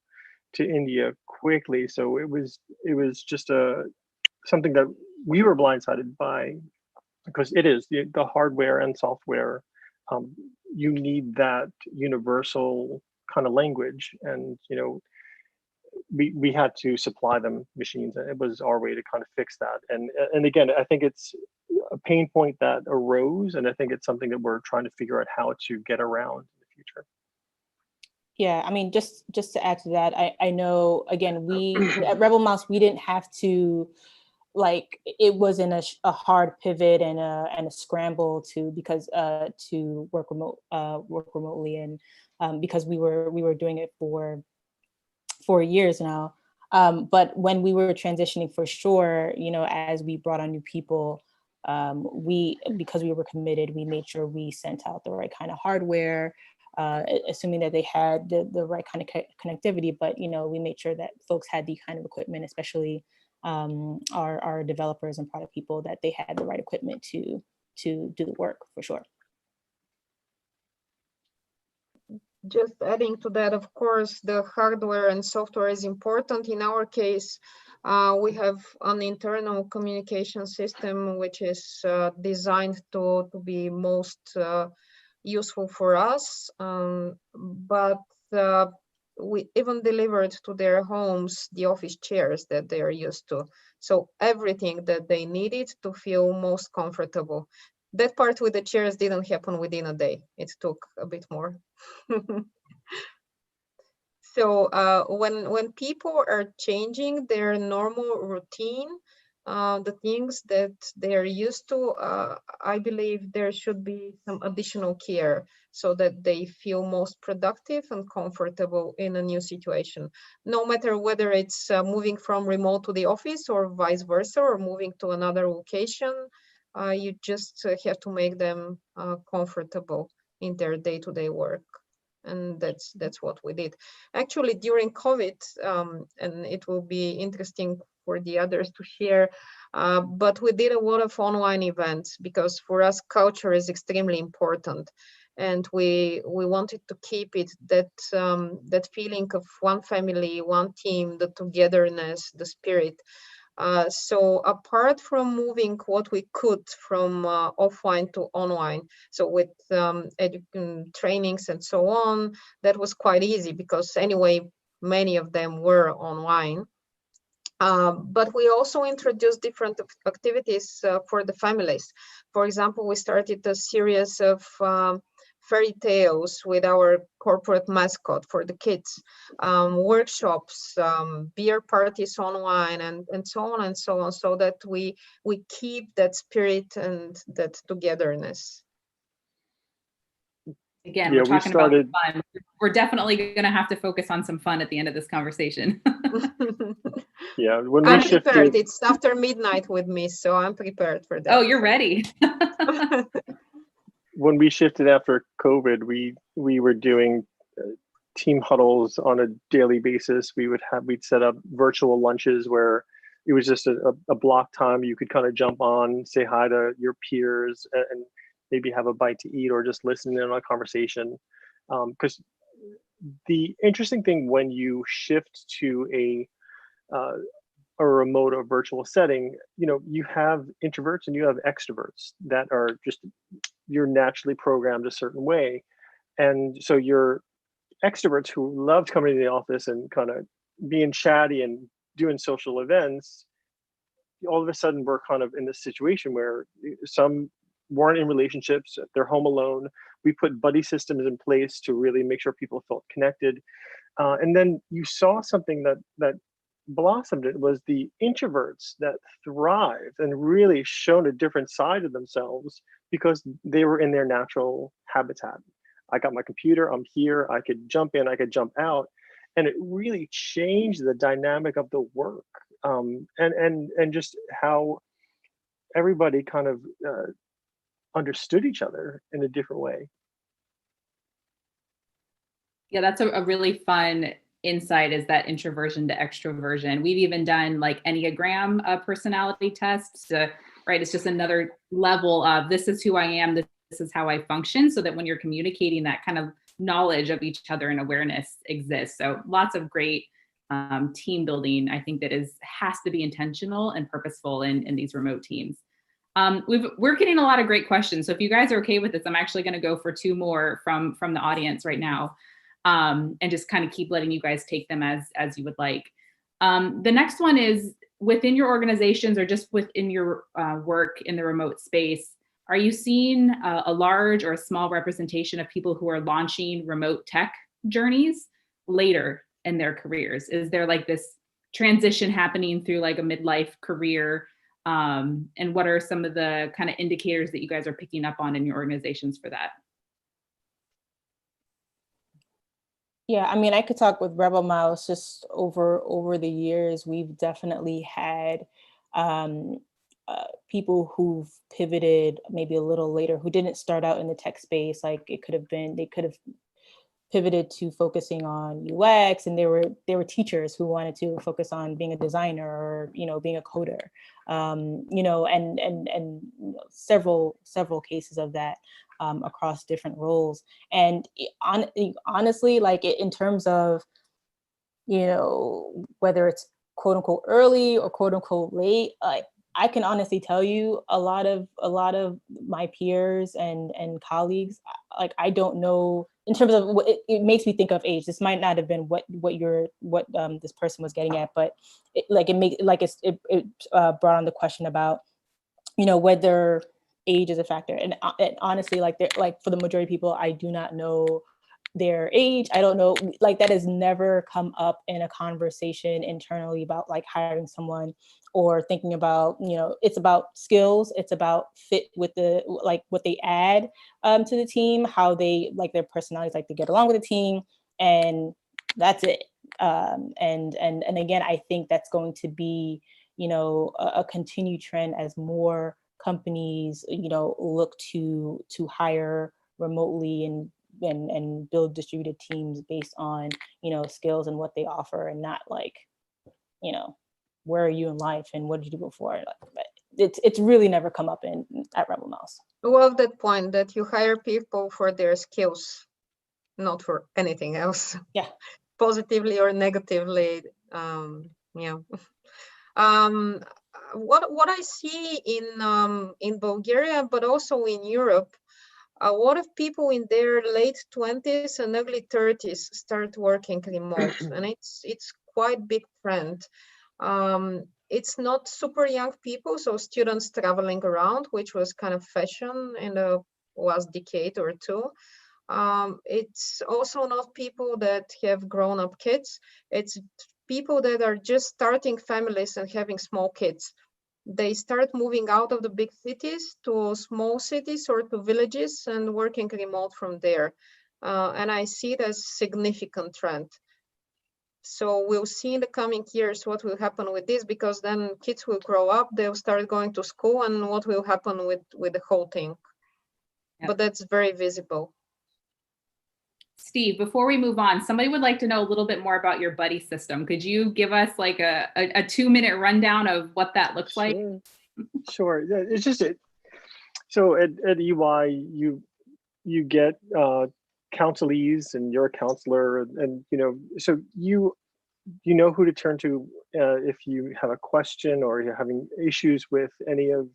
to India quickly. So it was just something that we were blindsided by, because it is the hardware and software. You need that universal kind of language, and we had to supply them machines, and it was our way to kind of fix that. And again, I think it's a pain point that arose, and I think it's something that we're trying to figure out how to get around in the future. Yeah, I mean, just to add to that, I know, again, we at Rebel Mouse, we didn't have to, it wasn't a hard pivot and a scramble to work remotely, and because we were doing it for 4 years now. But when we were transitioning, for sure, as we brought on new people, because we were committed, we made sure we sent out the right kind of hardware, assuming that they had the right kind of connectivity. But, we made sure that folks had the kind of equipment, especially our developers and product people, that they had the right equipment to do the work, for sure. Just adding to that, of course, the hardware and software is important. In our case, we have an internal communication system which is designed to be most useful for us, but we even delivered to their homes the office chairs that they are used to. So everything that they needed to feel most comfortable. That part with the chairs didn't happen within a day. It took a bit more. So when people are changing their normal routine, the things that they're used to, I believe there should be some additional care so that they feel most productive and comfortable in a new situation. No matter whether it's moving from remote to the office or vice versa, or moving to another location, you just have to make them comfortable in their day-to-day work. And that's what we did. Actually, during COVID, and it will be interesting for the others to share, but we did a lot of online events because for us, culture is extremely important. And we wanted to keep it, that feeling of one family, one team, the togetherness, the spirit. So apart from moving what we could from offline to online, so with trainings and so on, that was quite easy because anyway, many of them were online. But we also introduced different activities for the families. For example, we started a series of fairy tales with our corporate mascot for the kids, workshops, beer parties online, and so on and so on, so that we keep that spirit and that togetherness. Again, Yeah, we're we talking started- about fun. We're definitely going to have to focus on some fun at the end of this conversation. Yeah, when I'm we prepared. shifted, It's after midnight with me, so I'm prepared for that. Oh, you're ready. when we shifted after COVID, we were doing team huddles on a daily basis. We'd set up virtual lunches where it was just a block time. You could kind of jump on, say hi to your peers, and maybe have a bite to eat or just listen in on a conversation. Because the interesting thing when you shift to a remote or virtual setting, you have introverts and you have extroverts that are just, you're naturally programmed a certain way. And so your extroverts who loved coming to the office and kind of being chatty and doing social events, all of a sudden we're kind of in this situation where some weren't in relationships, they're home alone. We put buddy systems in place to really make sure people felt connected. And then you saw something that blossomed. It was the introverts that thrived and really shown a different side of themselves because they were in their natural habitat. I got my computer, I'm here, I could jump in, I could jump out. And it really changed the dynamic of the work, and just how everybody kind of understood each other in a different way. Yeah, that's a really fun insight, is that introversion to extroversion. We've even done like Enneagram personality tests, right? It's just another level of this is who I am, this is how I function, so that when you're communicating, that kind of knowledge of each other and awareness exists. So lots of great team building, I think, that has to be intentional and purposeful in these remote teams. We're getting a lot of great questions. So if you guys are okay with this, I'm actually going to go for 2 more from the audience right now, and just kind of keep letting you guys take them as you would like. The next one is, within your organizations or just within your work in the remote space, are you seeing a large or a small representation of people who are launching remote tech journeys later in their careers? Is there like this transition happening through like a midlife career? And what are some of the kind of indicators that you guys are picking up on in your organizations for that? Yeah, I mean, I could talk with Rebel Mouse. Just over the years, we've definitely had people who've pivoted maybe a little later, who didn't start out in the tech space. Like they could have pivoted to focusing on UX, and they were teachers who wanted to focus on being a designer or being a coder, and several cases of that across different roles. And honestly, like in terms of whether it's quote unquote early or quote unquote late, I can honestly tell you a lot of my peers and colleagues, like I don't know in terms of what it makes me think of age. This might not have been what this person was getting at, but it brought on the question about whether age is a factor. And honestly, like for the majority of people, I do not know their age. I don't know, like that has never come up in a conversation internally about like hiring someone or thinking about, it's about skills. It's about fit with like what they add to the team, how they like their personalities, like to get along with the team, and that's it. And again, I think that's going to be, a continued trend as more companies, look to hire remotely and build distributed teams based on, skills and what they offer, and not like, where are you in life and what did you do before? But it's really never come up at Rebel Mouse. I love that point that you hire people for their skills, not for anything else. Yeah. Positively or negatively. Yeah. What I see in Bulgaria, but also in Europe, a lot of people in their late 20s and early 30s start working remote, and it's quite big trend. It's not super young people, so students traveling around, which was kind of fashion in the last decade or two. It's also not people that have grown up kids. It's people that are just starting families and having small kids. They start moving out of the big cities to small cities or to villages and working remote from there. And I see it as a significant trend. So we'll see in the coming years what will happen with this, because then kids will grow up, they'll start going to school, and what will happen with the whole thing. Yep. But that's very visible. Steve, before we move on, somebody would like to know a little bit more about your buddy system. Could you give us like a 2-minute rundown of what that looks like? Sure. Yeah, it's just it. So at EY, you get counselees, and you're a counselor, and so you know who to turn to if you have a question or you're having issues with any of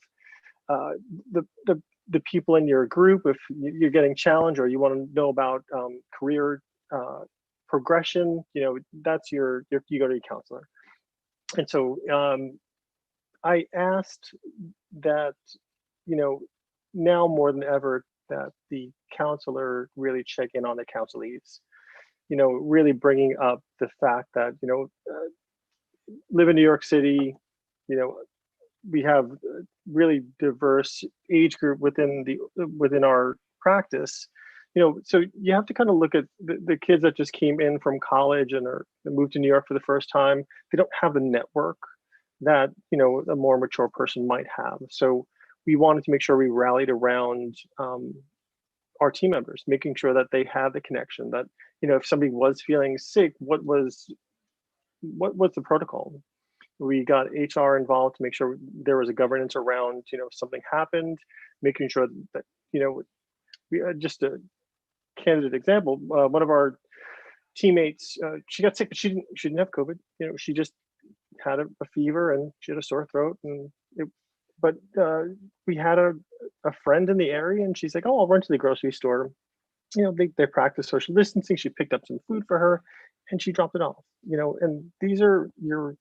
the people in your group. If you're getting challenged or you want to know about career progression, that's you go to your counselor. And so I asked that, now more than ever, that the counselor really check in on the counselees, really bringing up the fact that, live in New York City, we have really diverse age group within our practice, so you have to kind of look at the kids that just came in from college and moved to New York for the first time. They don't have the network that, a more mature person might have. So we wanted to make sure we rallied around our team members, making sure that they have the connection, that, if somebody was feeling sick, what was the protocol? We got HR involved to make sure there was a governance around, if something happened, making sure that, we just a candidate example, one of our teammates, she got sick, but she didn't have COVID. She just had a fever and she had a sore throat, and we had a friend in the area, and she's like, oh, I'll run to the grocery store. They practice social distancing. She picked up some food for her and she dropped it off, and these are your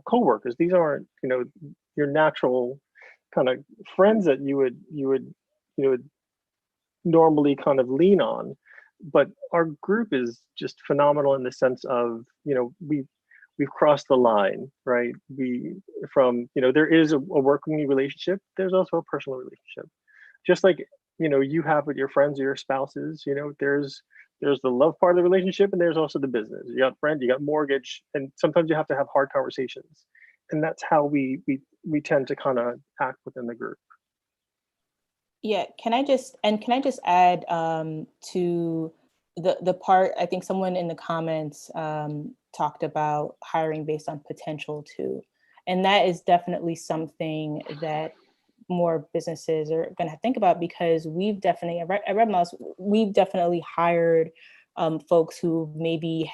coworkers. These aren't, your natural kind of friends that you would normally kind of lean on. But our group is just phenomenal in the sense of, we've crossed the line, right? There is a working relationship. There's also a personal relationship. Just like, you have with your friends or your spouses, there's the love part of the relationship, and there's also the business. You got rent, you got mortgage, and sometimes you have to have hard conversations. And that's how we tend to kind of act within the group. Yeah, can I just add to the part, I think someone in the comments talked about hiring based on potential too. And that is definitely something that more businesses are going to think about, because we've definitely, at Rebel Mouse, we've definitely hired folks who maybe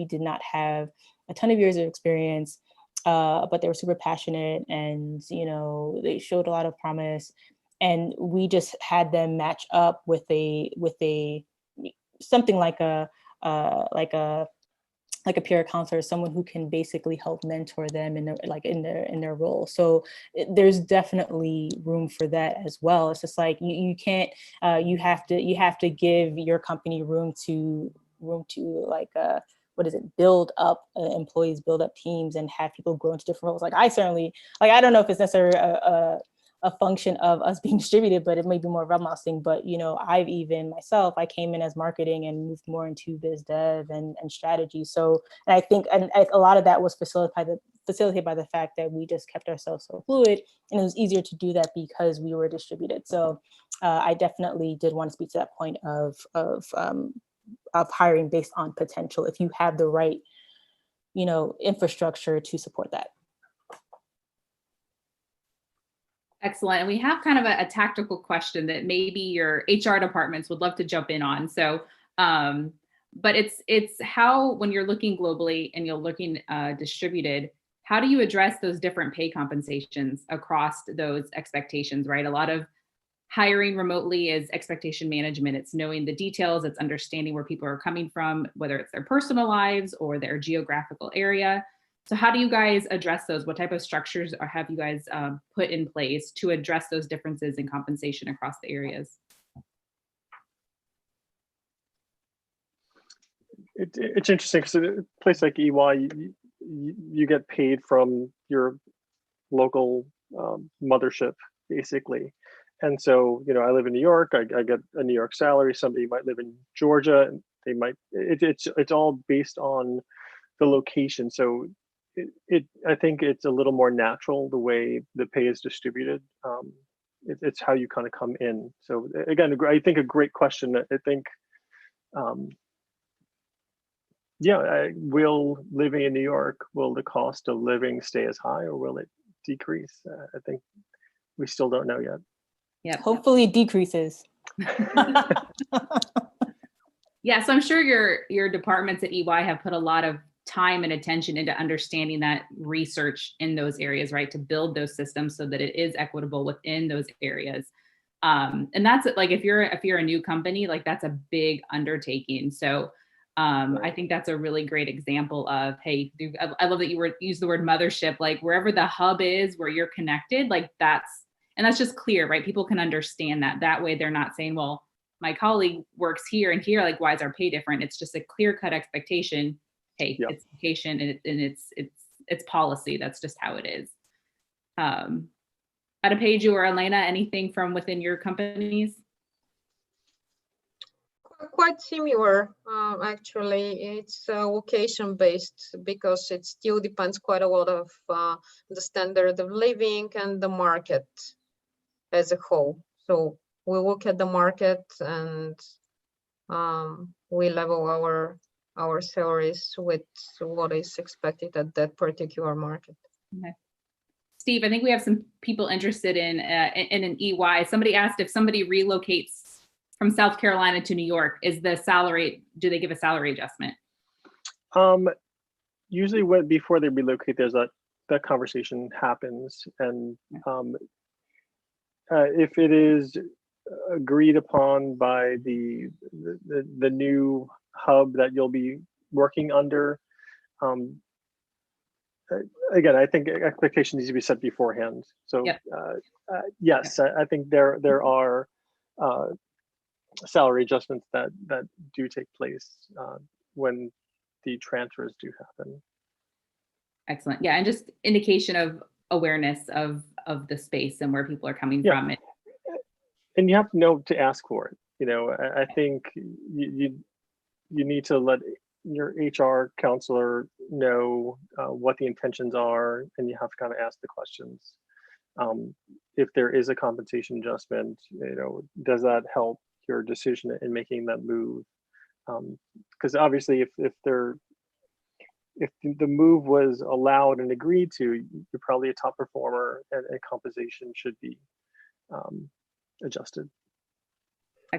did not have a ton of years of experience, but they were super passionate, and they showed a lot of promise, and we just had them match up with something like a like a peer counselor, someone who can basically help mentor them in their role. So there's definitely room for that as well. It's just like you can't you have to give your company room to like build up employees, build up teams, and have people grow into different roles. Like I don't know if it's necessarily a function of us being distributed, but it may be more of a Rebel Mouse thing. But I've even myself, I came in as marketing and moved more into biz dev and strategy. So, and I think and a lot of that was facilitated by the fact that we just kept ourselves so fluid, and it was easier to do that because we were distributed. So I definitely did want to speak to that point of hiring based on potential if you have the right infrastructure to support that. Excellent. And we have kind of a tactical question that maybe your HR departments would love to jump in on. So, but it's how, when you're looking globally and you're looking distributed, how do you address those different pay compensations across those expectations, right? A lot of hiring remotely is expectation management. It's knowing the details, it's understanding where people are coming from, whether it's their personal lives or their geographical area. So how do you guys address those? What type of structures have you guys put in place to address those differences in compensation across the areas? It's interesting because a place like EY, you get paid from your local mothership, basically. And so, I live in New York, I get a New York salary. Somebody might live in Georgia, and they might, it's all based on the location. So I think it's a little more natural the way the pay is distributed. It's how you kind of come in. So again, I think a great question. I think, will living in New York, will the cost of living stay as high or will it decrease? I think we still don't know yet. Yeah, hopefully it decreases. Yeah, so I'm sure your departments at EY have put a lot of time and attention into understanding that research in those areas, right? To build those systems so that it is equitable within those areas. And that's like, if you're a new company, like that's a big undertaking. So I think that's a really great example of, hey, I love that you use the word mothership, like wherever the hub is, where you're connected, like that's just clear, right? People can understand that way. They're not saying, well, my colleague works here and here, like, why is our pay different? It's just a clear cut expectation. Hey, it's education and it's policy. That's just how it is. Adepeju or Elena, anything from within your companies? Quite similar, actually. It's location based because it still depends quite a lot of the standard of living and the market as a whole. So we look at the market and we level our salaries with what is expected at that particular market. Okay. Steve, I think we have some people interested in an EY. Somebody asked if somebody relocates from South Carolina to New York, do they give a salary adjustment? Usually before they relocate, there's that conversation happens. And if it is agreed upon by the new hub that you'll be working under, again, I think expectations need to be set beforehand. So yes, I think there are salary adjustments that do take place when the transfers do happen. Excellent. Yeah, and just indication of awareness of the space and where people are coming from. And you have to know to ask for it. I think you need to let your HR counselor know what the intentions are, and you have to kind of ask the questions. If there is a compensation adjustment, does that help your decision in making that move? Because obviously, if the move was allowed and agreed to, you're probably a top performer, and compensation should be adjusted.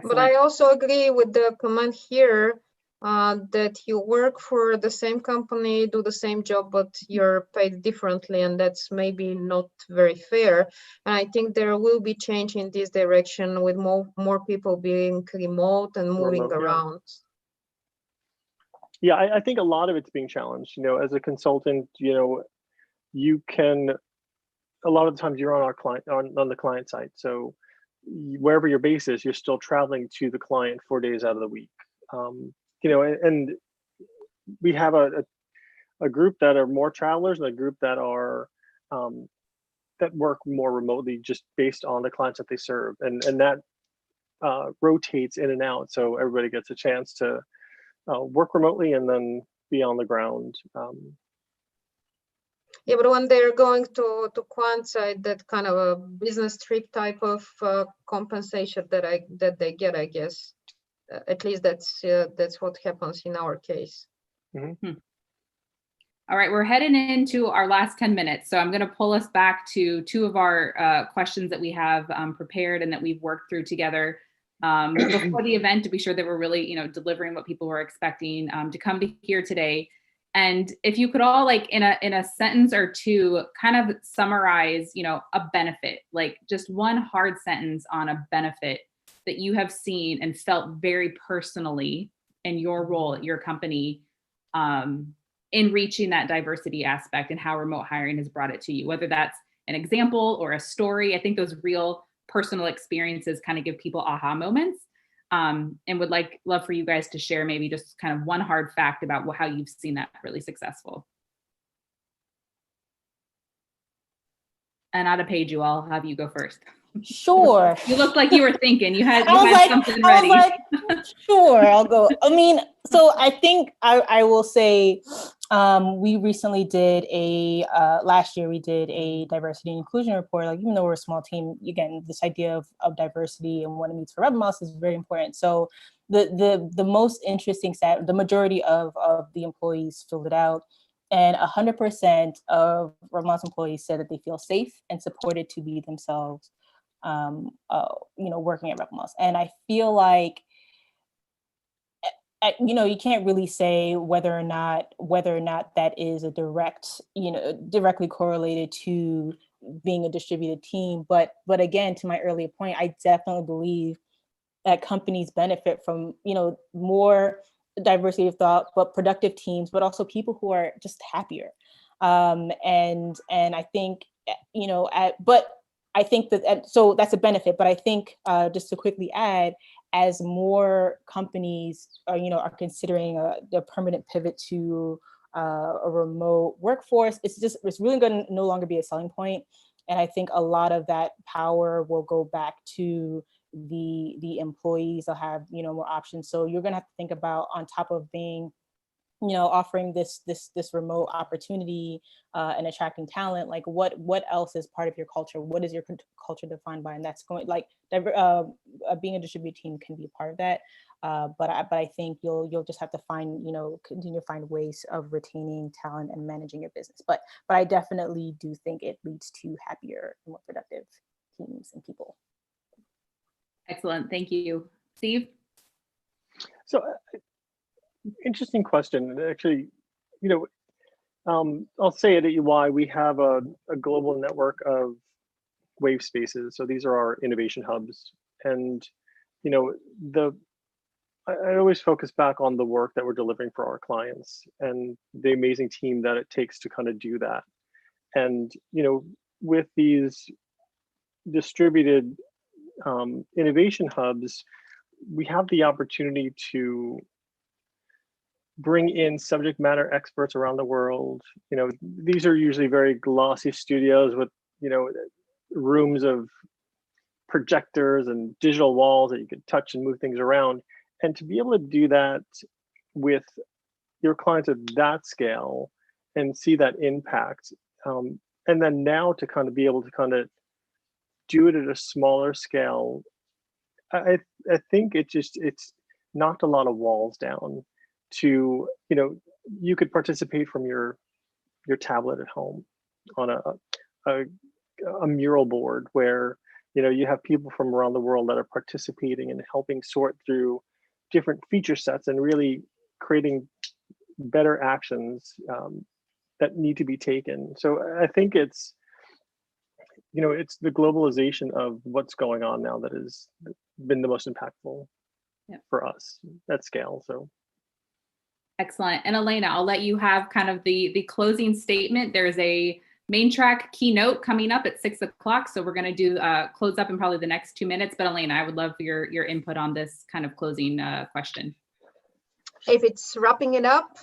But I also agree with the comment here that you work for the same company, do the same job, but you're paid differently, and that's maybe not very fair. And I think there will be change in this direction with more people being remote and moving around. Yeah, I think a lot of it's being challenged. As a consultant, you can, a lot of the times you're on our client on the client side. So wherever your base is, you're still traveling to the client 4 days out of the week. And we have a group that are more travelers and a group that are that work more remotely, just based on the clients that they serve, and that rotates in and out, so everybody gets a chance to work remotely and then be on the ground. Yeah, but when they're going to quant side, that kind of a business trip type of compensation that they get, I guess. At least that's what happens in our case. Mm-hmm. All right, we're heading into our last 10 minutes. So I'm going to pull us back to two of our questions that we have prepared and that we've worked through together before the event, to be sure that we're really, delivering what people were expecting to come to hear today. And if you could all, like, in a sentence or two, kind of summarize, a benefit, like just one hard sentence on a benefit that you have seen and felt very personally in your role at your company, in reaching that diversity aspect, and how remote hiring has brought it to you, whether that's an example or a story. I think those real personal experiences kind of give people aha moments, and would love for you guys to share maybe just kind of one hard fact about how you've seen that really successful. And I'd have paid you. I'll have you go first. Sure. You looked like you were thinking. You had something I ready. was like, sure, I'll go. I mean, so I think I will say, we recently did last year we did a diversity and inclusion report. Like, even though we're a small team, again, this idea of diversity and what it means for Rebel Mouse is very important. So the most interesting stat, the majority of the employees filled it out, and 100% of Rebel Mouse employees said that they feel safe and supported to be themselves, working at Rebel Mouse. And I feel like, you can't really say whether or not that is a directly correlated to being a distributed team. But again, to my earlier point, I definitely believe that companies benefit from, more diversity of thought, but productive teams, but also people who are just happier. And I think, but I think that, so that's a benefit. But I think, just to quickly add, as more companies are considering the permanent pivot to a remote workforce, it's really going to no longer be a selling point. And I think a lot of that power will go back to the employees. They'll have more options. So you're going to have to think about, on top of being offering this remote opportunity and attracting talent, like what else is part of your culture? What is your culture defined by? And that's going, like, being a distributed team can be a part of that. But I think you'll just have to continue to find ways of retaining talent and managing your business. But I definitely do think it leads to happier, more productive teams and people. Excellent. Thank you. Steve? So, interesting question. Actually, I'll say at EY, we have a global network of wave spaces. So these are our innovation hubs. And, I always focus back on the work that we're delivering for our clients and the amazing team that it takes to kind of do that. And, with these distributed innovation hubs, we have the opportunity to bring in subject matter experts around the world. These are usually very glossy studios with, rooms of projectors and digital walls that you could touch and move things around. And to be able to do that with your clients at that scale and see that impact, and then now to kind of be able to kind of do it at a smaller scale, I think it's knocked a lot of walls down. To you could participate from your tablet at home on a mural board where you have people from around the world that are participating and helping sort through different feature sets and really creating better actions that need to be taken. So I think it's it's the globalization of what's going on now that has been the most impactful for us at scale. So Excellent. And Elena, I'll let you have kind of the closing statement. There's a main track keynote coming up at 6 o'clock. So we're going to do close up in probably the next 2 minutes. But Elena, I would love your input on this kind of closing question. If it's wrapping it up,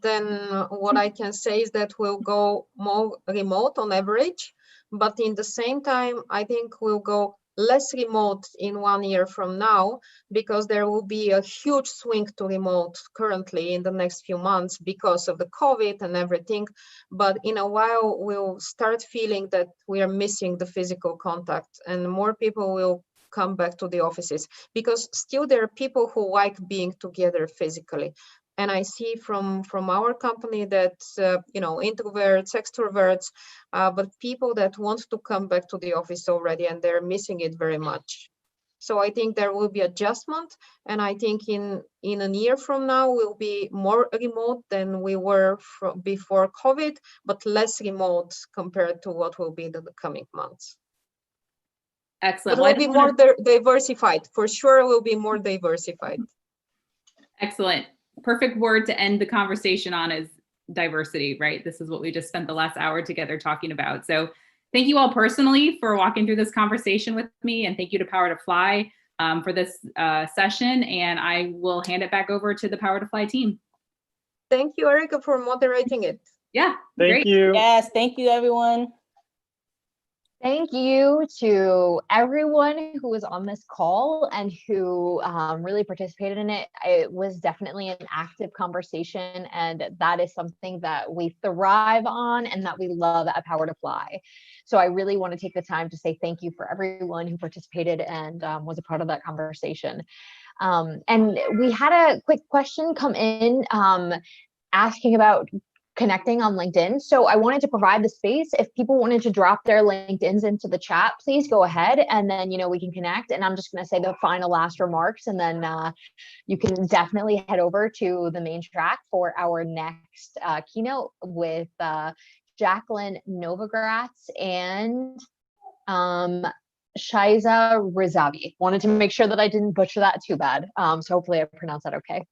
then what I can say is that we'll go more remote on average, but in the same time, I think we'll go less remote in 1 year from now, because there will be a huge swing to remote currently in the next few months because of the COVID and everything. But in a while, we'll start feeling that we are missing the physical contact, and more people will come back to the offices, because still there are people who like being together physically. And I see from our company that, introverts, extroverts, but people that want to come back to the office already, and they're missing it very much. So I think there will be adjustment. And I think in a year from now, we'll be more remote than we were before COVID, but less remote compared to what will be the coming months. Excellent. It will be more diversified. For sure, it will be more diversified. Excellent. Perfect word to end the conversation on is diversity, right? This is what we just spent the last hour together talking about. So thank you all personally for walking through this conversation with me, and thank you to Power to Fly for this session. And I will hand it back over to the Power to Fly team. Thank you, Erica, for moderating it. Yeah. Thank you. Yes, thank you, everyone. Thank you to everyone who was on this call and who really participated in it. It was definitely an active conversation, and that is something that we thrive on and that we love at Power to Fly. So I really want to take the time to say thank you for everyone who participated and was a part of that conversation. And we had a quick question come in asking about connecting on LinkedIn. So I wanted to provide the space. If people wanted to drop their LinkedIns into the chat, please go ahead, and then, we can connect. And I'm just going to say the final last remarks, and then you can definitely head over to the main track for our next keynote with Jacqueline Novogratz and Shaiza Rizavi. Wanted to make sure that I didn't butcher that too bad. So hopefully I pronounced that okay.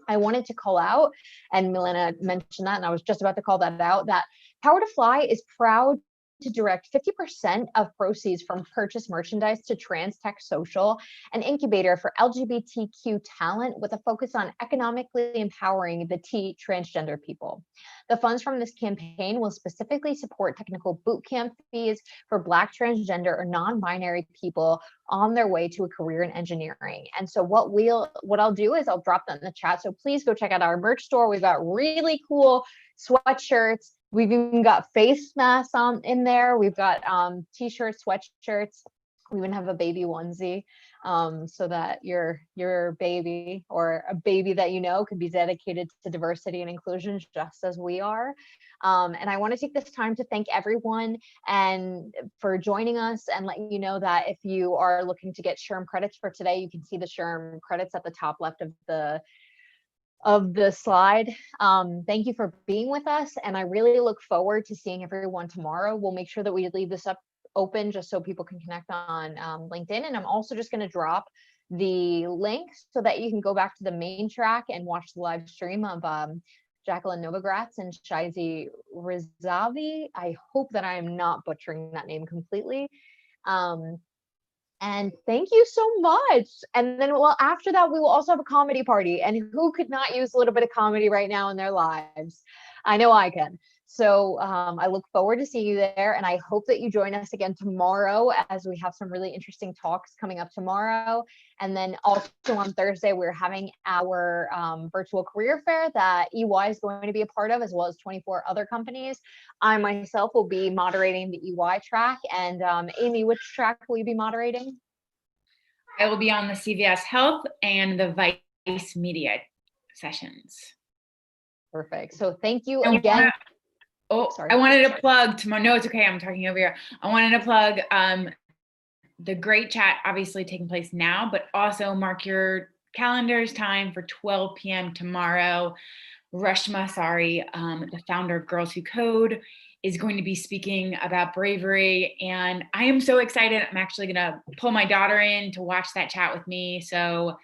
I wanted to call out, and Milena mentioned that, and I was just about to call that out, that Power to Fly is proud to direct 50% of proceeds from purchased merchandise to Trans Tech Social, an incubator for LGBTQ talent with a focus on economically empowering the transgender people. The funds from this campaign will specifically support technical boot camp fees for Black, transgender, or non-binary people on their way to a career in engineering. And so what I'll do is I'll drop that in the chat. So please go check out our merch store. We've got really cool sweatshirts. We've even got face masks in there. We've got t-shirts, sweatshirts. We even have a baby onesie so that your baby or a baby that could be dedicated to diversity and inclusion just as we are. And I want to take this time to thank everyone and for joining us, and let you know that if you are looking to get SHRM credits for today, you can see the SHRM credits at the top left of the slide. Thank you for being with us, and I really look forward to seeing everyone tomorrow. We'll make sure that we leave this up open just so people can connect on LinkedIn, and I'm also just going to drop the link so that you can go back to the main track and watch the live stream of Jacqueline Novogratz and Shaiza Rizavi. I hope that I am not butchering that name completely. And thank you so much. And then, after that, we will also have a comedy party. And who could not use a little bit of comedy right now in their lives? I know I can. So I look forward to seeing you there. And I hope that you join us again tomorrow, as we have some really interesting talks coming up tomorrow. And then also on Thursday, we're having our virtual career fair that EY is going to be a part of, as well as 24 other companies. I myself will be moderating the EY track. And Amy, which track will you be moderating? I will be on the CVS Health and the Vice Media sessions. Perfect. So thank you again. Sorry. I wanted to plug tomorrow. No, it's okay. I'm talking over here. I wanted to plug the great chat, obviously taking place now, but also mark your calendars time for 12 p.m. tomorrow. Reshma Sari, the founder of Girls Who Code, is going to be speaking about bravery. And I am so excited. I'm actually going to pull my daughter in to watch that chat with me. So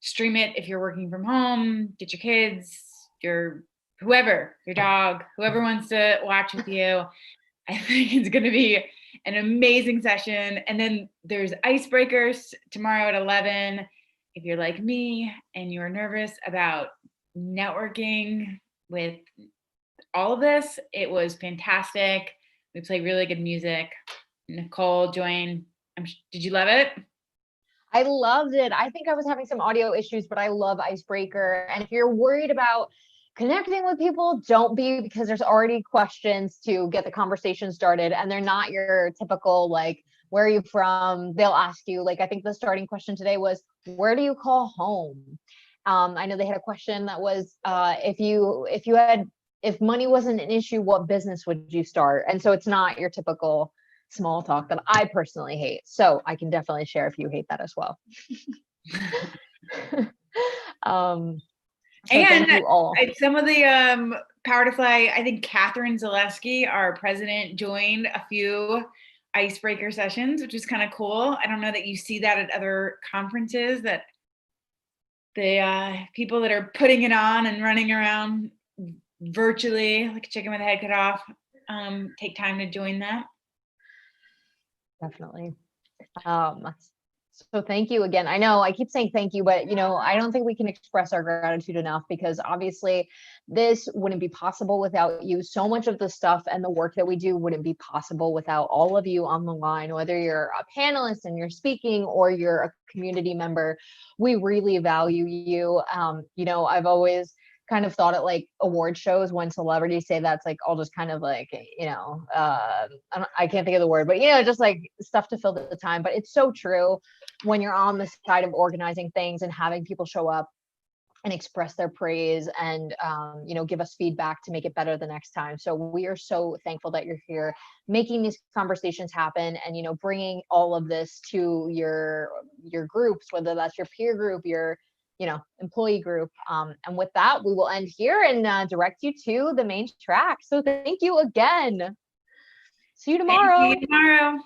stream it if you're working from home, get your kids, your whoever, your dog, whoever wants to watch with you. I think it's going to be an amazing session. And then there's icebreakers tomorrow at 11. If you're like me and you're nervous about networking with all of this, it was fantastic. We played really good music. Nicole joined. Did you love it? I loved it. I think I was having some audio issues, but I love Icebreaker. And if you're worried about connecting with people, don't be, because there's already questions to get the conversation started, and they're not your typical like, where are you from? They'll ask you, like, I think the starting question today was, where do you call home? I know they had a question that was, if money wasn't an issue, what business would you start? And so it's not your typical small talk that I personally hate. So I can definitely share if you hate that as well. So and thank you all. Some of the Power to Fly, I think Catherine Zaleski, our president, joined a few icebreaker sessions, which is kind of cool. I don't know that you see that at other conferences, that the people that are putting it on and running around virtually like a chicken with a head cut off take time to join that. Definitely. So thank you again. I know I keep saying thank you, but I don't think we can express our gratitude enough, because obviously this wouldn't be possible without you. So much of the stuff and the work that we do wouldn't be possible without all of you on the line, whether you're a panelist and you're speaking or you're a community member. We really value you. I've always kind of thought it like award shows when celebrities say that's like all just kind of like, I can't think of the word, but just like stuff to fill the time. But it's so true when you're on the side of organizing things and having people show up and express their praise and, give us feedback to make it better the next time. So we are so thankful that you're here making these conversations happen and, bringing all of this to your groups, whether that's your peer group, your employee group. And with that, we will end here and direct you to the main track. So thank you again. See you tomorrow. See you tomorrow.